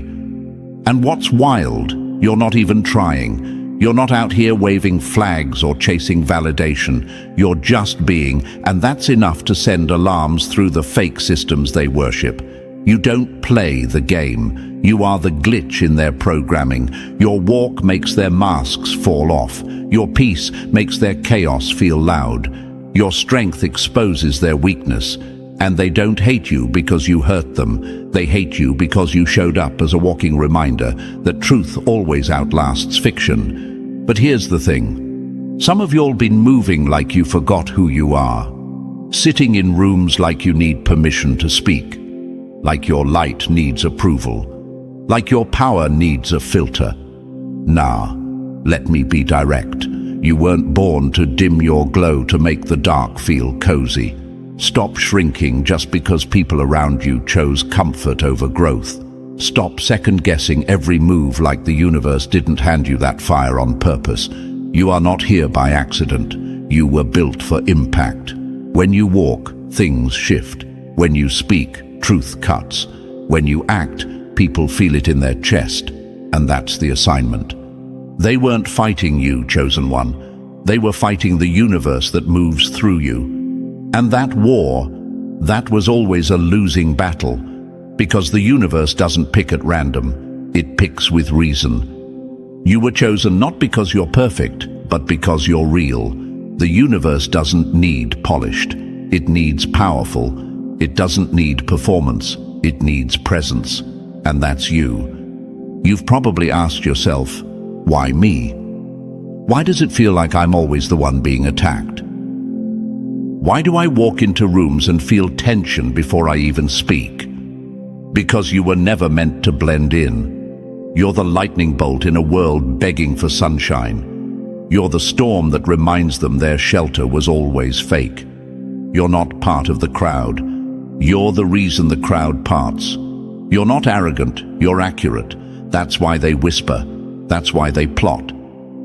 And what's wild, you're not even trying. You're not out here waving flags or chasing validation. You're just being, and that's enough to send alarms through the fake systems they worship. You don't play the game. You are the glitch in their programming. Your walk makes their masks fall off. Your peace makes their chaos feel loud. Your strength exposes their weakness. And they don't hate you because you hurt them. They hate you because you showed up as a walking reminder that truth always outlasts fiction. But here's the thing. Some of you'll been moving like you forgot who you are. Sitting in rooms like you need permission to speak. Like your light needs approval. Like your power needs a filter. Nah, let me be direct. You weren't born to dim your glow to make the dark feel cozy. Stop shrinking just because people around you chose comfort over growth. Stop second-guessing every move like the universe didn't hand you that fire on purpose. You are not here by accident. You were built for impact. When you walk, things shift. When you speak, truth cuts. When you act, people feel it in their chest. And that's the assignment. They weren't fighting you, chosen one. They were fighting the universe that moves through you. And that war, that was always a losing battle, because the universe doesn't pick at random, it picks with reason. You were chosen not because you're perfect, but because you're real. The universe doesn't need polished, it needs powerful. It doesn't need performance, it needs presence. And that's you. You've probably asked yourself, why me? Why does it feel like I'm always the one being attacked? Why do I walk into rooms and feel tension before I even speak? Because you were never meant to blend in. You're the lightning bolt in a world begging for sunshine. You're the storm that reminds them their shelter was always fake. You're not part of the crowd. You're the reason the crowd parts. You're not arrogant, you're accurate. That's why they whisper. That's why they plot.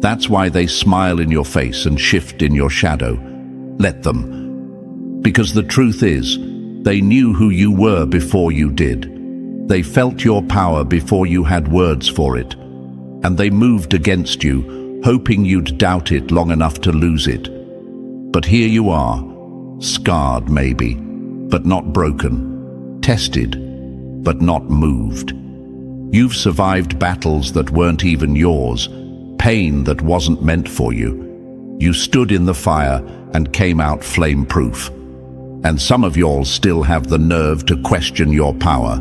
That's why they smile in your face and shift in your shadow. Let them. Because the truth is, they knew who you were before you did. They felt your power before you had words for it. And they moved against you, hoping you'd doubt it long enough to lose it. But here you are, scarred maybe, but not broken, tested, but not moved. You've survived battles that weren't even yours, pain that wasn't meant for you. You stood in the fire and came out flame-proof. And some of y'all still have the nerve to question your power.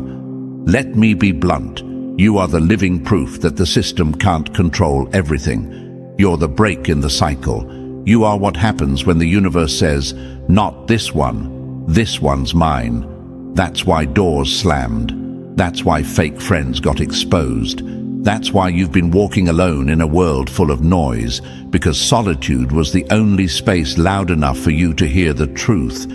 Let me be blunt. You are the living proof that the system can't control everything. You're the break in the cycle. You are what happens when the universe says, not this one, this one's mine. That's why doors slammed. That's why fake friends got exposed. That's why you've been walking alone in a world full of noise, because solitude was the only space loud enough for you to hear the truth.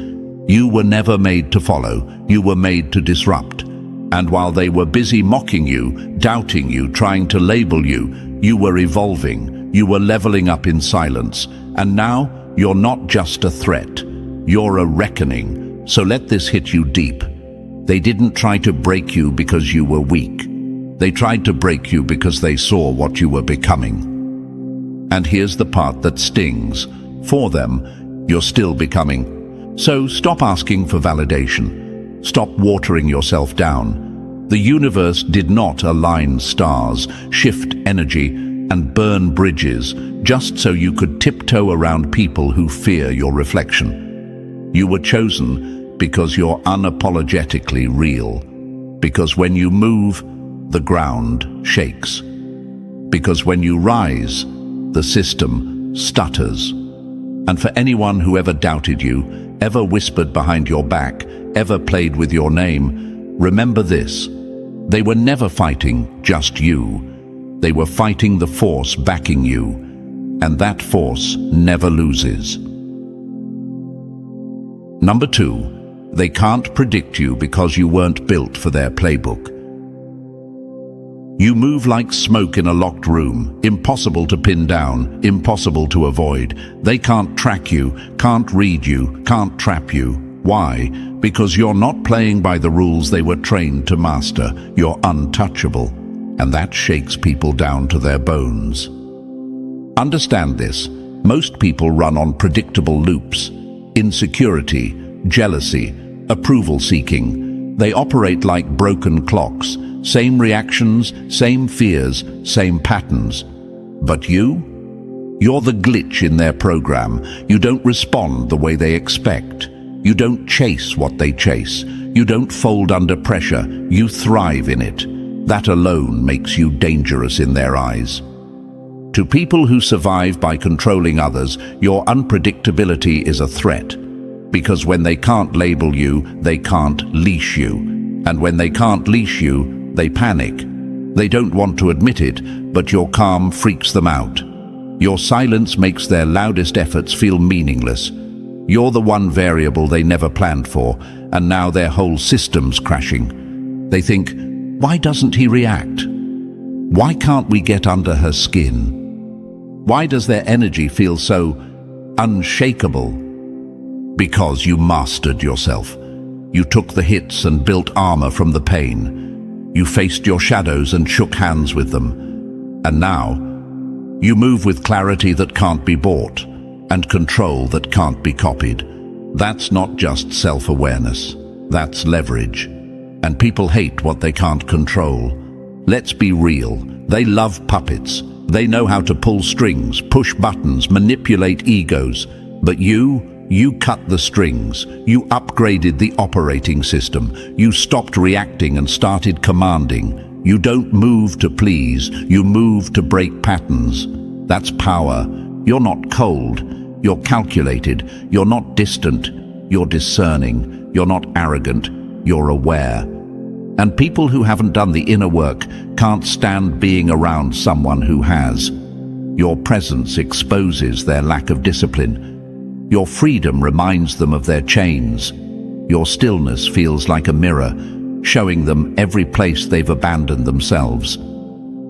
You were never made to follow. You were made to disrupt. And while they were busy mocking you, doubting you, trying to label you, you were evolving. You were leveling up in silence. And now, you're not just a threat. You're a reckoning. So let this hit you deep. They didn't try to break you because you were weak. They tried to break you because they saw what you were becoming. And here's the part that stings. For them, you're still becoming. So stop asking for validation. Stop watering yourself down. The universe did not align stars, shift energy, and burn bridges just so you could tiptoe around people who fear your reflection. You were chosen because you're unapologetically real. Because when you move, the ground shakes. Because when you rise, the system stutters. And for anyone who ever doubted you, ever whispered behind your back, ever played with your name, remember this. They were never fighting just you. They were fighting the force backing you. And that force never loses. Number 2, they can't predict you because you weren't built for their playbook. You move like smoke in a locked room, impossible to pin down, impossible to avoid. They can't track you, can't read you, can't trap you. Why? Because you're not playing by the rules they were trained to master. You're untouchable, and that shakes people down to their bones. Understand this. Most people run on predictable loops. Insecurity, jealousy, approval seeking. They operate like broken clocks. Same reactions, same fears, same patterns. But you're the glitch in their program. You don't respond the way they expect. You don't chase what they chase. You don't fold under pressure. You thrive in it. That alone makes you dangerous in their eyes. To people who survive by controlling others, your unpredictability is a threat. Because when they can't label you, they can't leash you. And when they can't leash you, they panic. They don't want to admit it, but your calm freaks them out. Your silence makes their loudest efforts feel meaningless. You're the one variable they never planned for, and now their whole system's crashing. They think, why doesn't he react? Why can't we get under her skin? Why does their energy feel so unshakable? Because you mastered yourself. You took the hits and built armor from the pain. You faced your shadows and shook hands with them. And now, you move with clarity that can't be bought, and control that can't be copied. That's not just self-awareness. That's leverage. And people hate what they can't control. Let's be real. They love puppets. They know how to pull strings, push buttons, manipulate egos. But you cut the strings. You upgraded the operating system. You stopped reacting and started commanding. You don't move to please. You move to break patterns. That's power. You're not cold. You're calculated. You're not distant. You're discerning. You're not arrogant. You're aware. And people who haven't done the inner work can't stand being around someone who has. Your presence exposes their lack of discipline. Your freedom reminds them of their chains. Your stillness feels like a mirror, showing them every place they've abandoned themselves.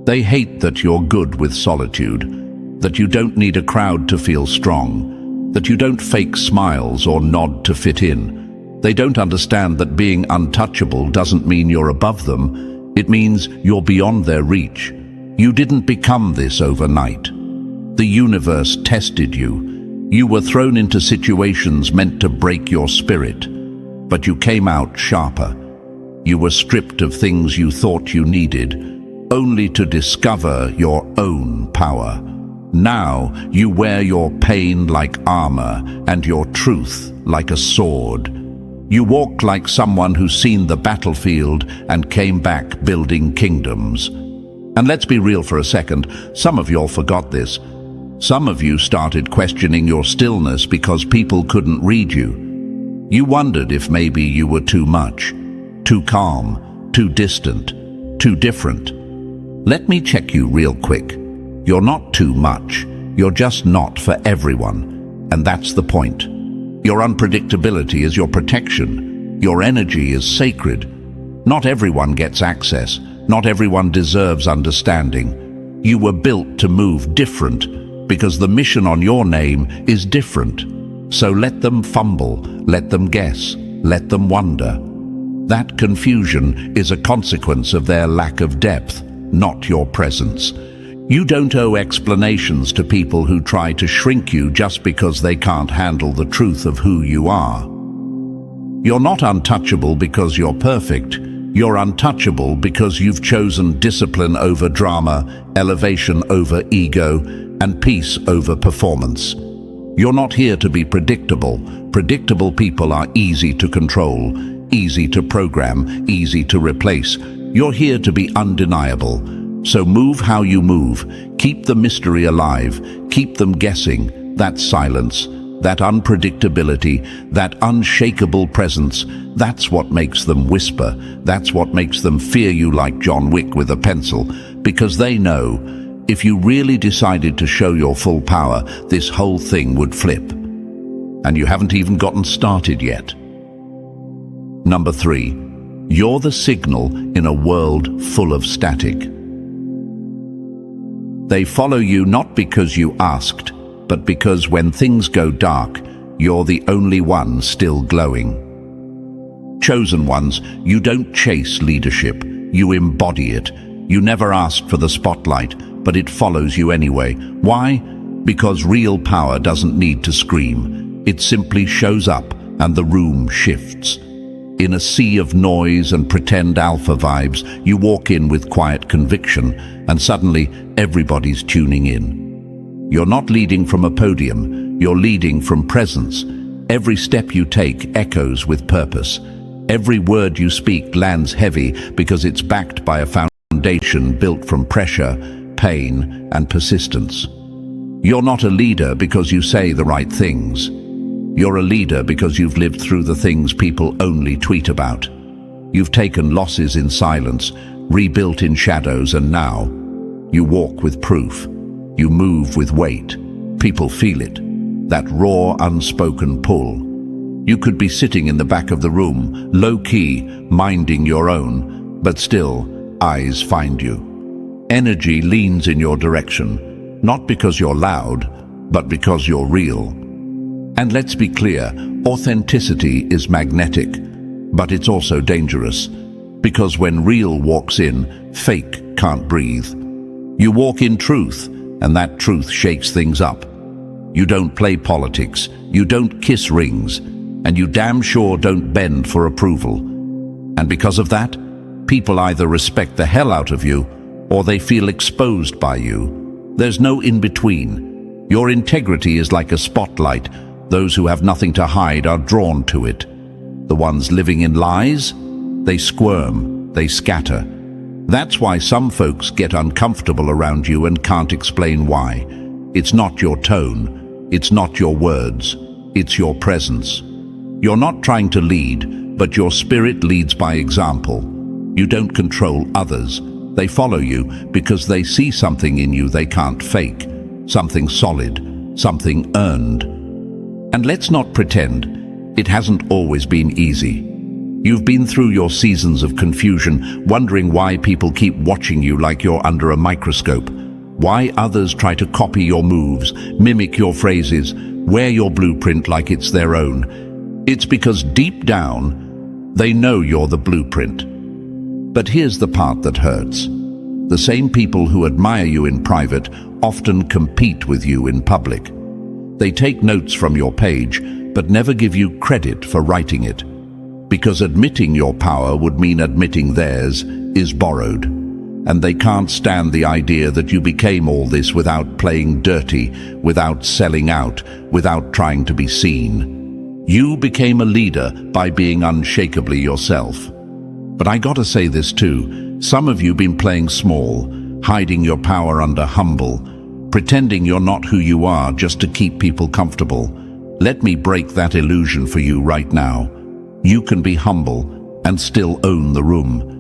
They hate that you're good with solitude, that you don't need a crowd to feel strong. that you don't fake smiles or nod to fit in. They don't understand that being untouchable doesn't mean you're above them. It means you're beyond their reach. You didn't become this overnight. The universe tested you. You were thrown into situations meant to break your spirit, but you came out sharper. You were stripped of things you thought you needed, only to discover your own power. Now you wear your pain like armor and your truth like a sword. You walk like someone who's seen the battlefield and came back building kingdoms. And let's be real for a second, some of y'all forgot this. Some of you started questioning your stillness because people couldn't read you. You wondered if maybe you were too much, too calm, too distant, too different. Let me check you real quick. You're not too much. You're just not for everyone. And that's the point. Your unpredictability is your protection. Your energy is sacred. Not everyone gets access. Not everyone deserves understanding. You were built to move different because the mission on your name is different. So let them fumble, let them guess, let them wonder. That confusion is a consequence of their lack of depth, not your presence. You don't owe explanations to people who try to shrink you just because they can't handle the truth of who you are. You're not untouchable because you're perfect. You're untouchable because you've chosen discipline over drama, elevation over ego, and peace over performance. You're not here to be predictable. Predictable people are easy to control, easy to program, easy to replace. You're here to be undeniable. So move how you move. Keep the mystery alive. Keep them guessing. That silence, that unpredictability, that unshakable presence, that's what makes them whisper. That's what makes them fear you like John Wick with a pencil. Because they know, if you really decided to show your full power, this whole thing would flip. And you haven't even gotten started yet. Number 3, you're the signal in a world full of static. They follow you not because you asked, but because when things go dark, you're the only one still glowing. Chosen ones, you don't chase leadership, you embody it. You never asked for the spotlight, but it follows you anyway. Why? Because real power doesn't need to scream. It simply shows up and the room shifts. In a sea of noise and pretend alpha vibes, you walk in with quiet conviction, and suddenly everybody's tuning in. You're not leading from a podium, you're leading from presence. Every step you take echoes with purpose. Every word you speak lands heavy because it's backed by a foundation built from pressure, pain, and persistence. You're not a leader because you say the right things. You're a leader because you've lived through the things people only tweet about. You've taken losses in silence, rebuilt in shadows, and now you walk with proof. You move with weight. People feel it. That raw, unspoken pull. You could be sitting in the back of the room, low-key, minding your own, but still, eyes find you. Energy leans in your direction, not because you're loud, but because you're real. And let's be clear, authenticity is magnetic, but it's also dangerous, because when real walks in, fake can't breathe. You walk in truth, and that truth shakes things up. You don't play politics, you don't kiss rings, and you damn sure don't bend for approval. And because of that, people either respect the hell out of you, or they feel exposed by you. There's no in-between. Your integrity is like a spotlight. Those who have nothing to hide are drawn to it. The ones living in lies, they squirm, they scatter. That's why some folks get uncomfortable around you and can't explain why. It's not your tone, it's not your words, it's your presence. You're not trying to lead, but your spirit leads by example. You don't control others. They follow you because they see something in you they can't fake, something solid, something earned. And let's not pretend it hasn't always been easy. You've been through your seasons of confusion, wondering why people keep watching you like you're under a microscope, Why others try to copy your moves, mimic your phrases, wear your blueprint like it's their own. It's because deep down, they know you're the blueprint. But here's the part that hurts. The same people who admire you in private often compete with you in public. They take notes from your page, but never give you credit for writing it. Because admitting your power would mean admitting theirs is borrowed. And they can't stand the idea that you became all this without playing dirty, without selling out, without trying to be seen. You became a leader by being unshakably yourself. But I gotta say this too, some of you been playing small, hiding your power under humble, pretending you're not who you are just to keep people comfortable. Let me break that illusion for you right now. You can be humble and still own the room.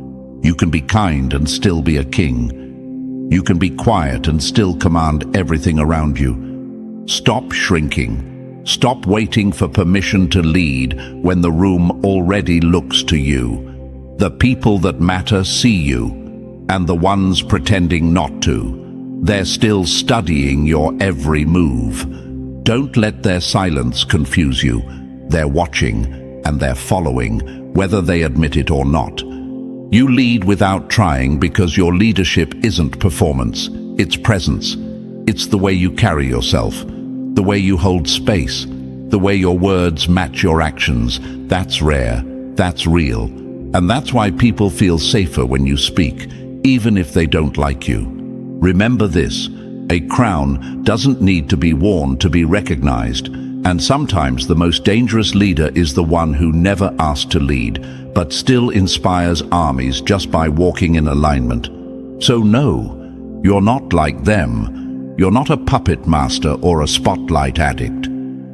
You can be kind and still be a king. You can be quiet and still command everything around you. Stop shrinking. Stop waiting for permission to lead when the room already looks to you. The people that matter see you, and the ones pretending not to. They're still studying your every move. Don't let their silence confuse you. They're watching, and they're following, whether they admit it or not. You lead without trying because your leadership isn't performance, it's presence. It's the way you carry yourself, the way you hold space, the way your words match your actions. That's rare, that's real. And that's why people feel safer when you speak, even if they don't like you. Remember this, a crown doesn't need to be worn to be recognized, and sometimes the most dangerous leader is the one who never asked to lead, but still inspires armies just by walking in alignment. So no, you're not like them. You're not a puppet master or a spotlight addict.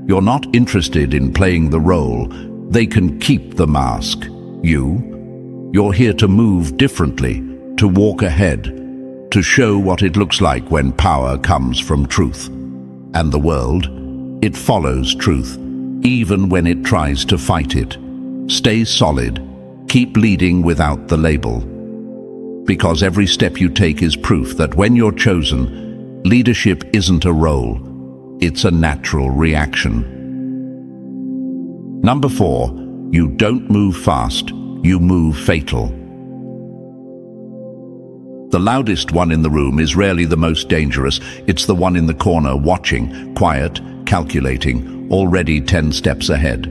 You're not interested in playing the role. They can keep the mask. You're here to move differently, to walk ahead, to show what it looks like when power comes from truth. And the world, it follows truth, even when it tries to fight it. Stay solid, keep leading without the label. Because every step you take is proof that when you're chosen, leadership isn't a role, it's a natural reaction. Number 4, you don't move fast. You move fatal. The loudest one in the room is rarely the most dangerous. It's the one in the corner watching, quiet, calculating, already 10 steps ahead.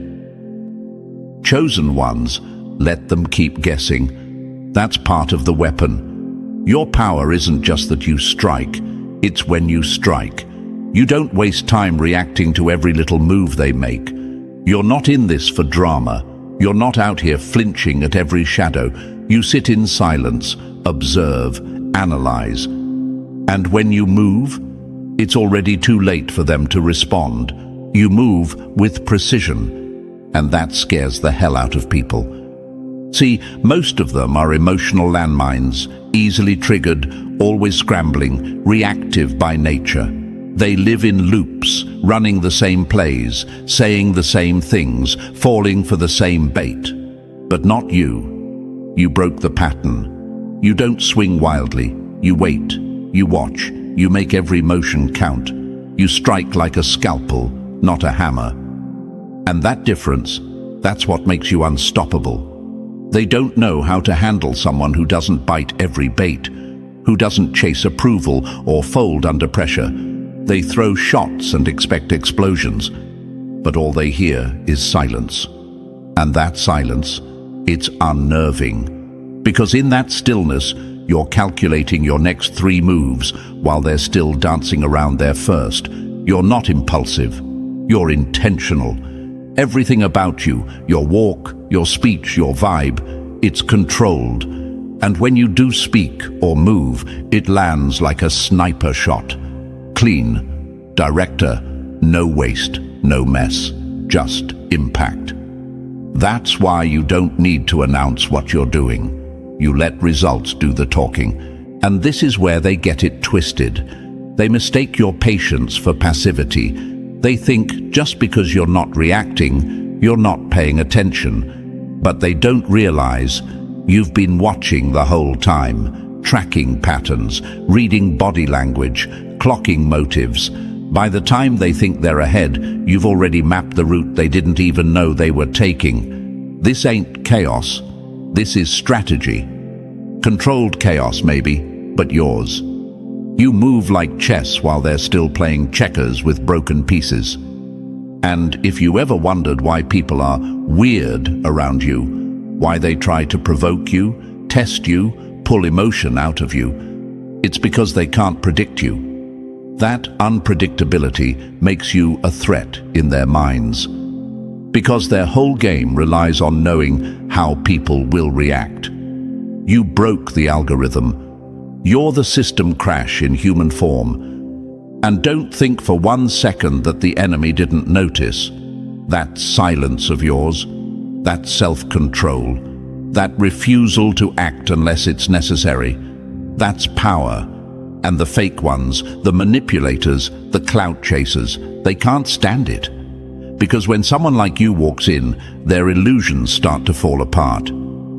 Chosen ones, let them keep guessing. That's part of the weapon. Your power isn't just that you strike, it's when you strike. You don't waste time reacting to every little move they make. You're not in this for drama. You're not out here flinching at every shadow. You sit in silence, observe, analyze. And when you move, it's already too late for them to respond. You move with precision, and that scares the hell out of people. See, most of them are emotional landmines, easily triggered, always scrambling, reactive by nature. They live in loops, running the same plays, saying the same things, falling for the same bait. But not you. You broke the pattern. You don't swing wildly. You wait. You watch. You make every motion count. You strike like a scalpel, not a hammer. And that difference, that's what makes you unstoppable. They don't know how to handle someone who doesn't bite every bait, who doesn't chase approval or fold under pressure. They throw shots and expect explosions, but all they hear is silence. And that silence, it's unnerving. Because in that stillness, you're calculating your next 3 moves while they're still dancing around their first. You're not impulsive. You're intentional. Everything about you, your walk, your speech, your vibe, it's controlled. And when you do speak or move, it lands like a sniper shot. Clean, director, no waste, no mess, just impact. That's why you don't need to announce what you're doing. You let results do the talking. And this is where they get it twisted. They mistake your patience for passivity. They think just because you're not reacting, you're not paying attention. But they don't realize you've been watching the whole time. tracking patterns, reading body language, clocking motives. By the time they think they're ahead, you've already mapped the route they didn't even know they were taking. This ain't chaos. This is strategy. Controlled chaos, maybe, but yours. You move like chess while they're still playing checkers with broken pieces. And if you ever wondered why people are weird around you, why they try to provoke you, test you, pull emotion out of you, it's because they can't predict you. That unpredictability makes you a threat in their minds, because their whole game relies on knowing how people will react. You broke the algorithm. You're the system crash in human form. And don't think for 1 second that the enemy didn't notice. That silence of yours, that self-control, that refusal to act unless it's necessary, that's power. And the fake ones, the manipulators, the clout chasers, they can't stand it. Because when someone like you walks in, their illusions start to fall apart.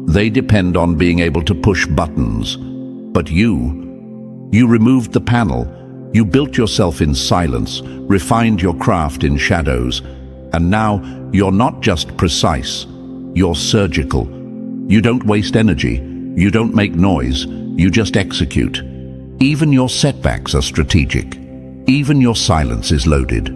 They depend on being able to push buttons. But you removed the panel. You built yourself in silence, refined your craft in shadows, and now you're not just precise, you're surgical. You don't waste energy, you don't make noise, you just execute. Even your setbacks are strategic. Even your silence is loaded.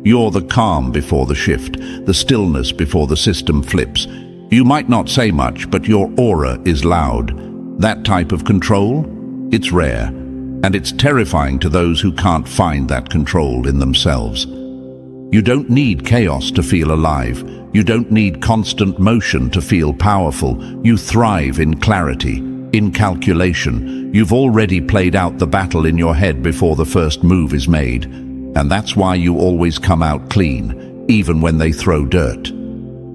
You're the calm before the shift, the stillness before the system flips. You might not say much, but your aura is loud. That type of control, it's rare. And it's terrifying to those who can't find that control in themselves. You don't need chaos to feel alive. You don't need constant motion to feel powerful. You thrive in clarity, in calculation. You've already played out the battle in your head before the first move is made. And that's why you always come out clean, even when they throw dirt.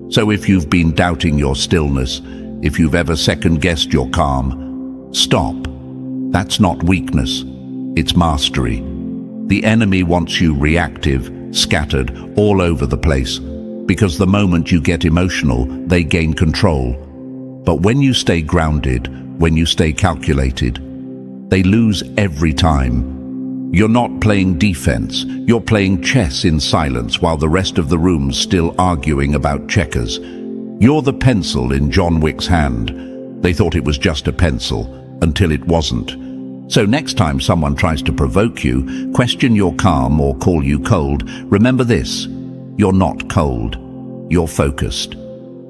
So if you've been doubting your stillness, if you've ever second-guessed your calm, stop. That's not weakness, it's mastery. The enemy wants you reactive, scattered, all over the place, because the moment you get emotional, they gain control. But when you stay grounded, when you stay calculated, they lose every time. You're not playing defense, you're playing chess in silence while the rest of the room's still arguing about checkers. You're the pencil in John Wick's hand. They thought it was just a pencil, until it wasn't. So next time someone tries to provoke you, question your calm or call you cold, remember this: you're not cold, you're focused.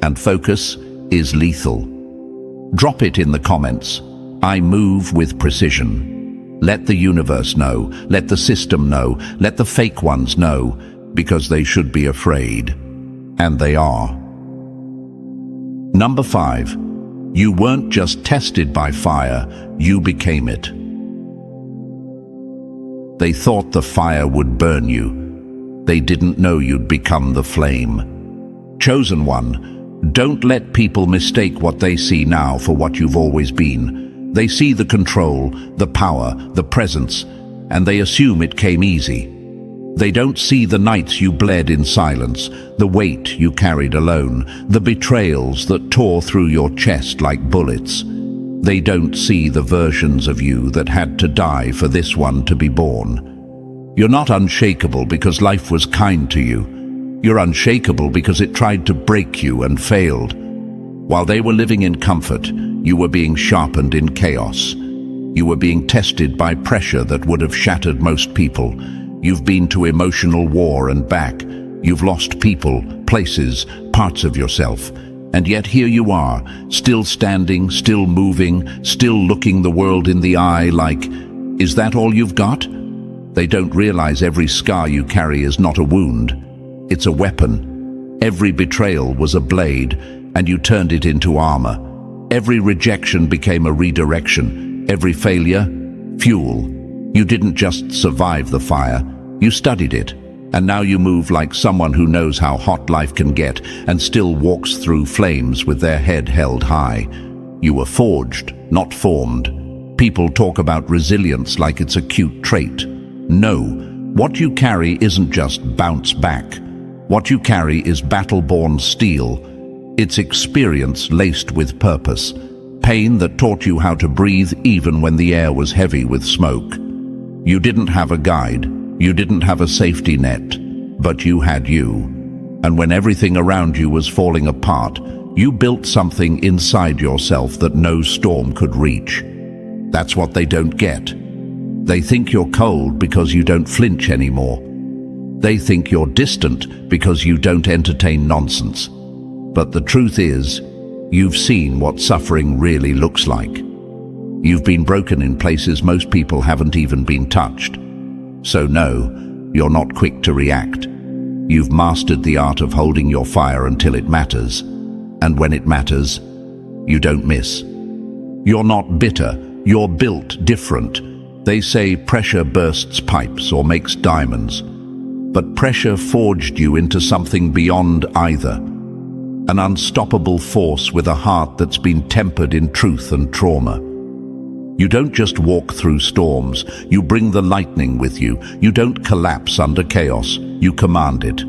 And focus is lethal. Drop it in the comments. I move with precision. Let the universe know, let the system know, let the fake ones know, because they should be afraid. And they are. Number 5. You weren't just tested by fire, you became it. They thought the fire would burn you. They didn't know you'd become the flame. Chosen one, don't let people mistake what they see now for what you've always been. They see the control, the power, the presence, and they assume it came easy. They don't see the nights you bled in silence, the weight you carried alone, the betrayals that tore through your chest like bullets. They don't see the versions of you that had to die for this one to be born. You're not unshakable because life was kind to you. You're unshakable because it tried to break you and failed. While they were living in comfort, you were being sharpened in chaos. You were being tested by pressure that would have shattered most people. You've been to emotional war and back. You've lost people, places, parts of yourself. And yet here you are, still standing, still moving, still looking the world in the eye like, is that all you've got? They don't realize every scar you carry is not a wound. It's a weapon. Every betrayal was a blade, and you turned it into armor. Every rejection became a redirection. Every failure, fuel. You didn't just survive the fire, you studied it. And now you move like someone who knows how hot life can get and still walks through flames with their head held high. You were forged, not formed. People talk about resilience like it's a cute trait. No, what you carry isn't just bounce back. What you carry is battle-born steel. It's experience laced with purpose. pain that taught you how to breathe even when the air was heavy with smoke. You didn't have a guide, you didn't have a safety net, but you had you. And when everything around you was falling apart, you built something inside yourself that no storm could reach. That's what they don't get. They think you're cold because you don't flinch anymore. They think you're distant because you don't entertain nonsense. But the truth is, you've seen what suffering really looks like. You've been broken in places most people haven't even been touched. So no, you're not quick to react. You've mastered the art of holding your fire until it matters. And when it matters, you don't miss. You're not bitter, you're built different. They say pressure bursts pipes or makes diamonds. But pressure forged you into something beyond either. An unstoppable force with a heart that's been tempered in truth and trauma. You don't just walk through storms, you bring the lightning with you. You don't collapse under chaos, you command it.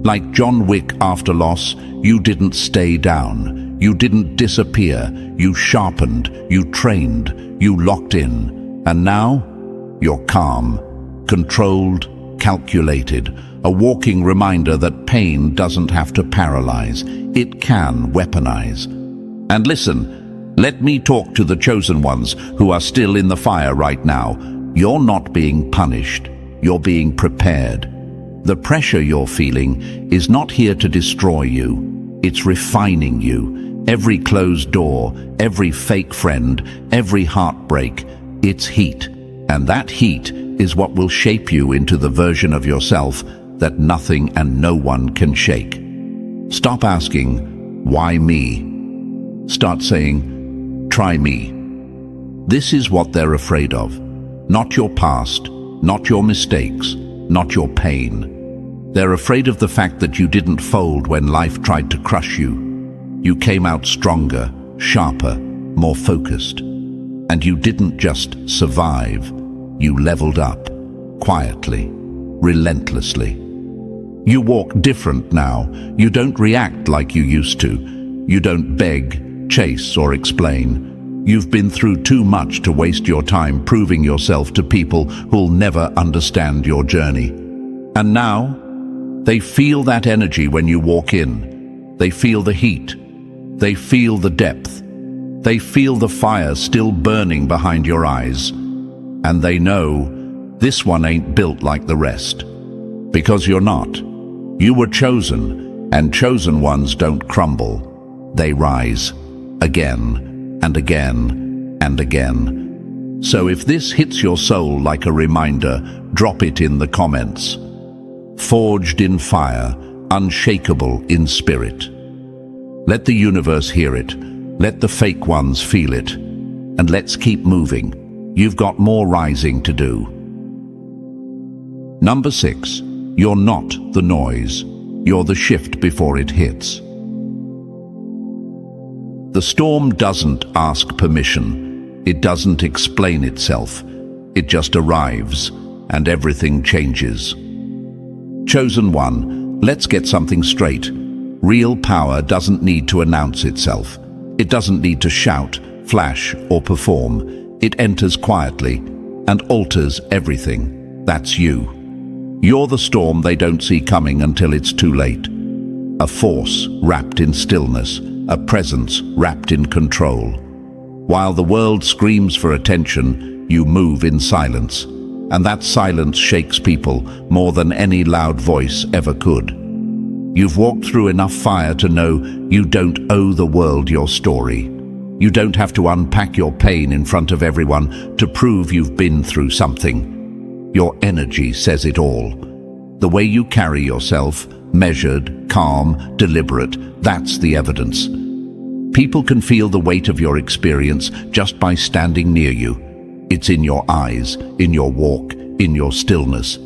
Like John Wick after loss, you didn't stay down. You didn't disappear. You sharpened, you trained, you locked in. And now, you're calm, controlled, calculated. A walking reminder that pain doesn't have to paralyze. It can weaponize. And listen, let me talk to the chosen ones who are still in the fire right now. You're not being punished. You're being prepared. The pressure you're feeling is not here to destroy you. It's refining you. Every closed door, every fake friend, every heartbreak, it's heat. And that heat is what will shape you into the version of yourself that nothing and no one can shake. Stop asking, why me? Start saying, try me. This is what they're afraid of. Not your past, not your mistakes, not your pain. They're afraid of the fact that you didn't fold when life tried to crush you. You came out stronger, sharper, more focused. And you didn't just survive. You leveled up, quietly, relentlessly. You walk different now. You don't react like you used to. You don't beg, chase, or explain. You've been through too much to waste your time proving yourself to people who'll never understand your journey. And now, they feel that energy when you walk in. They feel the heat. They feel the depth. They feel the fire still burning behind your eyes. And they know this one ain't built like the rest. Because you're not. You were chosen, and chosen ones don't crumble. They rise. Again, and again, and again. So if this hits your soul like a reminder, drop it in the comments. Forged in fire, unshakable in spirit. Let the universe hear it. Let the fake ones feel it. And let's keep moving. You've got more rising to do. Number 6. You're not the noise. You're the shift before it hits. The storm doesn't ask permission. It doesn't explain itself. It just arrives, and everything changes. Chosen one, let's get something straight. Real power doesn't need to announce itself. It doesn't need to shout, flash, or perform. It enters quietly and alters everything. That's you. You're the storm they don't see coming until it's too late. A force wrapped in stillness, a presence wrapped in control. While the world screams for attention, you move in silence. And that silence shakes people more than any loud voice ever could. You've walked through enough fire to know you don't owe the world your story. You don't have to unpack your pain in front of everyone to prove you've been through something. Your energy says it all. The way you carry yourself, measured, calm, deliberate, that's the evidence. People can feel the weight of your experience just by standing near you. It's in your eyes, in your walk, in your stillness.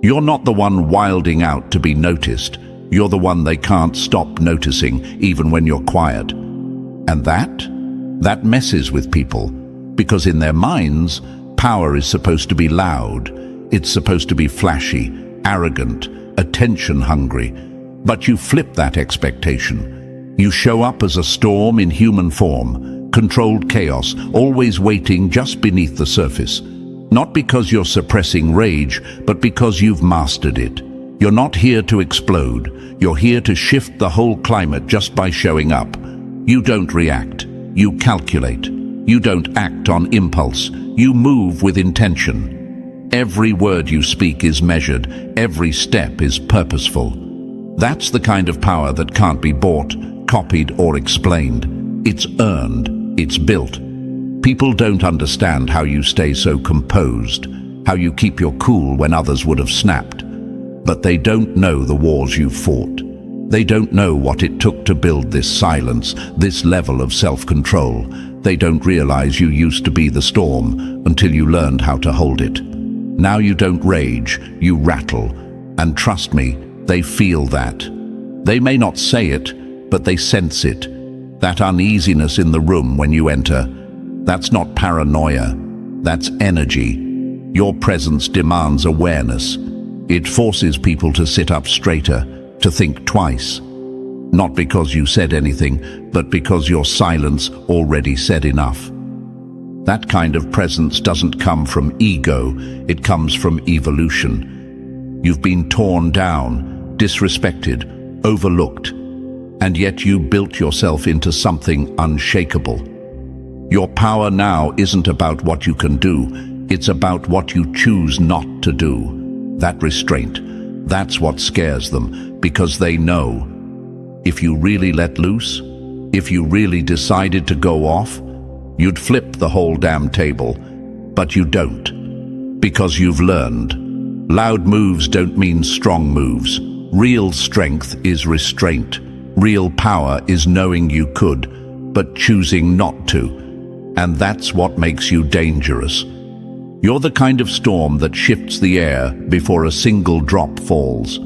You're not the one wilding out to be noticed. You're the one they can't stop noticing, even when you're quiet. And that messes with people, because in their minds, power is supposed to be loud. It's supposed to be flashy, arrogant, attention-hungry. But you flip that expectation. You show up as a storm in human form, controlled chaos, always waiting just beneath the surface. Not because you're suppressing rage, but because you've mastered it. You're not here to explode. You're here to shift the whole climate just by showing up. You don't react. You calculate. You don't act on impulse. You move with intention. Every word you speak is measured. Every step is purposeful. That's the kind of power that can't be bought, copied, or explained. It's earned. It's built. People don't understand how you stay so composed, how you keep your cool when others would have snapped. But they don't know the wars you've fought. They don't know what it took to build this silence, this level of self-control. They don't realize you used to be the storm until you learned how to hold it. Now you don't rage, you rattle. And trust me, they feel that. They may not say it, but they sense it. That uneasiness in the room when you enter. That's not paranoia. That's energy. Your presence demands awareness. It forces people to sit up straighter, to think twice. Not because you said anything, but because your silence already said enough. That kind of presence doesn't come from ego, it comes from evolution. You've been torn down, disrespected, overlooked, and yet you built yourself into something unshakable. Your power now isn't about what you can do, it's about what you choose not to do. That restraint, that's what scares them, because they know. If you really let loose, if you really decided to go off, you'd flip the whole damn table. But you don't, because you've learned. Loud moves don't mean strong moves. Real strength is restraint. Real power is knowing you could, but choosing not to. And that's what makes you dangerous. You're the kind of storm that shifts the air before a single drop falls.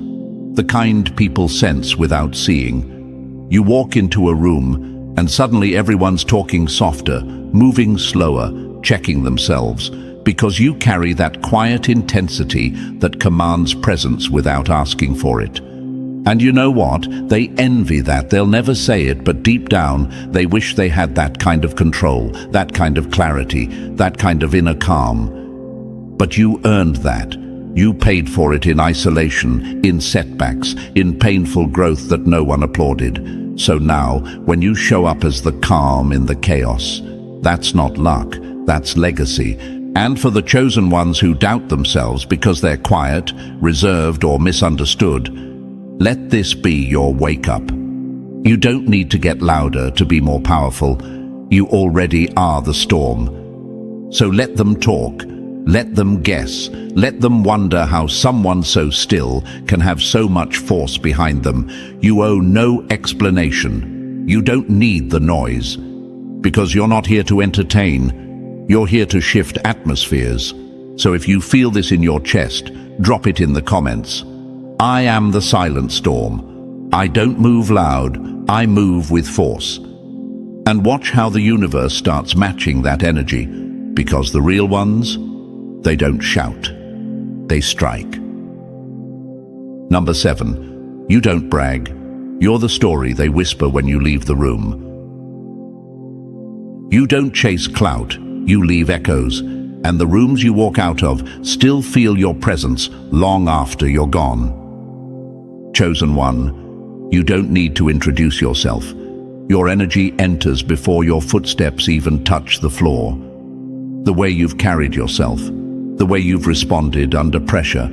The kind people sense without seeing. You walk into a room and suddenly everyone's talking softer, moving slower, checking themselves, because you carry that quiet intensity that commands presence without asking for it. And you know what? They envy that. They'll never say it, but deep down, they wish they had that kind of control, that kind of clarity, that kind of inner calm. But you earned that. You paid for it in isolation, in setbacks, in painful growth that no one applauded. So now, when you show up as the calm in the chaos, that's not luck, that's legacy. And for the chosen ones who doubt themselves because they're quiet, reserved, or misunderstood, let this be your wake-up. You don't need to get louder to be more powerful. You already are the storm. So let them talk. Let them guess. Let them wonder how someone so still can have so much force behind them. You owe no explanation. You don't need the noise. Because you're not here to entertain. You're here to shift atmospheres. So if you feel this in your chest, drop it in the comments. I am the silent storm. I don't move loud. I move with force. And watch how the universe starts matching that energy. Because the real ones, they don't shout, they strike. Number 7, you don't brag. You're the story they whisper when you leave the room. You don't chase clout, you leave echoes, and the rooms you walk out of still feel your presence long after you're gone. Chosen one, you don't need to introduce yourself. Your energy enters before your footsteps even touch the floor. The way you've carried yourself, the way you've responded under pressure.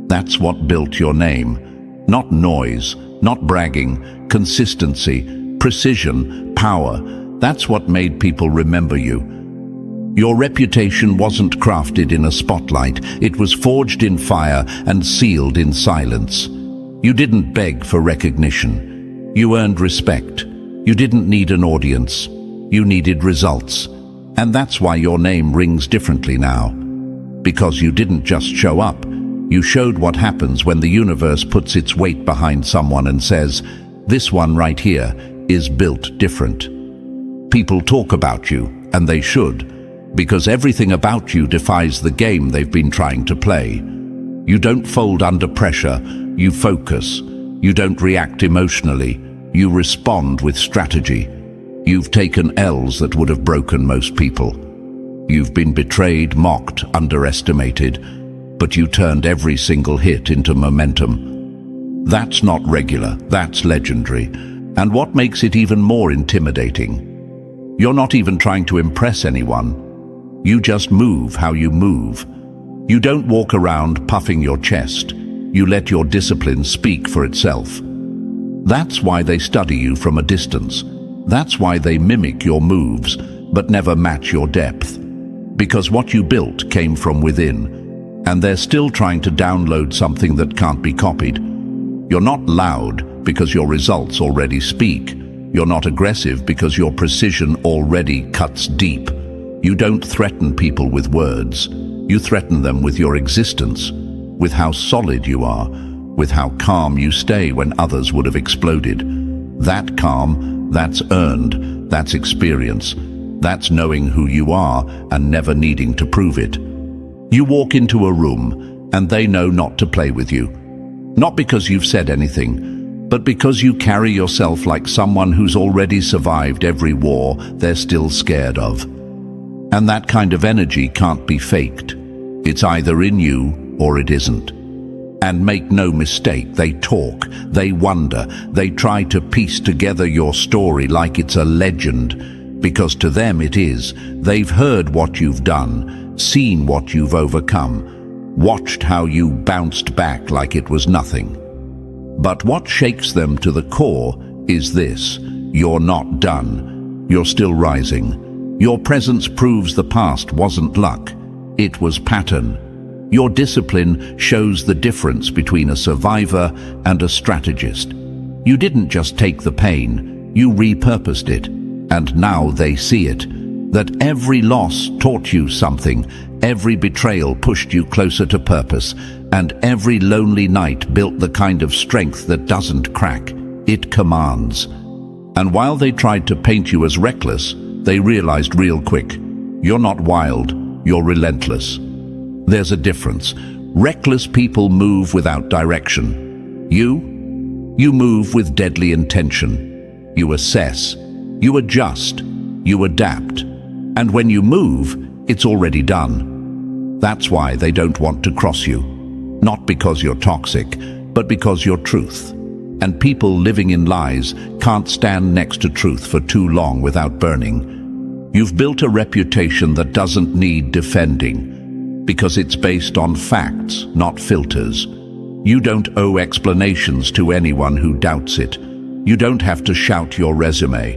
That's what built your name. Not noise, not bragging, consistency, precision, power. That's what made people remember you. Your reputation wasn't crafted in a spotlight. It was forged in fire and sealed in silence. You didn't beg for recognition. You earned respect. You didn't need an audience. You needed results. And that's why your name rings differently now. Because you didn't just show up, you showed what happens when the universe puts its weight behind someone and says, this one right here is built different. People talk about you, and they should, because everything about you defies the game they've been trying to play. You don't fold under pressure, you focus. You don't react emotionally, you respond with strategy. You've taken L's that would have broken most people. You've been betrayed, mocked, underestimated, but you turned every single hit into momentum. That's not regular, that's legendary. And what makes it even more intimidating? You're not even trying to impress anyone. You just move how you move. You don't walk around puffing your chest. You let your discipline speak for itself. That's why they study you from a distance. That's why they mimic your moves, but never match your depth. Because what you built came from within, and they're still trying to download something that can't be copied. You're not loud because your results already speak. You're not aggressive because your precision already cuts deep. You don't threaten people with words. You threaten them with your existence, with how solid you are, with how calm you stay when others would have exploded. That calm, that's earned, that's experience, that's knowing who you are and never needing to prove it. You walk into a room and they know not to play with you. Not because you've said anything, but because you carry yourself like someone who's already survived every war they're still scared of. And that kind of energy can't be faked. It's either in you or it isn't. And make no mistake, they talk, they wonder, they try to piece together your story like it's a legend, because to them it is. They've heard what you've done, seen what you've overcome, watched how you bounced back like it was nothing. But what shakes them to the core is this: you're not done. You're still rising. Your presence proves the past wasn't luck, it was pattern. Your discipline shows the difference between a survivor and a strategist. You didn't just take the pain, you repurposed it. And now they see it, that every loss taught you something, every betrayal pushed you closer to purpose, and every lonely night built the kind of strength that doesn't crack, it commands. And while they tried to paint you as reckless, they realized real quick, you're not wild, you're relentless. There's a difference. Reckless people move without direction. You move with deadly intention. You assess, you adjust, you adapt. And when you move, it's already done. That's why they don't want to cross you. Not because you're toxic, but because you're truth. And people living in lies can't stand next to truth for too long without burning. You've built a reputation that doesn't need defending, because it's based on facts, not filters. You don't owe explanations to anyone who doubts it. You don't have to shout your resume.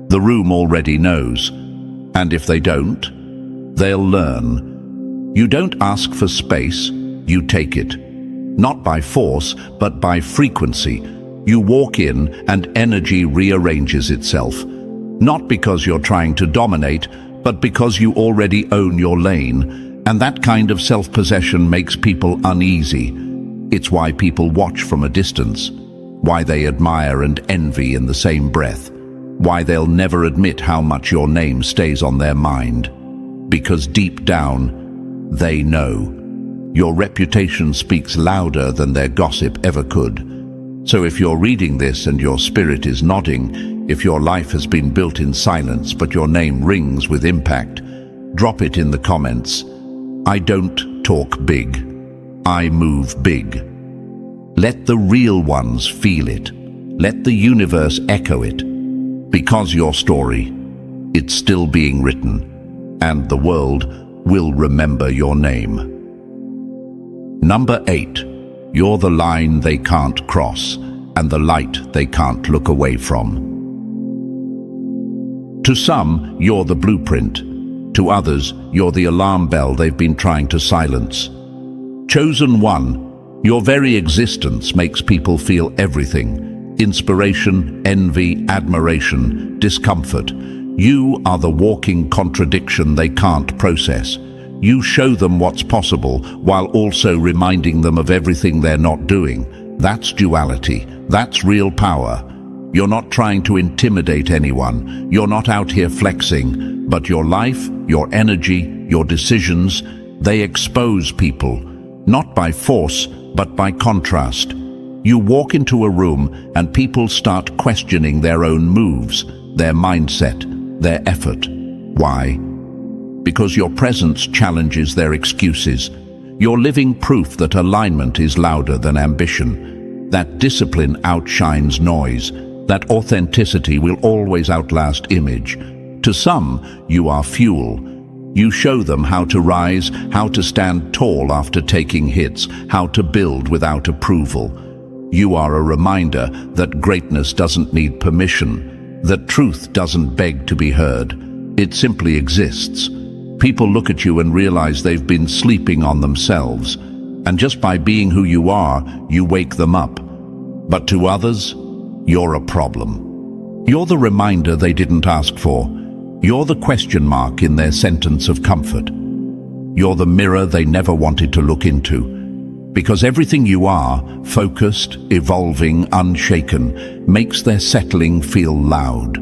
The room already knows. And if they don't, they'll learn. You don't ask for space, you take it. Not by force, but by frequency. You walk in and energy rearranges itself. Not because you're trying to dominate, but because you already own your lane. And that kind of self-possession makes people uneasy. It's why people watch from a distance, why they admire and envy in the same breath, why they'll never admit how much your name stays on their mind. Because deep down, they know. Your reputation speaks louder than their gossip ever could. So if you're reading this and your spirit is nodding, if your life has been built in silence but your name rings with impact, drop it in the comments. I don't talk big. I move big. Let the real ones feel it. Let the universe echo it. Because your story, it's still being written, and the world will remember your name. Number 8. You're the line they can't cross, and the light they can't look away from. To some, you're the blueprint. To others, you're the alarm bell they've been trying to silence. Chosen one, your very existence makes people feel everything: inspiration, envy, admiration, discomfort. You are the walking contradiction they can't process. You show them what's possible while also reminding them of everything they're not doing. That's duality. That's real power. You're not trying to intimidate anyone. You're not out here flexing. But your life, your energy, your decisions, they expose people. Not by force, but by contrast. You walk into a room and people start questioning their own moves. their mindset, their effort. Why? Because your presence challenges their excuses. You're living proof that alignment is louder than ambition, that discipline outshines noise, that authenticity will always outlast image. To some, you are fuel. You show them how to rise, how to stand tall after taking hits, how to build without approval. You are a reminder that greatness doesn't need permission, that truth doesn't beg to be heard. It simply exists. People look at you and realize they've been sleeping on themselves, and just by being who you are, you wake them up. But to others, you're a problem. You're the reminder they didn't ask for. You're the question mark in their sentence of comfort. You're the mirror they never wanted to look into. Because everything you are, focused, evolving, unshaken, makes their settling feel loud.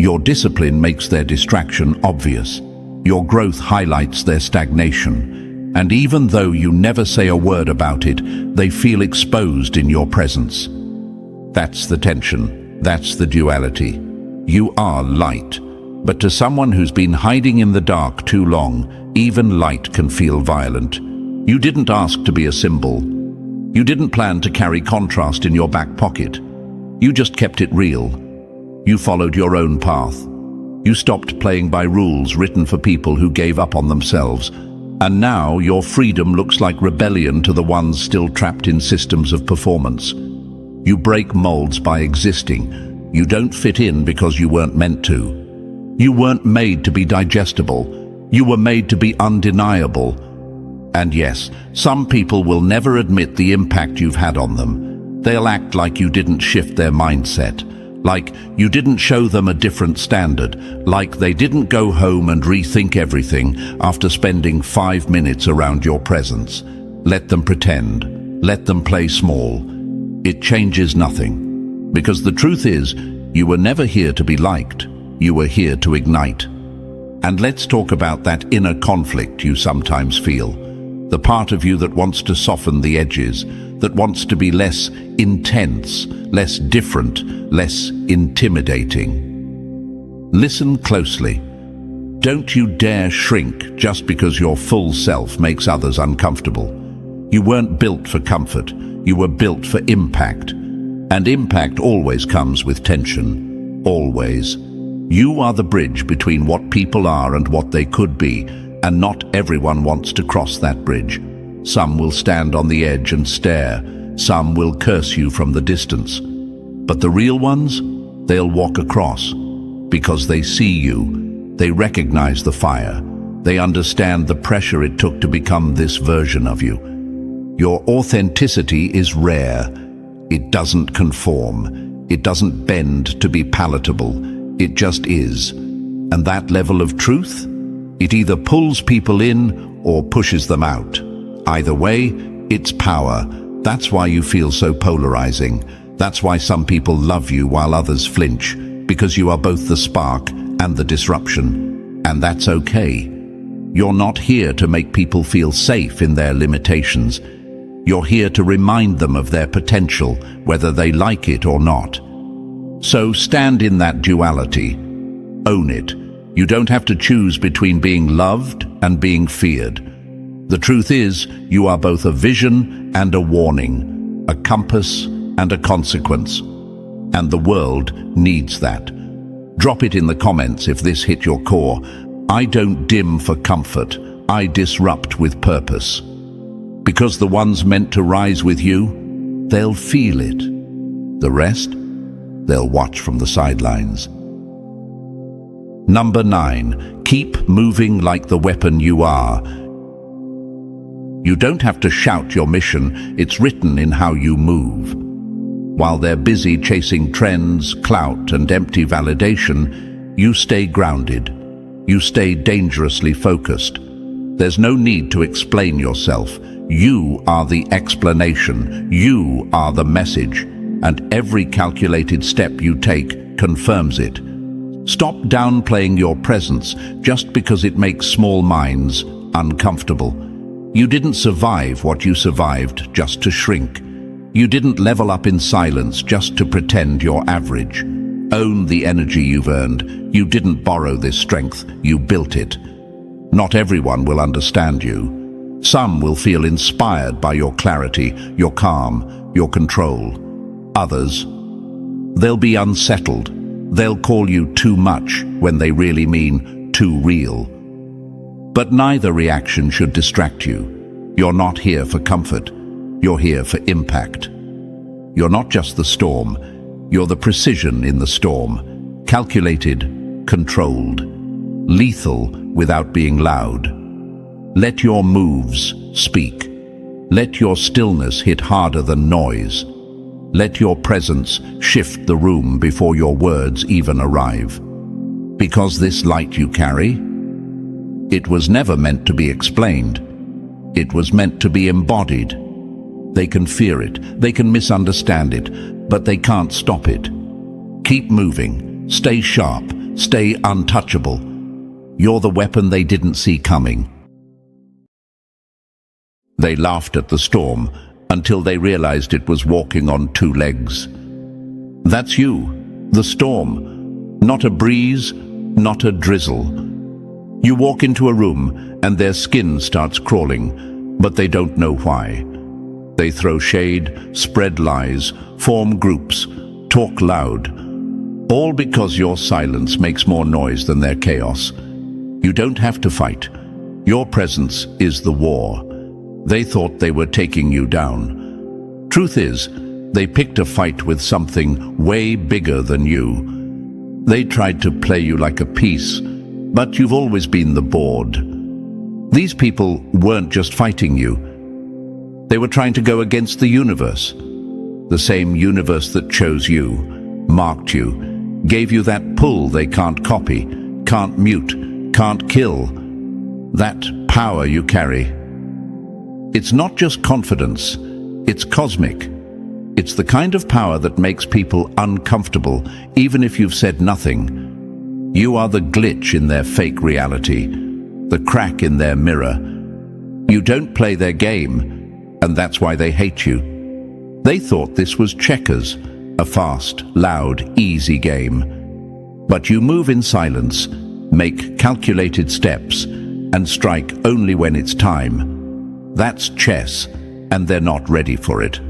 Your discipline makes their distraction obvious. Your growth highlights their stagnation. And even though you never say a word about it, they feel exposed in your presence. That's the tension. That's the duality. You are light. But to someone who's been hiding in the dark too long, even light can feel violent. You didn't ask to be a symbol. You didn't plan to carry contrast in your back pocket. You just kept it real. You followed your own path. You stopped playing by rules written for people who gave up on themselves. And now your freedom looks like rebellion to the ones still trapped in systems of performance. You break molds by existing. You don't fit in because you weren't meant to. You weren't made to be digestible. You were made to be undeniable. And yes, some people will never admit the impact you've had on them. They'll act like you didn't shift their mindset, like you didn't show them a different standard, like they didn't go home and rethink everything after spending 5 minutes around your presence. Let them pretend. Let them play small. It changes nothing. Because the truth is, you were never here to be liked. You were here to ignite. And let's talk about that inner conflict you sometimes feel. The part of you that wants to soften the edges, that wants to be less intense, less different, less intimidating. Listen closely. Don't you dare shrink just because your full self makes others uncomfortable. You weren't built for comfort. You were built for impact. And impact always comes with tension. Always. You are the bridge between what people are and what they could be, and not everyone wants to cross that bridge. Some will stand on the edge and stare. Some will curse you from the distance. But the real ones, they'll walk across because they see you. They recognize the fire. They understand the pressure it took to become this version of you. Your authenticity is rare. It doesn't conform. It doesn't bend to be palatable. It just is. And that level of truth, it either pulls people in or pushes them out. Either way, it's power. That's why you feel so polarizing. That's why some people love you while others flinch, because you are both the spark and the disruption. And that's okay. You're not here to make people feel safe in their limitations. You're here to remind them of their potential, whether they like it or not. So stand in that duality. Own it. You don't have to choose between being loved and being feared. The truth is, you are both a vision and a warning, a compass and a consequence. And the world needs that. Drop it in the comments if this hit your core. I don't dim for comfort. I disrupt with purpose. Because the ones meant to rise with you, they'll feel it. The rest, they'll watch from the sidelines. Number 9, keep moving like the weapon you are. You don't have to shout your mission, it's written in how you move. While they're busy chasing trends, clout, and empty validation, you stay grounded. You stay dangerously focused. There's no need to explain yourself. You are the explanation. You are the message. And every calculated step you take confirms it. Stop downplaying your presence just because it makes small minds uncomfortable. You didn't survive what you survived just to shrink. You didn't level up in silence just to pretend you're average. Own the energy you've earned. You didn't borrow this strength, you built it. Not everyone will understand you. Some will feel inspired by your clarity, your calm, your control. Others, they'll be unsettled. They'll call you too much when they really mean too real. But neither reaction should distract you. You're not here for comfort. You're here for impact. You're not just the storm. You're the precision in the storm. Calculated, controlled, lethal without being loud. Let your moves speak. Let your stillness hit harder than noise. Let your presence shift the room before your words even arrive. Because this light you carry, it was never meant to be explained. It was meant to be embodied. They can fear it, they can misunderstand it, but they can't stop it. Keep moving, stay sharp, stay untouchable. You're the weapon they didn't see coming. They laughed at the storm until they realized it was walking on two legs. That's you, the storm, not a breeze, not a drizzle. You walk into a room and their skin starts crawling, but they don't know why. They throw shade, spread lies, form groups, talk loud, all because your silence makes more noise than their chaos. You don't have to fight. Your presence is the war. They thought they were taking you down. Truth is, they picked a fight with something way bigger than you. They tried to play you like a piece, but you've always been the board. These people weren't just fighting you. They were trying to go against the universe. The same universe that chose you, marked you, gave you that pull they can't copy, can't mute, can't kill. That power you carry. It's not just confidence, it's cosmic. It's the kind of power that makes people uncomfortable, even if you've said nothing. You are the glitch in their fake reality, the crack in their mirror. You don't play their game, and that's why they hate you. They thought this was checkers, a fast, loud, easy game. But you move in silence, make calculated steps, and strike only when it's time. That's chess, and they're not ready for it.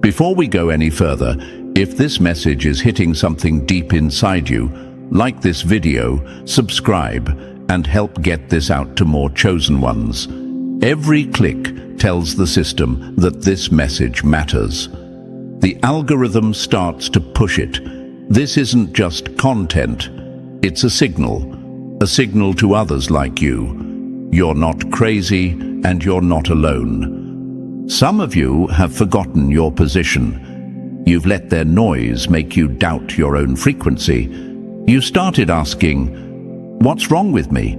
Before we go any further, if this message is hitting something deep inside you, like this video, subscribe, and help get this out to more chosen ones. Every click tells the system that this message matters. The algorithm starts to push it. This isn't just content, it's a signal to others like you. You're not crazy, and you're not alone. Some of you have forgotten your position. You've let their noise make you doubt your own frequency. You started asking, "What's wrong with me?"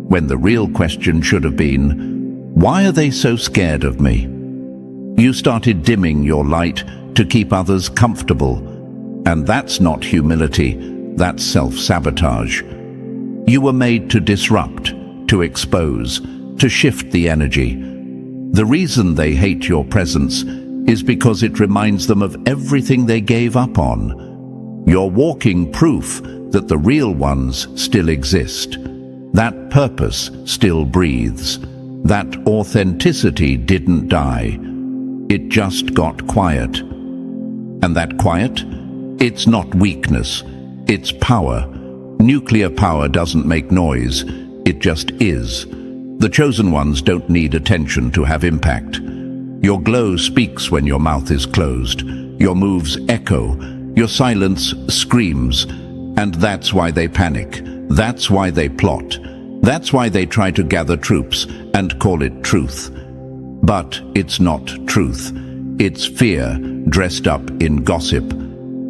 when the real question should have been, "Why are they so scared of me?" You started dimming your light to keep others comfortable. And that's not humility, that's self-sabotage. You were made to disrupt, to expose, to shift the energy. The reason they hate your presence is because it reminds them of everything they gave up on. You're walking proof that the real ones still exist. That purpose still breathes. That authenticity didn't die. It just got quiet. And that quiet? It's not weakness. It's power. Nuclear power doesn't make noise. It just is. The chosen ones don't need attention to have impact. Your glow speaks when your mouth is closed. Your moves echo. Your silence screams. And that's why they panic. That's why they plot. That's why they try to gather troops and call it truth. But it's not truth. It's fear dressed up in gossip.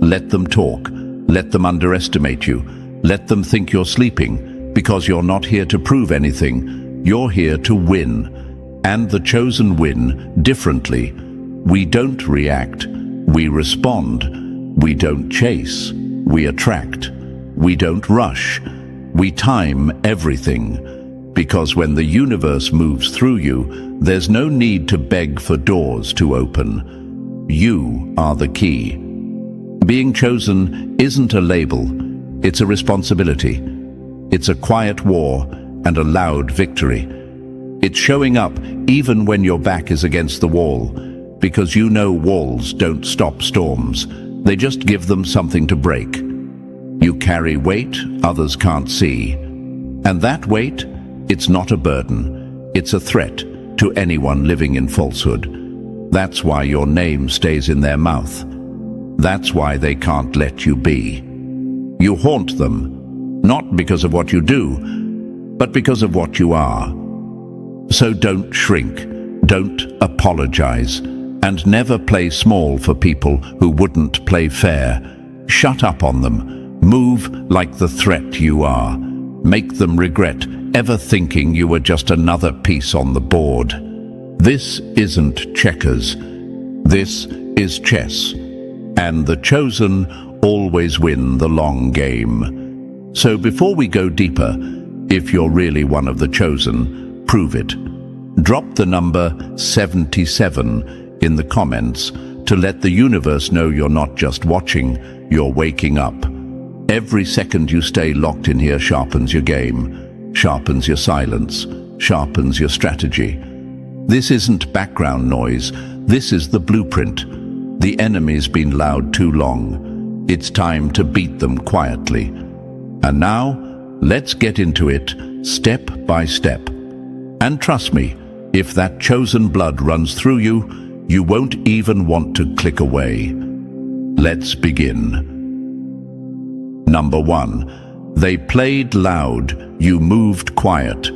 Let them talk. Let them underestimate you. Let them think you're sleeping, because you're not here to prove anything. You're here to win. And the chosen win differently. We don't react. We respond. We don't chase. We attract. We don't rush. We time everything. Because when the universe moves through you, there's no need to beg for doors to open. You are the key. Being chosen isn't a label, it's a responsibility. It's a quiet war and a loud victory. It's showing up even when your back is against the wall, because you know walls don't stop storms. They just give them something to break. You carry weight others can't see. And that weight, it's not a burden. It's a threat to anyone living in falsehood. That's why your name stays in their mouth. That's why they can't let you be. You haunt them, not because of what you do, but because of what you are. So don't shrink, don't apologize, and never play small for people who wouldn't play fair. Shut up on them. Move like the threat you are. Make them regret ever thinking you were just another piece on the board. This isn't checkers. This is chess. And the chosen always win the long game. So before we go deeper, if you're really one of the chosen, prove it. Drop the number 77 in the comments to let the universe know you're not just watching, you're waking up. Every second you stay locked in here sharpens your game, sharpens your silence, sharpens your strategy. This isn't background noise, this is the blueprint. The enemy's been loud too long. It's time to beat them quietly. And now, let's get into it, step by step. And trust me, if that chosen blood runs through you, you won't even want to click away. Let's begin. Number 1. They played loud, you moved quiet.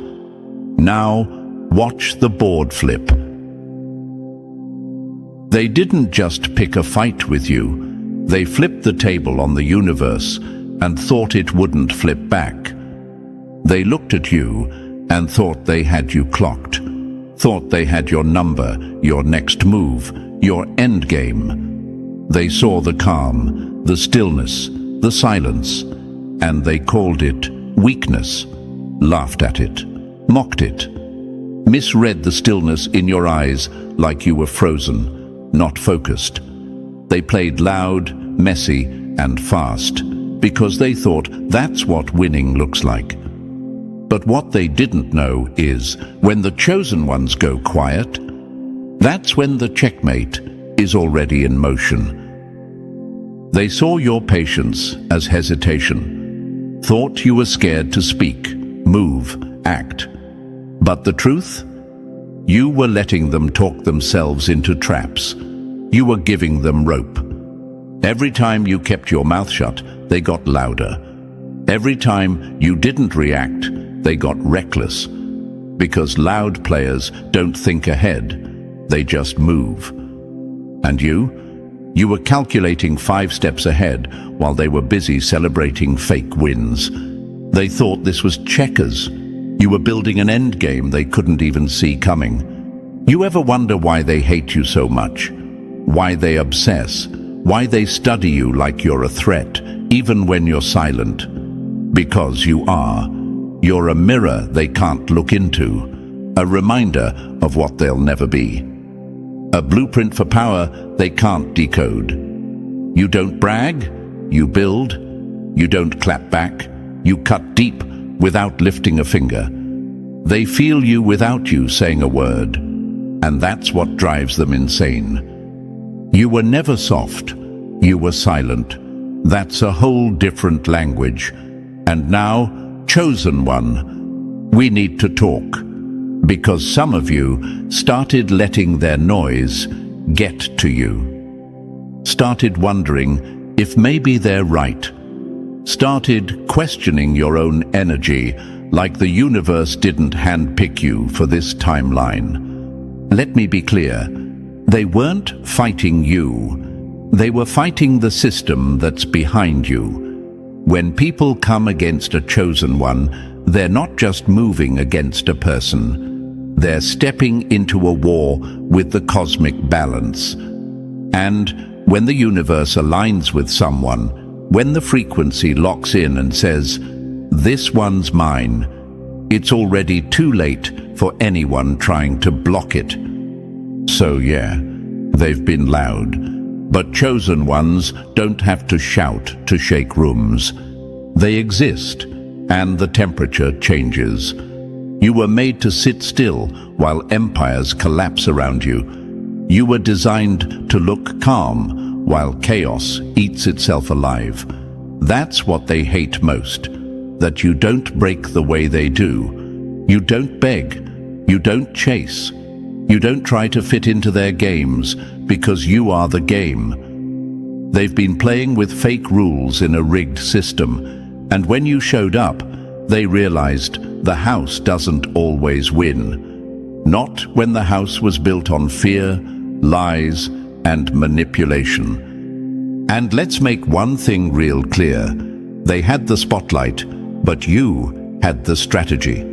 Now, watch the board flip. They didn't just pick a fight with you. They flipped the table on the universe and thought it wouldn't flip back. They looked at you and thought they had you clocked. Thought they had your number, your next move, your end game. They saw the calm, the stillness, the silence, and they called it weakness, laughed at it, mocked it, misread the stillness in your eyes like you were frozen, not focused. They played loud, messy, and fast because they thought that's what winning looks like. But what they didn't know is when the chosen ones go quiet, that's when the checkmate is already in motion. They saw your patience as hesitation, thought you were scared to speak, move, act. But the truth? You were letting them talk themselves into traps. You were giving them rope. Every time you kept your mouth shut, they got louder. Every time you didn't react, they got reckless. Because loud players don't think ahead, they just move. And you were calculating 5 steps ahead while they were busy celebrating fake wins. They thought this was checkers. You were building an end game they couldn't even see coming. You ever wonder why they hate you so much? Why they obsess? Why they study you like you're a threat, even when you're silent? Because you are. You're a mirror they can't look into, a reminder of what they'll never be. A blueprint for power they can't decode. You don't brag, you build. You don't clap back, you cut deep without lifting a finger. They feel you without you saying a word, and that's what drives them insane. You were never soft, you were silent. That's a whole different language. And now, chosen one, we need to talk. Because some of you started letting their noise get to you. Started wondering if maybe they're right. Started questioning your own energy like the universe didn't handpick you for this timeline. Let me be clear, they weren't fighting you. They were fighting the system that's behind you. When people come against a chosen one, they're not just moving against a person. They're stepping into a war with the cosmic balance. And when the universe aligns with someone, when the frequency locks in and says, "This one's mine," it's already too late for anyone trying to block it. So yeah, they've been loud, But chosen ones don't have to shout to shake rooms. They exist, and the temperature changes. You were made to sit still while empires collapse around you. You were designed to look calm while chaos eats itself alive. That's what they hate most, that you don't break the way they do. You don't beg, you don't chase, you don't try to fit into their games because you are the game. They've been playing with fake rules in a rigged system, and when you showed up, they realized the house doesn't always win. Not when the house was built on fear, lies, and manipulation. And let's make one thing real clear. They had the spotlight, but you had the strategy.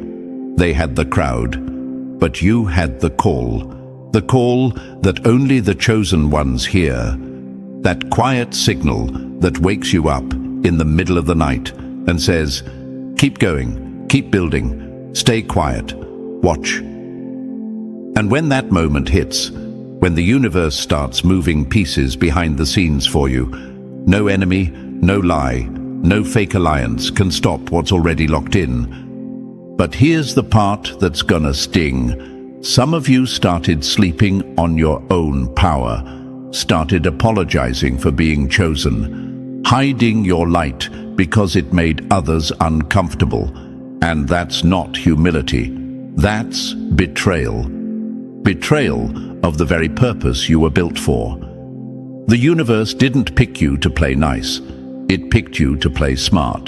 They had the crowd, but you had the call. The call that only the chosen ones hear. That quiet signal that wakes you up in the middle of the night and says, keep going, keep building, stay quiet, watch. And when that moment hits, when the universe starts moving pieces behind the scenes for you, no enemy, no lie, no fake alliance can stop what's already locked in. But here's the part that's gonna sting. Some of you started sleeping on your own power, started apologizing for being chosen, hiding your light because it made others uncomfortable. And that's not humility. That's betrayal. Betrayal of the very purpose you were built for. The universe didn't pick you to play nice. It picked you to play smart,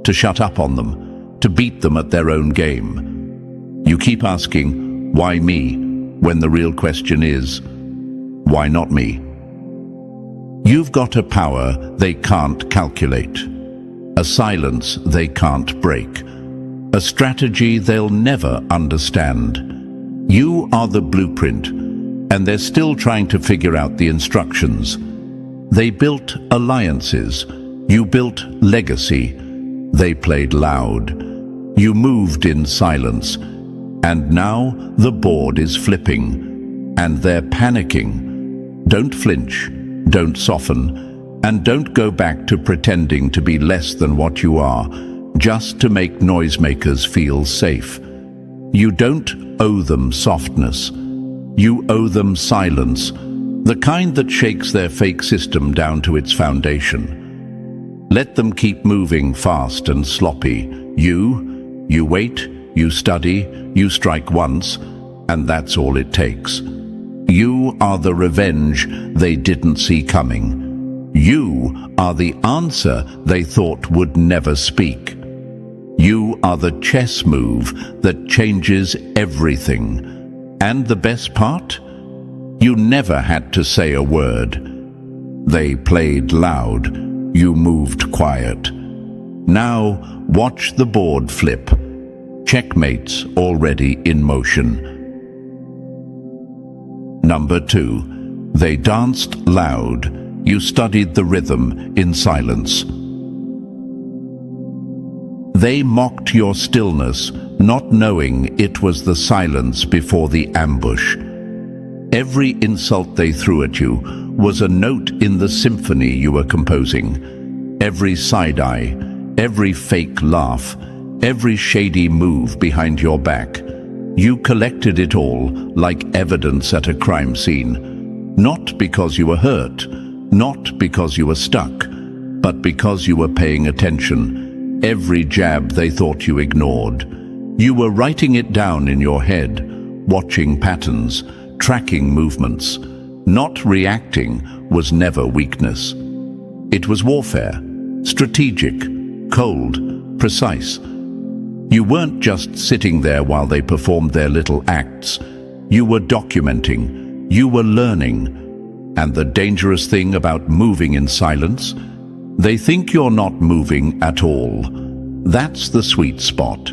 to shut up on them, to beat them at their own game. You keep asking, why me, when the real question is, why not me? You've got a power they can't calculate, a silence they can't break, a strategy they'll never understand. You are the blueprint, and they're still trying to figure out the instructions. They built alliances. You built legacy. They played loud. You moved in silence. And now the board is flipping, and they're panicking. Don't flinch, don't soften, and don't go back to pretending to be less than what you are, just to make noisemakers feel safe. You don't owe them softness. You owe them silence, the kind that shakes their fake system down to its foundation. Let them keep moving fast and sloppy. You wait, you study, you strike once, and that's all it takes. You are the revenge they didn't see coming. You are the answer they thought would never speak. You are the chess move that changes everything. And the best part? You never had to say a word. They played loud. You moved quiet. Now watch the board flip. Checkmate's already in motion. Number 2. They danced loud. You studied the rhythm in silence. They mocked your stillness, not knowing it was the silence before the ambush. Every insult they threw at you was a note in the symphony you were composing. Every side-eye, every fake laugh, every shady move behind your back. You collected it all like evidence at a crime scene. Not because you were hurt, not because you were stuck, but because you were paying attention. Every jab they thought you ignored. You were writing it down in your head, watching patterns, tracking movements. Not reacting was never weakness. It was warfare, strategic, cold, precise. You weren't just sitting there while they performed their little acts. You were documenting, you were learning. And the dangerous thing about moving in silence? They think you're not moving at all. That's the sweet spot.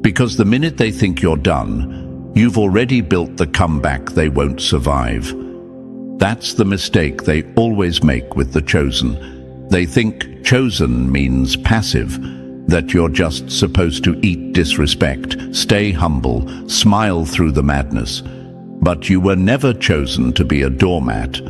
Because the minute they think you're done, you've already built the comeback they won't survive. That's the mistake they always make with the chosen. They think chosen means passive, that you're just supposed to eat disrespect, stay humble, smile through the madness. But you were never chosen to be a doormat.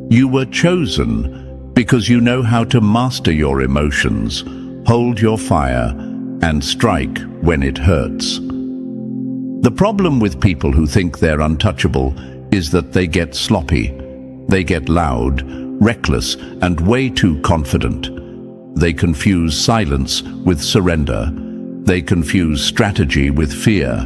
You were chosen because you know how to master your emotions, hold your fire, and strike when it hurts. The problem with people who think they're untouchable is that they get sloppy. They get loud, reckless, and way too confident. They confuse silence with surrender. They confuse strategy with fear.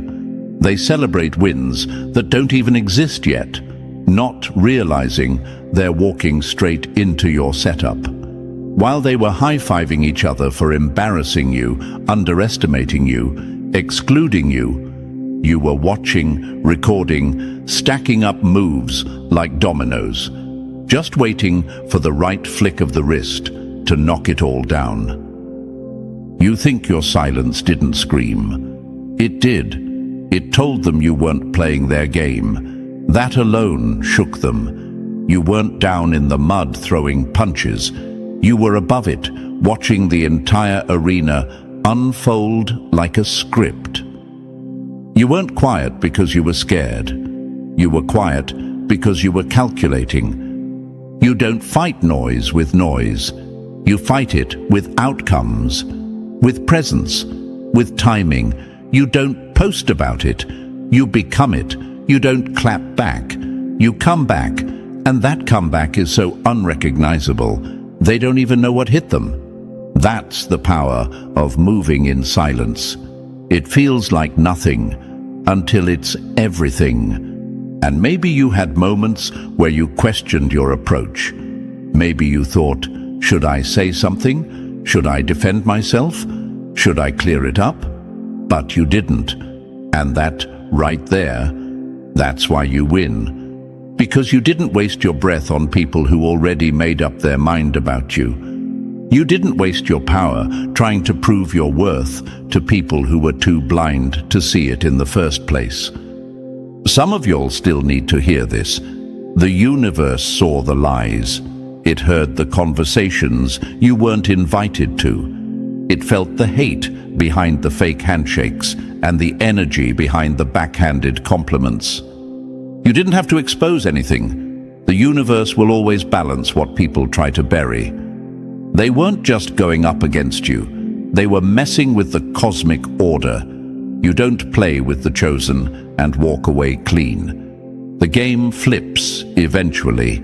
They celebrate wins that don't even exist yet, not realizing they're walking straight into your setup. While they were high-fiving each other for embarrassing you, underestimating you, excluding you, you were watching, recording, stacking up moves like dominoes, just waiting for the right flick of the wrist to knock it all down. You think your silence didn't scream. It did. It told them you weren't playing their game. That alone shook them. You weren't down in the mud throwing punches. You were above it, watching the entire arena unfold like a script. You weren't quiet because you were scared. You were quiet because you were calculating. You don't fight noise with noise. You fight it with outcomes, with presence, with timing. You don't post about it. You become it. You don't clap back. You come back, and that comeback is so unrecognizable, they don't even know what hit them. That's the power of moving in silence. It feels like nothing until it's everything. And maybe you had moments where you questioned your approach. Maybe you thought, should I say something? Should I defend myself? Should I clear it up? But you didn't. And that, right there, that's why you win. Because you didn't waste your breath on people who already made up their mind about you. You didn't waste your power trying to prove your worth to people who were too blind to see it in the first place. Some of y'all still need to hear this. The universe saw the lies. It heard the conversations you weren't invited to. It felt the hate behind the fake handshakes and the energy behind the backhanded compliments. You didn't have to expose anything. The universe will always balance what people try to bury. They weren't just going up against you. They were messing with the cosmic order. You don't play with the chosen and walk away clean. The game flips eventually,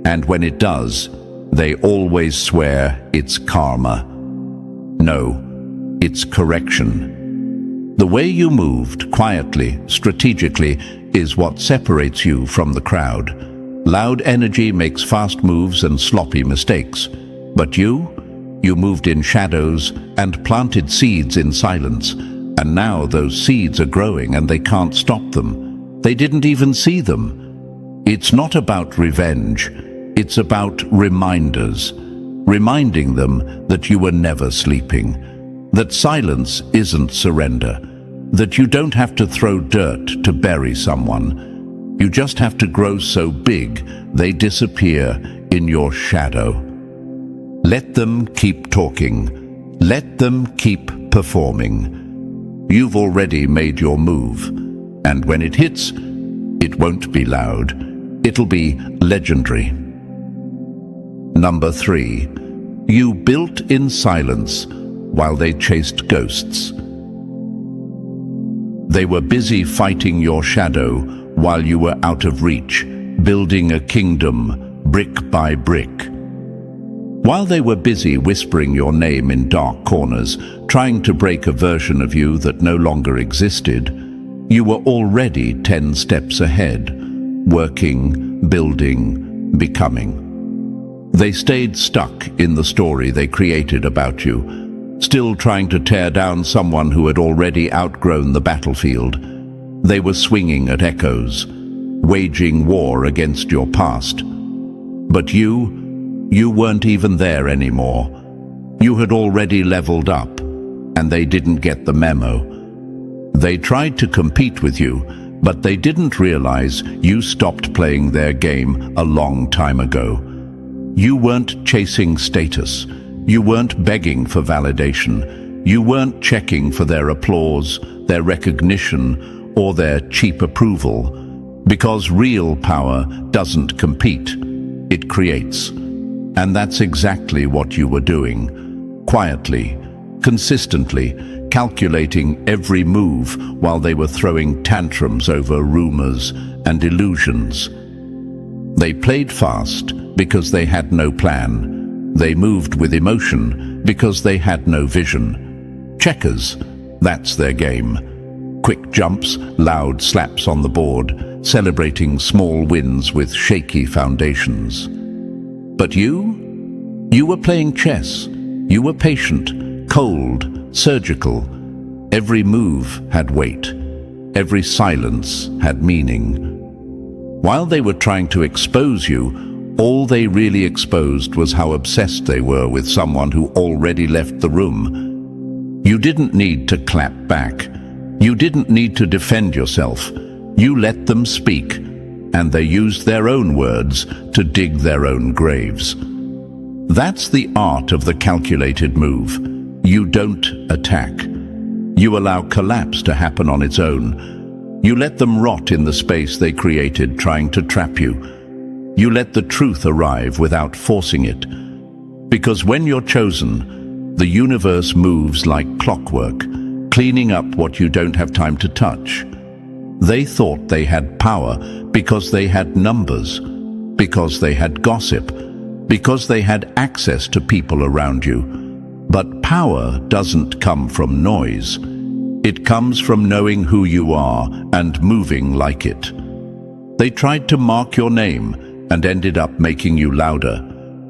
and when it does, they always swear it's karma. No, it's correction. The way you moved, quietly, strategically, is what separates you from the crowd. Loud energy makes fast moves and sloppy mistakes. But you moved in shadows and planted seeds in silence. And now those seeds are growing and they can't stop them. They didn't even see them. It's not about revenge. It's about reminders. Reminding them that you were never sleeping. That silence isn't surrender. That you don't have to throw dirt to bury someone. You just have to grow so big they disappear in your shadow. Let them keep talking. Let them keep performing. You've already made your move. And when it hits, it won't be loud. It'll be legendary. Number 3. You built in silence while they chased ghosts. They were busy fighting your shadow while you were out of reach, building a kingdom brick by brick. While they were busy whispering your name in dark corners, trying to break a version of you that no longer existed, you were already 10 steps ahead, working, building, becoming. They stayed stuck in the story they created about you, still trying to tear down someone who had already outgrown the battlefield. They were swinging at echoes, waging war against your past. But you weren't even there anymore. You had already leveled up, and they didn't get the memo. They tried to compete with you, but they didn't realize you stopped playing their game a long time ago. You weren't chasing status. You weren't begging for validation. You weren't checking for their applause, their recognition, or their cheap approval. Because real power doesn't compete. it creates. And that's exactly what you were doing. Quietly, consistently, calculating every move while they were throwing tantrums over rumors and illusions. They played fast because they had no plan. They moved with emotion because they had no vision. Checkers, that's their game. Quick jumps, loud slaps on the board, celebrating small wins with shaky foundations. But you were playing chess. You were patient, cold, surgical. Every move had weight. Every silence had meaning. While they were trying to expose you, all they really exposed was how obsessed they were with someone who already left the room. You didn't need to clap back. You didn't need to defend yourself. You let them speak, and they used their own words to dig their own graves. That's the art of the calculated move. You don't attack. You allow collapse to happen on its own. You let them rot in the space they created trying to trap you. You let the truth arrive without forcing it. Because when you're chosen, the universe moves like clockwork, cleaning up what you don't have time to touch. They thought they had power because they had numbers, because they had gossip, because they had access to people around you. But power doesn't come from noise. It comes from knowing who you are and moving like it. They tried to mark your name and ended up making you louder.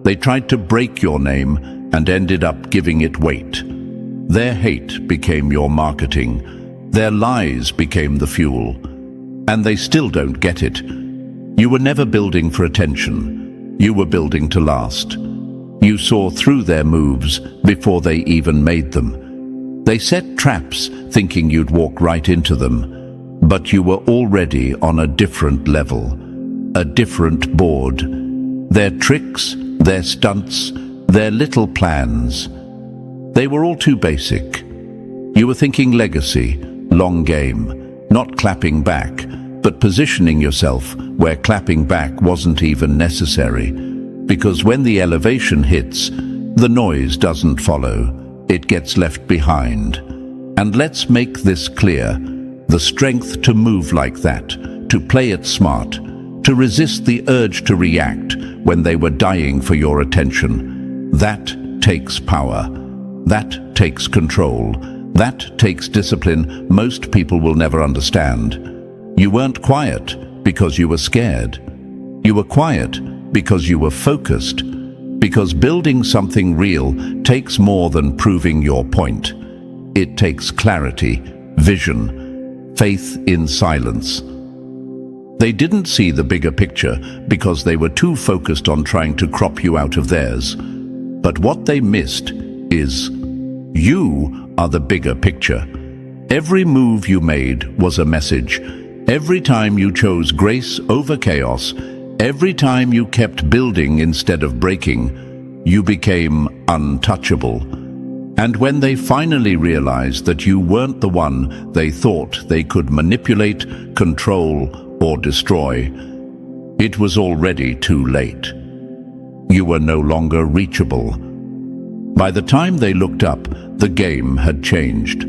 They tried to break your name and ended up giving it weight. Their hate became your marketing. Their lies became the fuel. And they still don't get it. You were never building for attention. You were building to last. You saw through their moves before they even made them. They set traps thinking you'd walk right into them, but you were already on a different level, a different board. Their tricks, their stunts, their little plans, they were all too basic. You were thinking legacy, long game, not clapping back, but positioning yourself where clapping back wasn't even necessary. Because when the elevation hits, the noise doesn't follow. It gets left behind. And let's make this clear. The strength to move like that, to play it smart, to resist the urge to react when they were dying for your attention, that takes power. That takes control. That takes discipline most people will never understand. You weren't quiet because you were scared. You were quiet because you were focused. Because building something real takes more than proving your point. It takes clarity, vision, faith in silence. They didn't see the bigger picture because they were too focused on trying to crop you out of theirs. But what they missed is you are the bigger picture. Every move you made was a message. Every time you chose grace over chaos, every time you kept building instead of breaking, you became untouchable. And when they finally realized that you weren't the one they thought they could manipulate, control, or destroy, it was already too late. You were no longer reachable. By the time they looked up, the game had changed.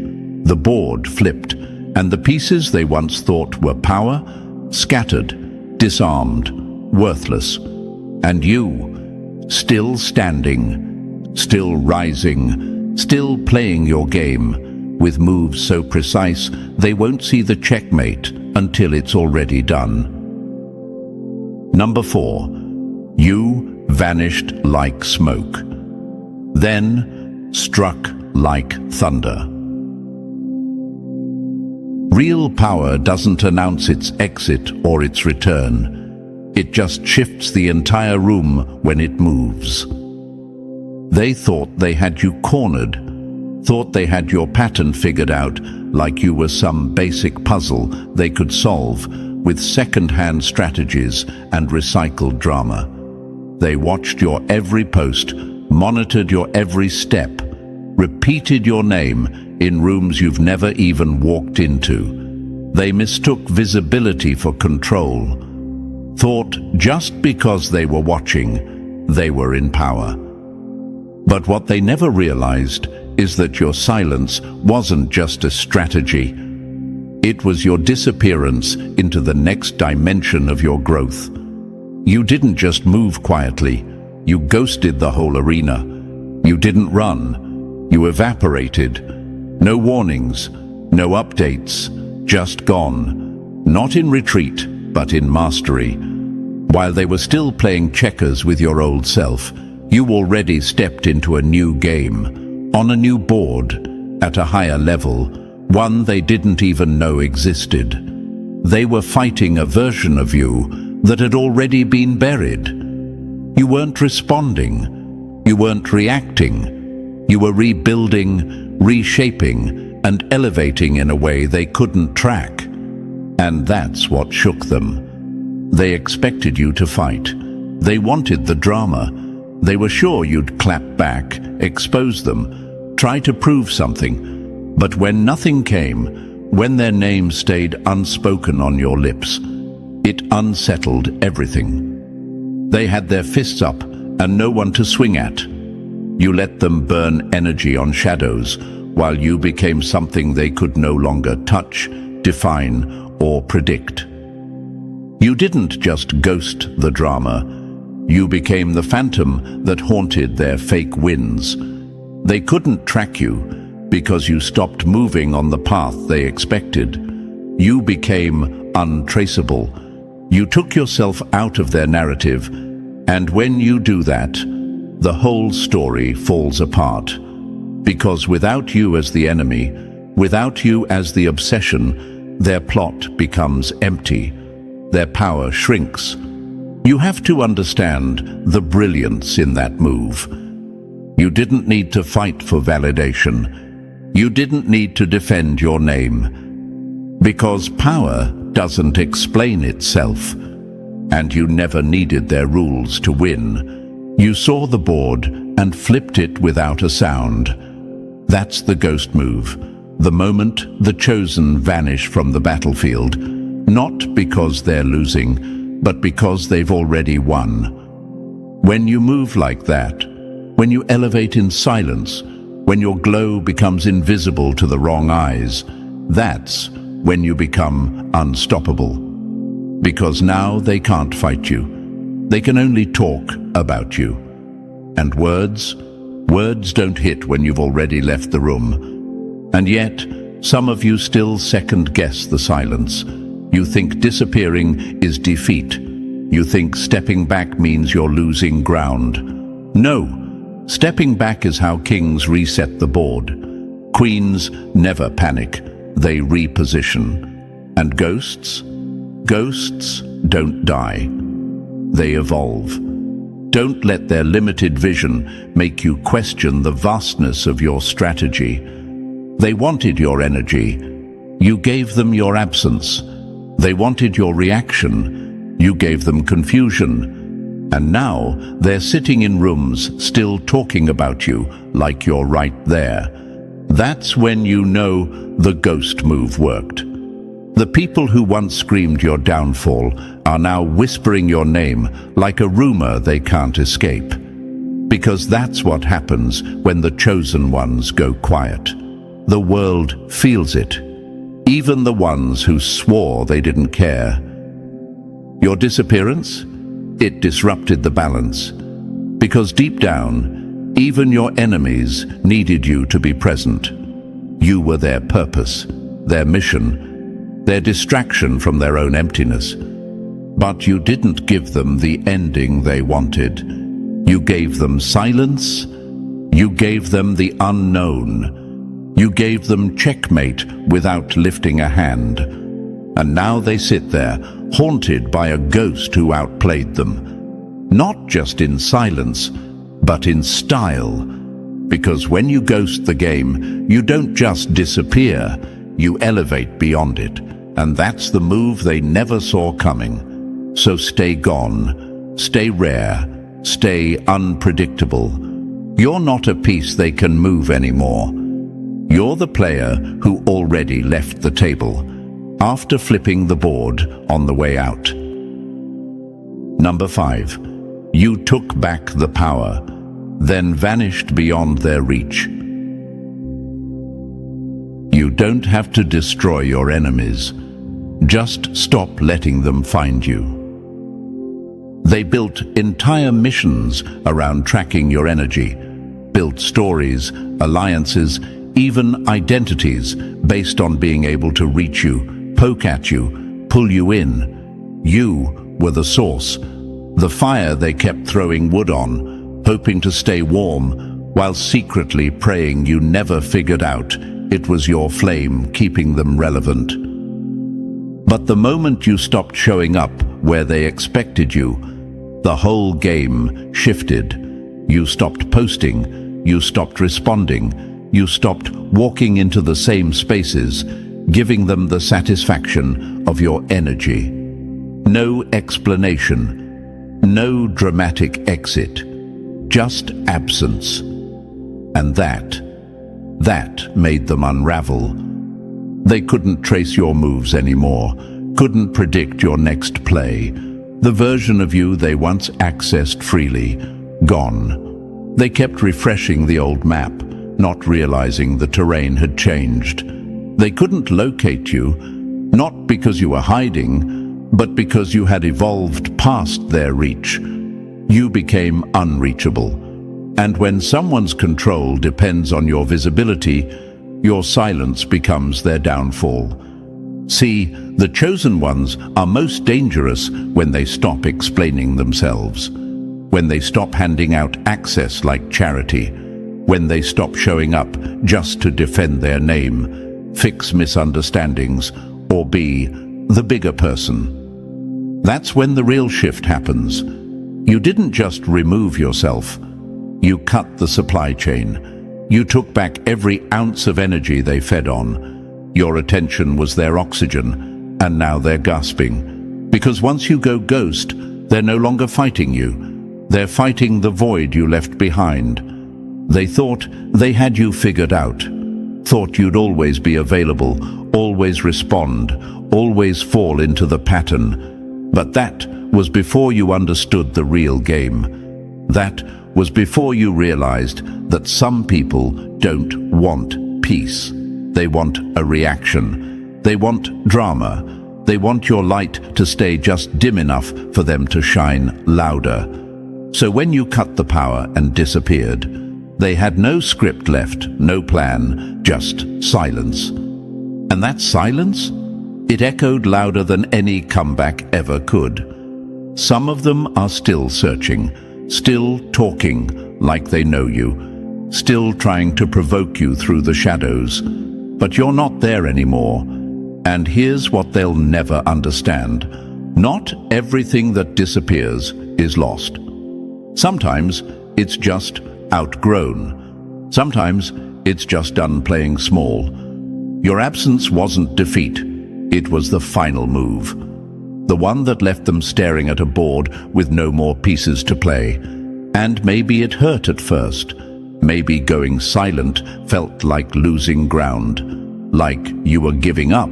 The board flipped, and the pieces they once thought were power, scattered, disarmed, worthless. And you, still standing, still rising, still playing your game, with moves so precise they won't see the checkmate until it's already done. Number 4. You vanished like smoke, then struck like thunder. Real power doesn't announce its exit or its return. It just shifts the entire room when it moves. They thought they had you cornered, thought they had your pattern figured out like you were some basic puzzle they could solve with second-hand strategies and recycled drama. They watched your every post, monitored your every step, repeated your name in rooms you've never even walked into. They mistook visibility for control. thought just because they were watching, they were in power. But what they never realized is that your silence wasn't just a strategy. It was your disappearance into the next dimension of your growth. You didn't just move quietly, you ghosted the whole arena. You didn't run, you evaporated. No warnings, no updates, just gone. Not in retreat, but in mastery. While they were still playing checkers with your old self, you already stepped into a new game, on a new board, at a higher level, one they didn't even know existed. They were fighting a version of you that had already been buried. You weren't responding, you weren't reacting, you were rebuilding, reshaping, and elevating in a way they couldn't track. And that's what shook them. They expected you to fight. They wanted the drama. They were sure you'd clap back, expose them, try to prove something. But when nothing came, when their name stayed unspoken on your lips, it unsettled everything. They had their fists up and no one to swing at. You let them burn energy on shadows, while you became something they could no longer touch, define, or predict. You didn't just ghost the drama. You became the phantom that haunted their fake wins. They couldn't track you because you stopped moving on the path they expected. You became untraceable. You took yourself out of their narrative, and when you do that, the whole story falls apart. Because without you as the enemy, without you as the obsession, their plot becomes empty. Their power shrinks. You have to understand the brilliance in that move. You didn't need to fight for validation. You didn't need to defend your name. Because power doesn't explain itself. And you never needed their rules to win. You saw the board and flipped it without a sound. That's the ghost move. The moment the chosen vanish from the battlefield, not because they're losing, but because they've already won. When you move like that, when you elevate in silence, when your glow becomes invisible to the wrong eyes, that's when you become unstoppable. Because now they can't fight you. They can only talk about you. And words don't hit when you've already left the room. And yet, some of you still second-guess the silence. You think disappearing is defeat. You think stepping back means you're losing ground. No, stepping back is how kings reset the board. Queens never panic, they reposition. And ghosts? Ghosts don't die. They evolve. Don't let their limited vision make you question the vastness of your strategy. They wanted your energy. You gave them your absence. They wanted your reaction. You gave them confusion. And now they're sitting in rooms still talking about you like you're right there. That's when you know the ghost move worked. The people who once screamed your downfall are now whispering your name like a rumor they can't escape. Because that's what happens when the chosen ones go quiet. The world feels it. Even the ones who swore they didn't care. Your disappearance? It disrupted the balance. Because deep down, even your enemies needed you to be present. You were their purpose, their mission, their distraction from their own emptiness. But you didn't give them the ending they wanted. You gave them silence. You gave them the unknown. You gave them checkmate without lifting a hand. And now they sit there, haunted by a ghost who outplayed them. Not just in silence, but in style. Because when you ghost the game, you don't just disappear, you elevate beyond it. And that's the move they never saw coming. So stay gone, stay rare, stay unpredictable. You're not a piece they can move anymore. You're the player who already left the table, after flipping the board on the way out. Number 5. You took back the power, then vanished beyond their reach. You don't have to destroy your enemies. Just stop letting them find you. They built entire missions around tracking your energy, built stories, alliances, even identities based on being able to reach you, poke at you, pull you in. You were the source, the fire they kept throwing wood on, hoping to stay warm, while secretly praying you never figured out it was your flame keeping them relevant. But the moment you stopped showing up where they expected you, the whole game shifted. You stopped posting, you stopped responding, you stopped walking into the same spaces, giving them the satisfaction of your energy. No explanation, no dramatic exit, just absence. And that made them unravel. They couldn't trace your moves anymore, couldn't predict your next play. The version of you they once accessed freely, gone. They kept refreshing the old map, not realizing the terrain had changed. They couldn't locate you, not because you were hiding, but because you had evolved past their reach. You became unreachable. And when someone's control depends on your visibility, your silence becomes their downfall. See, the chosen ones are most dangerous when they stop explaining themselves, when they stop handing out access like charity, when they stop showing up just to defend their name, fix misunderstandings, or be the bigger person. That's when the real shift happens. You didn't just remove yourself, you cut the supply chain. You took back every ounce of energy they fed on. Your attention was their oxygen, and now they're gasping. Because once you go ghost, they're no longer fighting you. They're fighting the void you left behind. They thought they had you figured out, thought you'd always be available, always respond, always fall into the pattern. But that was before you understood the real game. That was before you realized that some people don't want peace. They want a reaction. They want drama. They want your light to stay just dim enough for them to shine louder. So when you cut the power and disappeared, they had no script left, no plan, just silence. And that silence? It echoed louder than any comeback ever could. Some of them are still searching, still talking like they know you, still trying to provoke you through the shadows. But you're not there anymore. And here's what they'll never understand. Not everything that disappears is lost. Sometimes it's just outgrown. Sometimes it's just done playing small. Your absence wasn't defeat. It was the final move. The one that left them staring at a board with no more pieces to play. And maybe it hurt at first. Maybe going silent felt like losing ground, like you were giving up.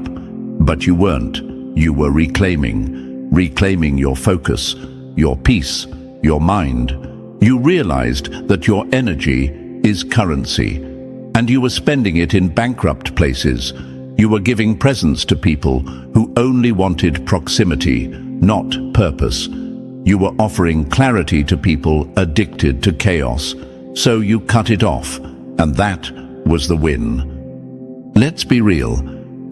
But you weren't. You were reclaiming your focus, your peace, your mind. You realized that your energy is currency, and you were spending it in bankrupt places. You were giving presents to people who only wanted proximity, not purpose. You were offering clarity to people addicted to chaos. So you cut it off, and that was the win. Let's be real.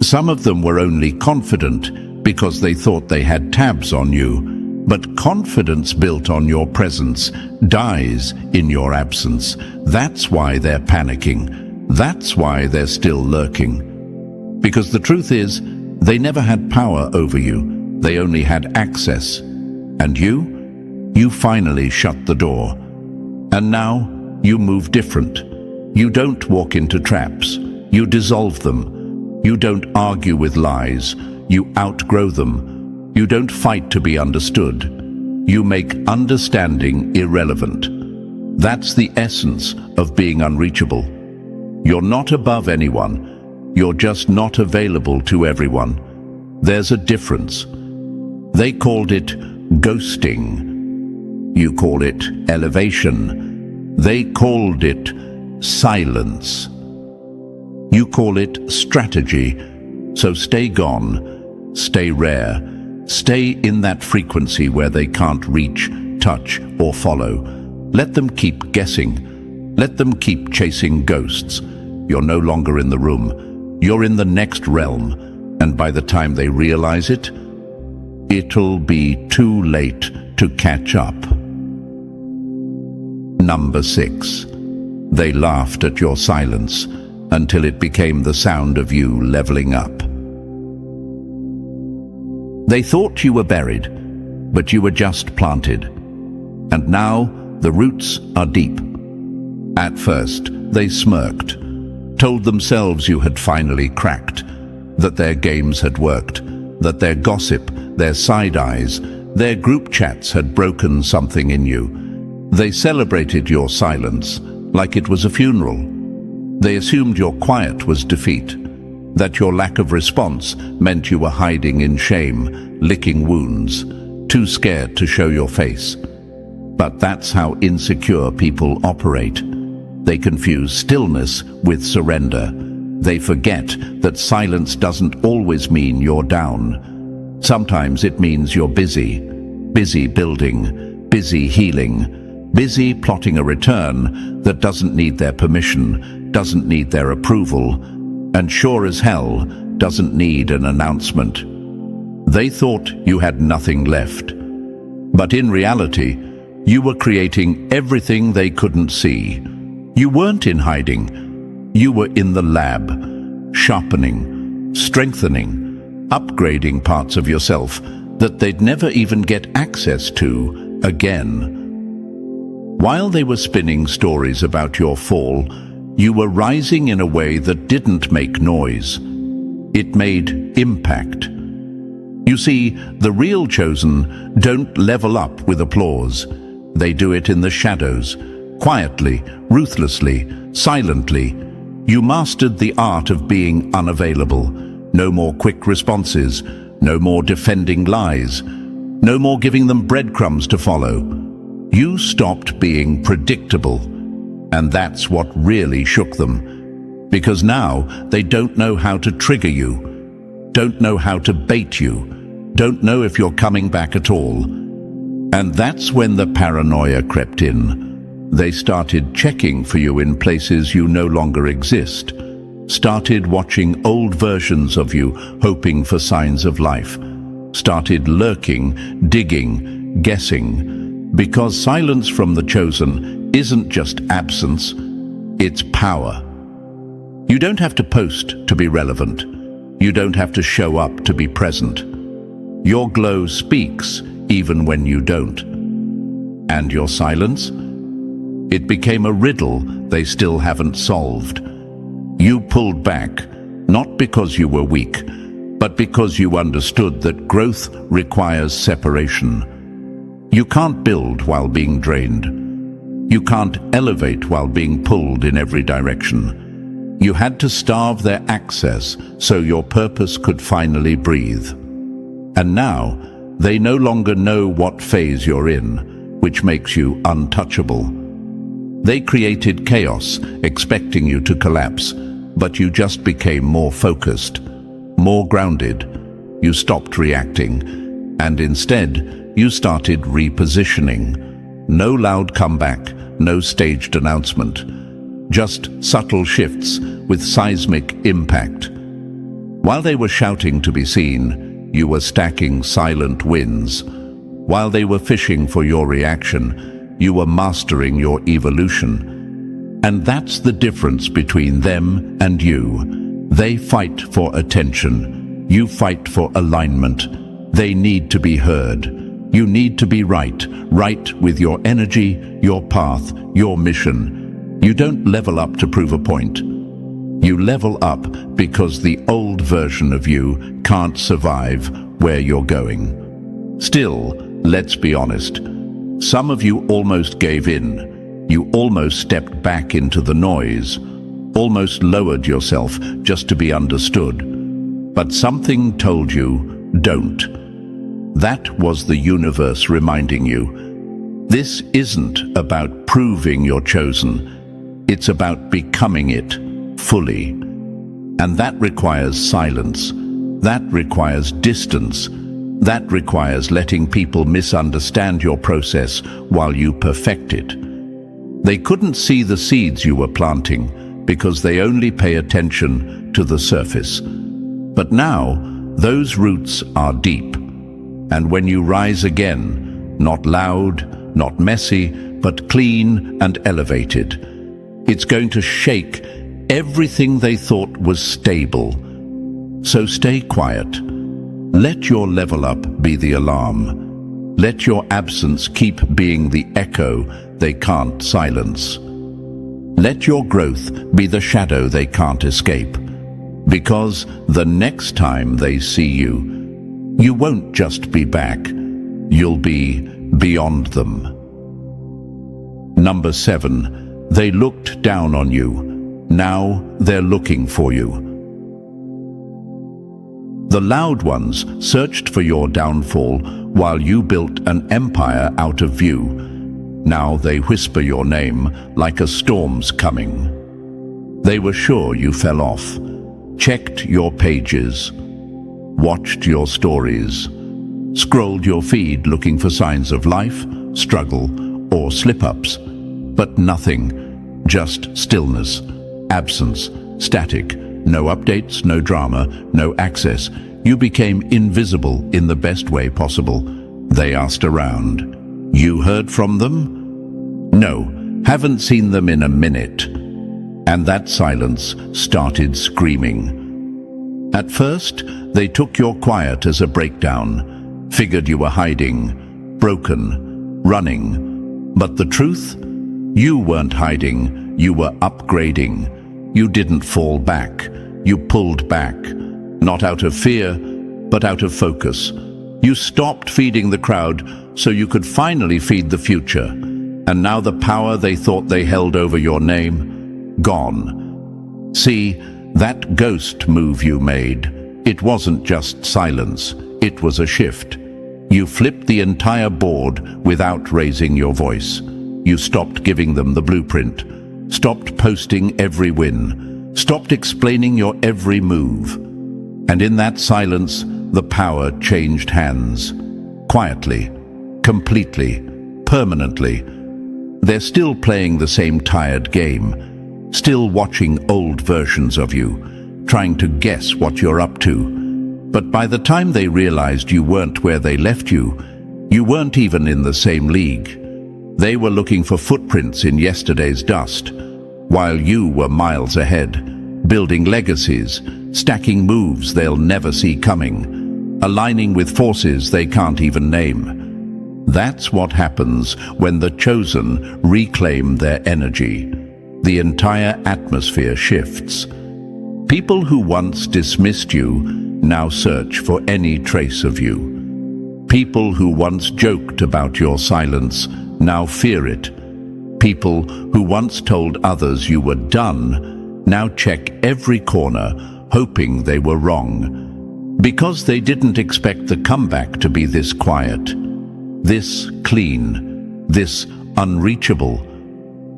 Some of them were only confident because they thought they had tabs on you. But confidence built on your presence dies in your absence. That's why they're panicking. That's why they're still lurking. Because the truth is, they never had power over you. They only had access. And you finally shut the door. And now, you move different. You don't walk into traps. You dissolve them. You don't argue with lies. You outgrow them. You don't fight to be understood. You make understanding irrelevant. That's the essence of being unreachable. You're not above anyone. You're just not available to everyone. There's a difference. They called it ghosting. You call it elevation. They called it silence. You call it strategy. So stay gone, stay rare, stay in that frequency where they can't reach, touch, or follow. Let them keep guessing. Let them keep chasing ghosts. You're no longer in the room. You're in the next realm. And by the time they realize it, it'll be too late to catch up. Number 6. They laughed at your silence until it became the sound of you leveling up. They thought you were buried, but you were just planted. And now the roots are deep. At first, they smirked, told themselves you had finally cracked, that their games had worked, that their gossip, their side eyes, their group chats had broken something in you. They celebrated your silence like it was a funeral. They assumed your quiet was defeat, that your lack of response meant you were hiding in shame, licking wounds, too scared to show your face. But that's how insecure people operate. They confuse stillness with surrender. They forget that silence doesn't always mean you're down. Sometimes it means you're busy. Busy building, busy healing, busy plotting a return that doesn't need their permission, doesn't need their approval, and sure as hell doesn't need an announcement. They thought you had nothing left. But in reality, you were creating everything they couldn't see. You weren't in hiding. You were in the lab, sharpening, strengthening, upgrading parts of yourself that they'd never even get access to again. While they were spinning stories about your fall, you were rising in a way that didn't make noise. It made impact. You see, the real chosen don't level up with applause. They do it in the shadows, quietly, ruthlessly, silently. You mastered the art of being unavailable. No more quick responses, no more defending lies, no more giving them breadcrumbs to follow. You stopped being predictable. And that's what really shook them. Because now they don't know how to trigger you, don't know how to bait you, don't know if you're coming back at all. And that's when the paranoia crept in. They started checking for you in places you no longer exist, started watching old versions of you, hoping for signs of life, started lurking, digging, guessing, because silence from the chosen isn't just absence, it's power. You don't have to post to be relevant. You don't have to show up to be present. Your glow speaks even when you don't. And your silence? It became a riddle they still haven't solved. You pulled back, not because you were weak, but because you understood that growth requires separation. You can't build while being drained. You can't elevate while being pulled in every direction. You had to starve their access so your purpose could finally breathe. And now, they no longer know what phase you're in, which makes you untouchable. They created chaos, expecting you to collapse, but you just became more focused, more grounded. You stopped reacting, and instead, you started repositioning. No loud comeback, no staged announcement. Just subtle shifts with seismic impact. While they were shouting to be seen, you were stacking silent wins. While they were fishing for your reaction, you were mastering your evolution. And that's the difference between them and you. They fight for attention. You fight for alignment. They need to be heard. You need to be right with your energy, your path, your mission. You don't level up to prove a point. You level up because the old version of you can't survive where you're going. Still, let's be honest. Some of you almost gave in. You almost stepped back into the noise, almost lowered yourself just to be understood. But something told you, don't. That was the universe reminding you. This isn't about proving you're chosen. It's about becoming it fully. And that requires silence. That requires distance. That requires letting people misunderstand your process while you perfect it. They couldn't see the seeds you were planting because they only pay attention to the surface. But now, those roots are deep. And when you rise again, not loud, not messy, but clean and elevated, it's going to shake everything they thought was stable. So stay quiet. Let your level up be the alarm. Let your absence keep being the echo they can't silence. Let your growth be the shadow they can't escape. Because the next time they see you, you won't just be back. You'll be beyond them. Number 7, they looked down on you. Now they're looking for you. The loud ones searched for your downfall while you built an empire out of view. Now they whisper your name like a storm's coming. They were sure you fell off, checked your pages, watched your stories, scrolled your feed looking for signs of life, struggle, or slip-ups. But nothing, just stillness, absence, static, no updates, no drama, no access. You became invisible in the best way possible. They asked around. You heard from them? No, haven't seen them in a minute. And that silence started screaming. At first, they took your quiet as a breakdown, figured you were hiding, broken, running. But the truth? You weren't hiding, you were upgrading. You didn't fall back, you pulled back. Not out of fear, but out of focus. You stopped feeding the crowd so you could finally feed the future. And now the power they thought they held over your name, gone. See, that ghost move you made, it wasn't just silence, it was a shift. You flipped the entire board without raising your voice. You stopped giving them the blueprint, stopped posting every win, stopped explaining your every move. And in that silence, the power changed hands. Quietly, completely, permanently. They're still playing the same tired game, still watching old versions of you, trying to guess what you're up to. But by the time they realized you weren't where they left you, you weren't even in the same league. They were looking for footprints in yesterday's dust, while you were miles ahead, building legacies, stacking moves they'll never see coming, aligning with forces they can't even name. That's what happens when the chosen reclaim their energy. The entire atmosphere shifts. People who once dismissed you now search for any trace of you. People who once joked about your silence now fear it. People who once told others you were done now check every corner, hoping they were wrong. Because they didn't expect the comeback to be this quiet, this clean, this unreachable.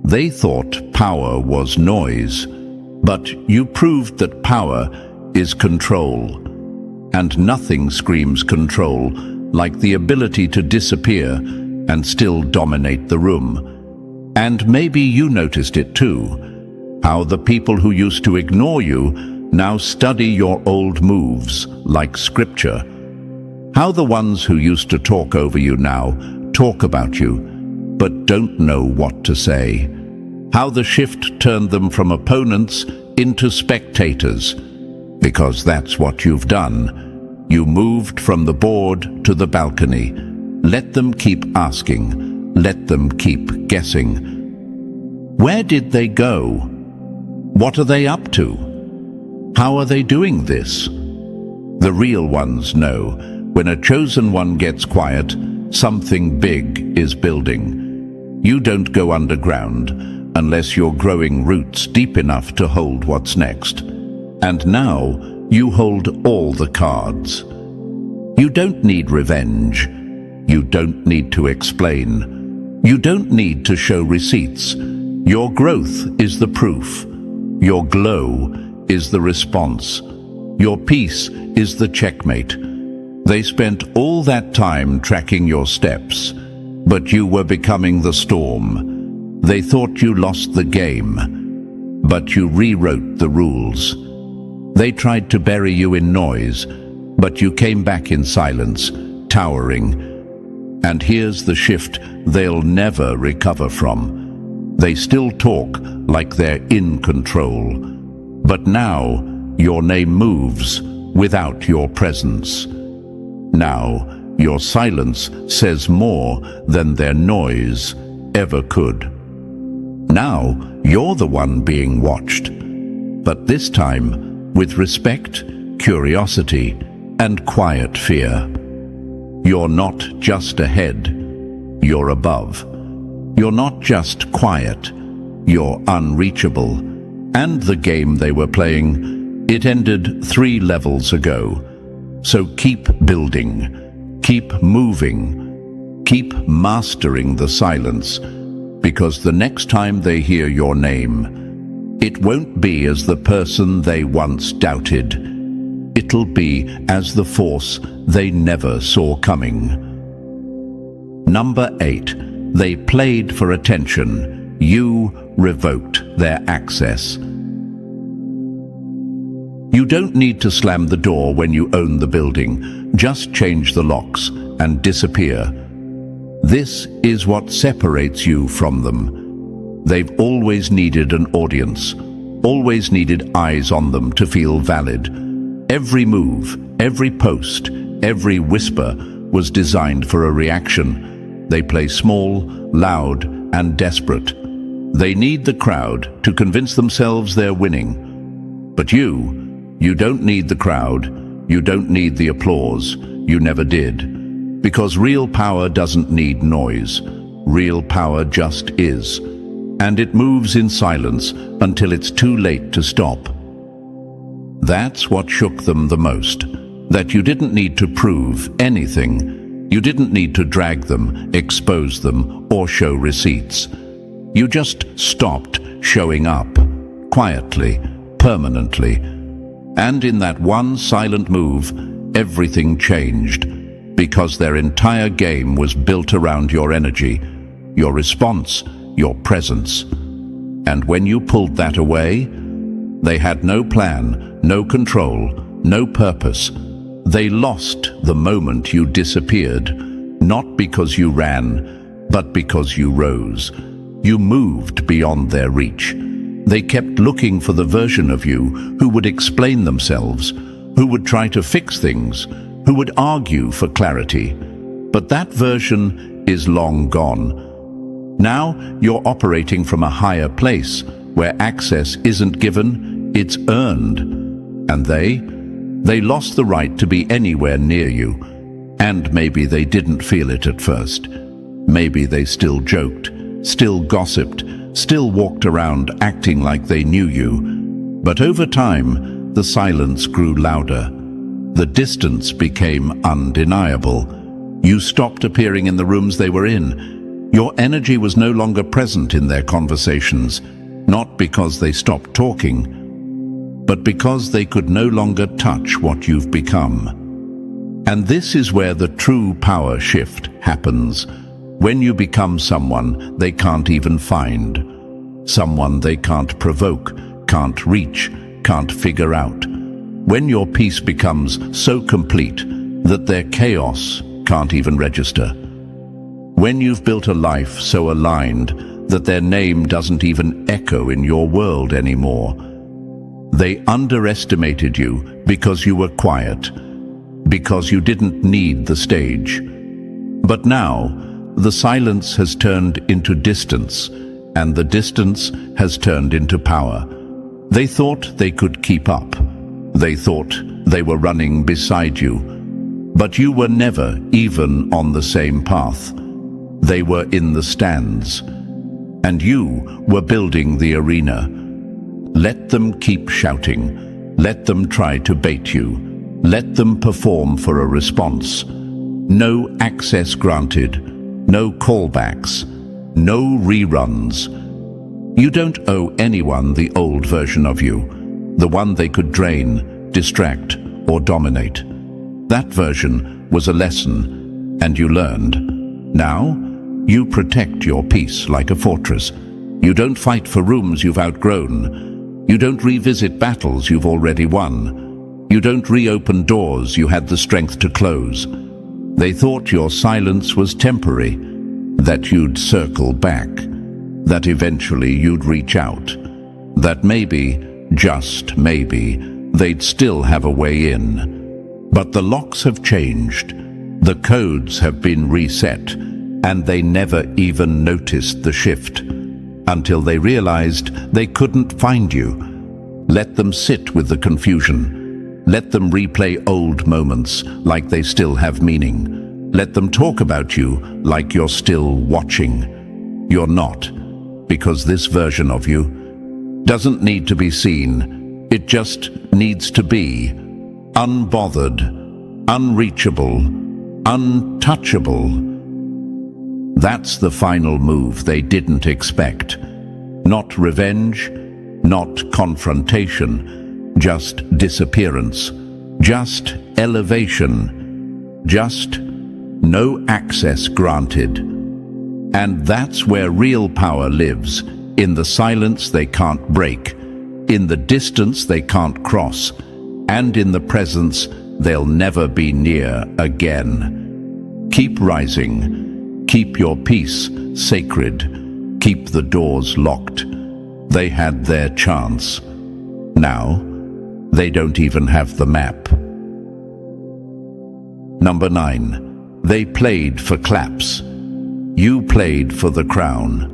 They thought power was noise, but you proved that power is control. And nothing screams control like the ability to disappear and still dominate the room. And maybe you noticed it too, how the people who used to ignore you now study your old moves like scripture. How the ones who used to talk over you now talk about you, but don't know what to say. How the shift turned them from opponents into spectators, because that's what you've done. You moved from the board to the balcony. Let them keep asking. Let them keep guessing. Where did they go? What are they up to? How are they doing this? The real ones know. When a chosen one gets quiet, something big is building. You don't go underground unless you're growing roots deep enough to hold what's next. And now you hold all the cards. You don't need revenge. You don't need to explain. You don't need to show receipts. Your growth is the proof. Your glow is the response. Your peace is the checkmate. They spent all that time tracking your steps, but you were becoming the storm. They thought you lost the game, but you rewrote the rules. They tried to bury you in noise, but you came back in silence, towering. And here's the shift they'll never recover from. They still talk like they're in control, but now your name moves without your presence. Now your silence says more than their noise ever could. Now you're the one being watched, but this time with respect, curiosity, and quiet fear. You're not just ahead, you're above. You're not just quiet, you're unreachable. And the game they were playing, it ended 3 levels ago. So keep building, keep moving, keep mastering the silence, because the next time they hear your name, it won't be as the person they once doubted. It'll be as the force they never saw coming. Number 8. They played for attention. You revoked their access. You don't need to slam the door when you own the building. Just change the locks and disappear. This is what separates you from them. They've always needed an audience, always needed eyes on them to feel valid. Every move, every post, every whisper was designed for a reaction. They play small, loud, and desperate. They need the crowd to convince themselves they're winning. But you don't need the crowd. You don't need the applause. You never did. Because real power doesn't need noise. Real power just is. And it moves in silence until it's too late to stop. That's what shook them the most. That you didn't need to prove anything. You didn't need to drag them, expose them, or show receipts. You just stopped showing up, quietly, permanently. And in that one silent move, everything changed, because their entire game was built around your energy, your response, your presence. And when you pulled that away, they had no plan, no control, no purpose. They lost the moment you disappeared, not because you ran, but because you rose. You moved beyond their reach. They kept looking for the version of you who would explain themselves, who would try to fix things, who would argue for clarity. But that version is long gone. Now you're operating from a higher place, where access isn't given, it's earned. And they lost the right to be anywhere near you. And maybe they didn't feel it at first. Maybe they still joked, still gossiped, still walked around acting like they knew you. But over time, the silence grew louder. The distance became undeniable. You stopped appearing in the rooms they were in. Your energy was no longer present in their conversations, not because they stopped talking, but because they could no longer touch what you've become. And this is where the true power shift happens. When you become someone they can't even find, someone they can't provoke, can't reach, can't figure out. When your peace becomes so complete that their chaos can't even register. When you've built a life so aligned that their name doesn't even echo in your world anymore. They underestimated you because you were quiet, because you didn't need the stage. But now, the silence has turned into distance, and the distance has turned into power. They thought they could keep up. They thought they were running beside you. But you were never even on the same path. They were in the stands, and you were building the arena. Let them keep shouting. Let them try to bait you. Let them perform for a response. No access granted, no callbacks, no reruns. You don't owe anyone the old version of you, the one they could drain, distract, or dominate. That version was a lesson, and you learned. Now, you protect your peace like a fortress. You don't fight for rooms you've outgrown. You don't revisit battles you've already won. You don't reopen doors you had the strength to close. They thought your silence was temporary, that you'd circle back, that eventually you'd reach out, that maybe, just maybe, they'd still have a way in. But the locks have changed, the codes have been reset, and they never even noticed the shift, until they realized they couldn't find you. Let them sit with the confusion. Let them replay old moments like they still have meaning. Let them talk about you like you're still watching. You're not, because this version of you doesn't need to be seen. It just needs to be unbothered, unreachable, untouchable. That's the final move they didn't expect. Not revenge, not confrontation, just disappearance, just elevation, just no access granted. And that's where real power lives, in the silence they can't break, in the distance they can't cross, and in the presence they'll never be near again. Keep rising, keep your peace sacred, keep the doors locked. They had their chance. Now, they don't even have the map. Number 9. They played for claps. You played for the crown.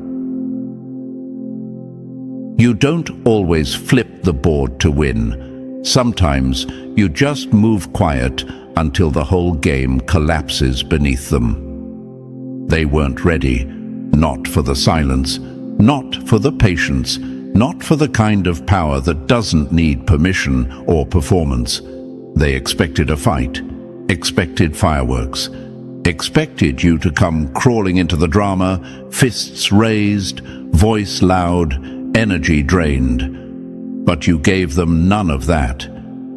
You don't always flip the board to win. Sometimes you just move quiet until the whole game collapses beneath them. They weren't ready, not for the silence, not for the patience, not for the kind of power that doesn't need permission or performance. They expected a fight, expected fireworks, expected you to come crawling into the drama, fists raised, voice loud, energy drained. But you gave them none of that.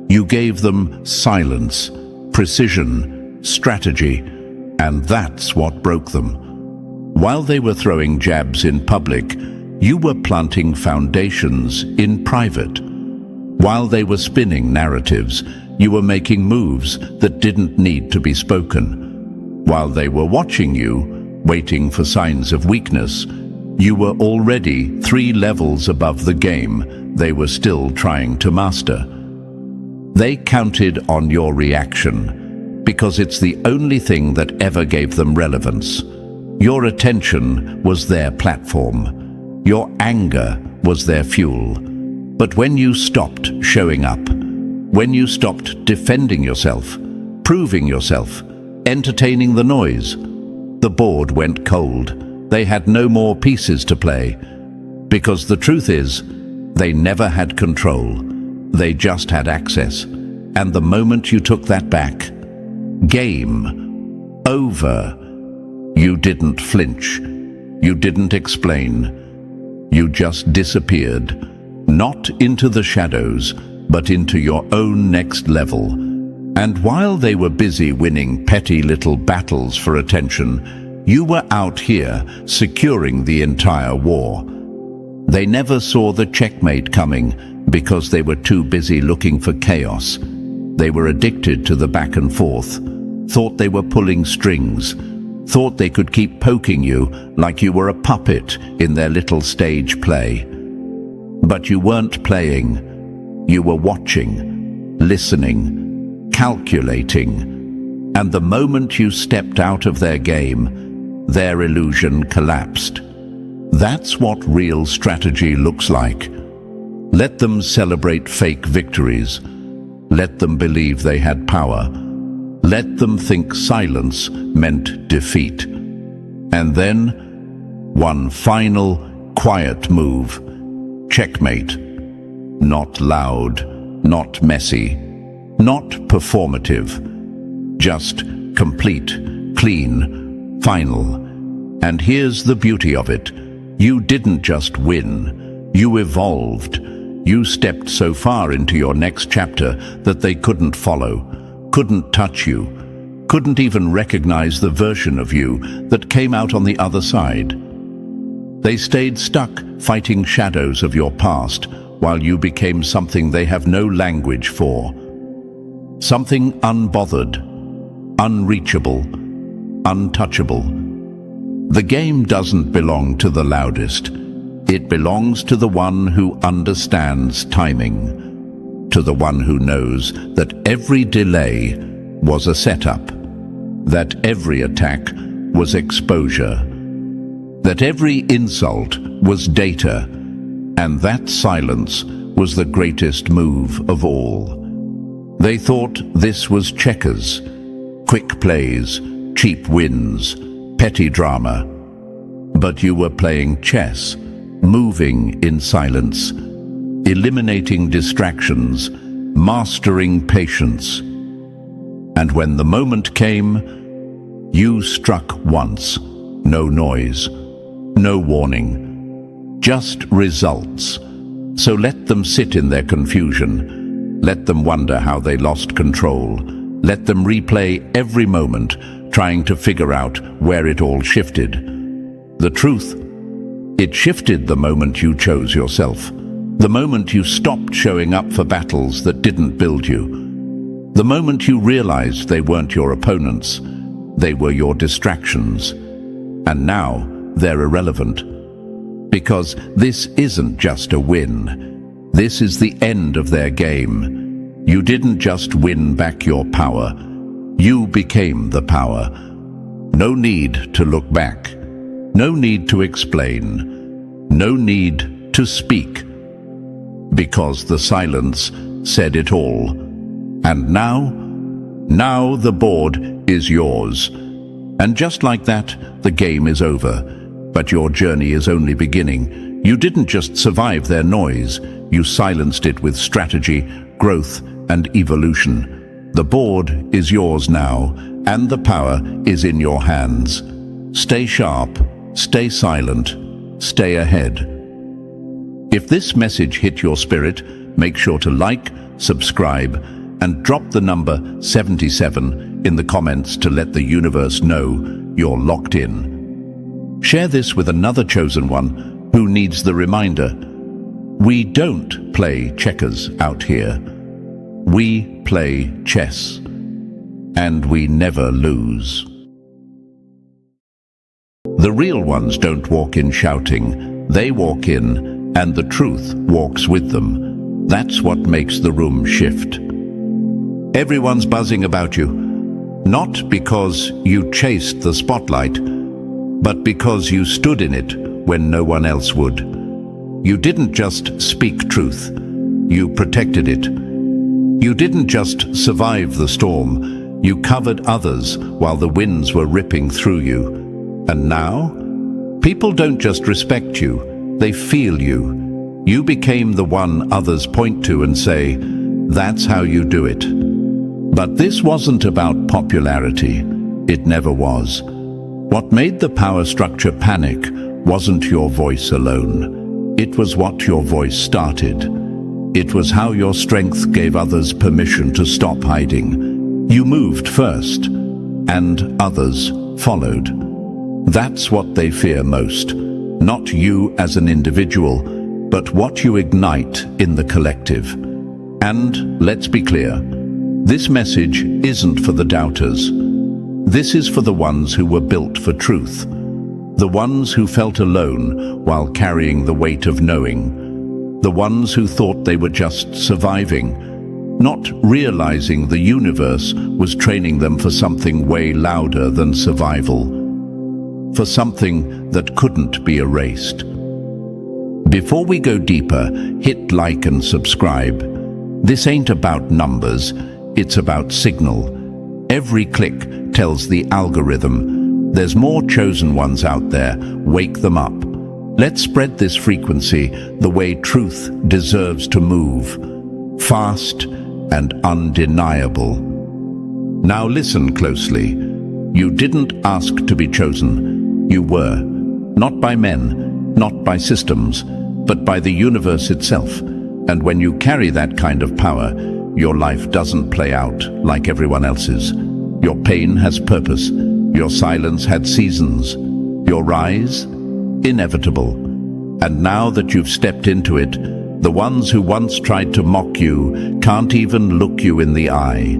You gave them silence, precision, strategy, and that's what broke them. While they were throwing jabs in public, you were planting foundations in private. While they were spinning narratives, you were making moves that didn't need to be spoken. While they were watching you, waiting for signs of weakness, you were already 3 levels above the game they were still trying to master. They counted on your reaction, because it's the only thing that ever gave them relevance. Your attention was their platform. Your anger was their fuel. But when you stopped showing up, when you stopped defending yourself, proving yourself, entertaining the noise, the board went cold. They had no more pieces to play. Because the truth is, they never had control. They just had access. And the moment you took that back, game over. You didn't flinch. You didn't explain. You just disappeared, not into the shadows, but into your own next level. And while they were busy winning petty little battles for attention, you were out here securing the entire war. They never saw the checkmate coming because they were too busy looking for chaos. They were addicted to the back and forth, thought they were pulling strings, thought they could keep poking you like you were a puppet in their little stage play. But you weren't playing. You were watching, listening, calculating. And the moment you stepped out of their game, their illusion collapsed. That's what real strategy looks like. Let them celebrate fake victories. Let them believe they had power. Let them think silence meant defeat. And then, one final, quiet move. Checkmate. Not loud, not messy, Not performative, just complete, clean, final. And here's the beauty of it. You didn't just win, you evolved. You stepped so far into your next chapter that they couldn't follow, couldn't touch you, couldn't even recognize the version of you that came out on the other side. They stayed stuck fighting shadows of your past while you became something they have no language for. Something unbothered, unreachable, untouchable. The game doesn't belong to the loudest. It belongs to the one who understands timing, to the one who knows that every delay was a setup, that every attack was exposure, that every insult was data, and that silence was the greatest move of all. They thought this was checkers, quick plays, cheap wins, petty drama. But you were playing chess, moving in silence, eliminating distractions, mastering patience. And when the moment came, you struck once. No noise, no warning, just results. So let them sit in their confusion. Let them wonder how they lost control. Let them replay every moment, trying to figure out where it all shifted. The truth, it shifted the moment you chose yourself. The moment you stopped showing up for battles that didn't build you. The moment you realized they weren't your opponents, they were your distractions. And now they're irrelevant. Because this isn't just a win. This is the end of their game. You didn't just win back your power. You became the power. No need to look back. No need to explain. No need to speak. Because the silence said it all. And now the board is yours. And just like that, the game is over. But your journey is only beginning. You didn't just survive their noise. You silenced it with strategy, growth, and evolution. The board is yours now, and the power is in your hands. Stay sharp, stay silent, stay ahead. If this message hit your spirit, make sure to like, subscribe, and drop the number 77 in the comments to let the universe know you're locked in. Share this with another chosen one who needs the reminder. We don't play checkers out here. We play chess, and we never lose. The real ones don't walk in shouting. They walk in, and the truth walks with them. That's what makes the room shift. Everyone's buzzing about you, not because you chased the spotlight, but because you stood in it when no one else would. You didn't just speak truth, you protected it. You didn't just survive the storm, you covered others while the winds were ripping through you. And now, people don't just respect you, they feel you. You became the one others point to and say, "That's how you do it." But this wasn't about popularity. It never was. What made the power structure panic wasn't your voice alone. It was what your voice started. It was how your strength gave others permission to stop hiding. You moved first, and others followed. That's what they fear most. Not you as an individual, but what you ignite in the collective. And let's be clear, this message isn't for the doubters. This is for the ones who were built for truth. The ones who felt alone while carrying the weight of knowing. The ones who thought they were just surviving, not realizing the universe was training them for something way louder than survival. For something that couldn't be erased. Before we go deeper, hit like and subscribe. This ain't about numbers, it's about signal. Every click tells the algorithm, there's more chosen ones out there, wake them up. Let's spread this frequency the way truth deserves to move. Fast, and undeniable. Now listen closely. You didn't ask to be chosen. You were. Not by men, not by systems, but by the universe itself. And when you carry that kind of power, your life doesn't play out like everyone else's. Your pain has purpose. Your silence had seasons. Your rise, inevitable. And now that you've stepped into it, the ones who once tried to mock you can't even look you in the eye.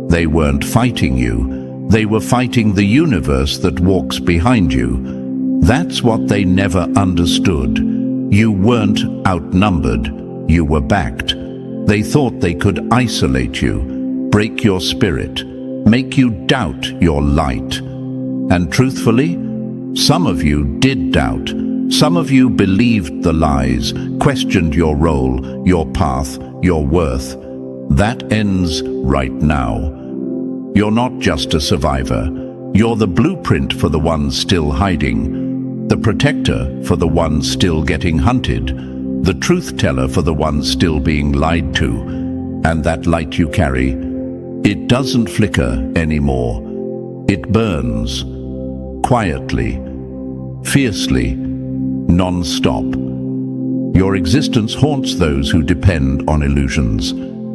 They weren't fighting you. They were fighting the universe that walks behind you. That's what they never understood. You weren't outnumbered. You were backed. They thought they could isolate you, break your spirit, make you doubt your light. And truthfully, some of you did doubt. Some of you believed the lies, questioned your role, your path, your worth. That ends right now. You're not just a survivor. You're the blueprint for the ones still hiding, the protector for the ones still getting hunted, the truth teller for the ones still being lied to. And that light you carry, it doesn't flicker anymore. It burns, quietly, fiercely, non-stop. Your existence haunts those who depend on illusions.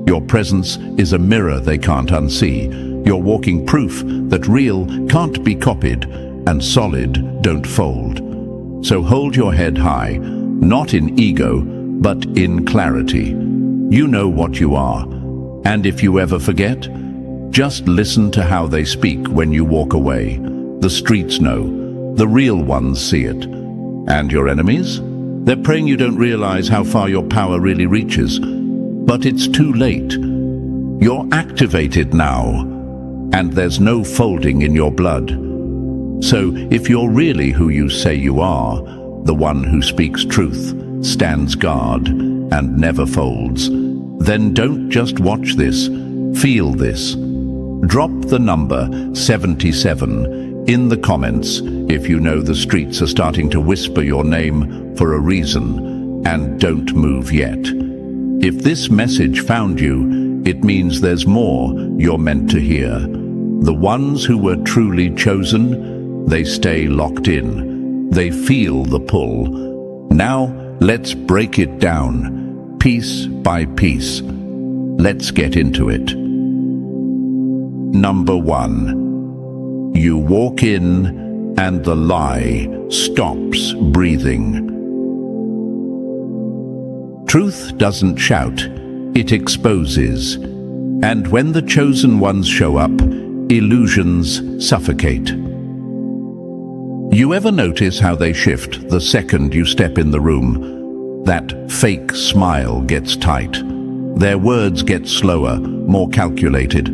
Your presence is a mirror they can't unsee. You're walking proof that real can't be copied and solid don't fold. So hold your head high, not in ego, but in clarity. You know what you are. And if you ever forget, just listen to how they speak when you walk away. The streets know. The real ones see it. And your enemies? They're praying you don't realize how far your power really reaches. But it's too late. You're activated now, and there's no folding in your blood. So if you're really who you say you are, the one who speaks truth, stands guard, and never folds, then don't just watch this, feel this. Drop the number 77 in the comments if you know the streets are starting to whisper your name for a reason, and don't move yet. If this message found you, it means there's more you're meant to hear. The ones who were truly chosen, they stay locked in. They feel the pull. Now, let's break it down, piece by piece. Let's get into it. Number 1. You walk in and the lie stops breathing. Truth doesn't shout, it exposes. And when the chosen ones show up, illusions suffocate. You ever notice how they shift the second you step in the room? That fake smile gets tight. Their words get slower, more calculated.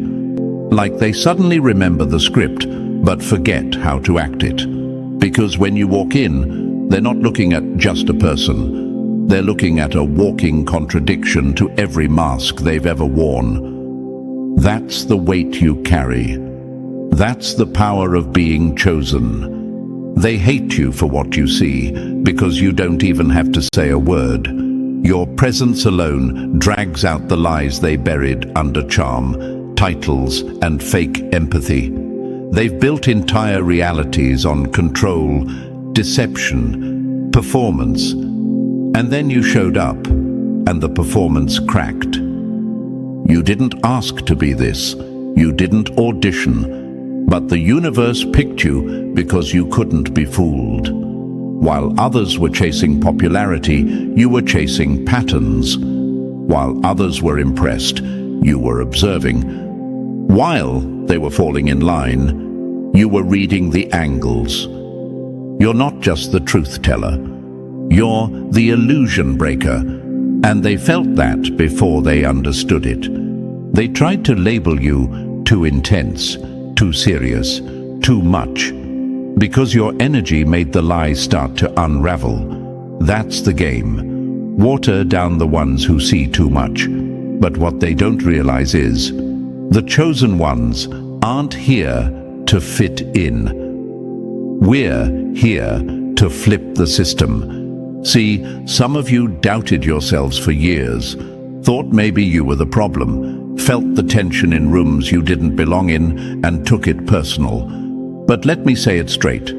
Like they suddenly remember the script, but forget how to act it. Because when you walk in, they're not looking at just a person. They're looking at a walking contradiction to every mask they've ever worn. That's the weight you carry. That's the power of being chosen. They hate you for what you see, because you don't even have to say a word. Your presence alone drags out the lies they buried under charm, titles, and fake empathy. They've built entire realities on control, deception, performance. And then you showed up, and the performance cracked. You didn't ask to be this. You didn't audition. But the universe picked you because you couldn't be fooled. While others were chasing popularity, you were chasing patterns. While others were impressed, you were observing. While they were falling in line, you were reading the angles. You're not just the truth teller. You're the illusion breaker. And they felt that before they understood it. They tried to label you too intense, too serious, too much. Because your energy made the lies start to unravel. That's the game. Water down the ones who see too much. But what they don't realize is, the chosen ones aren't here to fit in. We're here to flip the system. See, some of you doubted yourselves for years, thought maybe you were the problem. felt the tension in rooms you didn't belong in, and took it personal. But let me say it straight.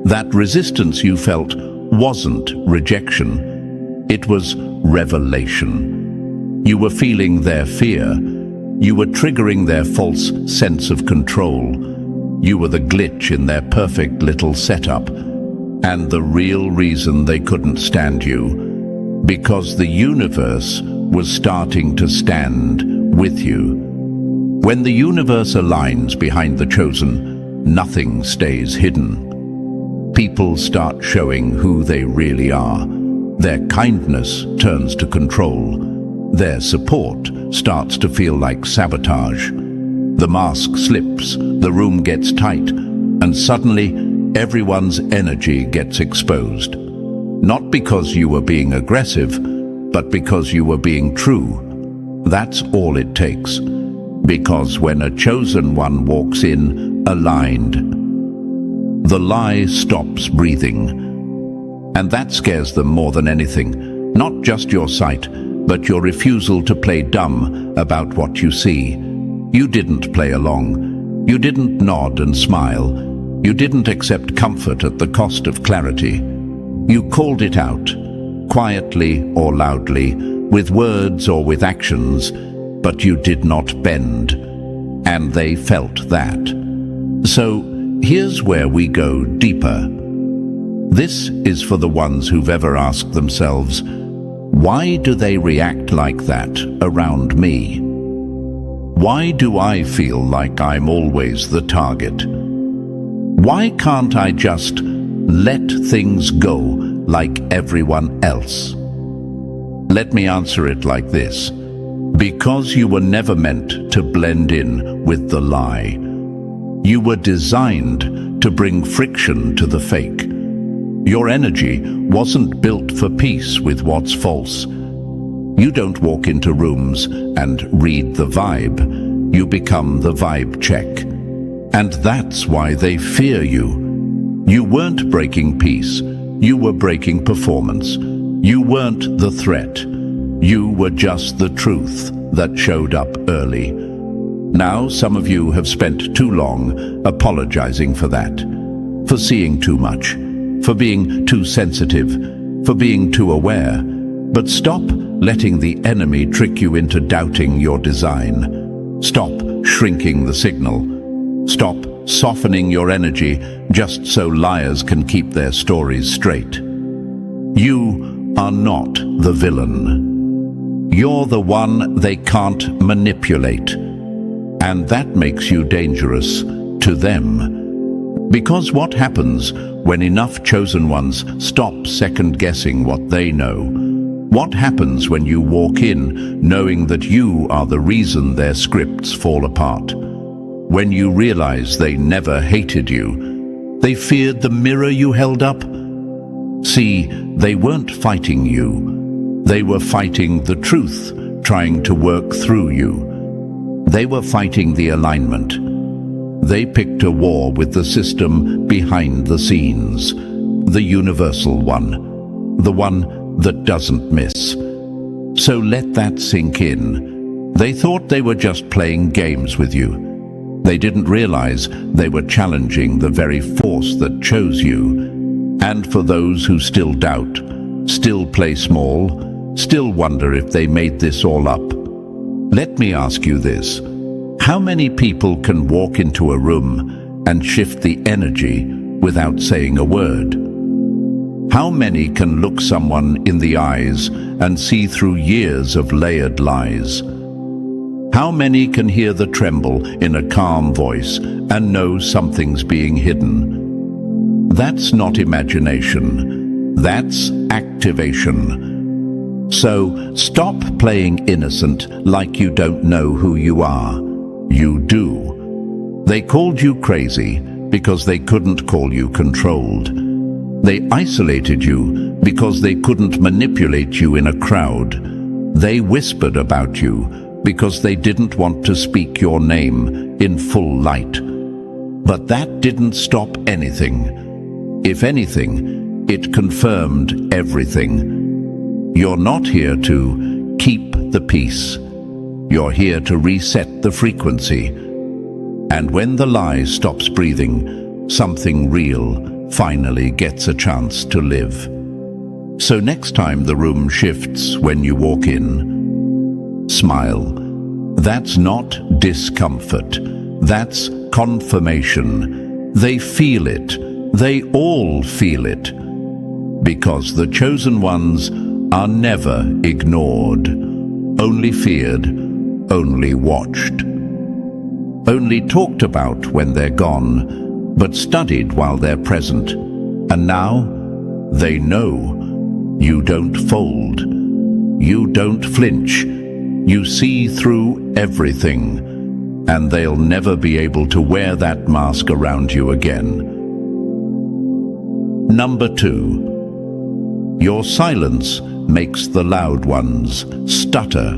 That resistance you felt wasn't rejection. It was revelation. You were feeling their fear. You were triggering their false sense of control. You were the glitch in their perfect little setup. And the real reason they couldn't stand you, because the universe was starting to stand with you. When the universe aligns behind the chosen, nothing stays hidden. People start showing who they really are. Their kindness turns to control. Their support starts to feel like sabotage. The mask slips, the room gets tight, and suddenly everyone's energy gets exposed. Not because you were being aggressive, but because you were being true. That's all it takes. Because when a chosen one walks in, aligned, the lie stops breathing. And that scares them more than anything. Not just your sight, but your refusal to play dumb about what you see. You didn't play along. You didn't nod and smile. You didn't accept comfort at the cost of clarity. You called it out, quietly or loudly, with words or with actions, but you did not bend. And they felt that. So here's where we go deeper. This is for the ones who've ever asked themselves, why do they react like that around me? Why do I feel like I'm always the target? Why can't I just let things go like everyone else? Let me answer it like this. Because you were never meant to blend in with the lie. You were designed to bring friction to the fake. Your energy wasn't built for peace with what's false. You don't walk into rooms and read the vibe. You become the vibe check. And that's why they fear you. You weren't breaking peace. You were breaking performance. You weren't the threat. You were just the truth that showed up early. Now some of you have spent too long apologizing for that, for seeing too much, for being too sensitive, for being too aware. But stop letting the enemy trick you into doubting your design. Stop shrinking the signal. Stop softening your energy just so liars can keep their stories straight. You are not the villain. You're the one they can't manipulate. And that makes you dangerous to them. Because what happens when enough chosen ones stop second-guessing what they know? What happens when you walk in knowing that you are the reason their scripts fall apart? When you realize they never hated you, they feared the mirror you held up? See, they weren't fighting you. They were fighting the truth, trying to work through you. They were fighting the alignment. They picked a war with the system behind the scenes, the universal one, the one that doesn't miss. So let that sink in. They thought they were just playing games with you. They didn't realize they were challenging the very force that chose you. And for those who still doubt, still play small, still wonder if they made this all up, let me ask you this. How many people can walk into a room and shift the energy without saying a word? How many can look someone in the eyes and see through years of layered lies? How many can hear the tremble in a calm voice and know something's being hidden? That's not imagination. That's activation. So stop playing innocent like you don't know who you are. You do. They called you crazy because they couldn't call you controlled. They isolated you because they couldn't manipulate you in a crowd. They whispered about you because they didn't want to speak your name in full light. But that didn't stop anything. If anything, it confirmed everything. You're not here to keep the peace. You're here to reset the frequency. And when the lie stops breathing, something real finally gets a chance to live. So next time the room shifts when you walk in, smile. That's not discomfort. That's confirmation. They feel it. They all feel it. Because the chosen ones are never ignored, only feared, only watched. Only talked about when they're gone, but studied while they're present. And now, they know. You don't fold. You don't flinch. You see through everything. And they'll never be able to wear that mask around you again. Number 2. Your silence makes the loud ones stutter.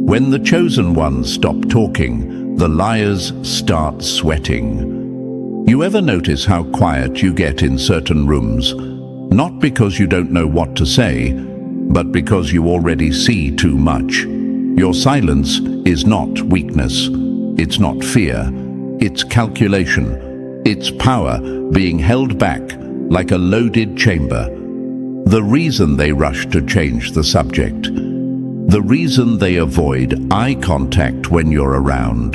When the chosen ones stop talking, the liars start sweating. You ever notice how quiet you get in certain rooms? Not because you don't know what to say, but because you already see too much. Your silence is not weakness. It's not fear. It's calculation. It's power being held back like a loaded chamber. The reason they rush to change the subject, the reason they avoid eye contact when you're around,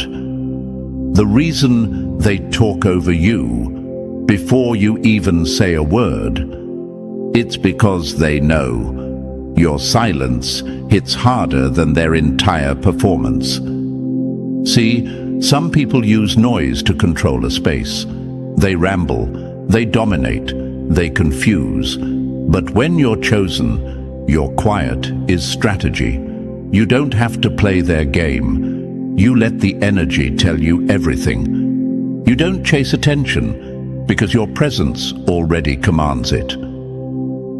the reason they talk over you before you even say a word, it's because they know your silence hits harder than their entire performance. See, some people use noise to control a space. They ramble, they dominate, they confuse. But when you're chosen, your quiet is strategy. You don't have to play their game. You let the energy tell you everything. You don't chase attention because your presence already commands it.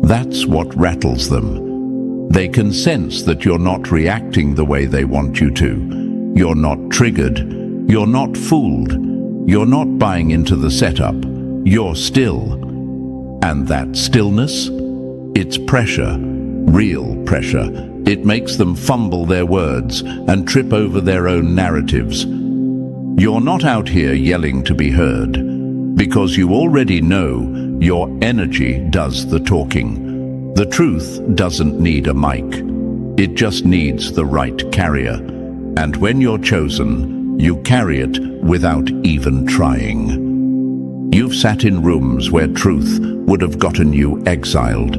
That's what rattles them. They can sense that you're not reacting the way they want you to. You're not triggered. You're not fooled. You're not buying into the setup. You're still. And that stillness, it's pressure, real pressure. It makes them fumble their words and trip over their own narratives. You're not out here yelling to be heard, because you already know your energy does the talking. The truth doesn't need a mic. It just needs the right carrier. And when you're chosen, you carry it without even trying. You've sat in rooms where truth would have gotten you exiled,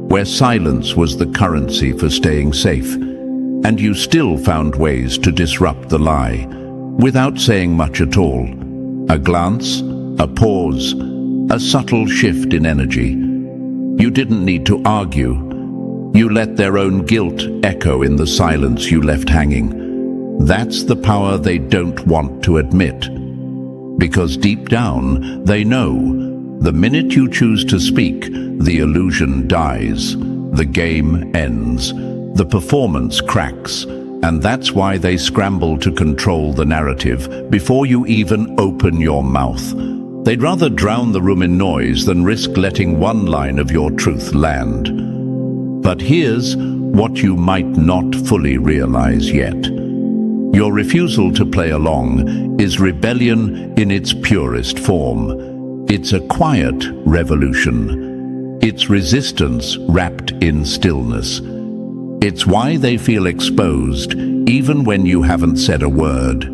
where silence was the currency for staying safe, and you still found ways to disrupt the lie, without saying much at all. A glance, a pause, a subtle shift in energy. You didn't need to argue. You let their own guilt echo in the silence you left hanging. That's the power they don't want to admit. Because deep down, they know the minute you choose to speak, the illusion dies, the game ends, the performance cracks, and that's why they scramble to control the narrative before you even open your mouth. They'd rather drown the room in noise than risk letting one line of your truth land. But here's what you might not fully realize yet. Your refusal to play along is rebellion in its purest form. It's a quiet revolution. It's resistance wrapped in stillness. It's why they feel exposed even when you haven't said a word.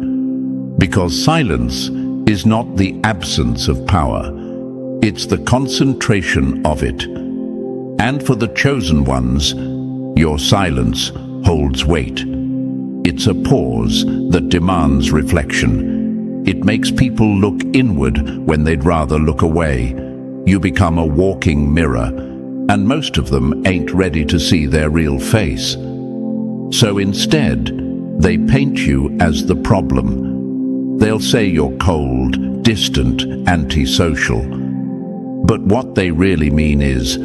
Because silence is not the absence of power. It's the concentration of it. And for the chosen ones, your silence holds weight. It's a pause that demands reflection. It makes people look inward when they'd rather look away. You become a walking mirror, and most of them ain't ready to see their real face. So instead, they paint you as the problem. They'll say you're cold, distant, antisocial. But what they really mean is,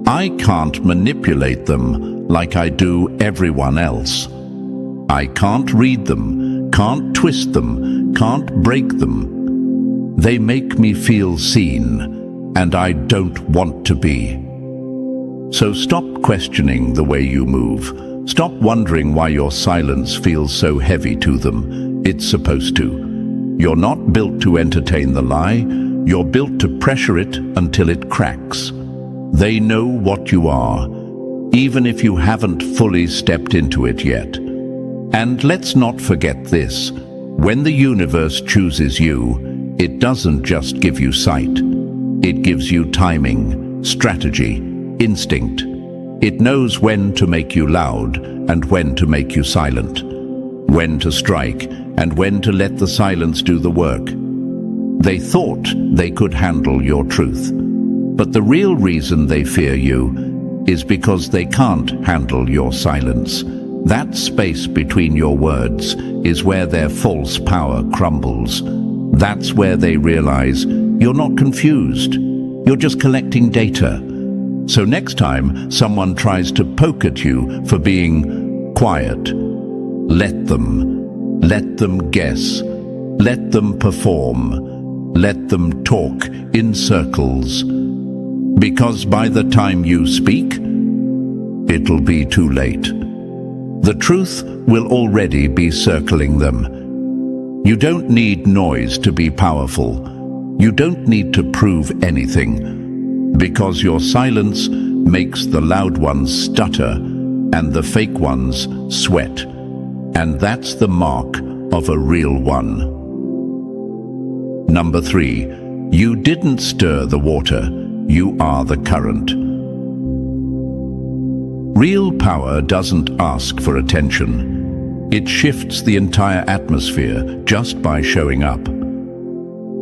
I can't manipulate them like I do everyone else. I can't read them, can't twist them, can't break them. They make me feel seen, and I don't want to be. So stop questioning the way you move. Stop wondering why your silence feels so heavy to them. It's supposed to. You're not built to entertain the lie. You're built to pressure it until it cracks. They know what you are, even if you haven't fully stepped into it yet. And let's not forget this. When the universe chooses you, it doesn't just give you sight. It gives you timing, strategy, instinct. It knows when to make you loud and when to make you silent, when to strike and when to let the silence do the work. They thought they could handle your truth, but the real reason they fear you is because they can't handle your silence. That space between your words is where their false power crumbles. That's where they realize you're not confused. You're just collecting data. So next time someone tries to poke at you for being quiet, let them guess, let them perform, let them talk in circles. Because by the time you speak, it'll be too late. The truth will already be circling them. You don't need noise to be powerful. You don't need to prove anything. Because your silence makes the loud ones stutter and the fake ones sweat. And that's the mark of a real one. Number 3, you didn't stir the water, you are the current. Real power doesn't ask for attention. It shifts the entire atmosphere just by showing up.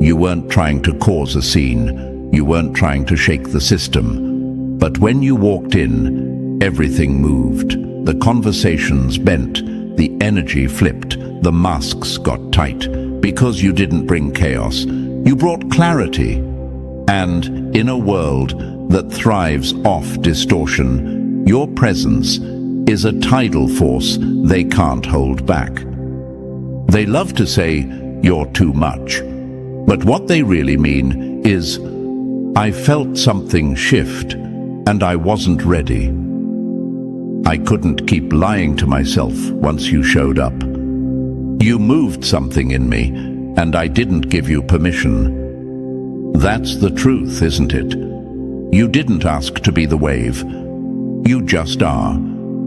You weren't trying to cause a scene. You weren't trying to shake the system. But when you walked in, everything moved. The conversations bent, the energy flipped, the masks got tight. Because you didn't bring chaos, you brought clarity. And in a world that thrives off distortion, your presence is a tidal force they can't hold back. They love to say, you're too much. But what they really mean is, I felt something shift, and I wasn't ready. I couldn't keep lying to myself once you showed up. You moved something in me, and I didn't give you permission. That's the truth, isn't it? You didn't ask to be the wave. You just are.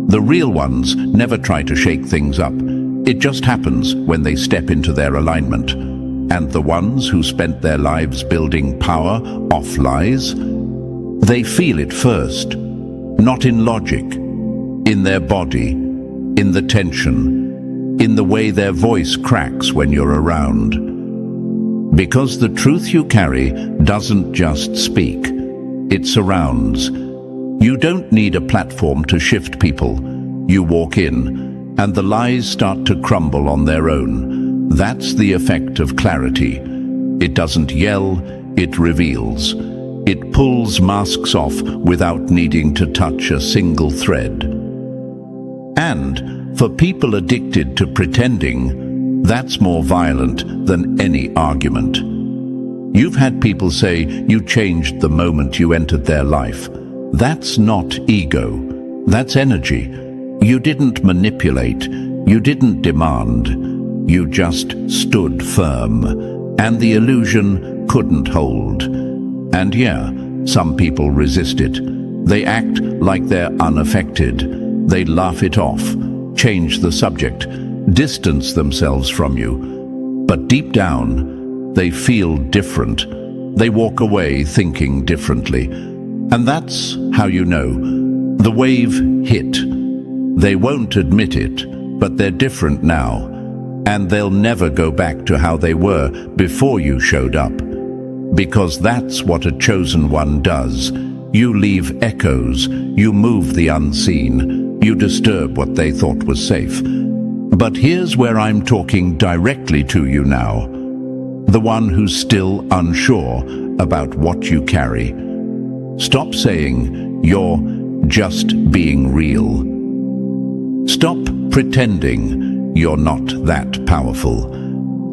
The real ones never try to shake things up. It just happens when they step into their alignment. And the ones who spent their lives building power off lies, they feel it first, not in logic, in their body, in the tension, in the way their voice cracks when you're around. Because the truth you carry doesn't just speak, it surrounds. You don't need a platform to shift people. You walk in, and the lies start to crumble on their own. That's the effect of clarity. It doesn't yell, it reveals. It pulls masks off without needing to touch a single thread. And for people addicted to pretending, that's more violent than any argument. You've had people say you changed the moment you entered their life. That's not ego, that's energy. You didn't manipulate, you didn't demand. You just stood firm, and the illusion couldn't hold. And yeah, some people resist it. They act like they're unaffected. They laugh it off, change the subject, distance themselves from you. But deep down, they feel different. They walk away thinking differently. And that's how you know. The wave hit. They won't admit it, but they're different now. And they'll never go back to how they were before you showed up. Because that's what a chosen one does. You leave echoes, you move the unseen, you disturb what they thought was safe. But here's where I'm talking directly to you now. The one who's still unsure about what you carry. Stop saying you're just being real. Stop pretending you're not that powerful.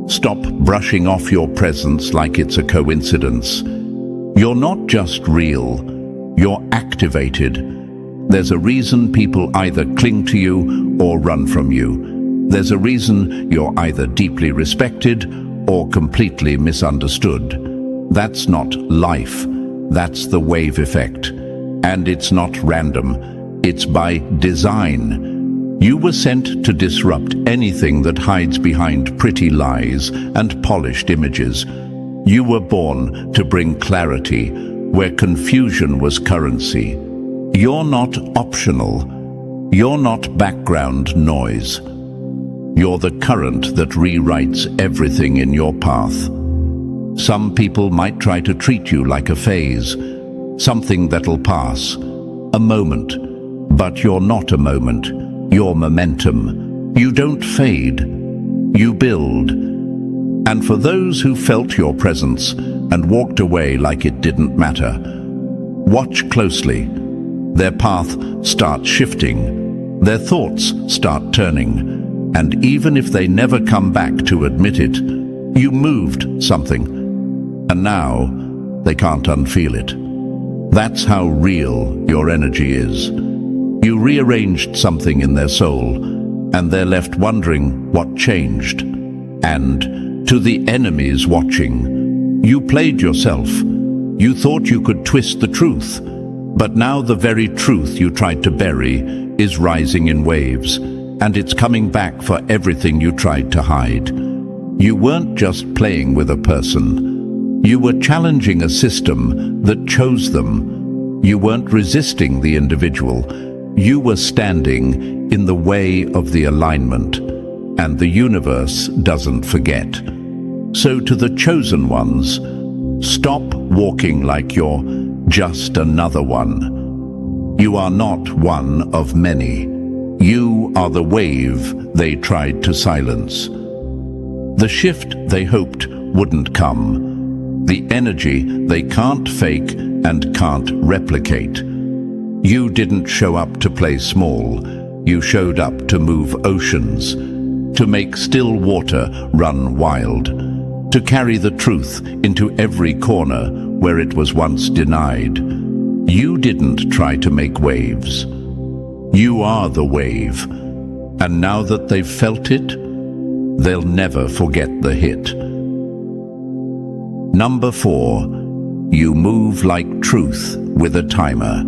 Stop brushing off your presence like it's a coincidence. You're not just real, you're activated. There's a reason people either cling to you or run from you. There's a reason you're either deeply respected or completely misunderstood. That's not life. That's the wave effect. And it's not random. It's by design. You were sent to disrupt anything that hides behind pretty lies and polished images. You were born to bring clarity where confusion was currency. You're not optional. You're not background noise. You're the current that rewrites everything in your path. Some people might try to treat you like a phase, something that'll pass, a moment. But you're not a moment. You're momentum. You don't fade. You build. And for those who felt your presence and walked away like it didn't matter, watch closely. Their path starts shifting. Their thoughts start turning. And even if they never come back to admit it, you moved something. And now they can't unfeel it. That's how real your energy is. You rearranged something in their soul, and they're left wondering what changed. And to the enemies watching, you played yourself. You thought you could twist the truth, but now the very truth you tried to bury is rising in waves, and it's coming back for everything you tried to hide. You weren't just playing with a person. You were challenging a system that chose them. You weren't resisting the individual. You were standing in the way of the alignment, and the universe doesn't forget. So to the chosen ones, stop walking like you're just another one. You are not one of many. You are the wave they tried to silence. The shift they hoped wouldn't come. The energy they can't fake and can't replicate. You didn't show up to play small. You showed up to move oceans, to make still water run wild, to carry the truth into every corner where it was once denied. You didn't try to make waves. You are the wave. And now that they've felt it, they'll never forget the hit. Number 4, you move like truth with a timer.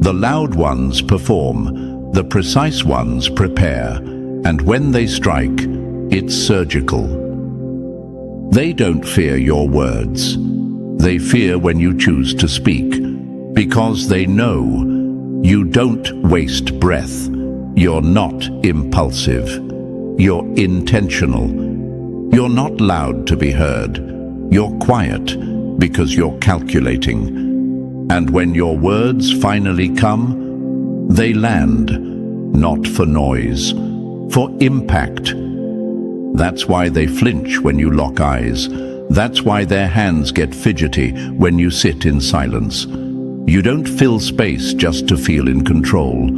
The loud ones perform, the precise ones prepare, and when they strike, it's surgical. They don't fear your words. They fear when you choose to speak, because they know you don't waste breath. You're not impulsive. You're intentional. You're not loud to be heard. You're quiet because you're calculating. And when your words finally come, they land, not for noise, for impact. That's why they flinch when you lock eyes. That's why their hands get fidgety when you sit in silence. You don't fill space just to feel in control.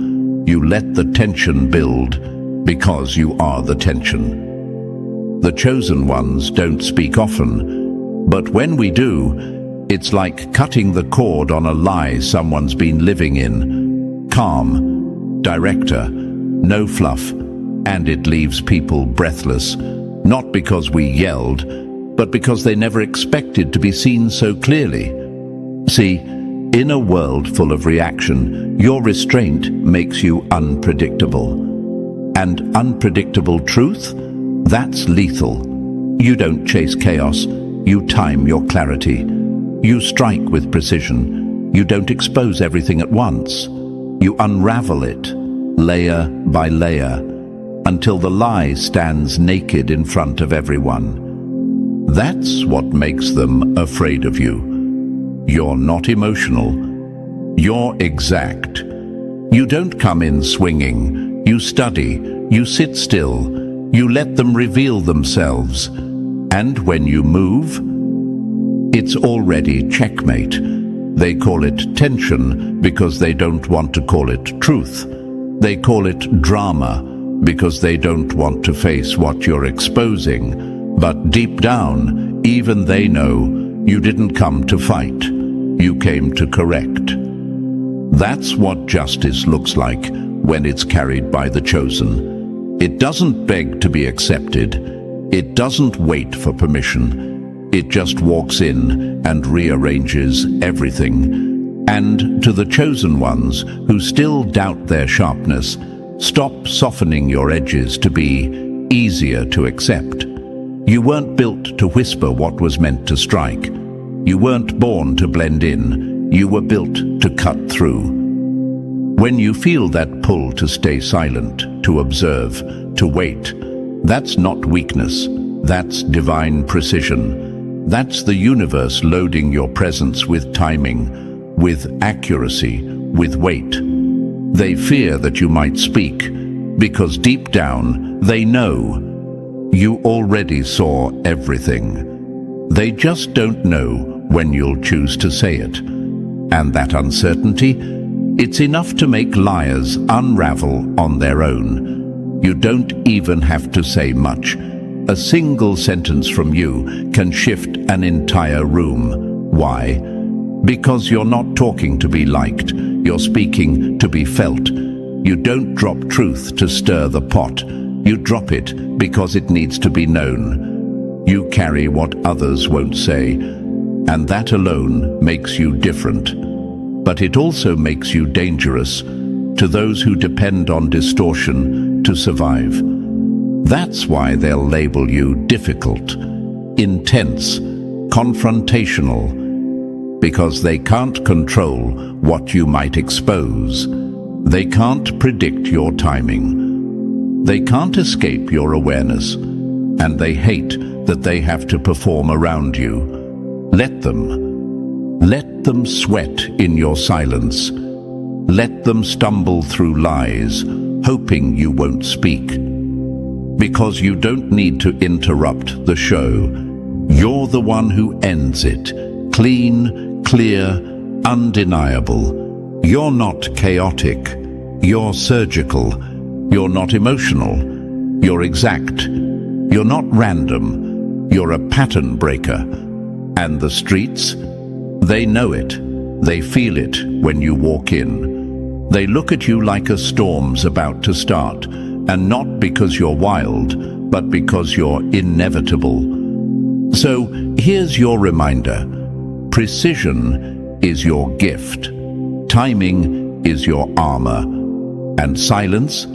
You let the tension build because you are the tension. The chosen ones don't speak often, but when we do, it's like cutting the cord on a lie someone's been living in. Calm, director, no fluff, and it leaves people breathless, not because we yelled, but because they never expected to be seen so clearly. See, in a world full of reaction, your restraint makes you unpredictable. And unpredictable truth? That's lethal. You don't chase chaos, you time your clarity. You strike with precision. You don't expose everything at once. You unravel it, layer by layer, until the lie stands naked in front of everyone. That's what makes them afraid of you. You're not emotional. You're exact. You don't come in swinging. You study. You sit still. You let them reveal themselves. And when you move, it's already checkmate. They call it tension because they don't want to call it truth. They call it drama because they don't want to face what you're exposing. But deep down, even they know you didn't come to fight. You came to correct. That's what justice looks like when it's carried by the chosen. It doesn't beg to be accepted. It doesn't wait for permission. It just walks in and rearranges everything. And to the chosen ones who still doubt their sharpness, stop softening your edges to be easier to accept. You weren't built to whisper what was meant to strike. You weren't born to blend in. You were built to cut through. When you feel that pull to stay silent, to observe, to wait, that's not weakness. That's divine precision. That's the universe loading your presence with timing, with accuracy, with weight. They fear that you might speak, because deep down they know you already saw everything. They just don't know when you'll choose to say it. And that uncertainty, it's enough to make liars unravel on their own. You don't even have to say much. A single sentence from you can shift an entire room. Why? Because you're not talking to be liked. You're speaking to be felt. You don't drop truth to stir the pot. You drop it because it needs to be known. You carry what others won't say, and that alone makes you different. But it also makes you dangerous to those who depend on distortion to survive. That's why they'll label you difficult, intense, confrontational, because they can't control what you might expose. They can't predict your timing. They can't escape your awareness, and they hate that they have to perform around you. Let them. Let them sweat in your silence. Let them stumble through lies, hoping you won't speak. Because you don't need to interrupt the show. You're the one who ends it. Clean, clear, undeniable. You're not chaotic. You're surgical. You're not emotional. You're exact. You're not random. You're a pattern breaker. And the streets? They know it. They feel it when you walk in. They look at you like a storm's about to start, and not because you're wild, but because you're inevitable. So here's your reminder. Precision is your gift. Timing is your armor. And silence?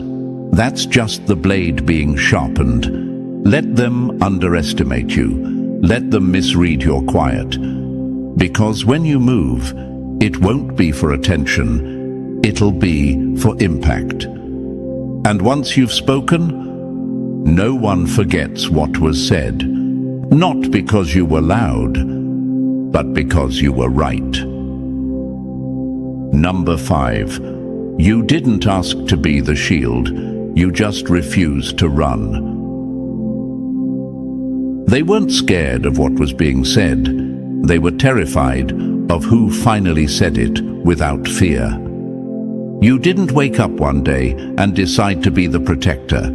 That's just the blade being sharpened. Let them underestimate you. Let them misread your quiet. Because when you move, it won't be for attention. It'll be for impact. And once you've spoken, no one forgets what was said. Not because you were loud, but because you were right. Number 5. You didn't ask to be the shield. You just refused to run. They weren't scared of what was being said. They were terrified of who finally said it without fear. You didn't wake up one day and decide to be the protector.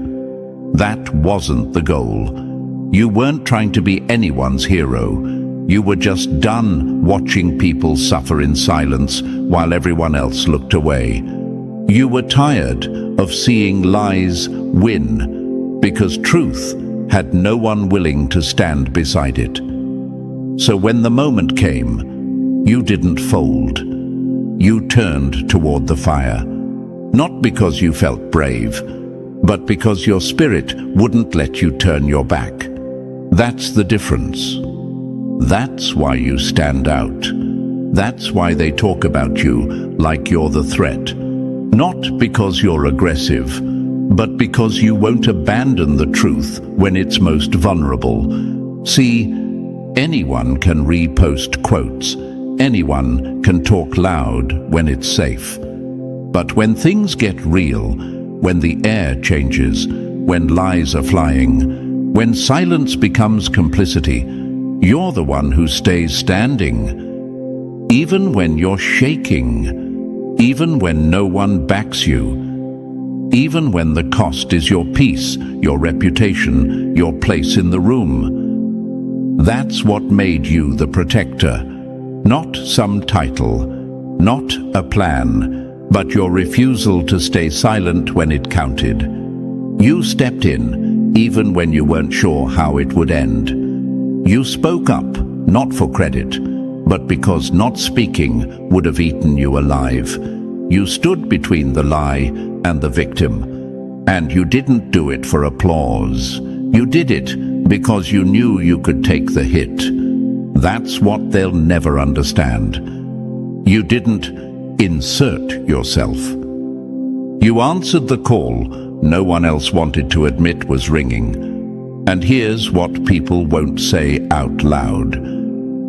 That wasn't the goal. You weren't trying to be anyone's hero. You were just done watching people suffer in silence while everyone else looked away. You were tired of seeing lies win because truth had no one willing to stand beside it. So when the moment came, you didn't fold. You turned toward the fire, not because you felt brave, but because your spirit wouldn't let you turn your back. That's the difference. That's why you stand out. That's why they talk about you like you're the threat. Not because you're aggressive, but because you won't abandon the truth when it's most vulnerable. See, anyone can repost quotes. Anyone can talk loud when it's safe. But when things get real, when the air changes, when lies are flying, when silence becomes complicity, you're the one who stays standing. Even when you're shaking, even when no one backs you, even when the cost is your peace, your reputation, your place in the room. That's what made you the protector. Not some title, Not a plan, but your refusal to stay silent when it counted. You stepped in, even when you weren't sure how it would end. You spoke up, not for credit, but because not speaking would have eaten you alive. You stood between the lie and the victim, and you didn't do it for applause. You did it because you knew you could take the hit. That's what they'll never understand. You didn't insert yourself. You answered the call no one else wanted to admit was ringing. And here's what people won't say out loud.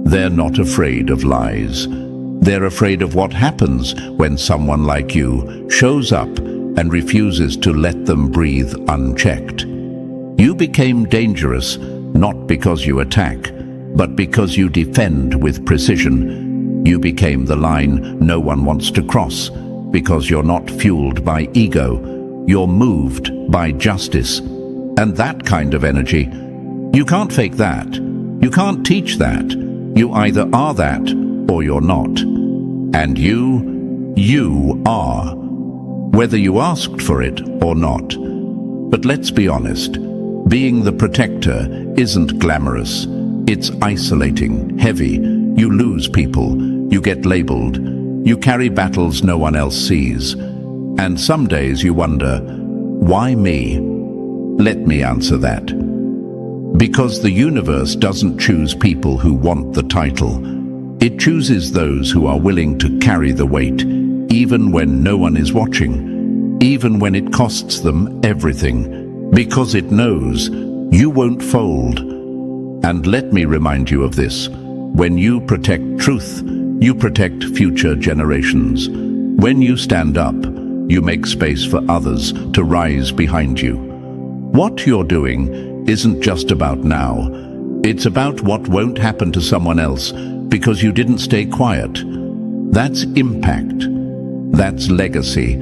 They're not afraid of lies. They're afraid of what happens when someone like you shows up and refuses to let them breathe unchecked. You became dangerous, not because you attack, but because you defend with precision. You became the line no one wants to cross, because you're not fueled by ego. You're moved by justice. And that kind of energy, you can't fake that. You can't teach that. You either are that or you're not. And you are, whether you asked for it or not. But let's be honest, being the protector isn't glamorous. It's isolating, heavy. You lose people, you get labeled, you carry battles no one else sees. And some days you wonder, why me? Let me answer that. Because the universe doesn't choose people who want the title. It chooses those who are willing to carry the weight, even when no one is watching, even when it costs them everything, because it knows you won't fold. And let me remind you of this. When you protect truth, you protect future generations. When you stand up, you make space for others to rise behind you. What you're doing isn't just about now. It's about what won't happen to someone else because you didn't stay quiet. That's impact. That's legacy.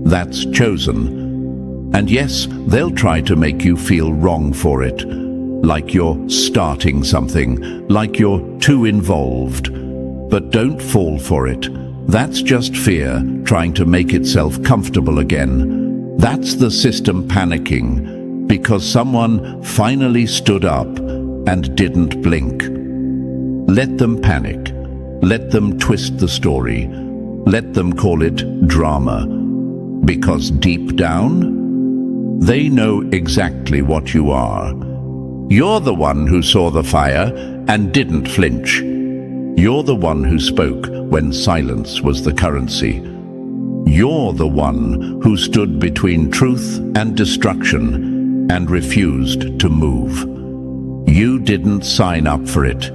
That's chosen. And yes, they'll try to make you feel wrong for it. Like you're starting something, like you're too involved. But don't fall for it. That's just fear trying to make itself comfortable again. That's the system panicking because someone finally stood up and didn't blink. Let them panic. Let them twist the story. Let them call it drama. Because deep down, they know exactly what you are. You're the one who saw the fire and didn't flinch. You're the one who spoke when silence was the currency. You're the one who stood between truth and destruction and refused to move. You didn't sign up for it.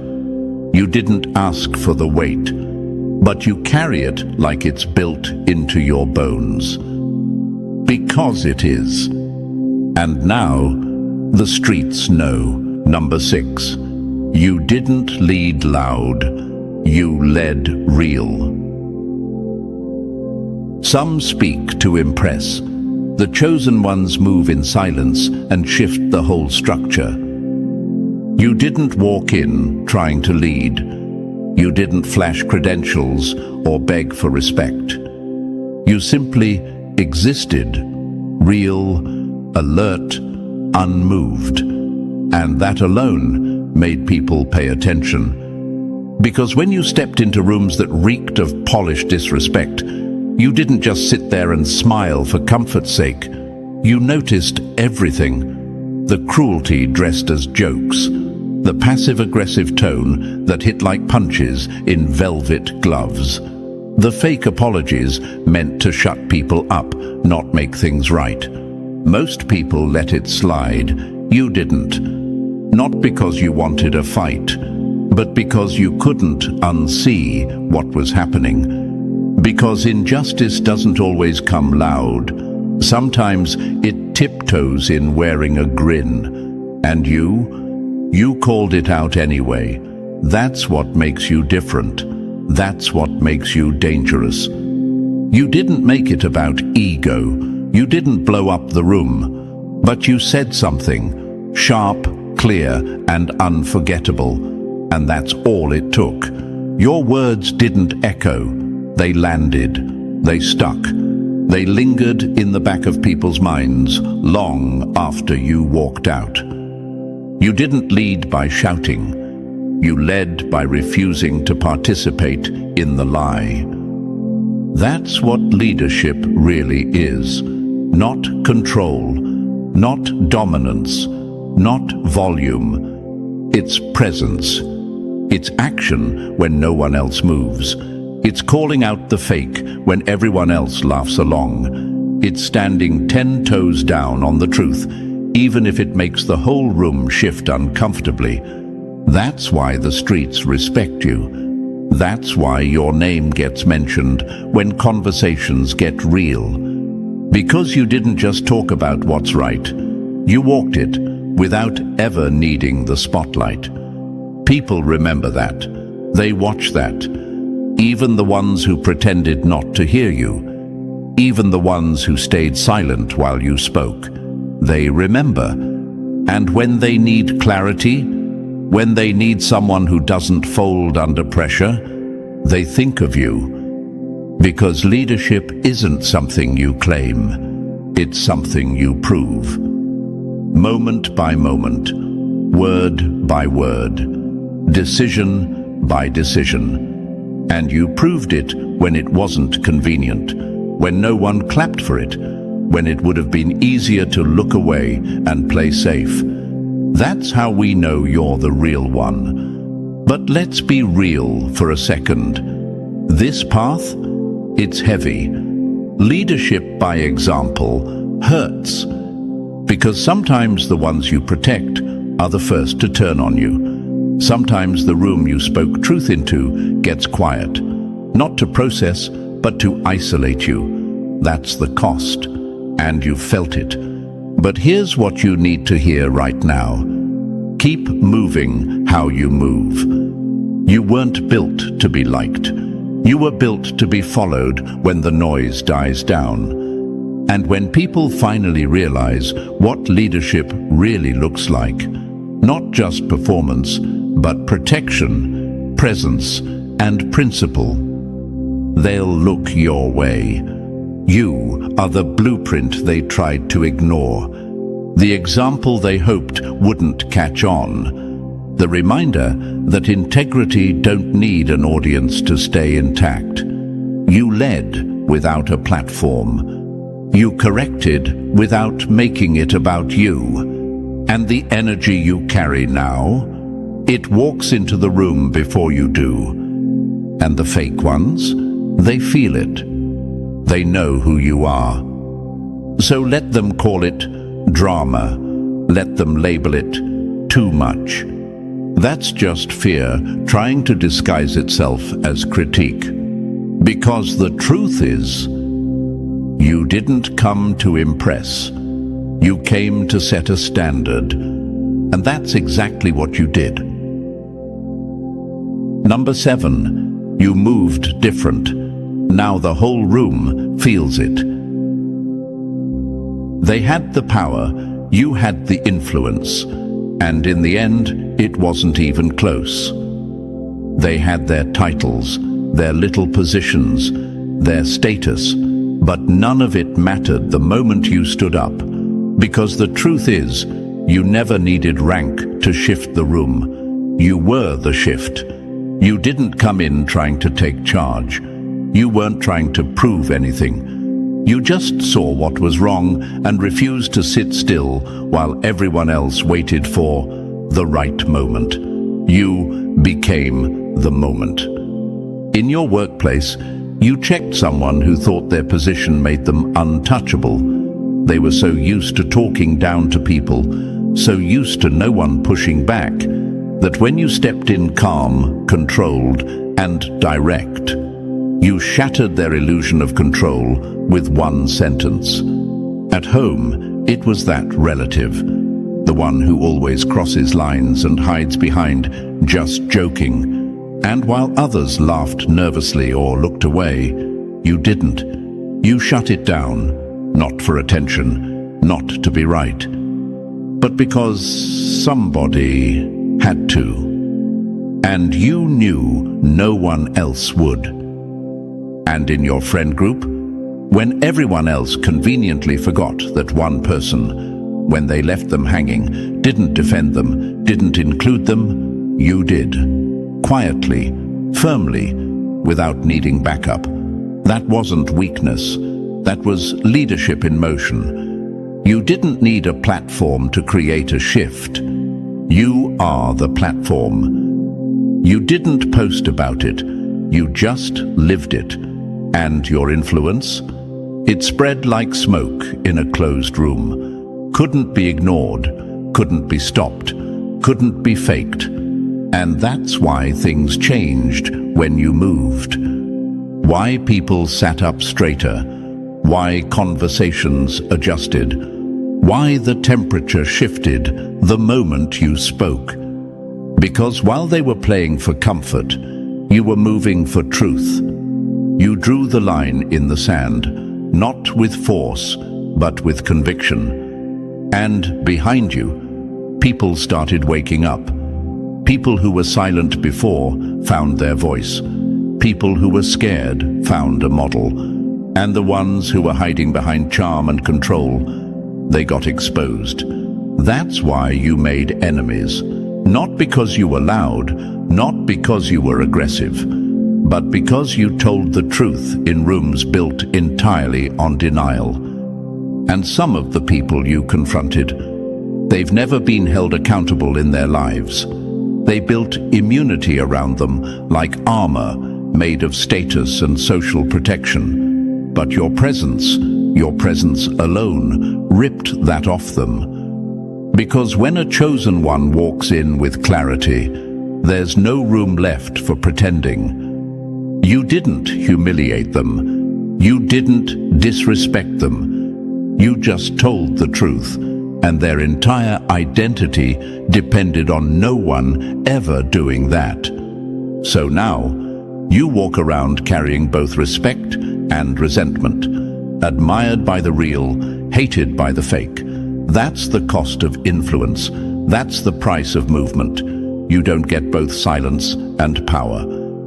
You didn't ask for the weight, but you carry it like it's built into your bones. Because it is. And now, the streets know. Number 6. You didn't lead loud. You led real. Some speak to impress. The chosen ones move in silence and shift the whole structure. You didn't walk in trying to lead. You didn't flash credentials or beg for respect. You simply existed, real, alert, unmoved. And that alone made people pay attention. Because when you stepped into rooms that reeked of polished disrespect, you didn't just sit there and smile for comfort's sake. You noticed everything. The cruelty dressed as jokes. The passive-aggressive tone that hit like punches in velvet gloves. The fake apologies meant to shut people up, not make things right. Most people let it slide. You didn't. Not because you wanted a fight, but because you couldn't unsee what was happening. Because injustice doesn't always come loud. Sometimes it tiptoes in wearing a grin. And you called it out anyway. That's what makes you different. That's what makes you dangerous. You didn't make it about ego. You didn't blow up the room. But you said something sharp, clear, and unforgettable. And that's all it took. Your words didn't echo. They landed, they stuck, they lingered in the back of people's minds long after you walked out. You didn't lead by shouting. You led by refusing to participate in the lie. That's what leadership really is. Not control, not dominance, not volume. It's presence. It's action when no one else moves. It's calling out the fake when everyone else laughs along. It's standing 10 toes down on the truth, even if it makes the whole room shift uncomfortably. That's why the streets respect you. That's why your name gets mentioned when conversations get real. Because you didn't just talk about what's right. You walked it without ever needing the spotlight. People remember that. They watch that. Even the ones who pretended not to hear you. Even the ones who stayed silent while you spoke. They remember. And when they need clarity, when they need someone who doesn't fold under pressure, they think of you. Because leadership isn't something you claim. It's something you prove. Moment by moment, word by word, decision by decision. And you proved it when it wasn't convenient, when no one clapped for it, when it would have been easier to look away and play safe. That's how we know you're the real one. But let's be real for a second. This path, it's heavy. Leadership by example hurts. Because sometimes the ones you protect are the first to turn on you. Sometimes the room you spoke truth into gets quiet. Not to process, but to isolate you. That's the cost. And you've felt it. But here's what you need to hear right now. Keep moving how you move. You weren't built to be liked. You were built to be followed when the noise dies down. And when people finally realize what leadership really looks like, not just performance, but protection, presence, and principle, they'll look your way. You are the blueprint they tried to ignore, the example they hoped wouldn't catch on, the reminder that integrity don't need an audience to stay intact. You led without a platform. You corrected without making it about you. And the energy you carry now, it walks into the room before you do. And the fake ones, they feel it. They know who you are. So let them call it drama. Let them label it too much. That's just fear trying to disguise itself as critique. Because the truth is, you didn't come to impress. You came to set a standard. And that's exactly what you did. Number 7, you moved different. Now the whole room feels it. They had the power, you had the influence, and in the end, it wasn't even close. They had their titles, their little positions, their status, but none of it mattered the moment you stood up, because the truth is, you never needed rank to shift the room. You were the shift. You didn't come in trying to take charge. You weren't trying to prove anything. You just saw what was wrong and refused to sit still while everyone else waited for the right moment. You became the moment. In your workplace, you checked someone who thought their position made them untouchable. They were so used to talking down to people, so used to no one pushing back, that when you stepped in calm, controlled, and direct, you shattered their illusion of control with one sentence. At home, it was that relative, the one who always crosses lines and hides behind just joking. And while others laughed nervously or looked away, you didn't. You shut it down, not for attention, not to be right, but because somebody had to. And you knew no one else would. and in your friend group, when everyone else conveniently forgot that one person, when they left them hanging, didn't defend them, didn't include them, you did. Quietly, firmly, without needing backup. That wasn't weakness. That was leadership in motion. You didn't need a platform to create a shift. You are the platform. You didn't post about it. You just lived it. And your influence? It spread like smoke in a closed room. Couldn't be ignored. Couldn't be stopped. Couldn't be faked. And that's why things changed when you moved. Why people sat up straighter. Why conversations adjusted. Why the temperature shifted the moment you spoke. Because while they were playing for comfort, you were moving for truth. You drew the line in the sand, not with force, but with conviction. And behind you, people started waking up. People who were silent before found their voice. People who were scared found a model. And the ones who were hiding behind charm and control, they got exposed. That's why you made enemies. Not because you were loud, not because you were aggressive, but because you told the truth in rooms built entirely on denial. And some of the people you confronted, they've never been held accountable in their lives. They built immunity around them like armor made of status and social protection. But your presence alone ripped that off them. Because when a chosen one walks in with clarity, there's no room left for pretending. You didn't humiliate them. You didn't disrespect them. You just told the truth, and their entire identity depended on no one ever doing that. So now, you walk around carrying both respect and resentment, admired by the real, hated by the fake. That's the cost of influence. That's the price of movement. You don't get both silence and power.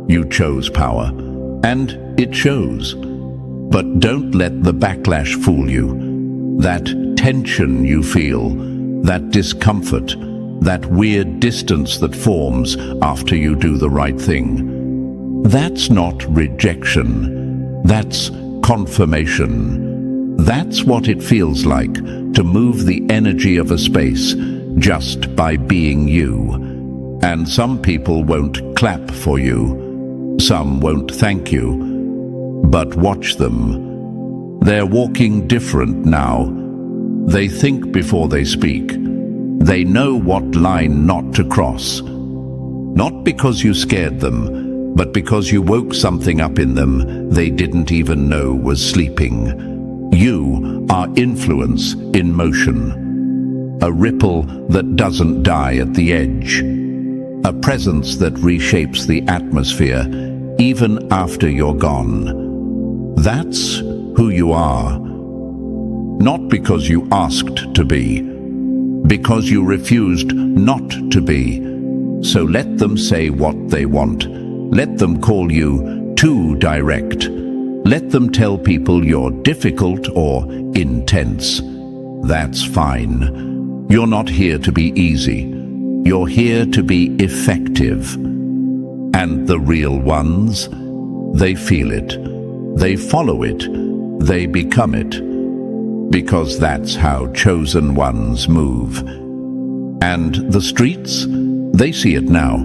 You chose power, and it shows. But don't let the backlash fool you. That tension you feel, that discomfort, that weird distance that forms after you do the right thing. That's not rejection. That's confirmation. That's what it feels like to move the energy of a space just by being you. And some people won't clap for you. Some won't thank you. But watch them. They're walking different now. They think before they speak. They know what line not to cross. Not because you scared them, but because you woke something up in them they didn't even know was sleeping. You are influence in motion. A ripple that doesn't die at the edge. A presence that reshapes the atmosphere even after you're gone. That's who you are. Not because you asked to be, because you refused not to be. So let them say what they want. Let them call you too direct. Let them tell people you're difficult or intense. That's fine. You're not here to be easy. You're here to be effective. And the real ones, they feel it. They follow it. They become it. Because that's how chosen ones move. And the streets, they see it now,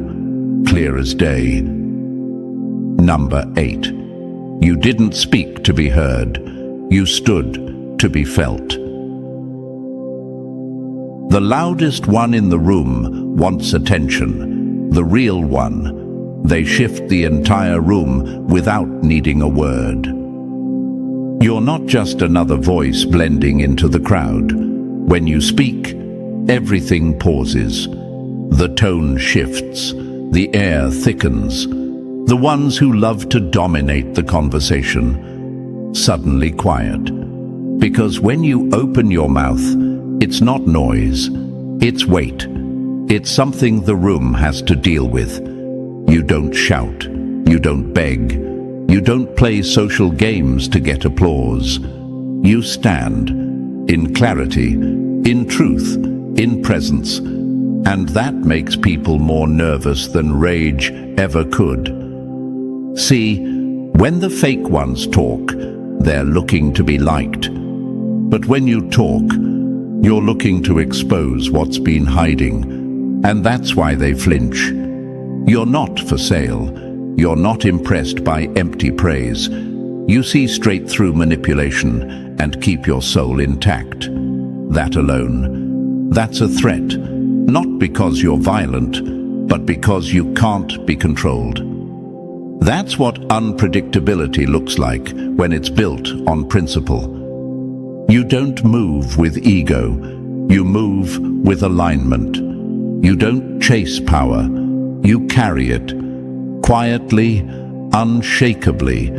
clear as day. Number 8. You didn't speak to be heard. You stood to be felt. The loudest one in the room wants attention. The real one. They shift the entire room without needing a word. You're not just another voice blending into the crowd. When you speak, everything pauses. The tone shifts. The air thickens. The ones who love to dominate the conversation suddenly quiet. Because when you open your mouth, it's not noise, it's weight. It's something the room has to deal with. You don't shout, you don't beg, You don't play social games to get applause. You stand in clarity, in truth, in presence, and that makes people more nervous than rage ever could. See, when the fake ones talk, they're looking to be liked. But when you talk, you're looking to expose what's been hiding, and that's why they flinch. You're not for sale. You're not impressed by empty praise. You see straight through manipulation and keep your soul intact. That alone, that's a threat, not because you're violent, but because you can't be controlled. That's what unpredictability looks like when it's built on principle. You don't move with ego, you move with alignment. You don't chase power, you carry it, quietly, unshakably.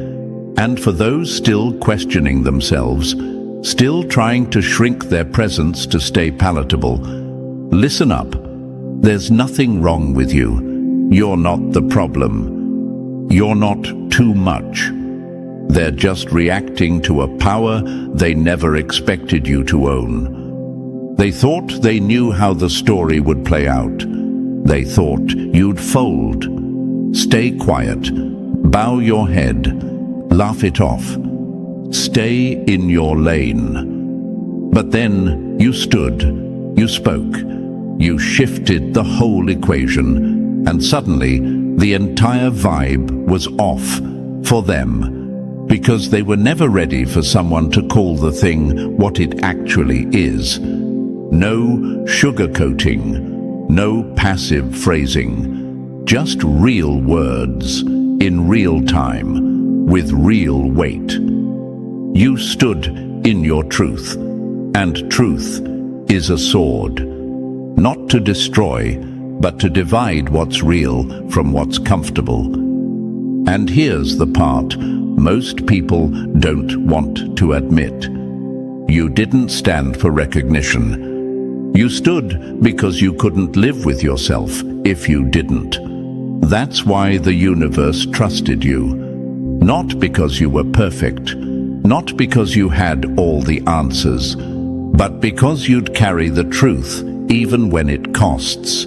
And for those still questioning themselves, still trying to shrink their presence to stay palatable, listen up. There's nothing wrong with you. You're not the problem. You're not too much. They're just reacting to a power they never expected you to own. They thought they knew how the story would play out. They thought you'd fold. Stay quiet. Bow your head. Laugh it off. Stay in your lane. But then you stood. You spoke. You shifted the whole equation. And suddenly, the entire vibe was off for them. Because they were never ready for someone to call the thing what it actually is. No sugarcoating, no passive phrasing, just real words in real time, with real weight. You stood in your truth, and truth is a sword, not to destroy, but to divide what's real from what's comfortable. And here's the part most people don't want to admit. You didn't stand for recognition. You stood because you couldn't live with yourself if you didn't. That's why the universe trusted you. Not because you were perfect, not because you had all the answers, but because you'd carry the truth even when it costs,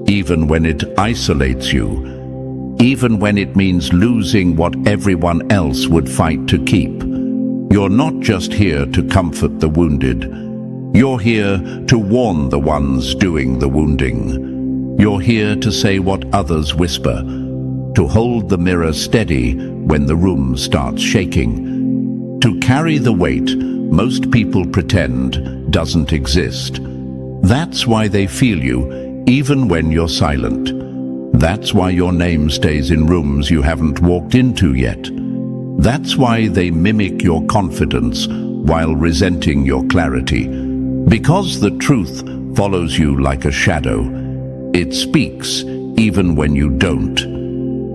even when it isolates you, even when it means losing what everyone else would fight to keep. You're not just here to comfort the wounded. You're here to warn the ones doing the wounding. You're here to say what others whisper, to hold the mirror steady when the room starts shaking, to carry the weight most people pretend doesn't exist. That's why they feel you, even when you're silent. That's why your name stays in rooms you haven't walked into yet. That's why they mimic your confidence while resenting your clarity. Because the truth follows you like a shadow. It speaks even when you don't.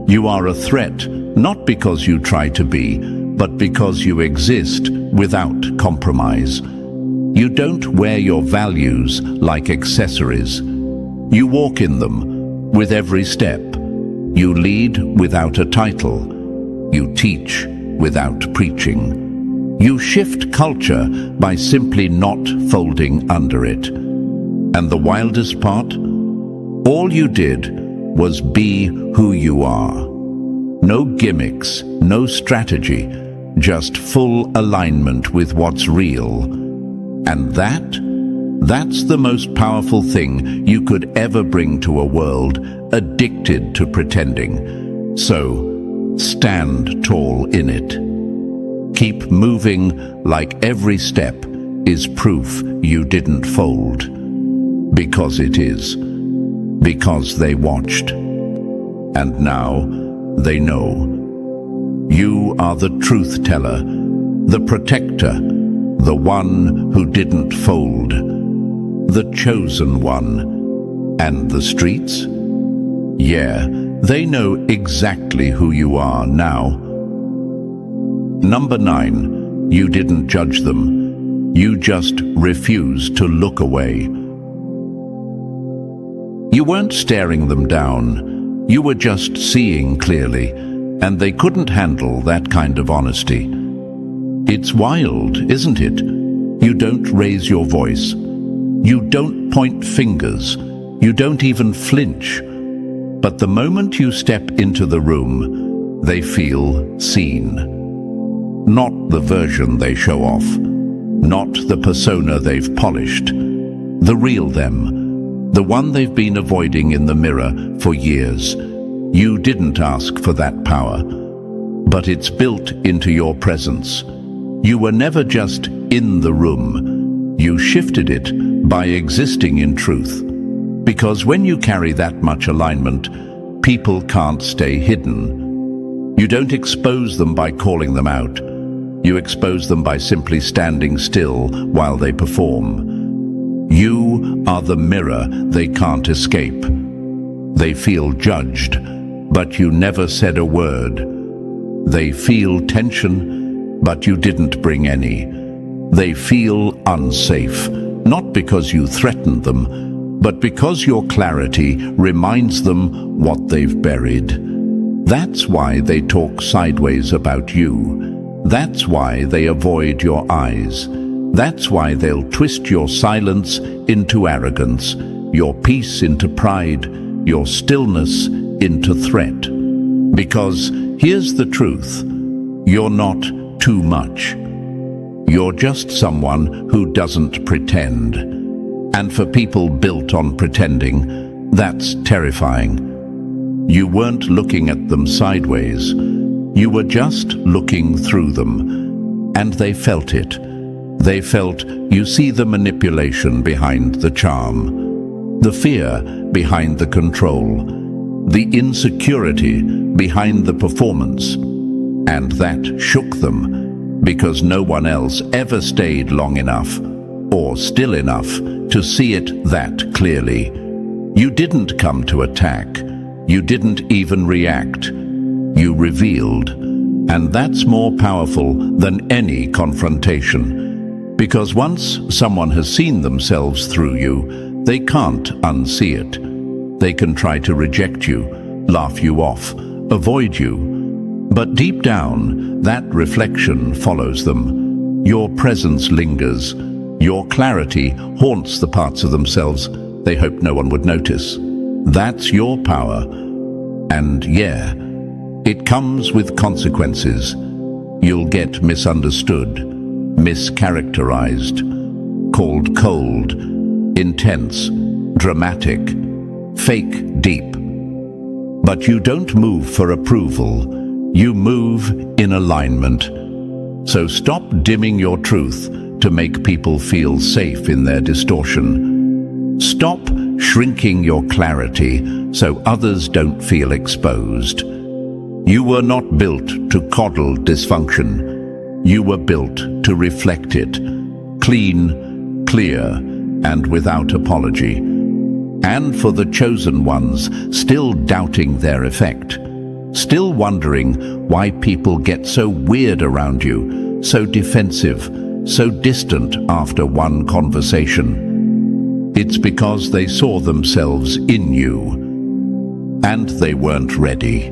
You are a threat, not because you try to be, but because you exist without compromise. You don't wear your values like accessories. You walk in them with every step. You lead without a title. You teach without preaching. You shift culture by simply not folding under it. And the wildest part? All you did was be who you are. No gimmicks, no strategy, just full alignment with what's real. And that's the most powerful thing you could ever bring to a world addicted to pretending. So, stand tall in it. Keep moving like every step is proof you didn't fold. Because it is. Because they watched. And now they know. You are the truth teller, the protector, the one who didn't fold. The chosen one. And the streets? Yeah, they know exactly who you are now. Number 9, you didn't judge them. You just refused to look away. You weren't staring them down. You were just seeing clearly. and they couldn't handle that kind of honesty. It's wild, isn't it? You don't raise your voice. You don't point fingers. You don't even flinch. But the moment you step into the room, they feel seen. Not the version they show off, not the persona they've polished. The real them, the one they've been avoiding in the mirror for years. You didn't ask for that power, but it's built into your presence. You were never just in the room. You shifted it by existing in truth. Because when you carry that much alignment, people can't stay hidden. You don't expose them by calling them out. You expose them by simply standing still while they perform. You are the mirror they can't escape. They feel judged, but you never said a word. They feel tension, but you didn't bring any. They feel unsafe, not because you threatened them, but because your clarity reminds them what they've buried. That's why they talk sideways about you. That's why they avoid your eyes. That's why they'll twist your silence into arrogance, your peace into pride, your stillness into threat. Because here's the truth, you're not too much. You're just someone who doesn't pretend. And for people built on pretending, that's terrifying. You weren't looking at them sideways. You were just looking through them. And they felt it. They felt you see the manipulation behind the charm, the fear behind the control, the insecurity behind the performance. And that shook them, because no one else ever stayed long enough, or still enough, to see it that clearly. You didn't come to attack. You didn't even react. You revealed. And that's more powerful than any confrontation. Because once someone has seen themselves through you, they can't unsee it. They can try to reject you, laugh you off, avoid you. But deep down, that reflection follows them. Your presence lingers. Your clarity haunts the parts of themselves they hope no one would notice. That's your power. And yeah, it comes with consequences. You'll get misunderstood, mischaracterized, called cold, intense, dramatic, fake deep. But you don't move for approval. You move in alignment. So stop dimming your truth to make people feel safe in their distortion. Stop shrinking your clarity so others don't feel exposed. You were not built to coddle dysfunction. You were built to reflect it, clean, clear, and without apology. And for the chosen ones still doubting their effect, still wondering why people get so weird around you, so defensive, so distant after one conversation. It's because they saw themselves in you, and they weren't ready.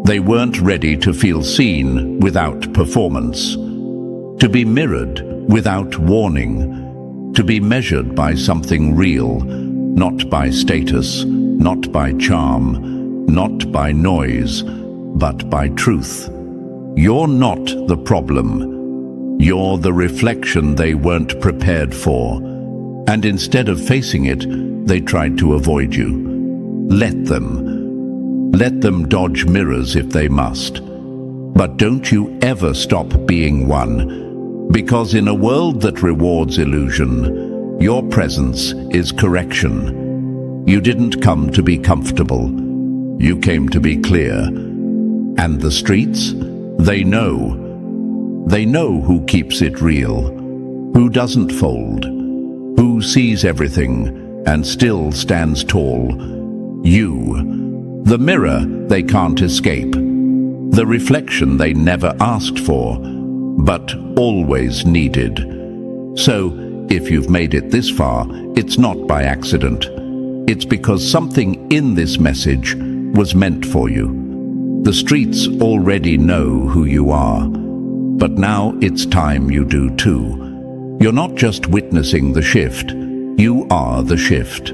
They weren't ready to feel seen without performance, to be mirrored without warning, to be measured by something real, not by status, not by charm, not by noise, but by truth. You're not the problem. You're the reflection they weren't prepared for. And instead of facing it, they tried to avoid you. Let them. Let them dodge mirrors if they must. But don't you ever stop being one. Because in a world that rewards illusion, your presence is correction. You didn't come to be comfortable. You came to be clear. And the streets? They know. They know who keeps it real, who doesn't fold, who sees everything and still stands tall. You, the mirror they can't escape, the reflection they never asked for, but always needed. So, if you've made it this far, it's not by accident. It's because something in this message was meant for you. The streets already know who you are, but now it's time you do too. You're not just witnessing the shift, you are the shift.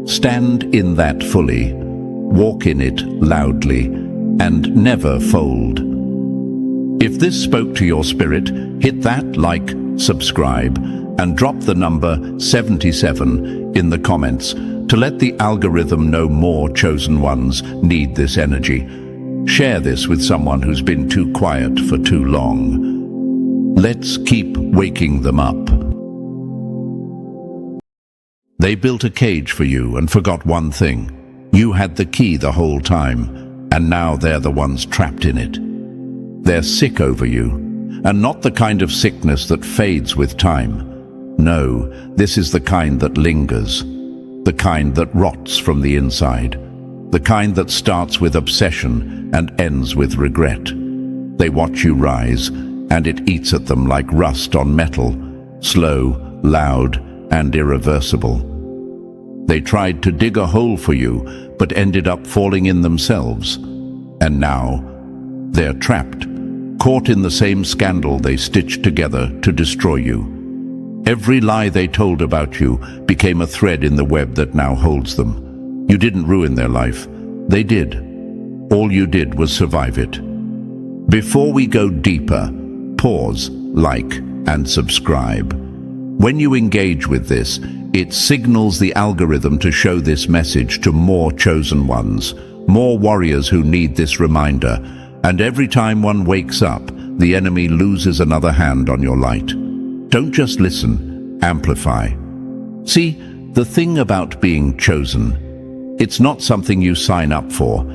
Stand in that fully, walk in it loudly, and never fold. If this spoke to your spirit, hit that like, subscribe, and drop the number 77 in the comments to let the algorithm know more chosen ones need this energy. Share this with someone who's been too quiet for too long. Let's keep waking them up. They built a cage for you and forgot one thing. You had the key the whole time, and now they're the ones trapped in it. They're sick over you, and not the kind of sickness that fades with time. No, this is the kind that lingers, the kind that rots from the inside, the kind that starts with obsession and ends with regret. They watch you rise, and it eats at them like rust on metal, slow, loud, and irreversible. They tried to dig a hole for you, but ended up falling in themselves. And now, they're trapped, caught in the same scandal they stitched together to destroy you. Every lie they told about you became a thread in the web that now holds them. You didn't ruin their life. They did. All you did was survive it. Before we go deeper, pause, like, and subscribe. When you engage with this, it signals the algorithm to show this message to more chosen ones, more warriors who need this reminder. And every time one wakes up, the enemy loses another hand on your light. Don't just listen, amplify. See, the thing about being chosen, it's not something you sign up for.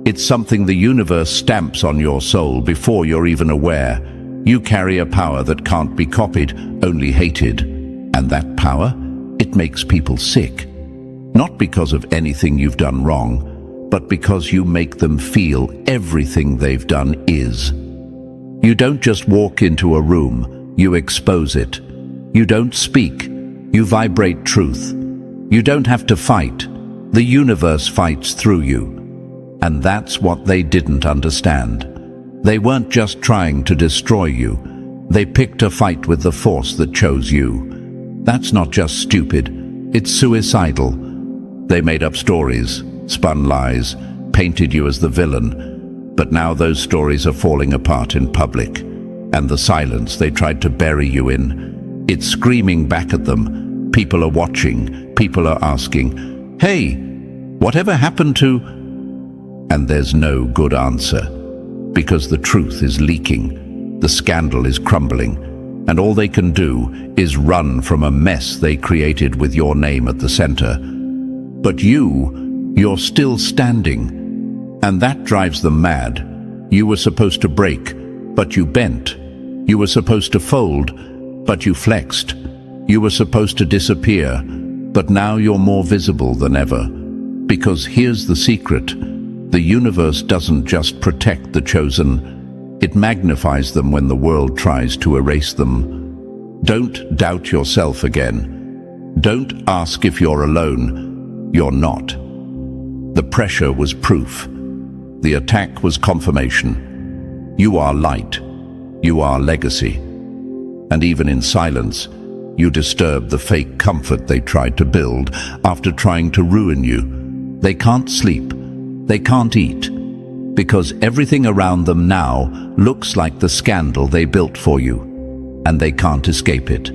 It's something the universe stamps on your soul before you're even aware. You carry a power that can't be copied, only hated. And that power, it makes people sick. Not because of anything you've done wrong, but because you make them feel everything they've done is. You don't just walk into a room, you expose it. You don't speak, you vibrate truth. You don't have to fight, the universe fights through you. And that's what they didn't understand. They weren't just trying to destroy you, they picked a fight with the force that chose you. That's not just stupid, it's suicidal. They made up stories, spun lies, painted you as the villain. But now those stories are falling apart in public. And the silence they tried to bury you in, it's screaming back at them. People are watching, people are asking, "Hey, whatever happened to..." And there's no good answer. Because the truth is leaking, the scandal is crumbling, and all they can do is run from a mess they created with your name at the center. But you're still standing, and that drives them mad. You were supposed to break, but you bent. You were supposed to fold, but you flexed. You were supposed to disappear, but now you're more visible than ever. Because here's the secret, the universe doesn't just protect the chosen, it magnifies them when the world tries to erase them. Don't doubt yourself again. Don't ask if you're alone. You're not. The pressure was proof. The attack was confirmation. You are light. You are legacy. And even in silence, you disturb the fake comfort they tried to build after trying to ruin you. They can't sleep. They can't eat. Because everything around them now looks like the scandal they built for you, and they can't escape it.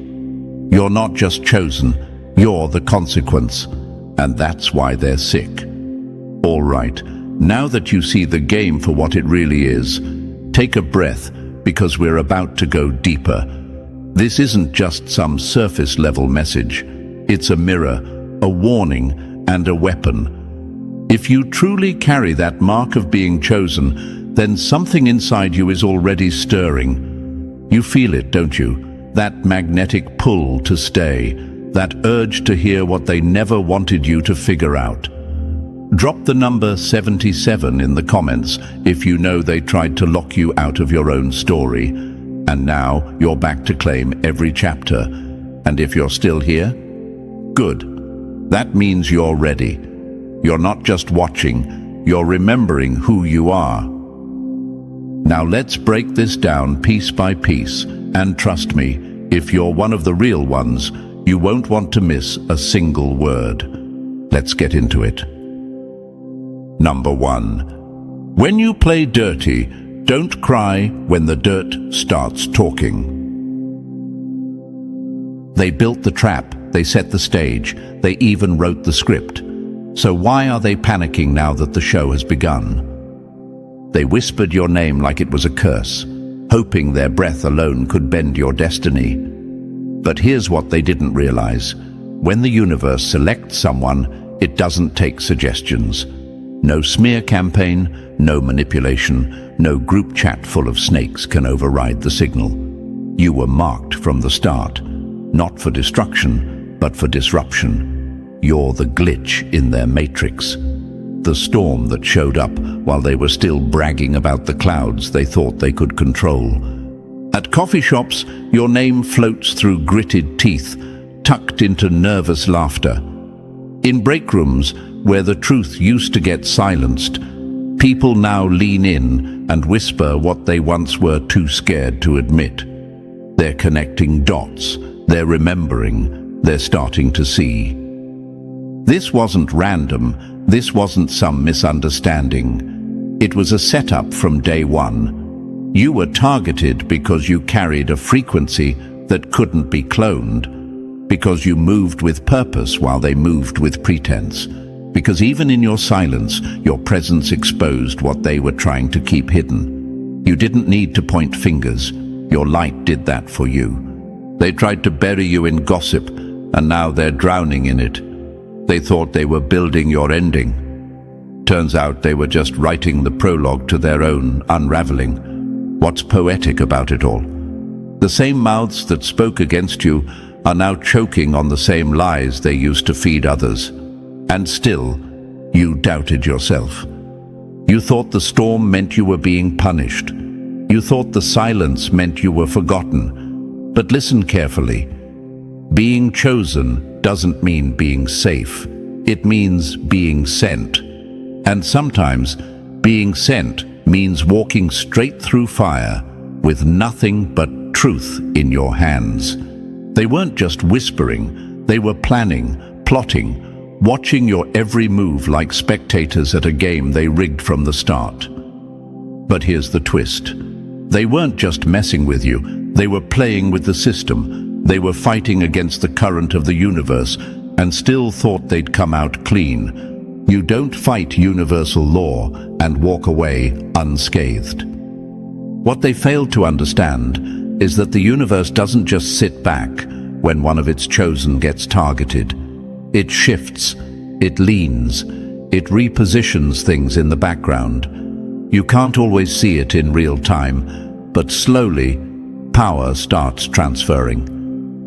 You're not just chosen, you're the consequence, and that's why they're sick. All right, now that you see the game for what it really is, take a breath, because we're about to go deeper. This isn't just some surface-level message. It's a mirror, a warning, and a weapon. If you truly carry that mark of being chosen, then something inside you is already stirring. You feel it, don't you? That magnetic pull to stay, that urge to hear what they never wanted you to figure out. Drop the number 77 in the comments if you know they tried to lock you out of your own story. And now you're back to claim every chapter. And if you're still here, good. That means you're ready. You're not just watching, you're remembering who you are. Now let's break this down piece by piece, and trust me, if you're one of the real ones, you won't want to miss a single word. Let's get into it. Number 1. When you play dirty, don't cry when the dirt starts talking. They built the trap, they set the stage, they even wrote the script. So why are they panicking now that the show has begun? They whispered your name like it was a curse, hoping their breath alone could bend your destiny. But here's what they didn't realize. When the universe selects someone, it doesn't take suggestions. No smear campaign, no manipulation, no group chat full of snakes can override the signal. You were marked from the start, not for destruction, but for disruption. You're the glitch in their matrix. The storm that showed up while they were still bragging about the clouds they thought they could control. At coffee shops, your name floats through gritted teeth, tucked into nervous laughter. In break rooms, where the truth used to get silenced, people now lean in and whisper what they once were too scared to admit. They're connecting dots, they're remembering, they're starting to see. This wasn't random, this wasn't some misunderstanding. It was a setup from day one. You were targeted because you carried a frequency that couldn't be cloned, because you moved with purpose while they moved with pretense, because even in your silence, your presence exposed what they were trying to keep hidden. You didn't need to point fingers, your light did that for you. They tried to bury you in gossip, and now they're drowning in it. They thought they were building your ending. Turns out they were just writing the prologue to their own unraveling. What's poetic about it all? The same mouths that spoke against you are now choking on the same lies they used to feed others. And still, you doubted yourself. You thought the storm meant you were being punished. You thought the silence meant you were forgotten. But listen carefully. Being chosen doesn't mean being safe. It means being sent. And sometimes, being sent means walking straight through fire with nothing but truth in your hands. They weren't just whispering, they were planning, plotting, watching your every move like spectators at a game they rigged from the start. But here's the twist. They weren't just messing with you, they were playing with the system. They were fighting against the current of the universe and still thought they'd come out clean. You don't fight universal law and walk away unscathed. What they failed to understand is that the universe doesn't just sit back when one of its chosen gets targeted. It shifts, it leans, it repositions things in the background. You can't always see it in real time, but slowly, power starts transferring.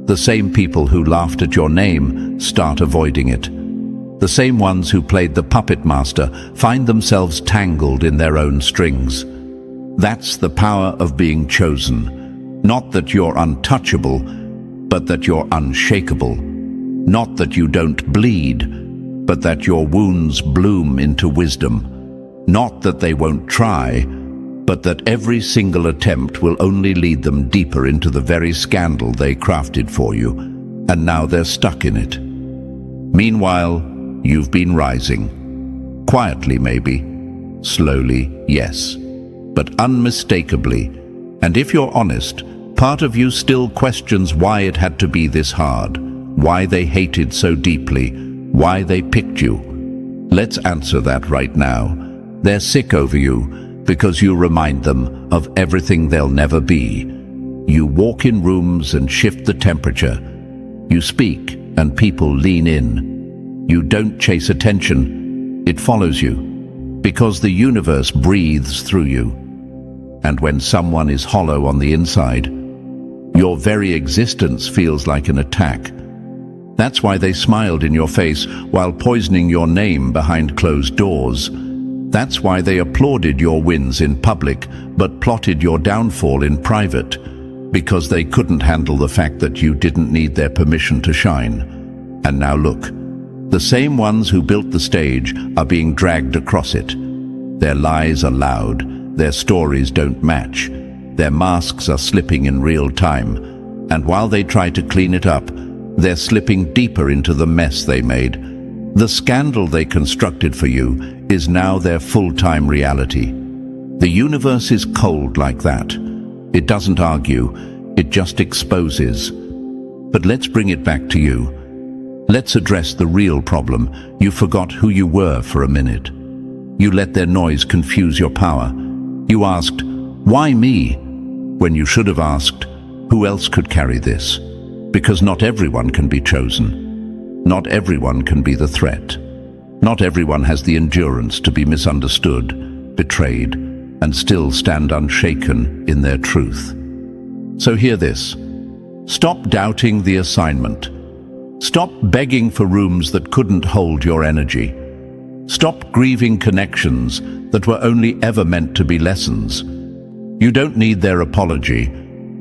The same people who laughed at your name start avoiding it. The same ones who played the puppet master find themselves tangled in their own strings. That's the power of being chosen. Not that you're untouchable, but that you're unshakable. Not that you don't bleed, but that your wounds bloom into wisdom. Not that they won't try, but that every single attempt will only lead them deeper into the very scandal they crafted for you, and now they're stuck in it. Meanwhile, you've been rising. Quietly, maybe. Slowly, yes. But unmistakably. And if you're honest, part of you still questions why it had to be this hard, why they hated so deeply, why they picked you. Let's answer that right now. They're sick over you, because you remind them of everything they'll never be. You walk in rooms and shift the temperature. You speak and people lean in. You don't chase attention, it follows you, because the universe breathes through you. And when someone is hollow on the inside, your very existence feels like an attack. That's why they smiled in your face while poisoning your name behind closed doors. That's why they applauded your wins in public, but plotted your downfall in private, because they couldn't handle the fact that you didn't need their permission to shine. And now look, the same ones who built the stage are being dragged across it. Their lies are loud, their stories don't match. Their masks are slipping in real time, and while they try to clean it up, they're slipping deeper into the mess they made. The scandal they constructed for you is now their full-time reality. The universe is cold like that. It doesn't argue, it just exposes. But let's bring it back to you. Let's address the real problem. You forgot who you were for a minute. You let their noise confuse your power. You asked, "Why me?" when you should have asked, "Who else could carry this?" Because not everyone can be chosen. Not everyone can be the threat. Not everyone has the endurance to be misunderstood, betrayed, and still stand unshaken in their truth. So hear this. Stop doubting the assignment. Stop begging for rooms that couldn't hold your energy. Stop grieving connections that were only ever meant to be lessons. You don't need their apology.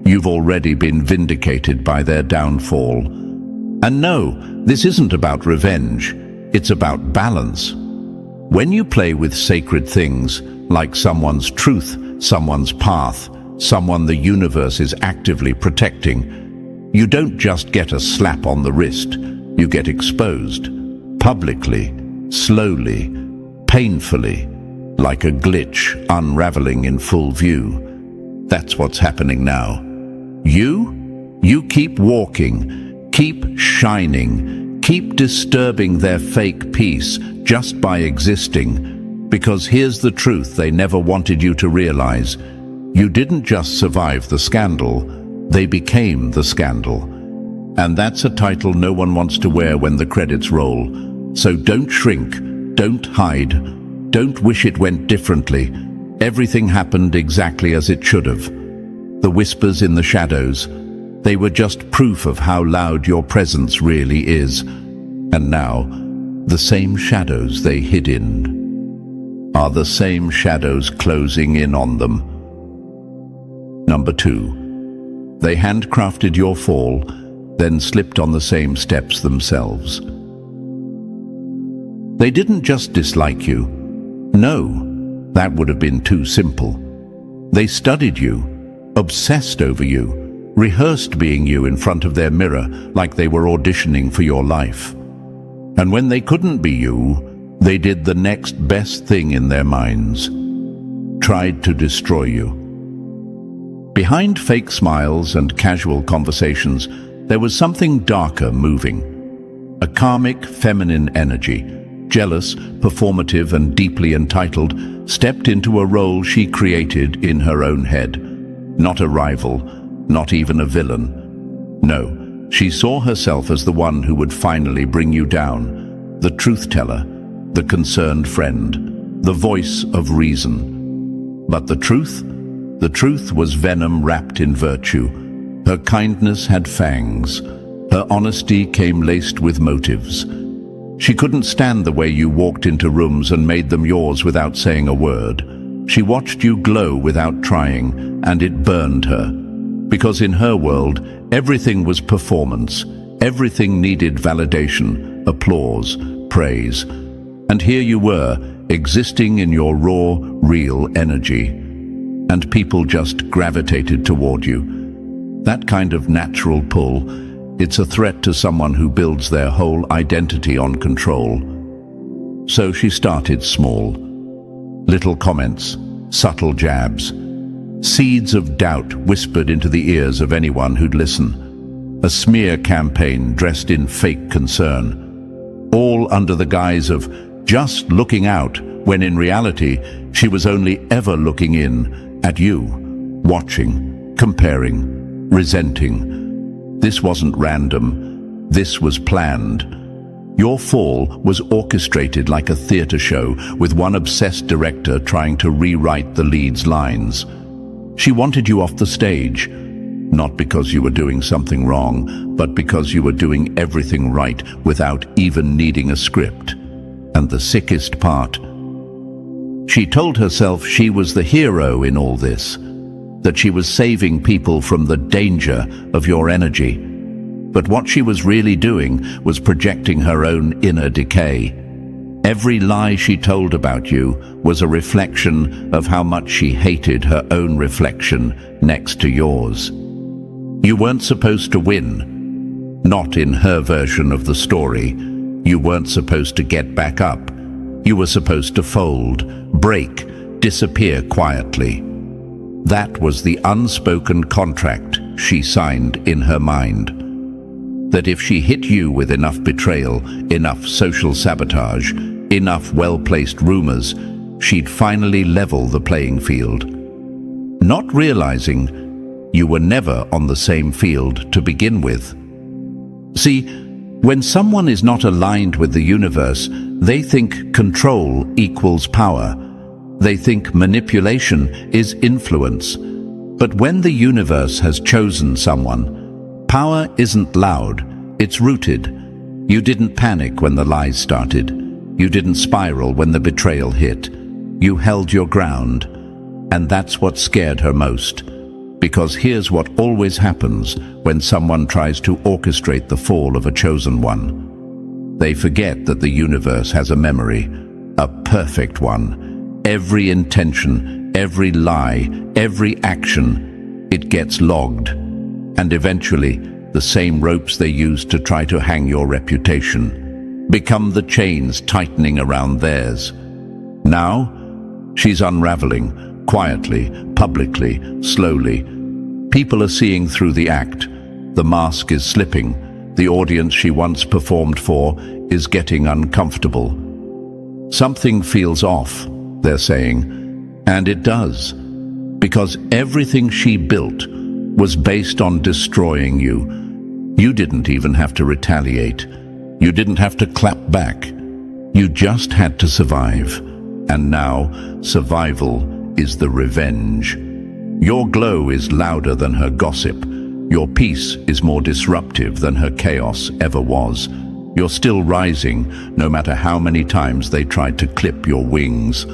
You've already been vindicated by their downfall. And no, this isn't about revenge. It's about balance. When you play with sacred things, like someone's truth, someone's path, someone the universe is actively protecting, you don't just get a slap on the wrist, you get exposed. Publicly, slowly, painfully, like a glitch unraveling in full view. That's what's happening now. You keep walking, keep shining, keep disturbing their fake peace just by existing. Because here's the truth they never wanted you to realize. You didn't just survive the scandal, they became the scandal. And that's a title no one wants to wear when the credits roll. So don't shrink, don't hide, don't wish it went differently. Everything happened exactly as it should have. The whispers in the shadows, they were just proof of how loud your presence really is. And now, the same shadows they hid in are the same shadows closing in on them. Number 2. They handcrafted your fall, then slipped on the same steps themselves. They didn't just dislike you. No, that would have been too simple. They studied you, obsessed over you, rehearsed being you in front of their mirror like they were auditioning for your life. And when they couldn't be you, they did the next best thing in their minds. Tried to destroy you. Behind fake smiles and casual conversations, there was something darker moving. A karmic feminine energy, jealous, performative, and deeply entitled, stepped into a role she created in her own head. Not a rival, not even a villain. No, she saw herself as the one who would finally bring you down, the truth teller, the concerned friend, the voice of reason. But the truth was venom wrapped in virtue. Her kindness had fangs. Her honesty came laced with motives. She couldn't stand the way you walked into rooms and made them yours without saying a word. She watched you glow without trying, and it burned her. Because in her world, everything was performance. Everything needed validation, applause, praise. And here you were, existing in your raw, real energy. And people just gravitated toward you. That kind of natural pull, it's a threat to someone who builds their whole identity on control. So she started small. Little comments, subtle jabs, seeds of doubt whispered into the ears of anyone who'd listen. A smear campaign dressed in fake concern. All under the guise of just looking out, when in reality, she was only ever looking in at you, watching, comparing, resenting. This wasn't random. This was planned. Your fall was orchestrated like a theater show, with one obsessed director trying to rewrite the lead's lines. She wanted you off the stage, not because you were doing something wrong, but because you were doing everything right without even needing a script. And the sickest part, she told herself she was the hero in all this, that she was saving people from the danger of your energy. But what she was really doing was projecting her own inner decay. Every lie she told about you was a reflection of how much she hated her own reflection next to yours. You weren't supposed to win. Not in her version of the story. You weren't supposed to get back up. You were supposed to fold, break, disappear quietly. That was the unspoken contract she signed in her mind. That if she hit you with enough betrayal, enough social sabotage, enough well-placed rumors, she'd finally level the playing field. Not realizing you were never on the same field to begin with. See, when someone is not aligned with the universe, they think control equals power. They think manipulation is influence. But when the universe has chosen someone, power isn't loud, it's rooted. You didn't panic when the lies started. You didn't spiral when the betrayal hit. You held your ground. And that's what scared her most. Because here's what always happens when someone tries to orchestrate the fall of a chosen one. They forget that the universe has a memory, a perfect one. Every intention, every lie, every action, it gets logged. And eventually, the same ropes they used to try to hang your reputation become the chains tightening around theirs. Now, she's unraveling, quietly, publicly, slowly. People are seeing through the act. The mask is slipping. The audience she once performed for is getting uncomfortable. Something feels off, they're saying, and it does, because everything she built was based on destroying you. You didn't even have to retaliate. You didn't have to clap back. You just had to survive. And now, survival is the revenge. Your glow is louder than her gossip. Your peace is more disruptive than her chaos ever was. You're still rising, no matter how many times they tried to clip your wings.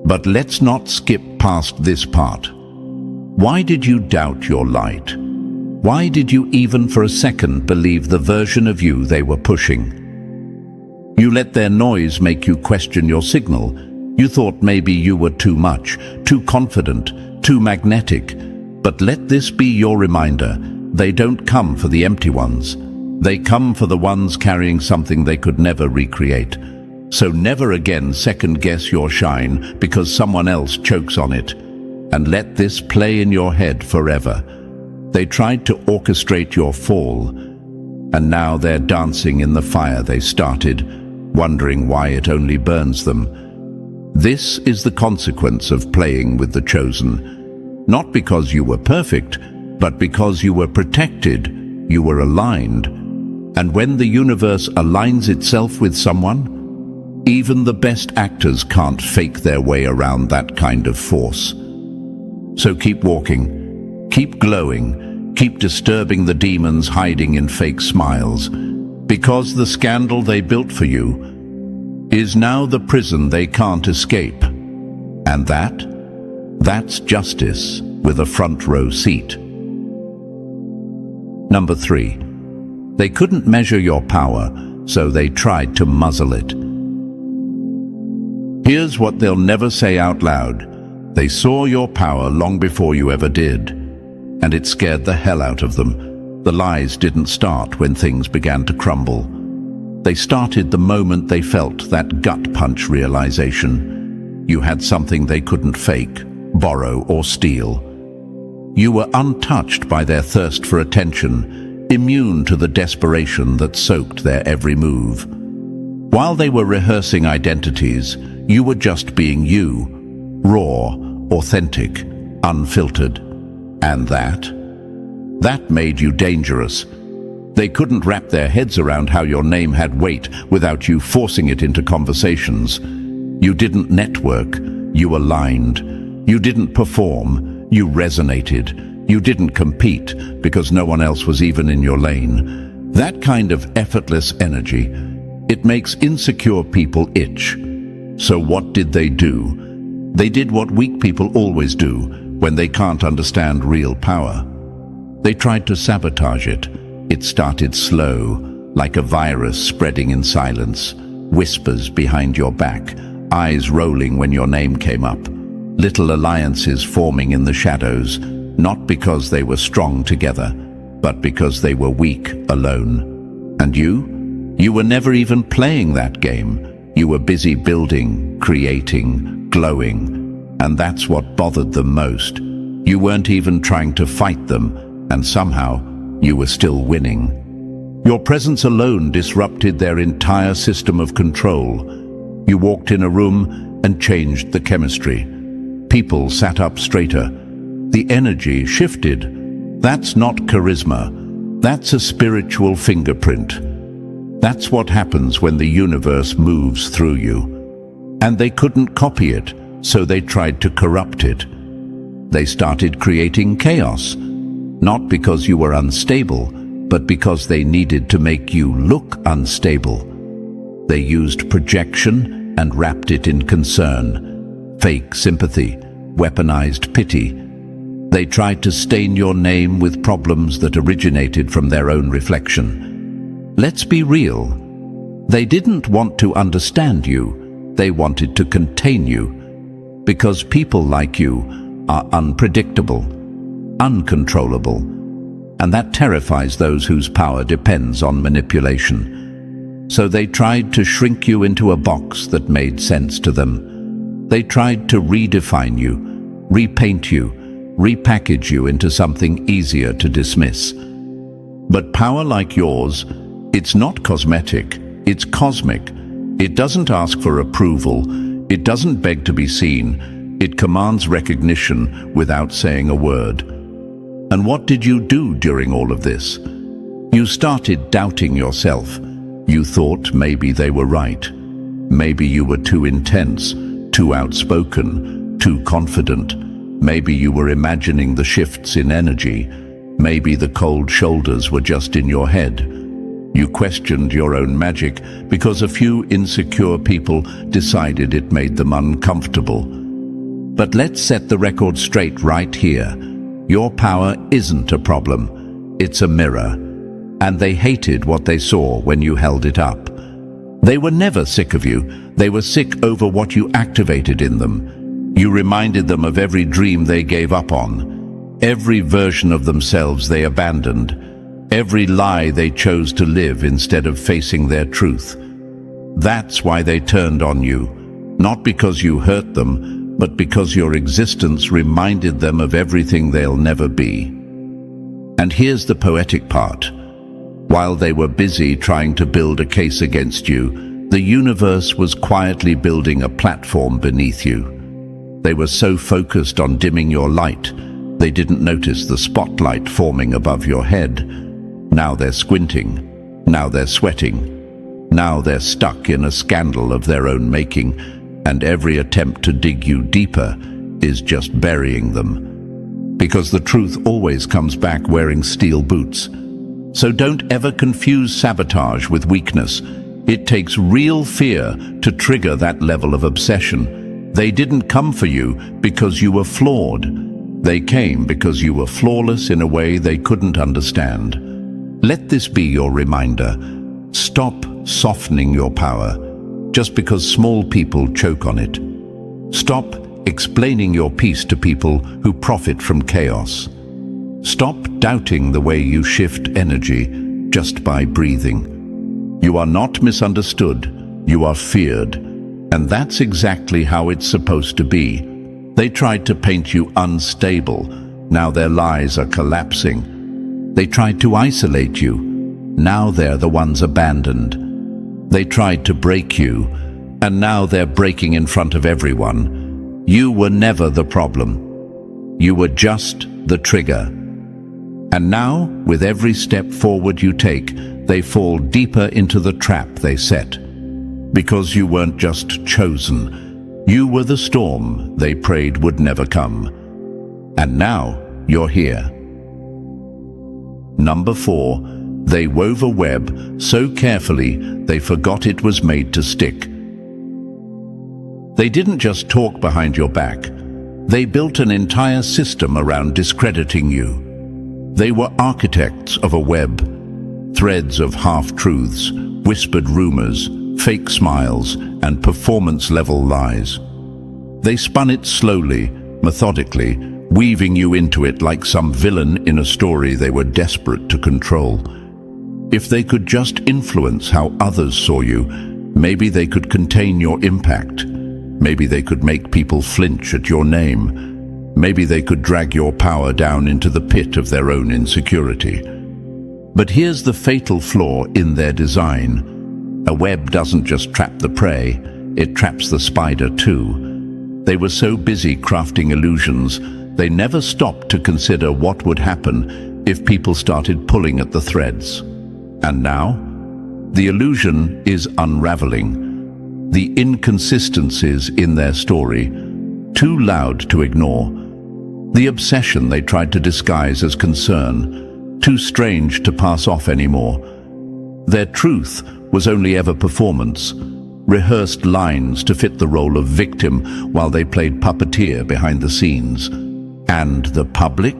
But let's not skip past this part. Why did you doubt your light? Why did you even for a second believe the version of you they were pushing? You let their noise make you question your signal. You thought maybe you were too much, too confident, too magnetic. But let this be your reminder. They don't come for the empty ones. They come for the ones carrying something they could never recreate. So never again second-guess your shine because someone else chokes on it. And let this play in your head forever. They tried to orchestrate your fall, and now they're dancing in the fire they started, wondering why it only burns them. This is the consequence of playing with the chosen. Not because you were perfect, but because you were protected, you were aligned. And when the universe aligns itself with someone, even the best actors can't fake their way around that kind of force. So keep walking, keep glowing, keep disturbing the demons hiding in fake smiles, because the scandal they built for you is now the prison they can't escape. And that's justice with a front row seat. Number 3, they couldn't measure your power, so they tried to muzzle it. Here's what they'll never say out loud. They saw your power long before you ever did, and it scared the hell out of them. The lies didn't start when things began to crumble. They started the moment they felt that gut punch realization. You had something they couldn't fake, borrow, or steal. You were untouched by their thirst for attention, immune to the desperation that soaked their every move. While they were rehearsing identities, you were just being you, raw, authentic, unfiltered. And that made you dangerous. They couldn't wrap their heads around how your name had weight without you forcing it into conversations. You didn't network, you aligned. You didn't perform, you resonated. You didn't compete because no one else was even in your lane. That kind of effortless energy, it makes insecure people itch. So what did they do? They did what weak people always do when they can't understand real power. They tried to sabotage it. It started slow, like a virus spreading in silence. whispers behind your back, eyes rolling when your name came up, little alliances forming in the shadows, not because they were strong together, but because they were weak alone. And you were never even playing that game. You were busy building, creating, glowing, and that's what bothered them most. You weren't even trying to fight them, and somehow you were still winning. Your presence alone disrupted their entire system of control. You walked in a room and changed the chemistry. People sat up straighter. The energy shifted. That's not charisma. That's a spiritual fingerprint. That's what happens when the universe moves through you. And they couldn't copy it, so they tried to corrupt it. They started creating chaos, not because you were unstable, but because they needed to make you look unstable. They used projection and wrapped it in concern, fake sympathy, weaponized pity. They tried to stain your name with problems that originated from their own reflection. Let's be real. They didn't want to understand you. They wanted to contain you. Because people like you are unpredictable, uncontrollable, and that terrifies those whose power depends on manipulation. So they tried to shrink you into a box that made sense to them. They tried to redefine you, repaint you, repackage you into something easier to dismiss. But power like yours, it's not cosmetic, it's cosmic. It doesn't ask for approval, it doesn't beg to be seen, it commands recognition without saying a word. And what did you do during all of this? You started doubting yourself. You thought maybe they were right. Maybe you were too intense, too outspoken, too confident. Maybe you were imagining the shifts in energy. Maybe the cold shoulders were just in your head. You questioned your own magic because a few insecure people decided it made them uncomfortable. But let's set the record straight right here. Your power isn't a problem, it's a mirror. And they hated what they saw when you held it up. They were never sick of you, they were sick over what you activated in them. You reminded them of every dream they gave up on, every version of themselves they abandoned, every lie they chose to live instead of facing their truth. That's why they turned on you, not because you hurt them, but because your existence reminded them of everything they'll never be. And here's the poetic part. While they were busy trying to build a case against you, the universe was quietly building a platform beneath you. They were so focused on dimming your light, they didn't notice the spotlight forming above your head. Now they're squinting, now they're sweating, now they're stuck in a scandal of their own making, and every attempt to dig you deeper is just burying them. Because the truth always comes back wearing steel boots. So don't ever confuse sabotage with weakness. It takes real fear to trigger that level of obsession. They didn't come for you because you were flawed. They came because you were flawless in a way they couldn't understand. Let this be your reminder. Stop softening your power just because small people choke on it. Stop explaining your peace to people who profit from chaos. Stop doubting the way you shift energy just by breathing. You are not misunderstood, you are feared. And that's exactly how it's supposed to be. They tried to paint you unstable, now their lies are collapsing. They tried to isolate you, now they're the ones abandoned. They tried to break you, and now they're breaking in front of everyone. You were never the problem. You were just the trigger. And now, with every step forward you take, they fall deeper into the trap they set. Because you weren't just chosen. You were the storm they prayed would never come. And now, you're here. Number 4. They wove a web so carefully they forgot it was made to stick. They didn't just talk behind your back. They built an entire system around discrediting you. They were architects of a web, threads of half-truths, whispered rumors, fake smiles, and performance-level lies. They spun it slowly, methodically, weaving you into it like some villain in a story they were desperate to control. If they could just influence how others saw you, maybe they could contain your impact. Maybe they could make people flinch at your name. Maybe they could drag your power down into the pit of their own insecurity. But here's the fatal flaw in their design. A web doesn't just trap the prey, it traps the spider too. They were so busy crafting illusions, they never stopped to consider what would happen if people started pulling at the threads. And now, the illusion is unraveling. The inconsistencies in their story, too loud to ignore. The obsession they tried to disguise as concern, too strange to pass off anymore. Their truth was only ever performance, rehearsed lines to fit the role of victim while they played puppeteer behind the scenes. And the public?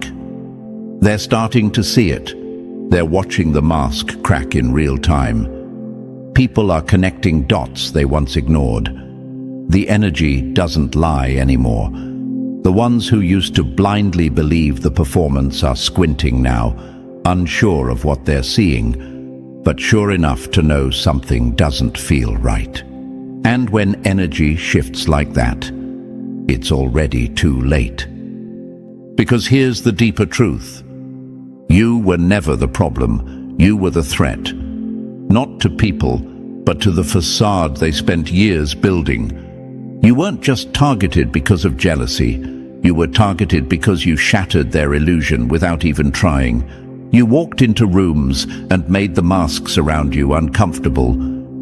They're starting to see it. They're watching the mask crack in real time. People are connecting dots they once ignored. The energy doesn't lie anymore. The ones who used to blindly believe the performance are squinting now, unsure of what they're seeing, but sure enough to know something doesn't feel right. And when energy shifts like that, it's already too late. Because here's the deeper truth. You were never the problem, you were the threat. Not to people, but to the facade they spent years building. You weren't just targeted because of jealousy, you were targeted because you shattered their illusion without even trying. You walked into rooms and made the masks around you uncomfortable.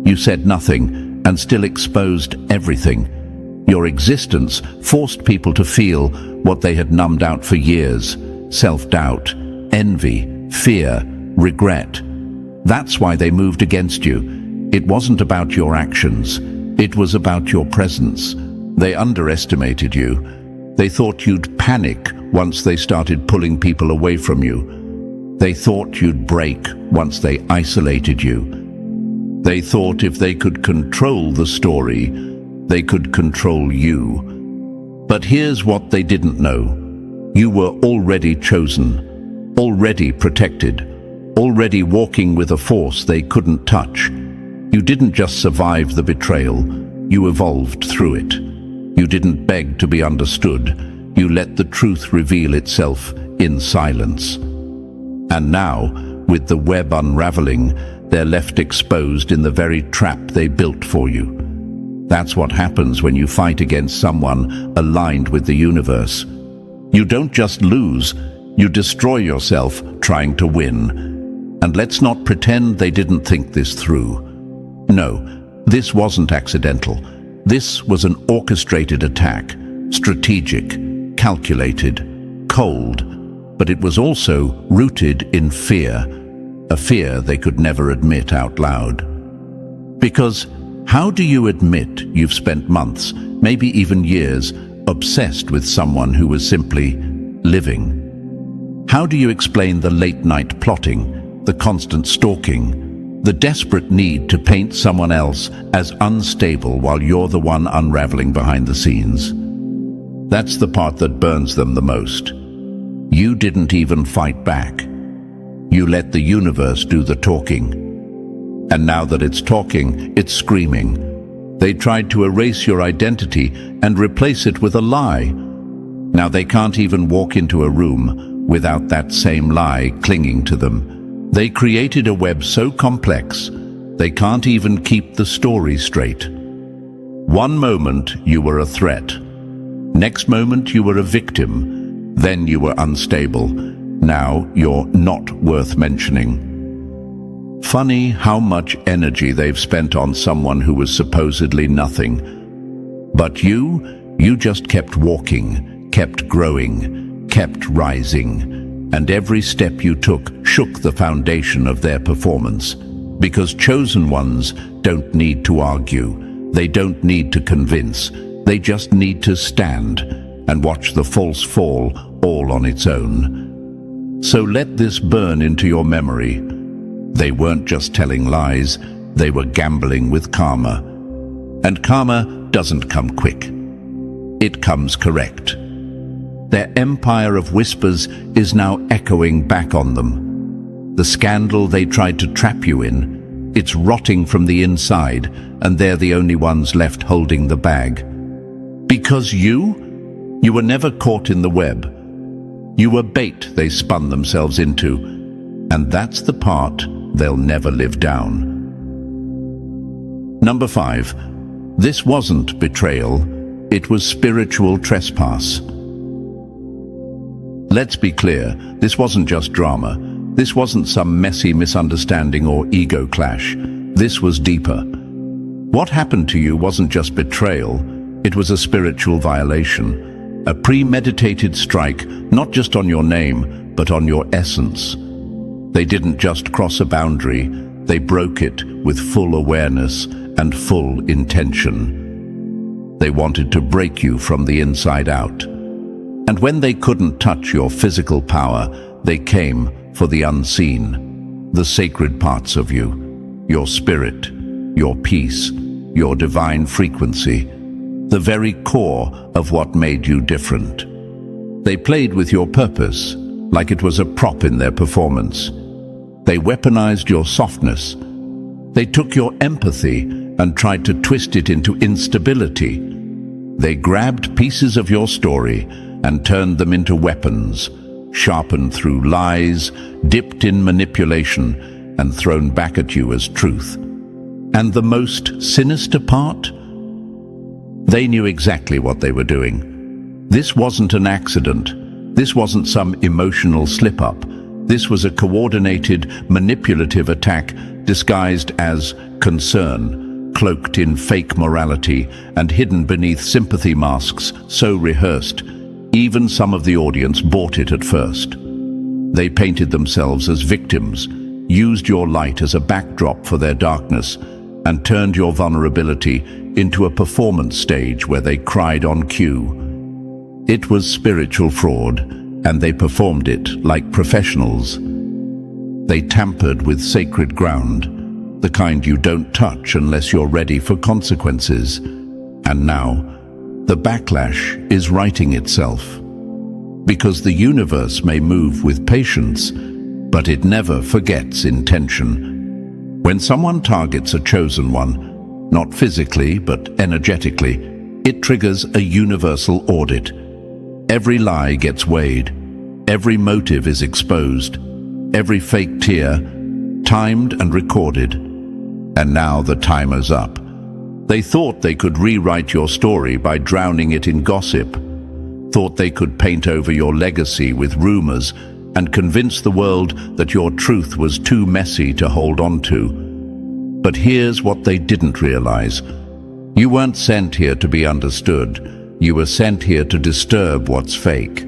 You said nothing and still exposed everything. Your existence forced people to feel what they had numbed out for years: self-doubt, envy, fear, regret. That's why they moved against you. It wasn't about your actions, it was about your presence. They underestimated you. They thought you'd panic once they started pulling people away from you. They thought you'd break once they isolated you. They thought if they could control the story, they could control you. But here's what they didn't know. You were already chosen, already protected, already walking with a force they couldn't touch. You didn't just survive the betrayal, you evolved through it. You didn't beg to be understood, you let the truth reveal itself in silence. And now, with the web unraveling, they're left exposed in the very trap they built for you. That's what happens when you fight against someone aligned with the universe. You don't just lose, you destroy yourself trying to win. And let's not pretend they didn't think this through. No, this wasn't accidental. This was an orchestrated attack, strategic, calculated, cold, but it was also rooted in fear, a fear they could never admit out loud. Because how do you admit you've spent months, maybe even years, obsessed with someone who was simply living? How do you explain the late-night plotting, the constant stalking, the desperate need to paint someone else as unstable while you're the one unraveling behind the scenes? That's the part that burns them the most. You didn't even fight back. You let the universe do the talking. And now that it's talking, it's screaming. They tried to erase your identity and replace it with a lie. Now they can't even walk into a room without that same lie clinging to them. They created a web so complex, they can't even keep the story straight. One moment you were a threat. Next moment you were a victim. Then you were unstable. Now you're not worth mentioning. Funny how much energy they've spent on someone who was supposedly nothing. But you just kept walking, kept growing, kept rising. And every step you took shook the foundation of their performance. Because chosen ones don't need to argue. They don't need to convince. They just need to stand and watch the false fall all on its own. So let this burn into your memory. They weren't just telling lies, They were gambling with karma. And karma doesn't come quick. It comes correct. Their empire of whispers is now echoing back on them. The scandal they tried to trap you in, it's rotting from the inside, and they're the only ones left holding the bag. Because you were never caught in the web. You were bait they spun themselves into, and that's the part they'll never live down. Number 5. This wasn't betrayal, it was spiritual trespass. Let's be clear, this wasn't just drama. This wasn't some messy misunderstanding or ego clash. This was deeper. What happened to you wasn't just betrayal, it was a spiritual violation. A premeditated strike, not just on your name, but on your essence. They didn't just cross a boundary, they broke it with full awareness and full intention. They wanted to break you from the inside out. And when they couldn't touch your physical power, they came for the unseen, the sacred parts of you, your spirit, your peace, your divine frequency, the very core of what made you different. They played with your purpose, like it was a prop in their performance. They weaponized your softness. They took your empathy and tried to twist it into instability. They grabbed pieces of your story and turned them into weapons, sharpened through lies, dipped in manipulation, and thrown back at you as truth. And the most sinister part? They knew exactly what they were doing. This wasn't an accident. This wasn't some emotional slip-up. This was a coordinated, manipulative attack disguised as concern, cloaked in fake morality and hidden beneath sympathy masks so rehearsed, even some of the audience bought it at first. They painted themselves as victims, used your light as a backdrop for their darkness, and turned your vulnerability into a performance stage where they cried on cue. It was spiritual fraud, and they performed it like professionals. They tampered with sacred ground, the kind you don't touch unless you're ready for consequences. And now, the backlash is writing itself. Because the universe may move with patience, but it never forgets intention. When someone targets a chosen one, not physically but energetically, it triggers a universal audit. Every lie gets weighed, every motive is exposed, every fake tear timed and recorded. And now the timer's up. They thought they could rewrite your story by drowning it in gossip, thought they could paint over your legacy with rumors and convince the world that your truth was too messy to hold on to. But here's what they didn't realize. You weren't sent here to be understood. You were sent here to disturb what's fake.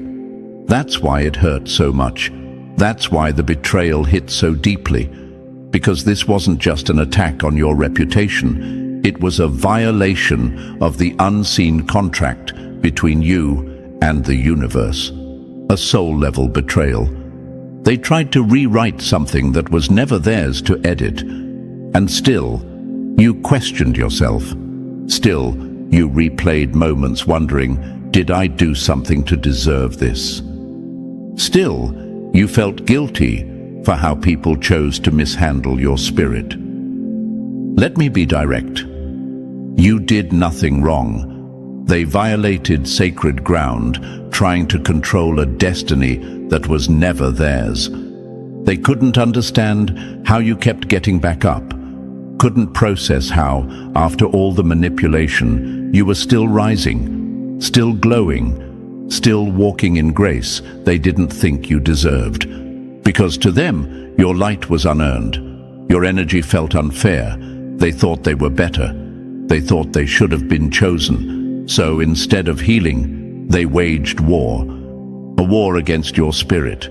That's why it hurt so much. That's why the betrayal hit so deeply. Because this wasn't just an attack on your reputation. It was a violation of the unseen contract between you and the universe. A soul-level betrayal. They tried to rewrite something that was never theirs to edit. And still, you questioned yourself. Still, you replayed moments wondering, did I do something to deserve this? Still, you felt guilty for how people chose to mishandle your spirit. Let me be direct. You did nothing wrong. They violated sacred ground, trying to control a destiny that was never theirs. They couldn't understand how you kept getting back up, couldn't process how, after all the manipulation, you were still rising, still glowing, still walking in grace they didn't think you deserved. Because to them, your light was unearned. Your energy felt unfair. They thought they were better. They thought they should have been chosen. So instead of healing, they waged war. A war against your spirit.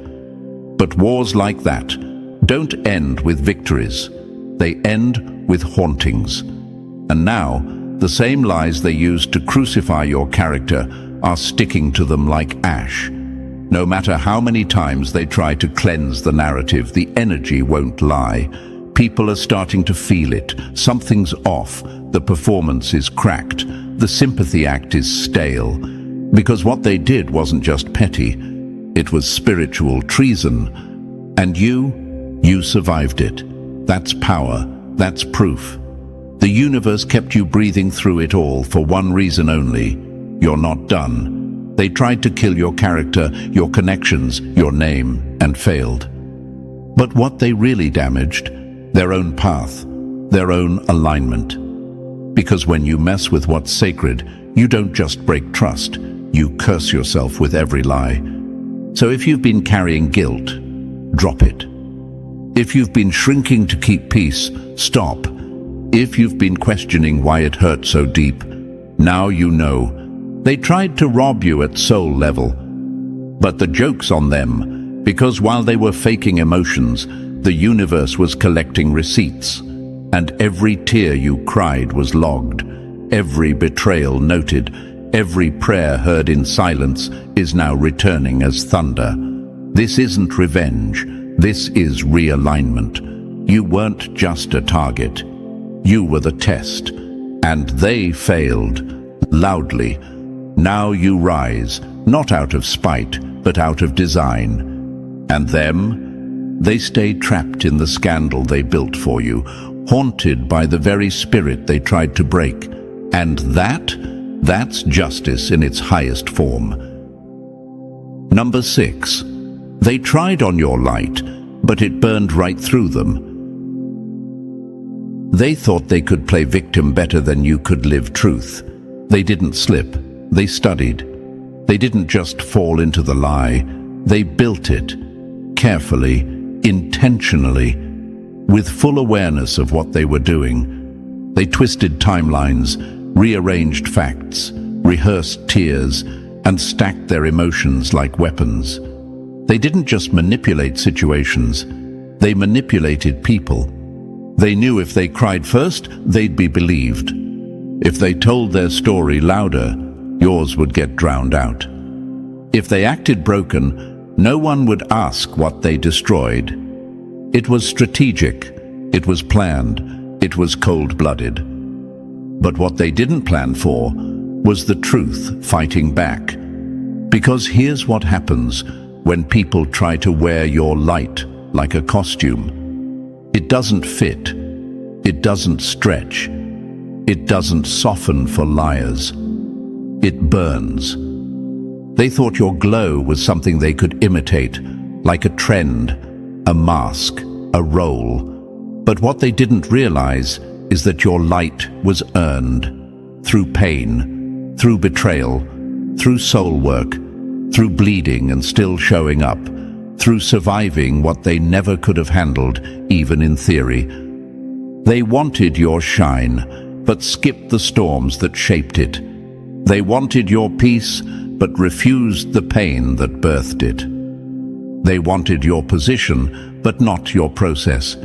But wars like that don't end with victories. They end with hauntings. And now, the same lies they used to crucify your character are sticking to them like ash. No matter how many times they try to cleanse the narrative, the energy won't lie. People are starting to feel it. Something's off. The performance is cracked. The sympathy act is stale. Because what they did wasn't just petty. It was spiritual treason. And you survived it. That's power. That's proof. The universe kept you breathing through it all for one reason only. You're not done. They tried to kill your character, your connections, your name, and failed. But what they really damaged, their own path, their own alignment. Because when you mess with what's sacred, you don't just break trust, you curse yourself with every lie. So if you've been carrying guilt, drop it. If you've been shrinking to keep peace, stop. If you've been questioning why it hurt so deep, now you know. They tried to rob you at soul level. But the joke's on them, because while they were faking emotions, the universe was collecting receipts, and every tear you cried was logged, every betrayal noted, every prayer heard in silence is now returning as thunder. This isn't revenge, this is realignment. You weren't just a target, you were the test, and they failed, loudly. Now you rise, not out of spite, but out of design. And them? They stay trapped in the scandal they built for you, haunted by the very spirit they tried to break. And that's justice in its highest form. Number 6. They tried on your light, but it burned right through them. They thought they could play victim better than you could live truth. They didn't slip, they studied. They didn't just fall into the lie, they built it, carefully, intentionally, with full awareness of what they were doing. They twisted timelines, rearranged facts, rehearsed tears, and stacked their emotions like weapons. They didn't just manipulate situations, they manipulated people. They knew if they cried first, they'd be believed. If they told their story louder, yours would get drowned out. If they acted broken, no one would ask what they destroyed. It was strategic, it was planned, it was cold-blooded. But what they didn't plan for was the truth fighting back. Because here's what happens when people try to wear your light like a costume. It doesn't fit, it doesn't stretch, it doesn't soften for liars. It burns. They thought your glow was something they could imitate, like a trend, a mask, a role. But what they didn't realize is that your light was earned through pain, through betrayal, through soul work, through bleeding and still showing up, through surviving what they never could have handled, even in theory. They wanted your shine, but skipped the storms that shaped it. They wanted your peace, but refused the pain that birthed it. They wanted your position, but not your process.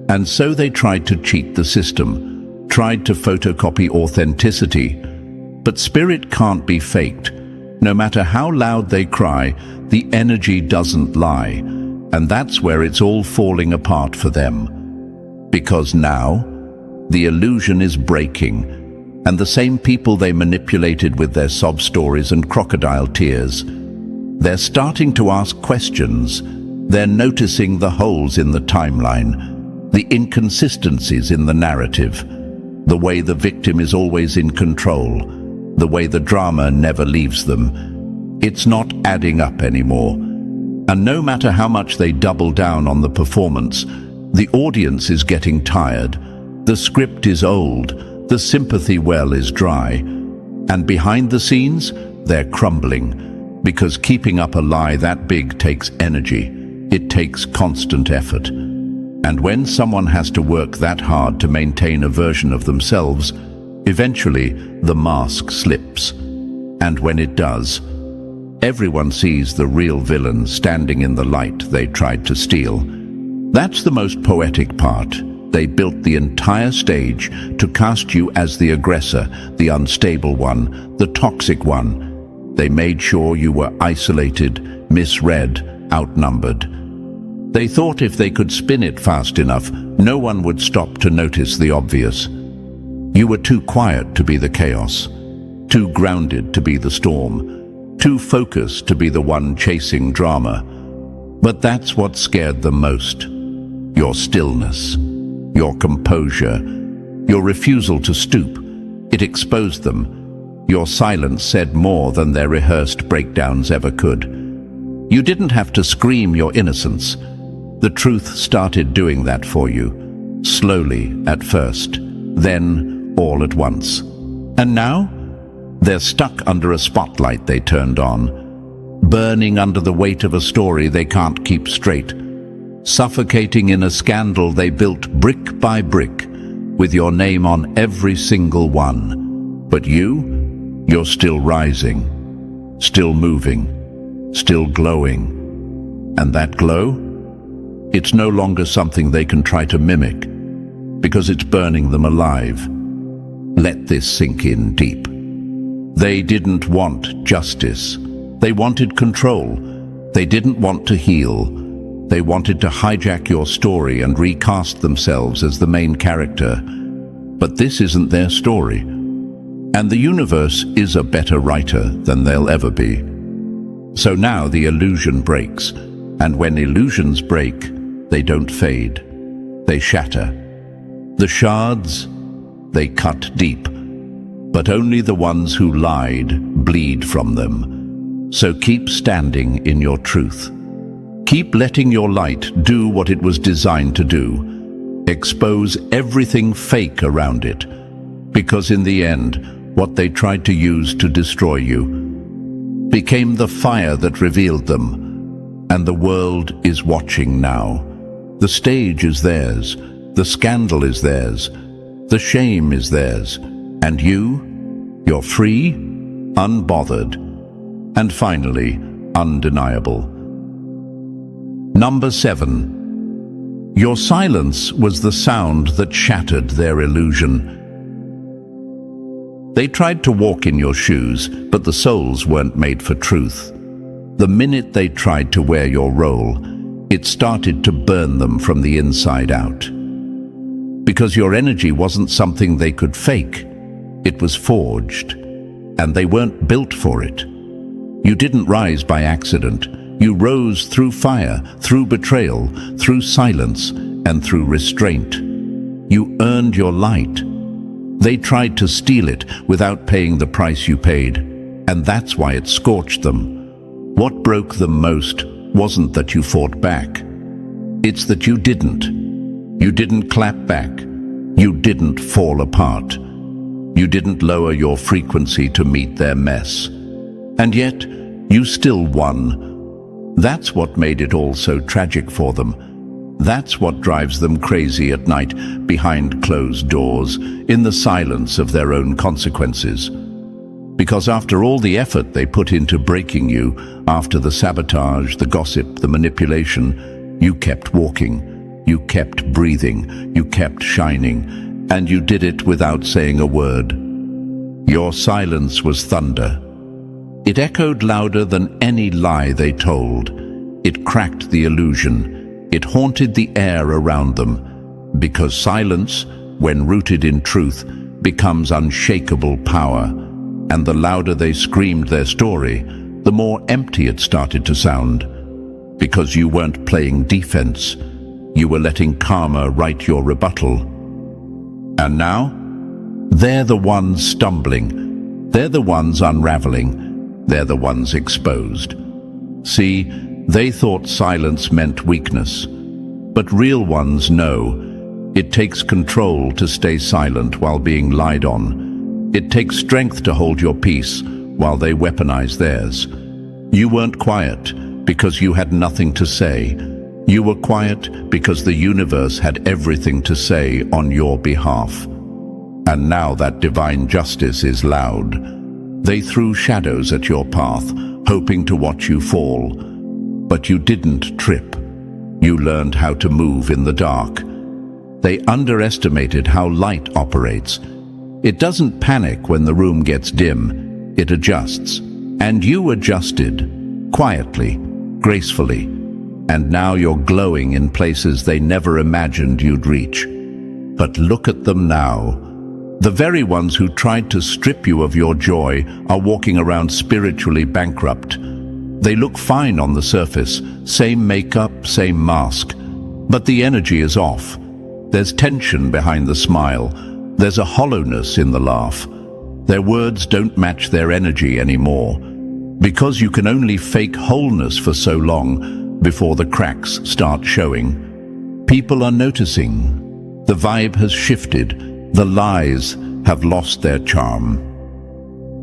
And so they tried to cheat the system, tried to photocopy authenticity. But spirit can't be faked. No matter how loud they cry, the energy doesn't lie. And that's where it's all falling apart for them. Because now, the illusion is breaking. And the same people they manipulated with their sob stories and crocodile tears, they're starting to ask questions. They're noticing the holes in the timeline, the inconsistencies in the narrative, the way the victim is always in control, the way the drama never leaves them. It's not adding up anymore. And no matter how much they double down on the performance, the audience is getting tired. The script is old. The sympathy well is dry, and behind the scenes, they're crumbling, because keeping up a lie that big takes energy. It takes constant effort. And when someone has to work that hard to maintain a version of themselves, eventually the mask slips. And when it does, everyone sees the real villain standing in the light they tried to steal. That's the most poetic part. They built the entire stage to cast you as the aggressor, the unstable one, the toxic one. They made sure you were isolated, misread, outnumbered. They thought if they could spin it fast enough, no one would stop to notice the obvious. You were too quiet to be the chaos, too grounded to be the storm, too focused to be the one chasing drama. But that's what scared them most. Your stillness, your composure, your refusal to stoop. It exposed them. Your silence said more than their rehearsed breakdowns ever could. You didn't have to scream your innocence. The truth started doing that for you, slowly at first, then all at once. And now, they're stuck under a spotlight they turned on, burning under the weight of a story they can't keep straight, suffocating in a scandal they built brick by brick, with your name on every single one. But you're still rising, still moving, still glowing. And that glow? It's no longer something they can try to mimic, because it's burning them alive. Let this sink in deep. They didn't want justice. They wanted control. They didn't want to heal. They wanted to hijack your story and recast themselves as the main character. But this isn't their story. And the universe is a better writer than they'll ever be. So now the illusion breaks. And when illusions break, they don't fade. They shatter. The shards, they cut deep. But only the ones who lied bleed from them. So keep standing in your truth. Keep letting your light do what it was designed to do. Expose everything fake around it. Because in the end, what they tried to use to destroy you became the fire that revealed them. And the world is watching now. The stage is theirs. The scandal is theirs. The shame is theirs. And you're free, unbothered, and finally, undeniable. Number 7. Your silence was the sound that shattered their illusion. They tried to walk in your shoes, but the soles weren't made for truth. The minute they tried to wear your role, it started to burn them from the inside out. Because your energy wasn't something they could fake. It was forged, and they weren't built for it. You didn't rise by accident. You rose through fire, through betrayal, through silence, and through restraint. You earned your light. They tried to steal it without paying the price you paid, and that's why it scorched them. What broke them most wasn't that you fought back. It's that you didn't. You didn't clap back. You didn't fall apart. You didn't lower your frequency to meet their mess. And yet, you still won. That's what made it all so tragic for them. That's what drives them crazy at night, behind closed doors, in the silence of their own consequences. Because after all the effort they put into breaking you, after the sabotage, the gossip, the manipulation, you kept walking, you kept breathing, you kept shining, and you did it without saying a word. Your silence was thunder. It echoed louder than any lie they told. It cracked the illusion. It haunted the air around them. Because silence, when rooted in truth, becomes unshakable power. And the louder they screamed their story, the more empty it started to sound. Because you weren't playing defense. You were letting karma write your rebuttal. And now, they're the ones stumbling. They're the ones unraveling. They're the ones exposed. See, they thought silence meant weakness. But real ones know it takes control to stay silent while being lied on. It takes strength to hold your peace while they weaponize theirs. You weren't quiet because you had nothing to say. You were quiet because the universe had everything to say on your behalf. And now that divine justice is loud. They threw shadows at your path, hoping to watch you fall. But you didn't trip. You learned how to move in the dark. They underestimated how light operates. It doesn't panic when the room gets dim. It adjusts. And you adjusted, quietly, gracefully. And now you're glowing in places they never imagined you'd reach. But look at them now. The very ones who tried to strip you of your joy are walking around spiritually bankrupt. They look fine on the surface, same makeup, same mask. But the energy is off. There's tension behind the smile. There's a hollowness in the laugh. Their words don't match their energy anymore. Because you can only fake wholeness for so long before the cracks start showing. People are noticing. The vibe has shifted. The lies have lost their charm.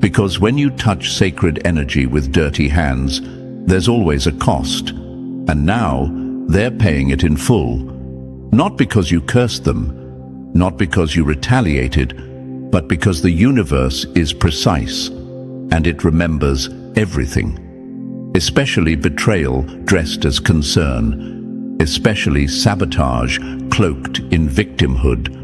Because when you touch sacred energy with dirty hands, there's always a cost. And now they're paying it in full. Not because you cursed them, not because you retaliated, but because the universe is precise and it remembers everything. Especially betrayal dressed as concern, especially sabotage cloaked in victimhood.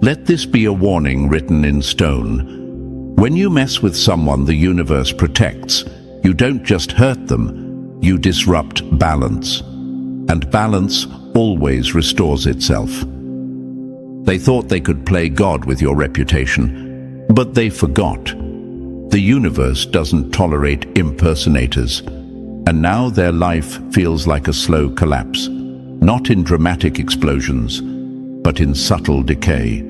Let this be a warning written in stone. When you mess with someone the universe protects, you don't just hurt them, you disrupt balance. And balance always restores itself. They thought they could play God with your reputation, but they forgot. The universe doesn't tolerate impersonators, and now their life feels like a slow collapse, not in dramatic explosions, but in subtle decay.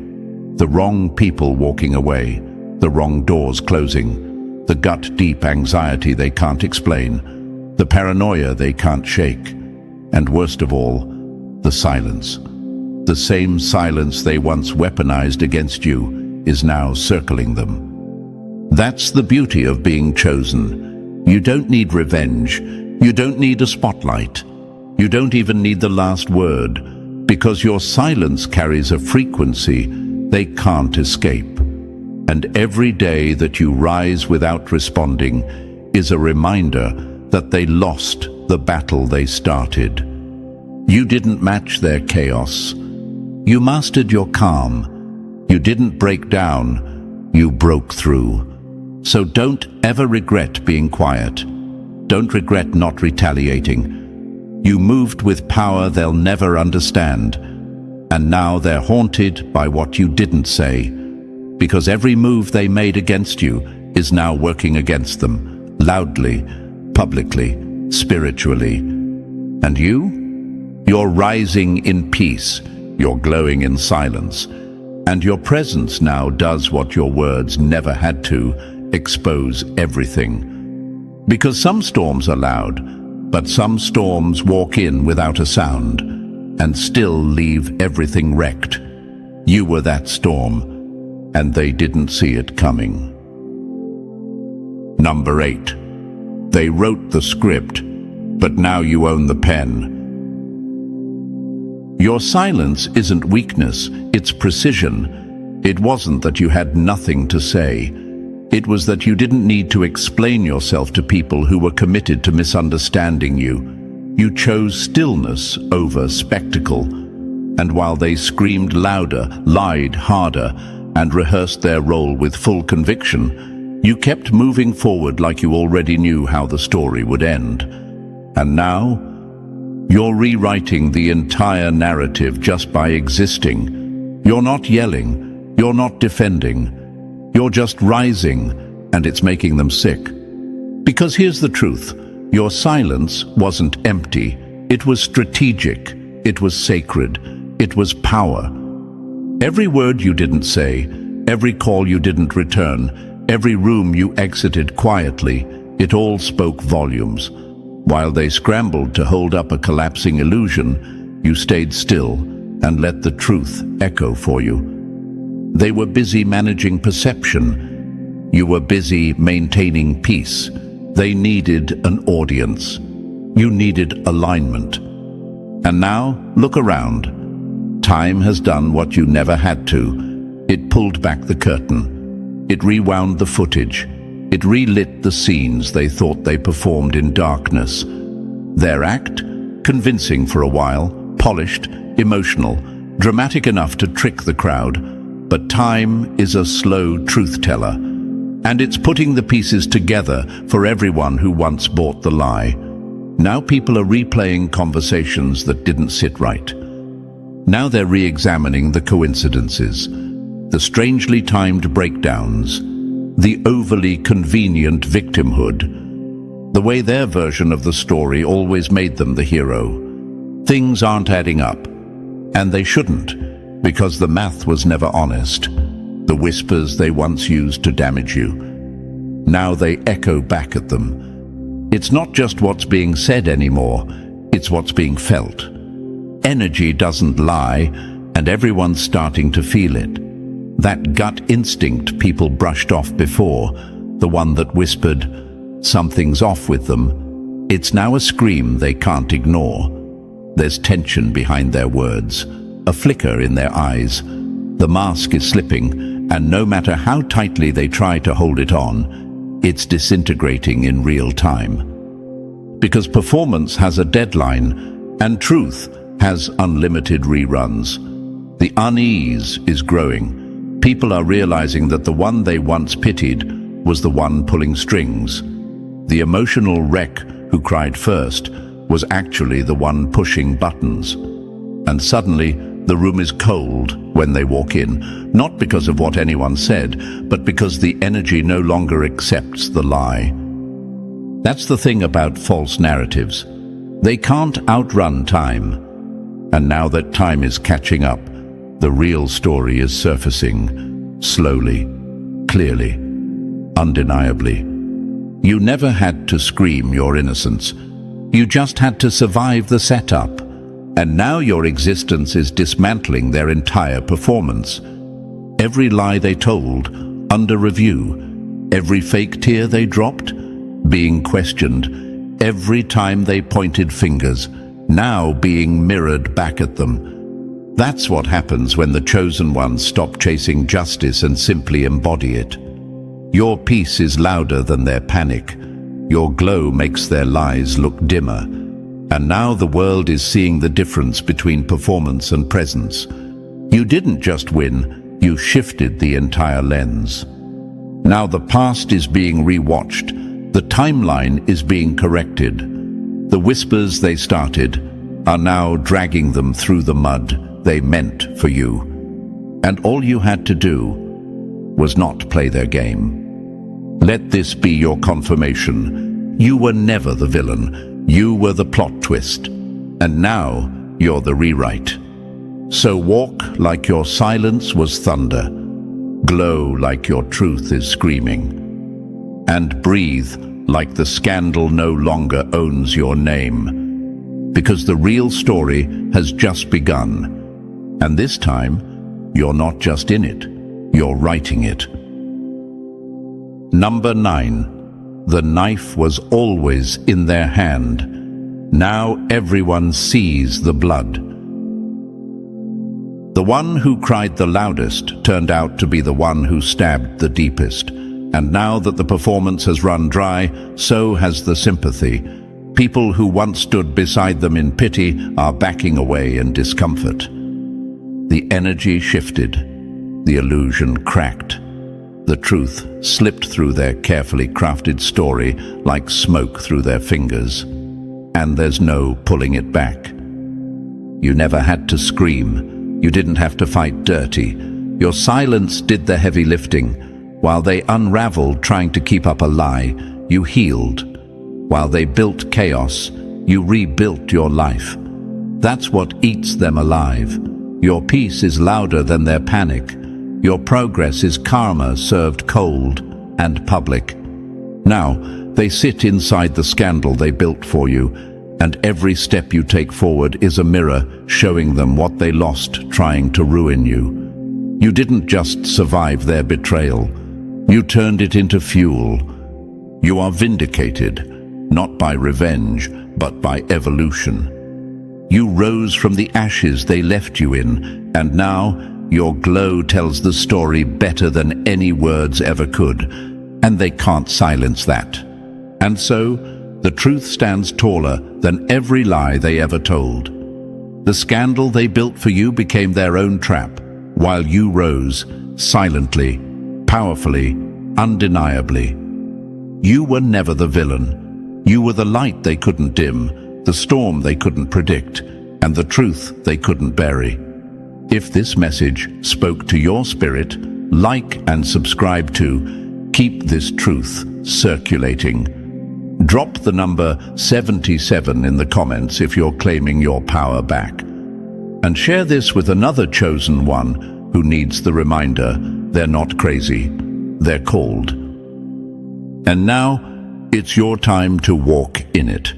The wrong people walking away, the wrong doors closing, the gut-deep anxiety they can't explain, the paranoia they can't shake, and worst of all, the silence. The same silence they once weaponized against you is now circling them. That's the beauty of being chosen. You don't need revenge. You don't need a spotlight. You don't even need the last word, because your silence carries a frequency they can't escape. And every day that you rise without responding is a reminder that they lost the battle they started. You didn't match their chaos. You mastered your calm. You didn't break down. You broke through. So don't ever regret being quiet. Don't regret not retaliating. You moved with power they'll never understand. And now they're haunted by what you didn't say. Because every move they made against you is now working against them. Loudly, publicly, spiritually. And you? You're rising in peace. You're glowing in silence. And your presence now does what your words never had to: expose everything. Because some storms are loud, but some storms walk in without a sound and still leave everything wrecked. You were that storm, and they didn't see it coming. Number 8. They wrote the script, but now you own the pen. Your silence isn't weakness, it's precision. It wasn't that you had nothing to say. It was that you didn't need to explain yourself to people who were committed to misunderstanding you. You chose stillness over spectacle. And while they screamed louder, lied harder, and rehearsed their role with full conviction, you kept moving forward like you already knew how the story would end. And now, you're rewriting the entire narrative just by existing. You're not yelling, you're not defending. You're just rising, and it's making them sick. Because here's the truth. Your silence wasn't empty. It was strategic. It was sacred. It was power. Every word you didn't say, every call you didn't return, every room you exited quietly, it all spoke volumes. While they scrambled to hold up a collapsing illusion, you stayed still and let the truth echo for you. They were busy managing perception. You were busy maintaining peace. They needed an audience. You needed alignment. And now, look around. Time has done what you never had to. It pulled back the curtain. It rewound the footage. It relit the scenes they thought they performed in darkness. Their act? Convincing for a while, polished, emotional, dramatic enough to trick the crowd. But time is a slow truth-teller, and it's putting the pieces together for everyone who once bought the lie. Now people are replaying conversations that didn't sit right. Now they're re-examining the coincidences, the strangely timed breakdowns, the overly convenient victimhood, the way their version of the story always made them the hero. Things aren't adding up, and they shouldn't, because the math was never honest. The whispers they once used to damage you, now they echo back at them. It's not just what's being said anymore, it's what's being felt. Energy doesn't lie, and everyone's starting to feel it. That gut instinct people brushed off before, the one that whispered, "Something's off with them," it's now a scream they can't ignore. There's tension behind their words, a flicker in their eyes. The mask is slipping, and no matter how tightly they try to hold it on, it's disintegrating in real time. Because performance has a deadline, and truth has unlimited reruns. The unease is growing. People are realizing that the one they once pitied was the one pulling strings. The emotional wreck who cried first was actually the one pushing buttons. And suddenly, the room is cold when they walk in, not because of what anyone said, but because the energy no longer accepts the lie. That's the thing about false narratives. They can't outrun time. And now that time is catching up, the real story is surfacing, slowly, clearly, undeniably. You never had to scream your innocence. You just had to survive the setup. And now your existence is dismantling their entire performance. Every lie they told, under review. Every fake tear they dropped, being questioned. Every time they pointed fingers, now being mirrored back at them. That's what happens when the chosen ones stop chasing justice and simply embody it. Your peace is louder than their panic. Your glow makes their lies look dimmer. And now the world is seeing the difference between performance and presence. You didn't just win, you shifted the entire lens. Now the past is being rewatched, the timeline is being corrected. The whispers they started are now dragging them through the mud they meant for you. And all you had to do was not play their game. Let this be your confirmation. You were never the villain. You were the plot twist. And now you're the rewrite. So walk like your silence was thunder. Glow like your truth is screaming. And breathe like the scandal no longer owns your name. Because the real story has just begun. And this time, you're not just in it, you're writing it. Number 9. The knife was always in their hand. Now everyone sees the blood. The one who cried the loudest turned out to be the one who stabbed the deepest. And now that the performance has run dry, so has the sympathy. People who once stood beside them in pity are backing away in discomfort. The energy shifted. The illusion cracked. The truth slipped through their carefully crafted story like smoke through their fingers. And there's no pulling it back. You never had to scream. You didn't have to fight dirty. Your silence did the heavy lifting. While they unraveled trying to keep up a lie, you healed. While they built chaos, you rebuilt your life. That's what eats them alive. Your peace is louder than their panic. Your progress is karma served cold and public. Now, they sit inside the scandal they built for you, and every step you take forward is a mirror showing them what they lost trying to ruin you. You didn't just survive their betrayal. You turned it into fuel. You are vindicated, not by revenge, but by evolution. You rose from the ashes they left you in, and now your glow tells the story better than any words ever could, and they can't silence that. And so, the truth stands taller than every lie they ever told. The scandal they built for you became their own trap, while you rose, silently, powerfully, undeniably. You were never the villain. You were the light they couldn't dim, the storm they couldn't predict, and the truth they couldn't bury. If this message spoke to your spirit, like and subscribe to Keep This Truth Circulating. Drop the number 77 in the comments if you're claiming your power back. And share this with another chosen one who needs the reminder they're not crazy, they're called. And now, it's your time to walk in it.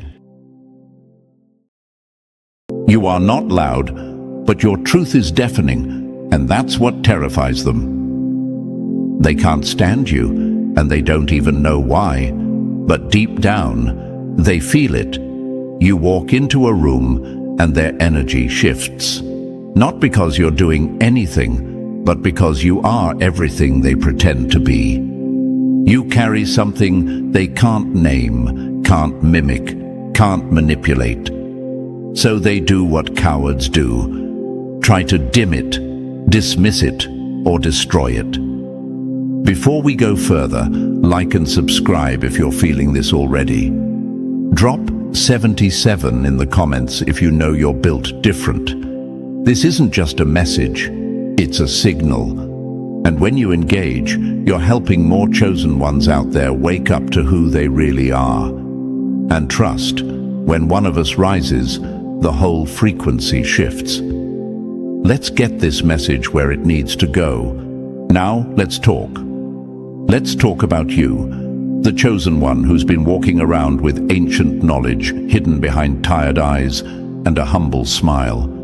You are not loud, but your truth is deafening, and that's what terrifies them. They can't stand you, and they don't even know why, but deep down, they feel it. You walk into a room, and their energy shifts. Not because you're doing anything, but because you are everything they pretend to be. You carry something they can't name, can't mimic, can't manipulate. So they do what cowards do, try to dim it, dismiss it, or destroy it. Before we go further, like and subscribe if you're feeling this already. Drop 77 in the comments if you know you're built different. This isn't just a message, it's a signal. And when you engage, you're helping more chosen ones out there wake up to who they really are. And trust, when one of us rises, the whole frequency shifts. Let's get this message where it needs to go. Now, let's talk. Let's talk about you, the chosen one who's been walking around with ancient knowledge hidden behind tired eyes and a humble smile.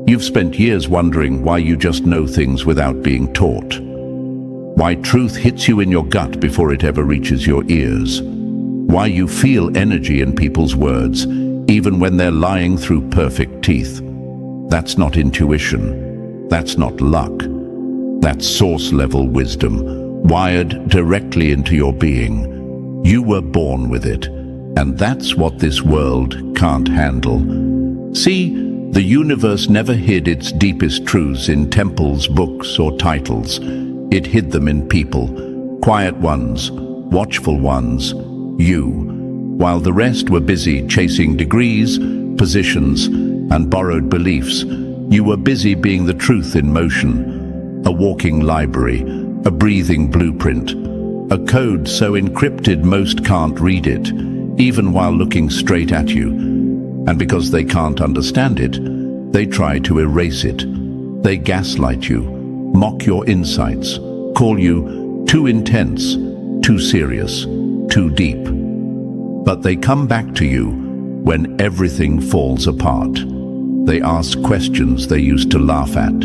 You've spent years wondering why you just know things without being taught. Why truth hits you in your gut before it ever reaches your ears. Why you feel energy in people's words, even when they're lying through perfect teeth. That's not intuition. That's not luck. That's source-level wisdom, wired directly into your being. You were born with it, and that's what this world can't handle. See, the universe never hid its deepest truths in temples, books, or titles. It hid them in people, quiet ones, watchful ones, you. While the rest were busy chasing degrees, positions, and borrowed beliefs, you were busy being the truth in motion. A walking library, a breathing blueprint, a code so encrypted most can't read it, even while looking straight at you. And because they can't understand it, they try to erase it. They gaslight you, mock your insights, call you too intense, too serious, too deep. But they come back to you when everything falls apart. They ask questions they used to laugh at.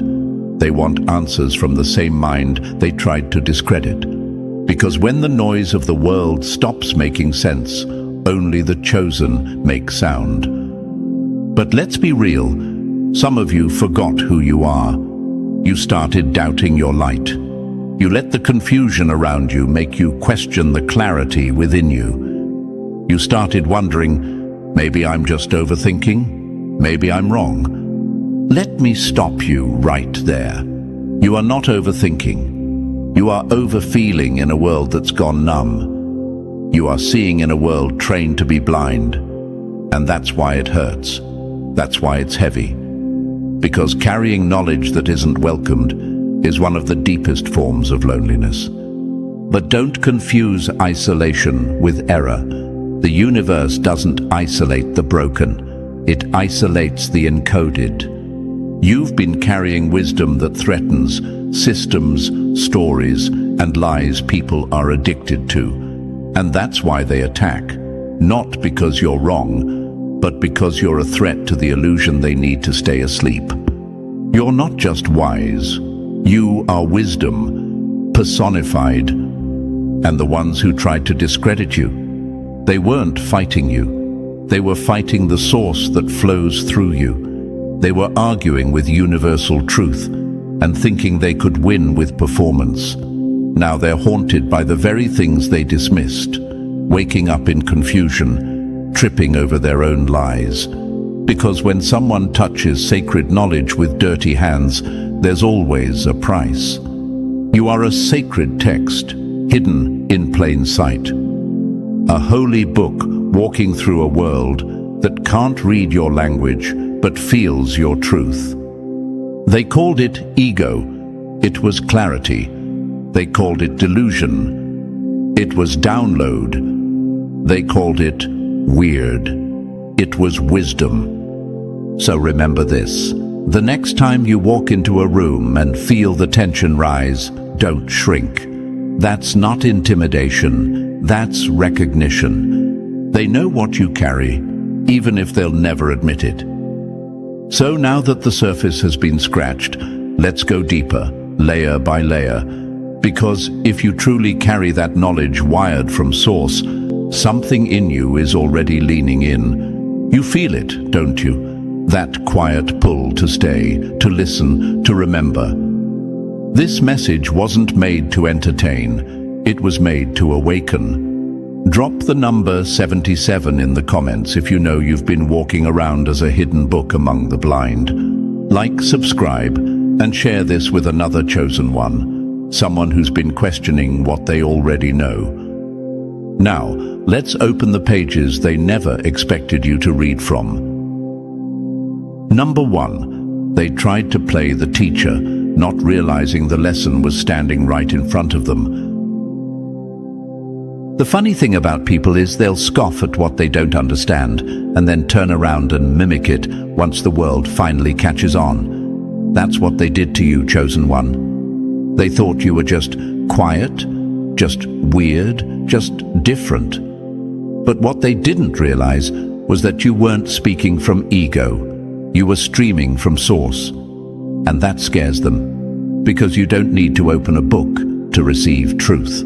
They want answers from the same mind they tried to discredit. Because when the noise of the world stops making sense, only the chosen make sound. But let's be real, some of you forgot who you are. You started doubting your light. You let the confusion around you make you question the clarity within you. You started wondering, maybe I'm just overthinking, maybe I'm wrong. Let me stop you right there. You are not overthinking. You are overfeeling in a world that's gone numb. You are seeing in a world trained to be blind. And that's why it hurts. That's why it's heavy. Because carrying knowledge that isn't welcomed is one of the deepest forms of loneliness. But don't confuse isolation with error. The universe doesn't isolate the broken. It isolates the encoded. You've been carrying wisdom that threatens systems, stories, and lies people are addicted to. And that's why they attack. Not because you're wrong, but because you're a threat to the illusion they need to stay asleep. You're not just wise. You are wisdom, personified. And the ones who tried to discredit you, they weren't fighting you. They were fighting the source that flows through you. They were arguing with universal truth and thinking they could win with performance. Now they're haunted by the very things they dismissed, waking up in confusion, tripping over their own lies. Because when someone touches sacred knowledge with dirty hands, there's always a price. You are a sacred text, hidden in plain sight. A holy book walking through a world that can't read your language but feels your truth. They called it ego. It was clarity. They called it delusion. It was download. They called it weird. It was wisdom. So remember this. The next time you walk into a room and feel the tension rise, don't shrink. That's not intimidation. That's recognition. They know what you carry, even if they'll never admit it. So now that the surface has been scratched, let's go deeper, layer by layer. Because if you truly carry that knowledge wired from source, something in you is already leaning in. You feel it, don't you? That quiet pull to stay, to listen, to remember. This message wasn't made to entertain. It was made to awaken. Drop the number 77 in the comments if you know you've been walking around as a hidden book among the blind. Like, subscribe, and share this with another chosen one, someone who's been questioning what they already know. Now, let's open the pages they never expected you to read from. Number 1, they tried to play the teacher, not realizing the lesson was standing right in front of them. The funny thing about people is they'll scoff at what they don't understand and then turn around and mimic it once the world finally catches on. That's what they did to you, chosen one. They thought you were just quiet, just weird, just different. But what they didn't realize was that you weren't speaking from ego. You were streaming from source. And that scares them, because you don't need to open a book to receive truth.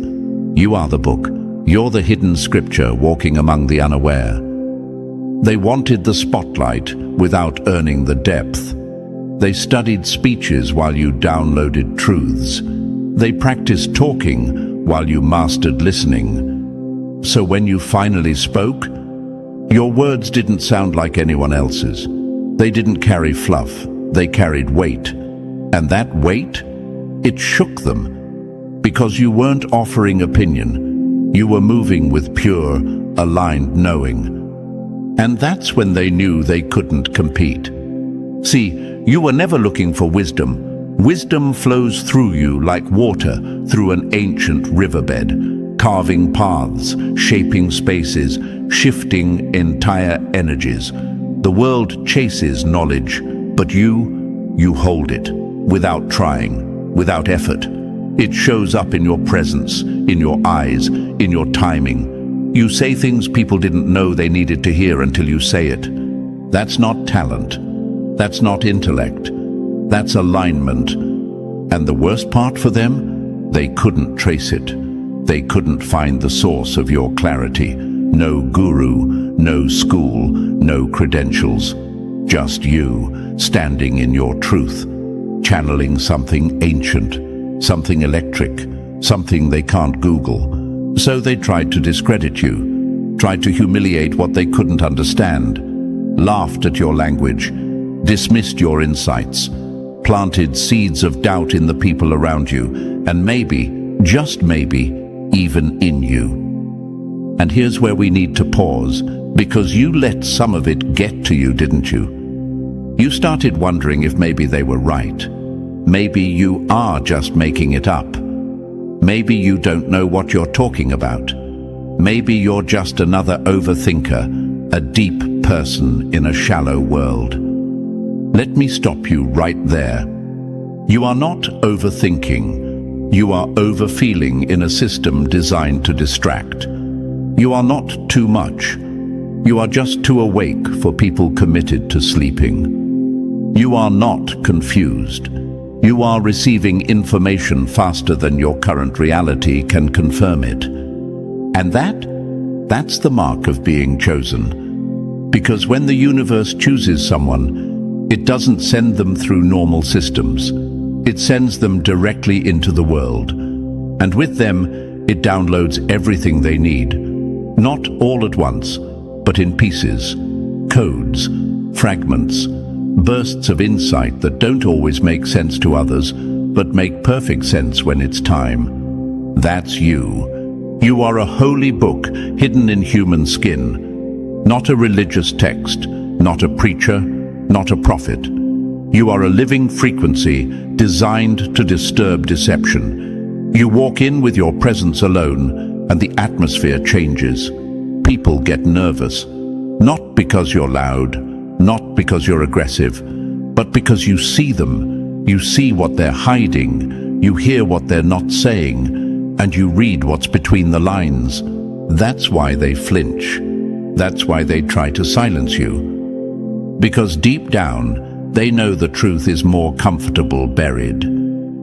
You are the book. You're the hidden scripture walking among the unaware. They wanted the spotlight without earning the depth. They studied speeches while you downloaded truths. They practiced talking while you mastered listening. So when you finally spoke, your words didn't sound like anyone else's. They didn't carry fluff, they carried weight. And that weight, it shook them. Because you weren't offering opinion, you were moving with pure, aligned knowing. And that's when they knew they couldn't compete. See, you were never looking for wisdom. Wisdom flows through you like water through an ancient riverbed, carving paths, shaping spaces, shifting entire energies. The world chases knowledge, but you hold it, without trying, without effort. It shows up in your presence, in your eyes, in your timing. You say things people didn't know they needed to hear until you say it. That's not talent. That's not intellect. That's alignment. And the worst part for them? They couldn't trace it. They couldn't find the source of your clarity. No guru, no school, no credentials. Just you, standing in your truth, channeling something ancient, something electric, something they can't Google. So they tried to discredit you, tried to humiliate what they couldn't understand, laughed at your language, dismissed your insights, planted seeds of doubt in the people around you, and maybe, just maybe, even in you. And here's where we need to pause, because you let some of it get to you, didn't you? You started wondering if maybe they were right. Maybe you are just making it up. Maybe you don't know what you're talking about. Maybe you're just another overthinker, a deep person in a shallow world. Let me stop you right there. You are not overthinking. You are overfeeling in a system designed to distract. You are not too much. You are just too awake for people committed to sleeping. You are not confused. You are receiving information faster than your current reality can confirm it. And that's the mark of being chosen. Because when the universe chooses someone, it doesn't send them through normal systems. It sends them directly into the world. And with them, it downloads everything they need. Not all at once, but in pieces, codes, fragments, bursts of insight that don't always make sense to others, but make perfect sense when it's time. That's you. You are a holy book hidden in human skin, Not a religious text, not a preacher, not a prophet. You are a living frequency designed to disturb deception. You walk in with your presence alone, and the atmosphere changes. People get nervous, not because you're loud, not because you're aggressive, but because you see them. You see what they're hiding, you hear what they're not saying, and you read what's between the lines. That's why they flinch. That's why they try to silence you. Because deep down, they know the truth is more comfortable buried.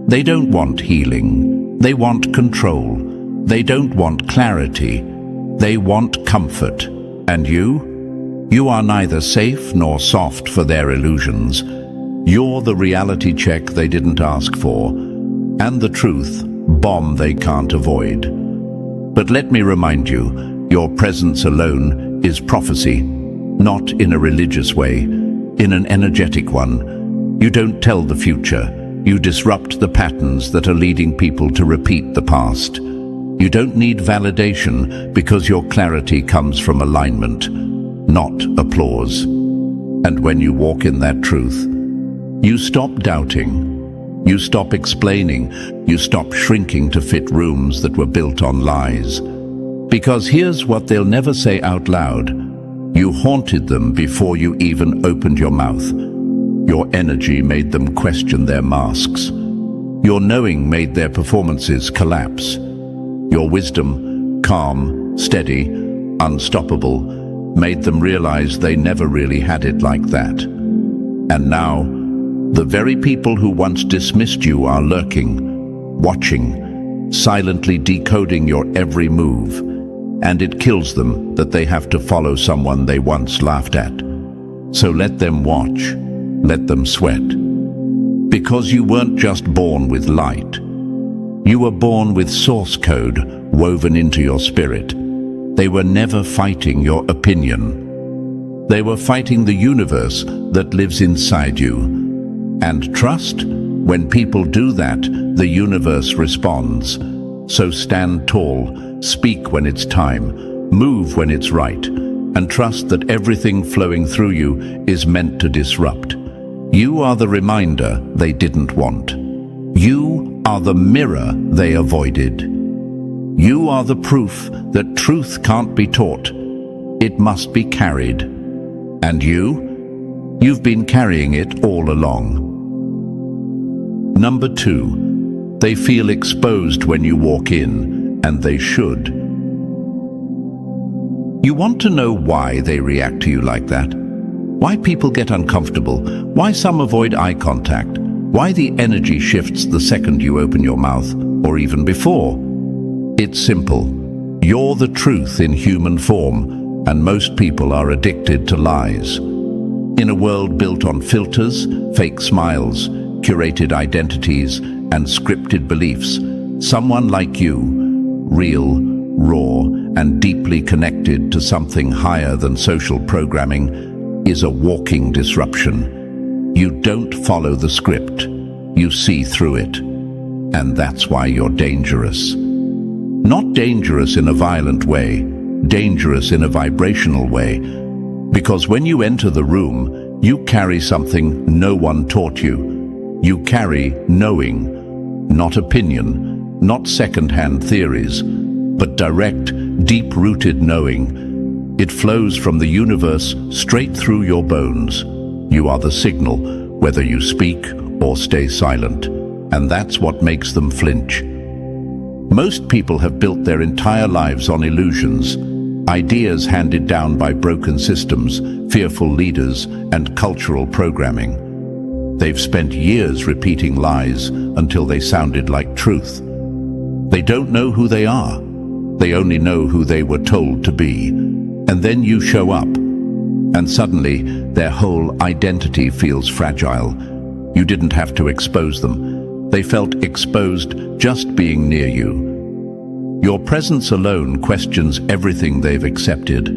They don't want healing. They want control. They don't want clarity. They want comfort. And you? You are neither safe nor soft for their illusions. You're the reality check they didn't ask for, and the truth bomb they can't avoid. But let me remind you, your presence alone is prophecy, not in a religious way, in an energetic one. You don't tell the future. You disrupt the patterns that are leading people to repeat the past. You don't need validation because your clarity comes from alignment, not applause. And when you walk in that truth, you stop doubting, you stop explaining, you stop shrinking to fit rooms that were built on lies. Because here's what they'll never say out loud. You haunted them before you even opened your mouth. Your energy made them question their masks. Your knowing made their performances collapse. Your wisdom, calm, steady, unstoppable, made them realize they never really had it like that. And now, the very people who once dismissed you are lurking, watching, silently decoding your every move. And it kills them that they have to follow someone they once laughed at. So let them watch, let them sweat. Because you weren't just born with light. You were born with source code woven into your spirit. They were never fighting your opinion. They were fighting the universe that lives inside you. And trust, when people do that, the universe responds. So stand tall, speak when it's time, move when it's right, and trust that everything flowing through you is meant to disrupt. You are the reminder they didn't want. You are the mirror they avoided. You are the proof that truth can't be taught. It must be carried. And you've been carrying it all along. Number 2, they feel exposed when you walk in, and they should. You want to know why they react to you like that? Why people get uncomfortable? Why some avoid eye contact? Why the energy shifts the second you open your mouth, or even before? It's simple. You're the truth in human form, and most people are addicted to lies. In a world built on filters, fake smiles, curated identities, and scripted beliefs, someone like you, real, raw, and deeply connected to something higher than social programming, is a walking disruption. You don't follow the script, you see through it. And that's why you're dangerous. Not dangerous in a violent way, dangerous in a vibrational way. Because when you enter the room, you carry something no one taught you. You carry knowing, not opinion, not second-hand theories, but direct, deep-rooted knowing. It flows from the universe straight through your bones. You are the signal, whether you speak or stay silent. And that's what makes them flinch. Most people have built their entire lives on illusions, ideas handed down by broken systems, fearful leaders, and cultural programming. They've spent years repeating lies until they sounded like truth. They don't know who they are. They only know who they were told to be. And then you show up, and suddenly their whole identity feels fragile. You didn't have to expose them. They felt exposed just being near you. Your presence alone questions everything they've accepted.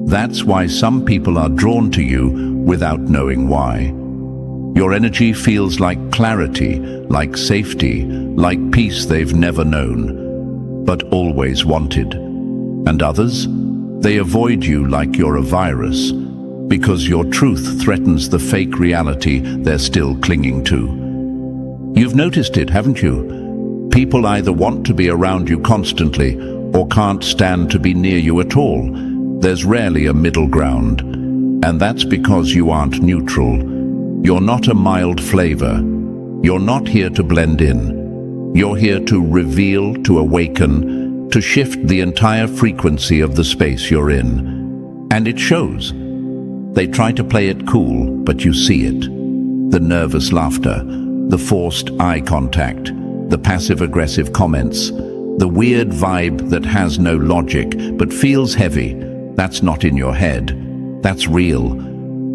That's why some people are drawn to you without knowing why. Your energy feels like clarity, like safety, like peace they've never known, but always wanted. And others? They avoid you like you're a virus, because your truth threatens the fake reality they're still clinging to. You've noticed it, haven't you? People either want to be around you constantly or can't stand to be near you at all. There's rarely a middle ground, and that's because you aren't neutral. You're not a mild flavor. You're not here to blend in. You're here to reveal, to awaken, to shift the entire frequency of the space you're in. And it shows. They try to play it cool, but you see it. The nervous laughter, the forced eye contact, the passive-aggressive comments, the weird vibe that has no logic but feels heavy. That's not in your head. That's real.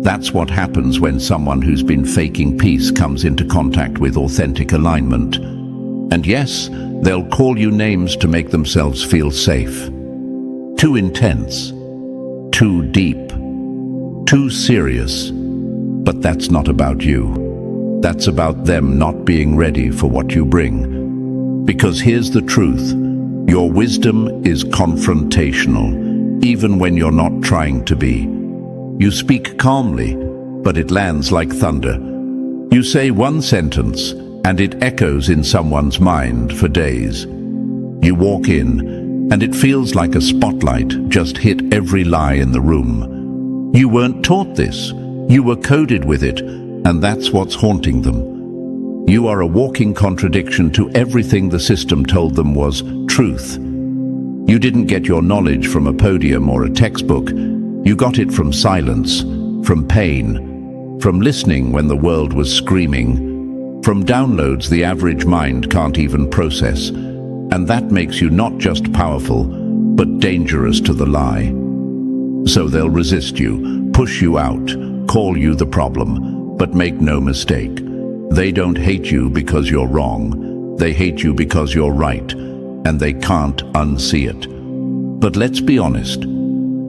That's what happens when someone who's been faking peace comes into contact with authentic alignment. And yes, they'll call you names to make themselves feel safe. Too intense, too deep, too serious. But that's not about you. That's about them not being ready for what you bring. Because here's the truth. Your wisdom is confrontational, even when you're not trying to be. You speak calmly, but it lands like thunder. You say one sentence, and it echoes in someone's mind for days. You walk in, and it feels like a spotlight just hit every lie in the room. You weren't taught this. You were coded with it, and that's what's haunting them. You are a walking contradiction to everything the system told them was truth. You didn't get your knowledge from a podium or a textbook. You got it from silence, from pain, from listening when the world was screaming, from downloads the average mind can't even process. And that makes you not just powerful, but dangerous to the lie. So they'll resist you, push you out, call you the problem, but make no mistake. They don't hate you because you're wrong. They hate you because you're right, and they can't unsee it. But let's be honest.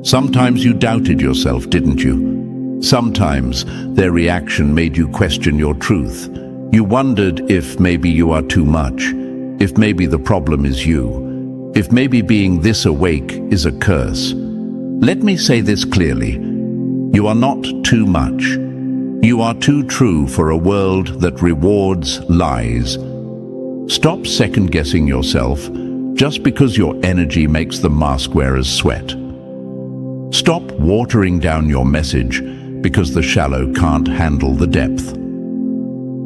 Sometimes you doubted yourself, didn't you? Sometimes their reaction made you question your truth. You wondered if maybe you are too much, if maybe the problem is you, if maybe being this awake is a curse. Let me say this clearly. You are not too much. You are too true for a world that rewards lies. Stop second-guessing yourself just because your energy makes the mask wearers sweat. Stop watering down your message because the shallow can't handle the depth.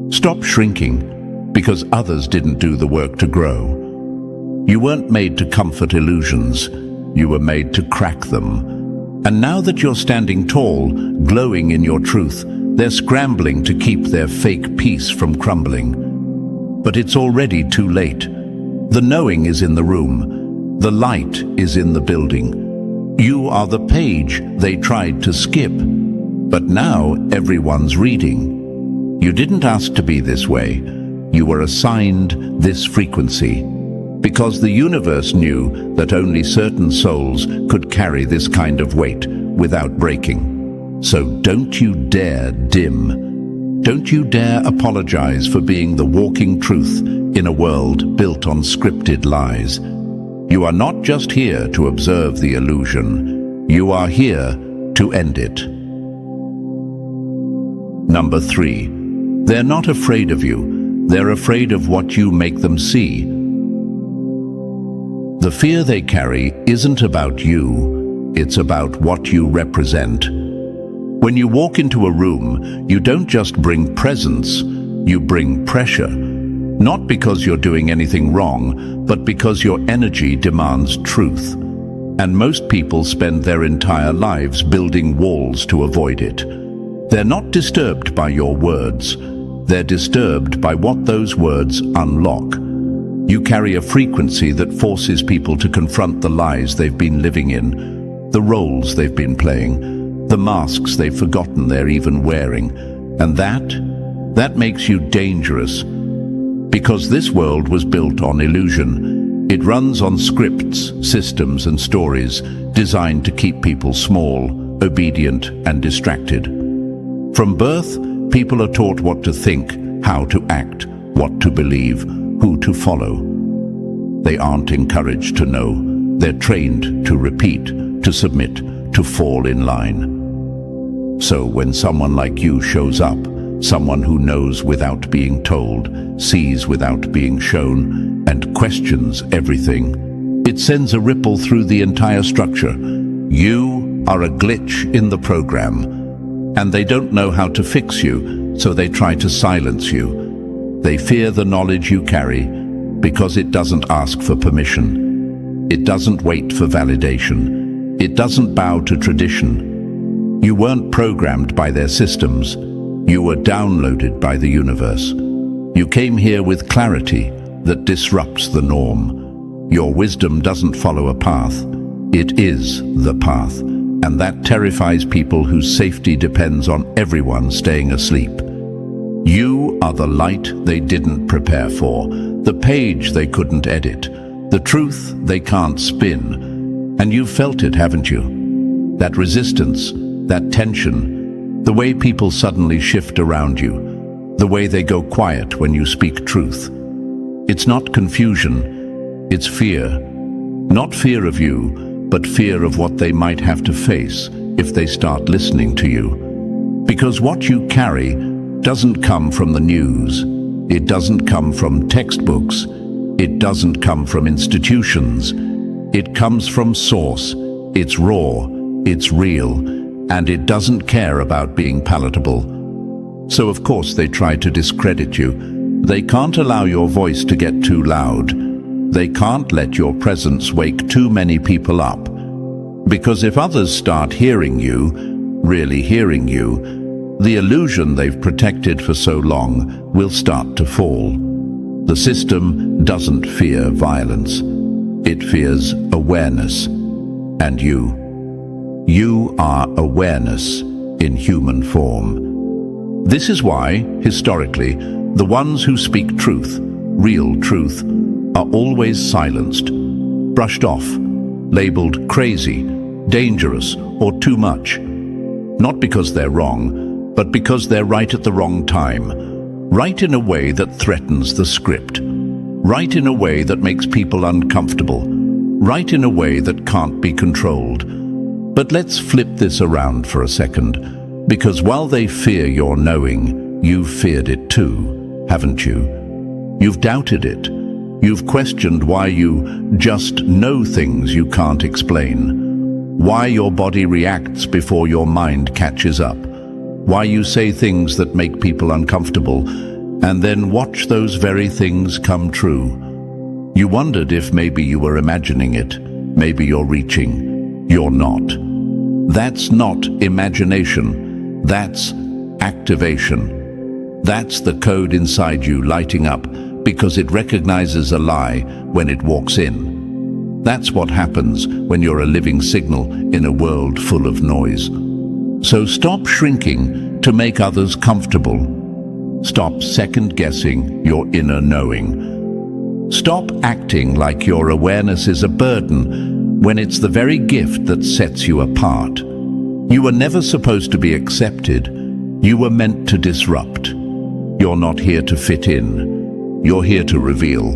Stop shrinking because others didn't do the work to grow. You weren't made to comfort illusions. You were made to crack them. And now that you're standing tall, glowing in your truth, they're scrambling to keep their fake peace from crumbling. But it's already too late. The knowing is in the room. The light is in the building. You are the page they tried to skip, but now everyone's reading. You didn't ask to be this way. You were assigned this frequency, because the universe knew that only certain souls could carry this kind of weight without breaking. So don't you dare dim. Don't you dare apologize for being the walking truth in a world built on scripted lies. You are not just here to observe the illusion. You are here to end it. Number 3. They're not afraid of you. They're afraid of what you make them see. The fear they carry isn't about you. It's about what you represent. When you walk into a room, you don't just bring presence, you bring pressure. Not because you're doing anything wrong, but because your energy demands truth. And most people spend their entire lives building walls to avoid it. They're not disturbed by your words. They're disturbed by what those words unlock. You carry a frequency that forces people to confront the lies they've been living in, the roles they've been playing, the masks they've forgotten they're even wearing. And that makes you dangerous. Because this world was built on illusion. It runs on scripts, systems, and stories designed to keep people small, obedient, and distracted. From birth, people are taught what to think, how to act, what to believe, who to follow. They aren't encouraged to know. They're trained to repeat, to submit, to fall in line. So when someone like you shows up, someone who knows without being told, sees without being shown, and questions everything, it sends a ripple through the entire structure. You are a glitch in the program, and they don't know how to fix you, so they try to silence you. They fear the knowledge you carry because it doesn't ask for permission. It doesn't wait for validation. It doesn't bow to tradition. You weren't programmed by their systems. You were downloaded by the universe. You came here with clarity that disrupts the norm. Your wisdom doesn't follow a path. It is the path, and that terrifies people whose safety depends on everyone staying asleep. You are the light they didn't prepare for, the page they couldn't edit, the truth they can't spin. And you've felt it, haven't you? That resistance, that tension, the way people suddenly shift around you, the way they go quiet when you speak truth. It's not confusion, it's fear. Not fear of you, but fear of what they might have to face if they start listening to you. Because what you carry doesn't come from the news. It doesn't come from textbooks. It doesn't come from institutions. It comes from source. It's raw, it's real, and it doesn't care about being palatable. So of course they try to discredit you. They can't allow your voice to get too loud. They can't let your presence wake too many people up. Because if others start hearing you, really hearing you, the illusion they've protected for so long will start to fall. The system doesn't fear violence. It fears awareness. And you are awareness in human form. This is why, historically, the ones who speak truth, real truth, are always silenced, brushed off, labeled crazy, dangerous, or too much. Not because they're wrong, but because they're right at the wrong time. Right in a way that threatens the script. Right in a way that makes people uncomfortable. Right in a way that can't be controlled. But let's flip this around for a second, because while they fear your knowing, you've feared it too, haven't you? You've doubted it. You've questioned why you just know things you can't explain. Why your body reacts before your mind catches up. Why you say things that make people uncomfortable, and then watch those very things come true. You wondered if maybe you were imagining it. Maybe you're reaching. You're not. That's not imagination. That's activation. That's the code inside you lighting up because it recognizes a lie when it walks in. That's what happens when you're a living signal in a world full of noise. So stop shrinking to make others comfortable. Stop second-guessing your inner knowing. Stop acting like your awareness is a burden when it's the very gift that sets you apart. You were never supposed to be accepted. You were meant to disrupt. You're not here to fit in. You're here to reveal.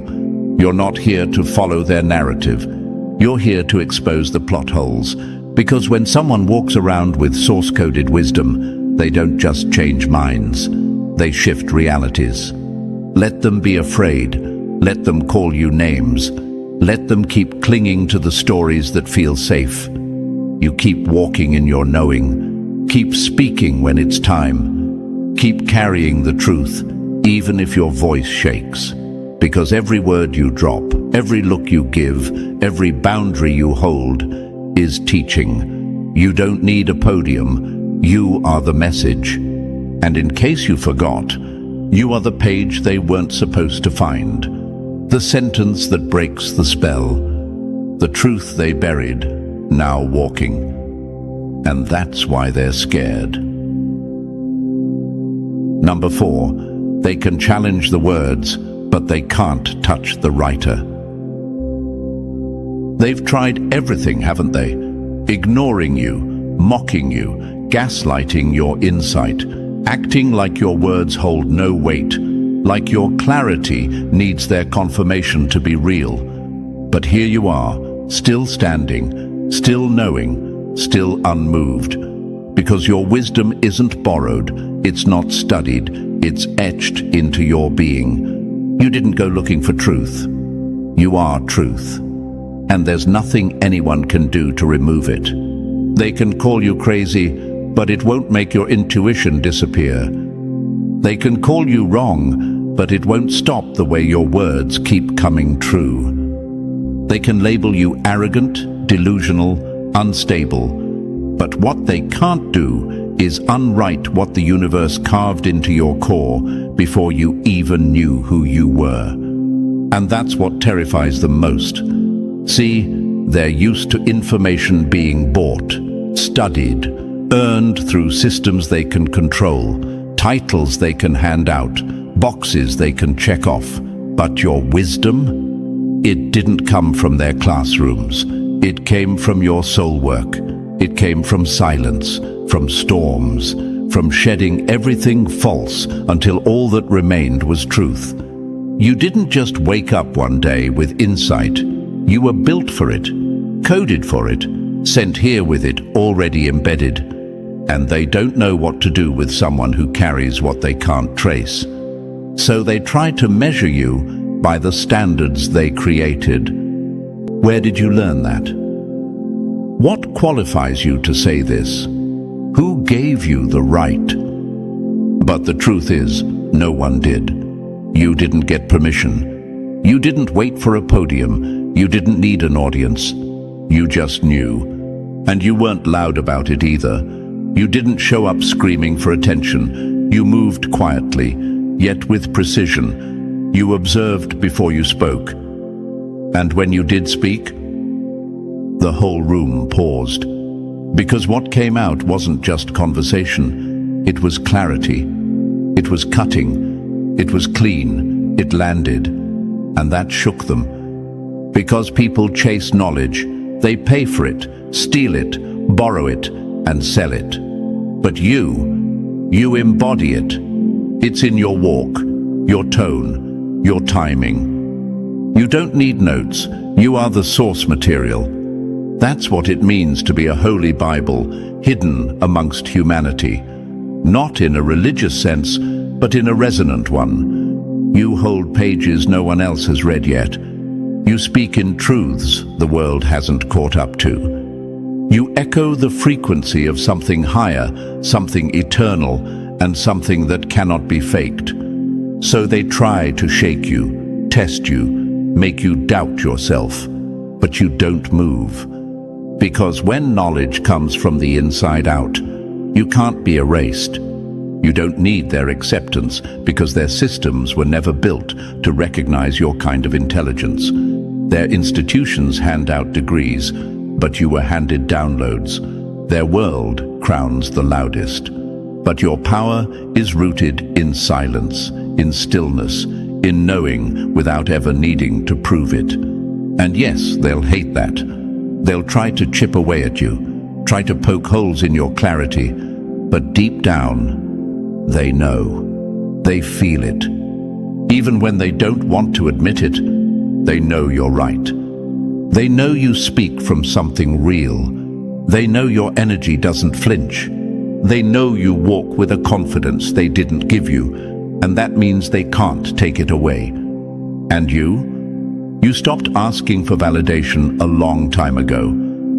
You're not here to follow their narrative. You're here to expose the plot holes. Because when someone walks around with source-coded wisdom, they don't just change minds. They shift realities. Let them be afraid. Let them call you names. Let them keep clinging to the stories that feel safe. You keep walking in your knowing. Keep speaking when it's time. Keep carrying the truth, even if your voice shakes. Because every word you drop, every look you give, every boundary you hold is teaching. You don't need a podium. You are the message. And in case you forgot, you are the page they weren't supposed to find. The sentence that breaks the spell. The truth they buried, now walking. And that's why they're scared. Number 4, they can challenge the words, but they can't touch the writer. They've tried everything, haven't they? Ignoring you, mocking you, gaslighting your insight, acting like your words hold no weight, like your clarity needs their confirmation to be real. But here you are, still standing, still knowing, still unmoved. Because your wisdom isn't borrowed, it's not studied, it's etched into your being. You didn't go looking for truth. You are truth. And there's nothing anyone can do to remove it. They can call you crazy, but it won't make your intuition disappear. They can call you wrong, but it won't stop the way your words keep coming true. They can label you arrogant, delusional, unstable, but what they can't do is unwrite what the universe carved into your core before you even knew who you were. And that's what terrifies them most. See, they're used to information being bought, studied, earned through systems they can control, titles they can hand out, boxes they can check off. But your wisdom? It didn't come from their classrooms. It came from your soul work. It came from silence, from storms, from shedding everything false until all that remained was truth. You didn't just wake up one day with insight. You were built for it, coded for it, sent here with it already embedded. And they don't know what to do with someone who carries what they can't trace. So they try to measure you by the standards they created. Where did you learn that? What qualifies you to say this? Who gave you the right? But the truth is, no one did. You didn't get permission. You didn't wait for a podium. You didn't need an audience. You just knew. And you weren't loud about it either. You didn't show up screaming for attention. You moved quietly, yet with precision. You observed before you spoke. And when you did speak, the whole room paused. Because what came out wasn't just conversation. It was clarity. It was cutting. It was clean. It landed. And that shook them. Because people chase knowledge. They pay for it, steal it, borrow it, and sell it. But you embody it. It's in your walk, your tone, your timing. You don't need notes. You are the source material. That's what it means to be a holy Bible, hidden amongst humanity. Not in a religious sense, but in a resonant one. You hold pages no one else has read yet. You speak in truths the world hasn't caught up to. You echo the frequency of something higher, something eternal, and something that cannot be faked. So they try to shake you, test you, make you doubt yourself, but you don't move. Because when knowledge comes from the inside out, you can't be erased. You don't need their acceptance because their systems were never built to recognize your kind of intelligence. Their institutions hand out degrees, but you were handed downloads. Their world crowns the loudest. But your power is rooted in silence, in stillness, in knowing without ever needing to prove it. And yes, they'll hate that. They'll try to chip away at you, try to poke holes in your clarity, but deep down, they know. They feel it. Even when they don't want to admit it, they know you're right. They know you speak from something real. They know your energy doesn't flinch. They know you walk with a confidence they didn't give you, and that means they can't take it away. And you? You stopped asking for validation a long time ago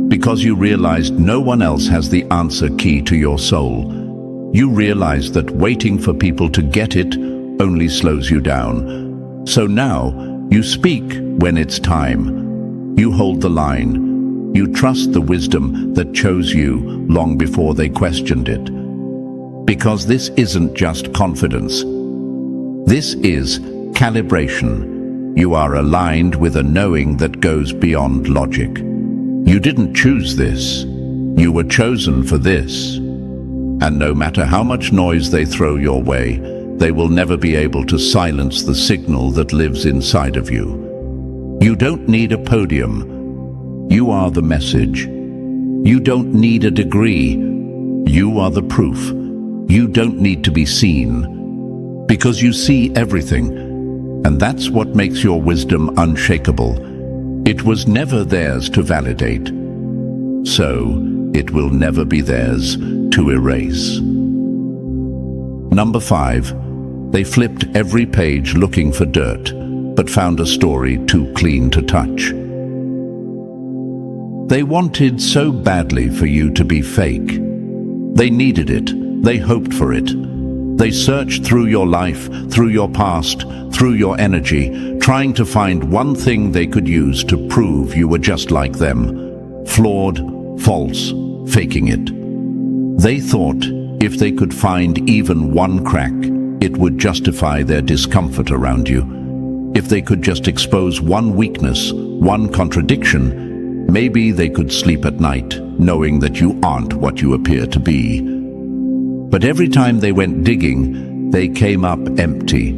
because you realized no one else has the answer key to your soul. You realized that waiting for people to get it only slows you down. So now you speak when it's time. You hold the line. You trust the wisdom that chose you long before they questioned it. Because this isn't just confidence. This is calibration. You are aligned with a knowing that goes beyond logic. You didn't choose this. You were chosen for this. And no matter how much noise they throw your way, they will never be able to silence the signal that lives inside of you. You don't need a podium. You are the message. You don't need a degree. You are the proof. You don't need to be seen. Because you see everything. And that's what makes your wisdom unshakable. It was never theirs to validate. so it will never be theirs to erase. Number 5. They flipped every page looking for dirt, but found a story too clean to touch. They wanted so badly for you to be fake. They needed it. They hoped for it. They searched through your life, through your past, through your energy, trying to find one thing they could use to prove you were just like them. Flawed, false, faking it. They thought if they could find even one crack, it would justify their discomfort around you. If they could just expose one weakness, one contradiction, maybe they could sleep at night, knowing that you aren't what you appear to be. But every time they went digging, they came up empty.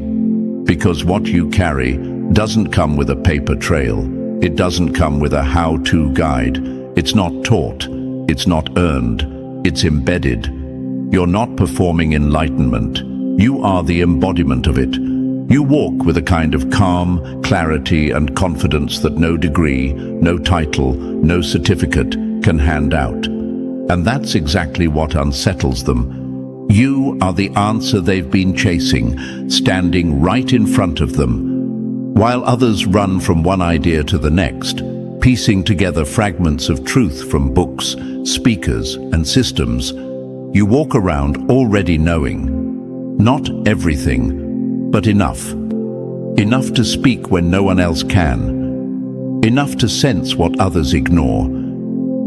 Because what you carry doesn't come with a paper trail. It doesn't come with a how-to guide. It's not taught. It's not earned. It's embedded. You're not performing enlightenment. You are the embodiment of it. You walk with a kind of calm, clarity, and confidence that no degree, no title, no certificate can hand out. And that's exactly what unsettles them. You are the answer they've been chasing, standing right in front of them. While others run from one idea to the next, piecing together fragments of truth from books, speakers, and systems, you walk around already knowing. Not everything, but enough. Enough to speak when no one else can. Enough to sense what others ignore.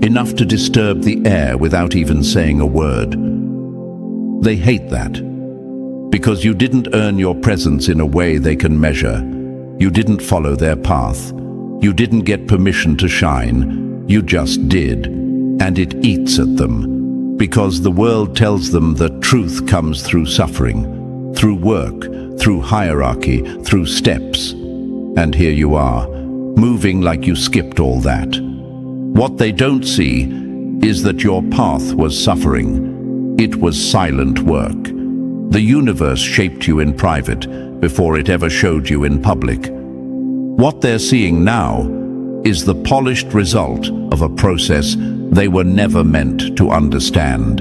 Enough to disturb the air without even saying a word. They hate that. Because you didn't earn your presence in a way they can measure. You didn't follow their path. You didn't get permission to shine. You just did. And it eats at them. Because the world tells them that truth comes through suffering, through work, through hierarchy, through steps. And here you are, moving like you skipped all that. What they don't see is that your path was suffering. It was silent work. The universe shaped you in private before it ever showed you in public. What they're seeing now is the polished result of a process they were never meant to understand.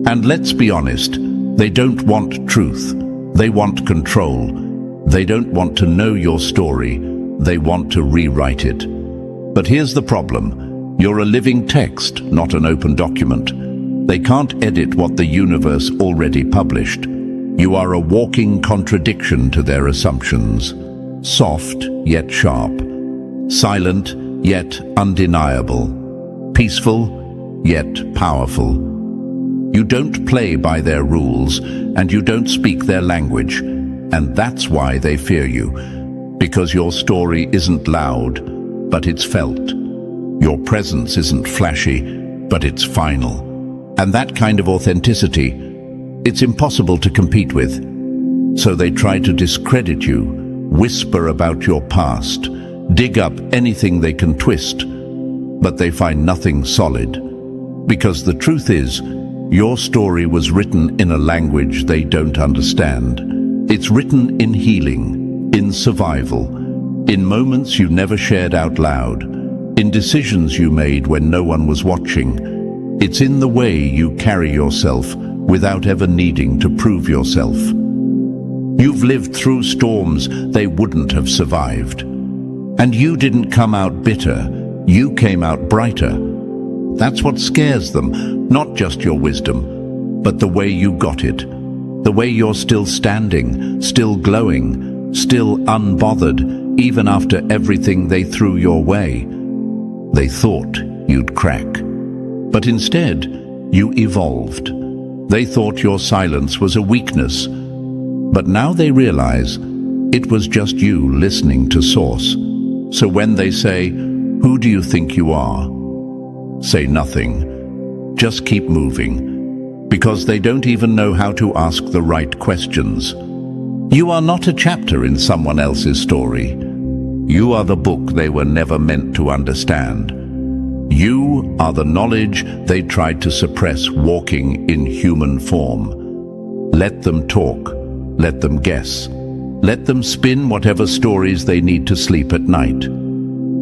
And let's be honest, they don't want truth. They want control. They don't want to know your story. They want to rewrite it. But here's the problem. You're a living text, not an open document. They can't edit what the universe already published. You are a walking contradiction to their assumptions. Soft, yet sharp. Silent, yet undeniable. Peaceful, yet powerful. You don't play by their rules, and you don't speak their language. And that's why they fear you. Because your story isn't loud, but it's felt. Your presence isn't flashy, but it's final. And that kind of authenticity, it's impossible to compete with. So they try to discredit you, whisper about your past, dig up anything they can twist, but they find nothing solid. Because the truth is, your story was written in a language they don't understand. It's written in healing, in survival, in moments you never shared out loud, in decisions you made when no one was watching. It's in the way you carry yourself without ever needing to prove yourself. You've lived through storms they wouldn't have survived. And you didn't come out bitter, you came out brighter. That's what scares them, not just your wisdom, but the way you got it. The way you're still standing, still glowing, still unbothered, even after everything they threw your way. They thought you'd crack. But instead, you evolved. They thought your silence was a weakness. But now they realize it was just you listening to Source. So when they say, "Who do you think you are?" say nothing. Just keep moving. Because they don't even know how to ask the right questions. You are not a chapter in someone else's story. You are the book they were never meant to understand. You are the knowledge they tried to suppress walking in human form. Let them talk. Let them guess. Let them spin whatever stories they need to sleep at night.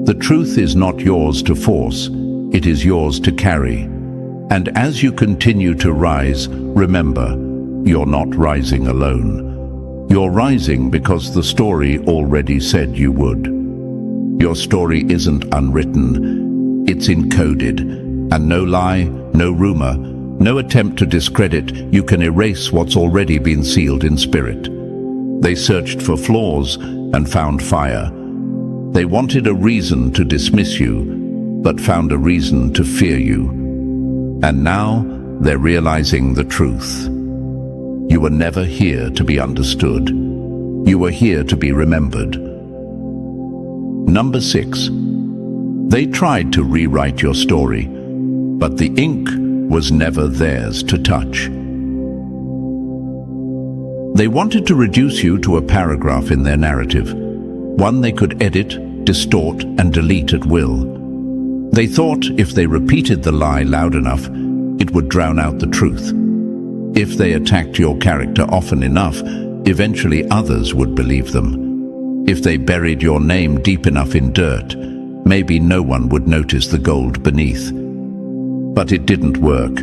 The truth is not yours to force. it is yours to carry. And as you continue to rise, remember, you're not rising alone. You're rising because the story already said you would. Your story isn't unwritten, it's encoded, and no lie, no rumor, no attempt to discredit you can erase what's already been sealed in spirit. They searched for flaws and found fire. They wanted a reason to dismiss you, but found a reason to fear you. And now they're realizing the truth. You were never here to be understood. You were here to be remembered. Number 6. They tried to rewrite your story, but the ink was never theirs to touch. They wanted to reduce you to a paragraph in their narrative, one they could edit, distort, and delete at will. They thought if they repeated the lie loud enough, it would drown out the truth. If they attacked your character often enough, eventually others would believe them. If they buried your name deep enough in dirt, maybe no one would notice the gold beneath. But it didn't work,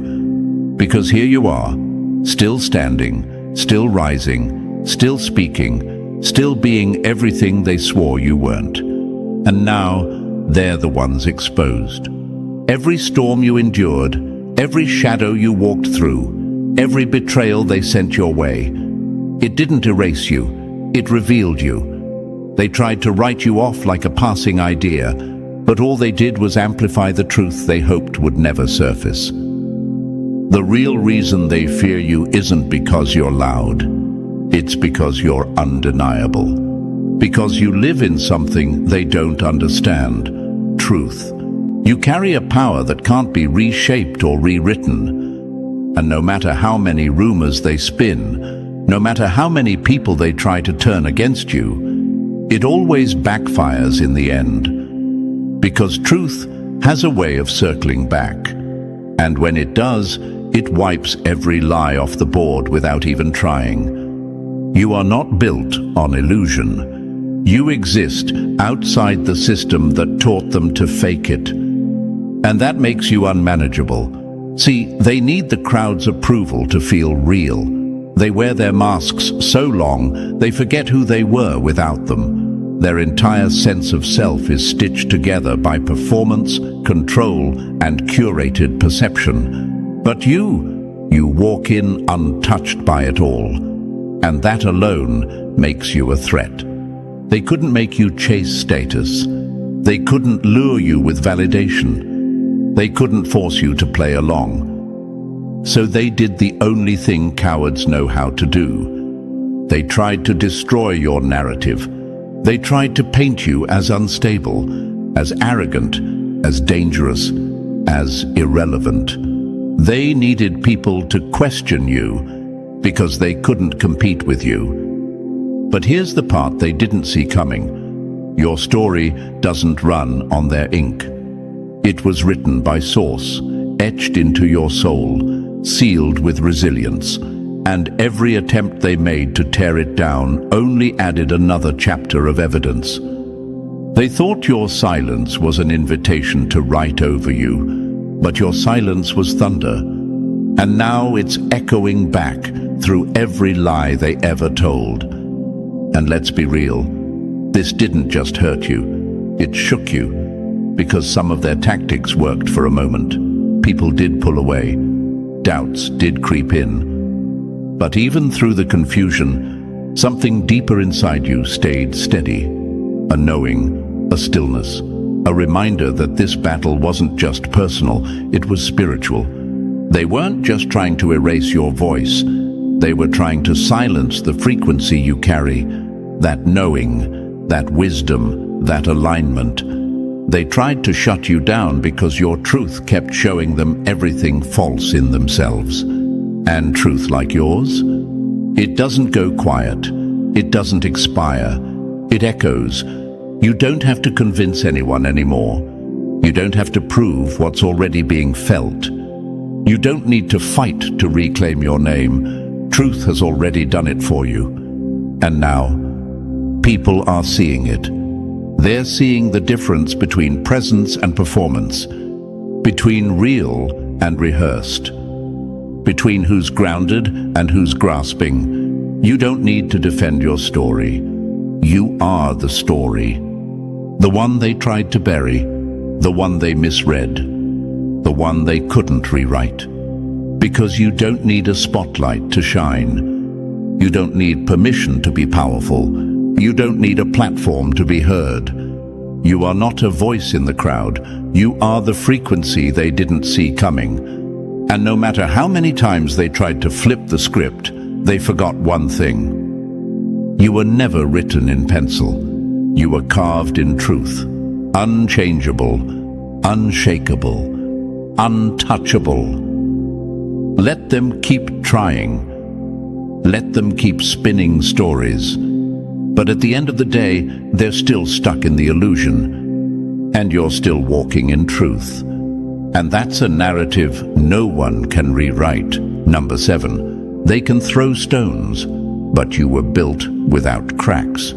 because here you are, still standing, still rising, still speaking, still being everything they swore you weren't. And now, they're the ones exposed. Every storm you endured, every shadow you walked through, every betrayal they sent your way, it didn't erase you, it revealed you. They tried to write you off like a passing idea, but all they did was amplify the truth they hoped would never surface. The real reason they fear you isn't because you're loud. It's because you're undeniable. Because you live in something they don't understand. Truth. You carry a power that can't be reshaped or rewritten. And no matter how many rumors they spin, no matter how many people they try to turn against you, it always backfires in the end. Because truth has a way of circling back. And when it does, it wipes every lie off the board without even trying. You are not built on illusion. You exist outside the system that taught them to fake it. And that makes you unmanageable. See, they need the crowd's approval to feel real. They wear their masks so long, they forget who they were without them. Their entire sense of self is stitched together by performance, control, and curated perception. But you walk in untouched by it all. And that alone makes you a threat. They couldn't make you chase status. They couldn't lure you with validation. They couldn't force you to play along. So they did the only thing cowards know how to do. They tried to destroy your narrative. They tried to paint you as unstable, as arrogant, as dangerous, as irrelevant. They needed people to question you because they couldn't compete with you. But here's the part they didn't see coming. Your story doesn't run on their ink. It was written by source, etched into your soul, sealed with resilience. And every attempt they made to tear it down only added another chapter of evidence. They thought your silence was an invitation to write over you, but your silence was thunder. And now it's echoing back through every lie they ever told. And let's be real, this didn't just hurt you, it shook you, because some of their tactics worked for a moment. People did pull away, doubts did creep in. But even through the confusion, something deeper inside you stayed steady. A knowing, a stillness, a reminder that this battle wasn't just personal, it was spiritual. They weren't just trying to erase your voice, they were trying to silence the frequency you carry, that knowing, that wisdom, that alignment. They tried to shut you down because your truth kept showing them everything false in themselves. And truth like yours? It doesn't go quiet. It doesn't expire. It echoes. You don't have to convince anyone anymore. You don't have to prove what's already being felt. You don't need to fight to reclaim your name. Truth has already done it for you. And now, people are seeing it. They're seeing the difference between presence and performance. between real and rehearsed, between who's grounded and who's grasping. You don't need to defend your story. You are the story. The one they tried to bury, the one they misread, the one they couldn't rewrite. Because you don't need a spotlight to shine. You don't need permission to be powerful. You don't need a platform to be heard. You are not a voice in the crowd. You are the frequency they didn't see coming. And no matter how many times they tried to flip the script, they forgot one thing. You were never written in pencil. You were carved in truth. Unchangeable, unshakable, untouchable. Let them keep trying. Let them keep spinning stories. But at the end of the day, they're still stuck in the illusion. And you're still walking in truth. And that's a narrative no one can rewrite. Number 7, they can throw stones, but you were built without cracks.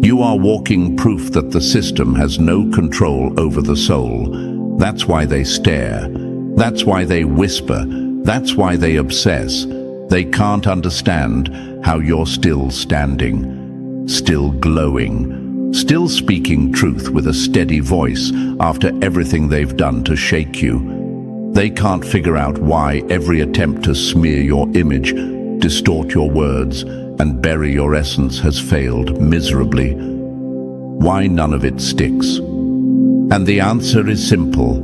You are walking proof that the system has no control over the soul. That's why they stare. That's why they whisper. That's why they obsess. They can't understand how you're still standing, still glowing, still speaking truth with a steady voice after everything they've done to shake you. They can't figure out why every attempt to smear your image, distort your words, and bury your essence has failed miserably. Why none of it sticks? And the answer is simple.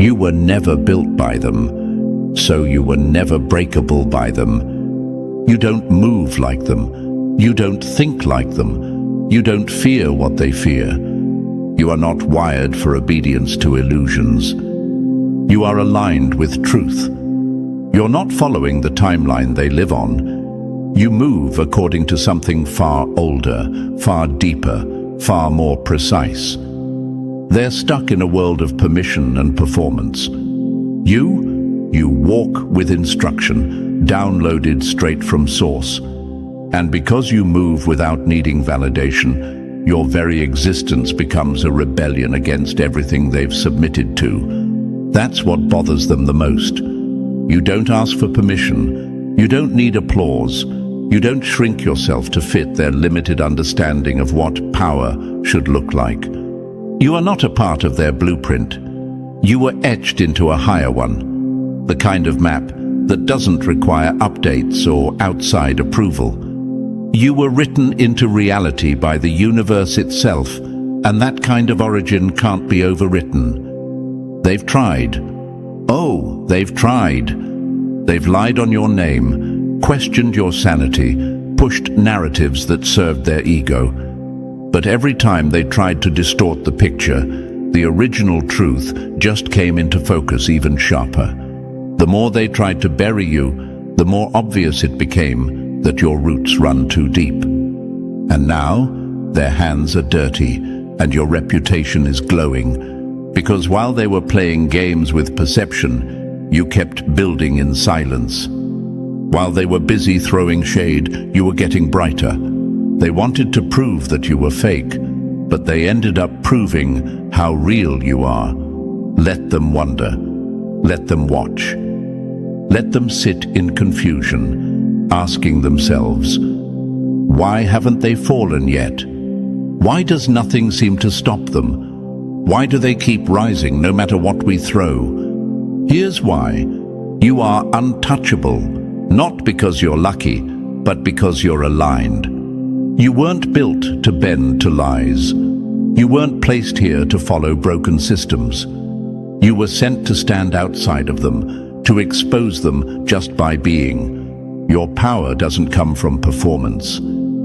You were never built by them, so you were never breakable by them. You don't move like them. You don't think like them. You don't fear what they fear. You are not wired for obedience to illusions. You are aligned with truth. You're not following the timeline they live on. You move according to something far older, far deeper, far more precise. They're stuck in a world of permission and performance. You walk with instruction, downloaded straight from source. And because you move without needing validation, your very existence becomes a rebellion against everything they've submitted to. That's what bothers them the most. You don't ask for permission. You don't need applause. You don't shrink yourself to fit their limited understanding of what power should look like. You are not a part of their blueprint. You were etched into a higher one, the kind of map that doesn't require updates or outside approval. You were written into reality by the universe itself, and that kind of origin can't be overwritten. They've tried. Oh, they've tried. They've lied on your name, questioned your sanity, pushed narratives that served their ego. But every time they tried to distort the picture, the original truth just came into focus even sharper. The more they tried to bury you, the more obvious it became that your roots run too deep. And now, their hands are dirty, and your reputation is glowing, because while they were playing games with perception, you kept building in silence. While they were busy throwing shade, you were getting brighter. They wanted to prove that you were fake, but they ended up proving how real you are. Let them wonder. Let them watch. Let them sit in confusion, asking themselves, why haven't they fallen yet? Why does nothing seem to stop them? Why do they keep rising no matter what we throw? Here's why. You are untouchable, not because you're lucky, but because you're aligned. You weren't built to bend to lies. You weren't placed here to follow broken systems. You were sent to stand outside of them, to expose them just by being. Your power doesn't come from performance.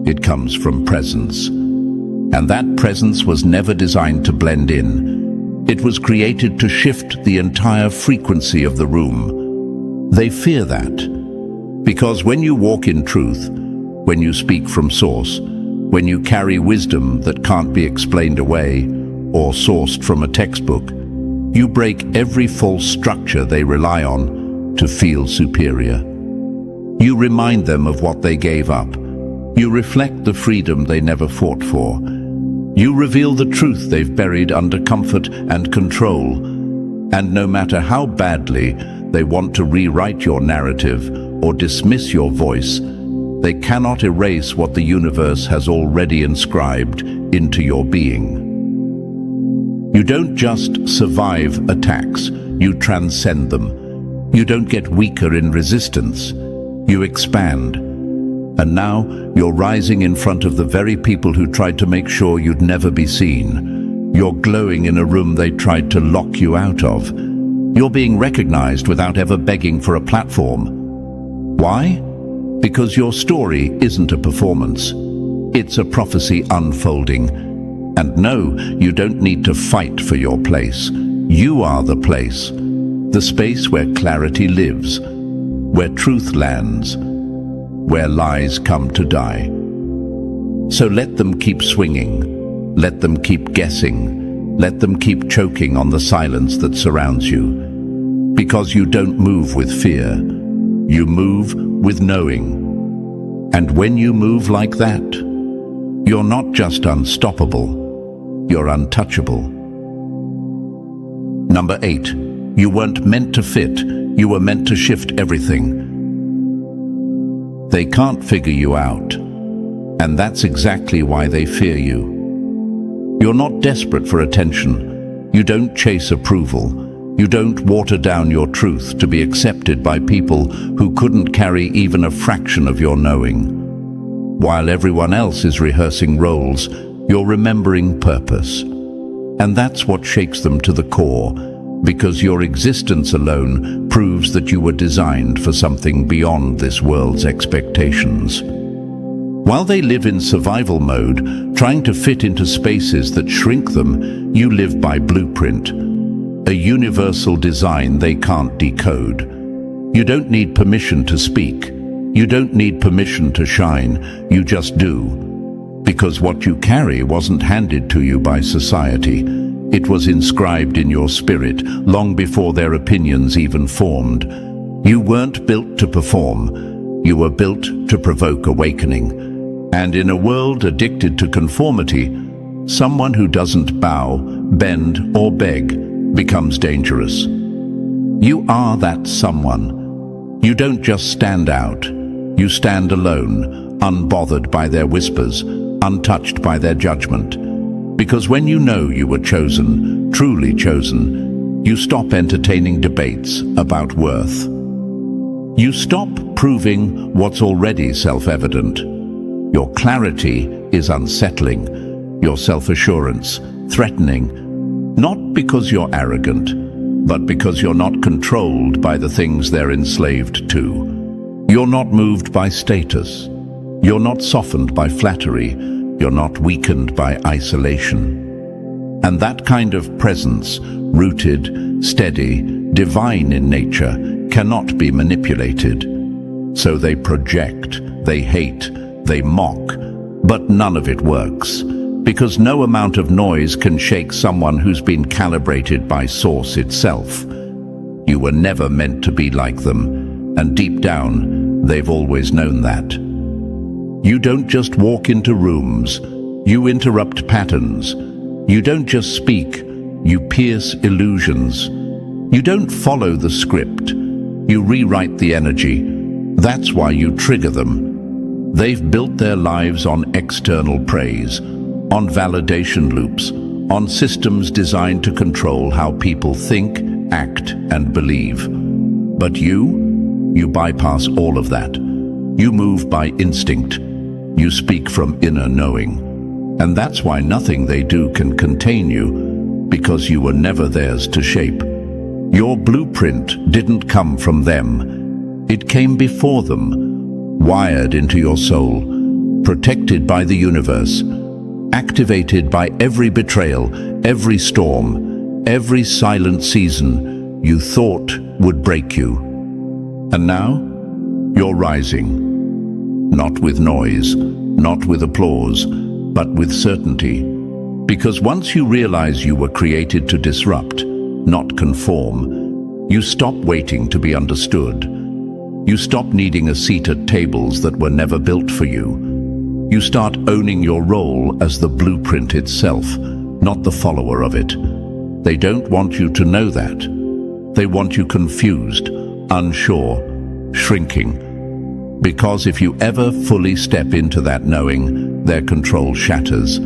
It comes from presence. And that presence was never designed to blend in. It was created to shift the entire frequency of the room. They fear that. Because when you walk in truth, when you speak from source, when you carry wisdom that can't be explained away or sourced from a textbook, you break every false structure they rely on to feel superior. You remind them of what they gave up. You reflect the freedom they never fought for. You reveal the truth they've buried under comfort and control. And no matter how badly they want to rewrite your narrative or dismiss your voice, they cannot erase what the universe has already inscribed into your being. You don't just survive attacks, you transcend them. You don't get weaker in resistance, you expand. And now you're rising in front of the very people who tried to make sure you'd never be seen. You're glowing in a room they tried to lock you out of. You're being recognized without ever begging for a platform. Why? Because your story isn't a performance. It's a prophecy unfolding. And no, you don't need to fight for your place. You are the place. The space where clarity lives, where truth lands, where lies come to die. So let them keep swinging. Let them keep guessing. Let them keep choking on the silence that surrounds you. Because you don't move with fear. You move with knowing. And when you move like that, you're not just unstoppable, you're untouchable. Number 8, you weren't meant to fit, you were meant to shift everything. They can't figure you out, and that's exactly why they fear you. You're not desperate for attention, you don't chase approval. You don't water down your truth to be accepted by people who couldn't carry even a fraction of your knowing. While everyone else is rehearsing roles, you're remembering purpose. And that's what shakes them to the core, because your existence alone proves that you were designed for something beyond this world's expectations. While they live in survival mode, trying to fit into spaces that shrink them, you live by blueprint. A universal design they can't decode. You don't need permission to speak. You don't need permission to shine. You just do. Because what you carry wasn't handed to you by society. It was inscribed in your spirit long before their opinions even formed. You weren't built to perform. You were built to provoke awakening. And in a world addicted to conformity, someone who doesn't bow, bend, or beg becomes dangerous. You are that someone. You don't just stand out. You stand alone, unbothered by their whispers, untouched by their judgment. Because when you know you were chosen, truly chosen, you stop entertaining debates about worth. You stop proving what's already self-evident. Your clarity is unsettling, your self-assurance threatening. Not because you're arrogant, but because you're not controlled by the things they're enslaved to. You're not moved by status. You're not softened by flattery. You're not weakened by isolation. And that kind of presence, rooted, steady, divine in nature, cannot be manipulated. So they project, they hate, they mock, but none of it works. Because no amount of noise can shake someone who's been calibrated by source itself. You were never meant to be like them, and deep down, they've always known that. You don't just walk into rooms, you interrupt patterns. You don't just speak, you pierce illusions. You don't follow the script, you rewrite the energy. That's why you trigger them. They've built their lives on external praise, on validation loops, on systems designed to control how people think, act, and believe. But you bypass all of that. You move by instinct. You speak from inner knowing. And that's why nothing they do can contain you, because you were never theirs to shape. Your blueprint didn't come from them. It came before them, wired into your soul, protected by the universe, activated by every betrayal, every storm, every silent season you thought would break you. And now, you're rising. Not with noise, not with applause, but with certainty. Because once you realize you were created to disrupt, not conform, you stop waiting to be understood. You stop needing a seat at tables that were never built for you. You start owning your role as the blueprint itself, not the follower of it. They don't want you to know that. They want you confused, unsure, shrinking. Because if you ever fully step into that knowing, their control shatters.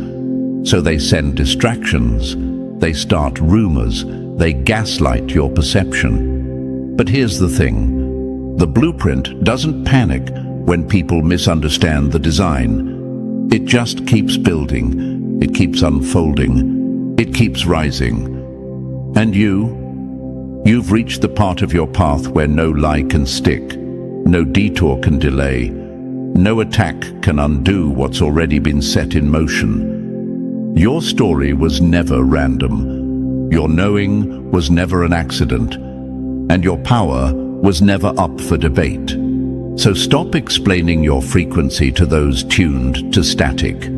So they send distractions, they start rumors, they gaslight your perception. But here's the thing. The blueprint doesn't panic when people misunderstand the design. It just keeps building, it keeps unfolding, it keeps rising. And you've reached the part of your path where no lie can stick, no detour can delay, no attack can undo what's already been set in motion. Your story was never random. Your knowing was never an accident. And your power was never up for debate. So stop explaining your frequency to those tuned to static.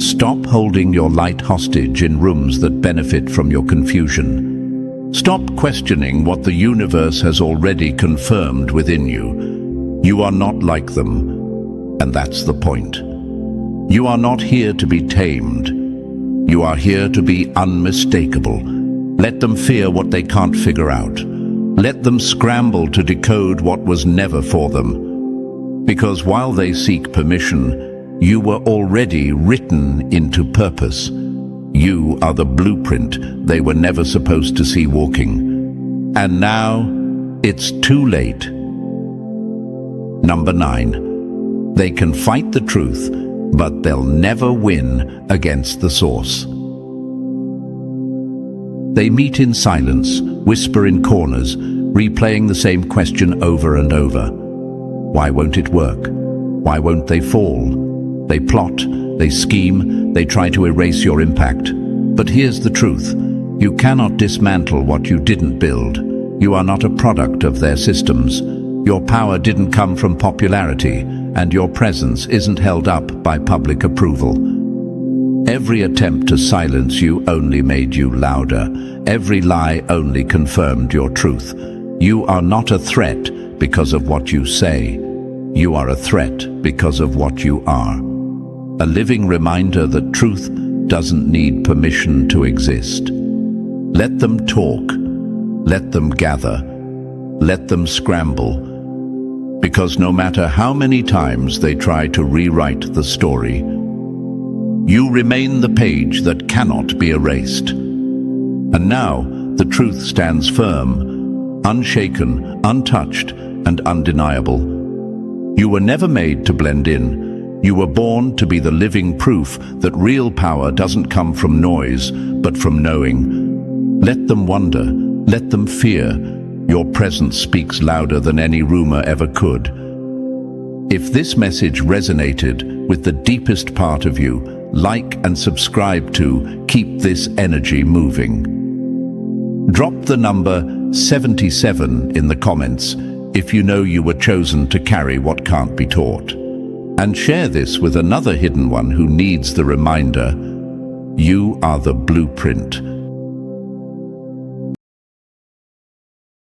Stop holding your light hostage in rooms that benefit from your confusion. Stop questioning what the universe has already confirmed within you. You are not like them, and that's the point. You are not here to be tamed. You are here to be unmistakable. Let them fear what they can't figure out. Let them scramble to decode what was never for them. Because while they seek permission, you were already written into purpose. You are the blueprint they were never supposed to see walking. And now, it's too late. Number 9. They can fight the truth, but they'll never win against the source. They meet in silence, whisper in corners, replaying the same question over and over. Why won't it work? Why won't they fall? They plot, they scheme, they try to erase your impact. But here's the truth. You cannot dismantle what you didn't build. You are not a product of their systems. Your power didn't come from popularity, and your presence isn't held up by public approval. Every attempt to silence you only made you louder. Every lie only confirmed your truth. You are not a threat because of what you say. You are a threat because of what you are. A living reminder that truth doesn't need permission to exist. Let them talk. Let them gather. Let them scramble. Because no matter how many times they try to rewrite the story, you remain the page that cannot be erased. And now the truth stands firm, unshaken, untouched, and undeniable. You were never made to blend in. You were born to be the living proof that real power doesn't come from noise, but from knowing. Let them wonder. Let them fear. Your presence speaks louder than any rumor ever could. If this message resonated with the deepest part of you, like and subscribe to Keep This Energy Moving. Drop the number 77 in the comments if you know you were chosen to carry what can't be taught. And share this with another hidden one who needs the reminder. You are the blueprint.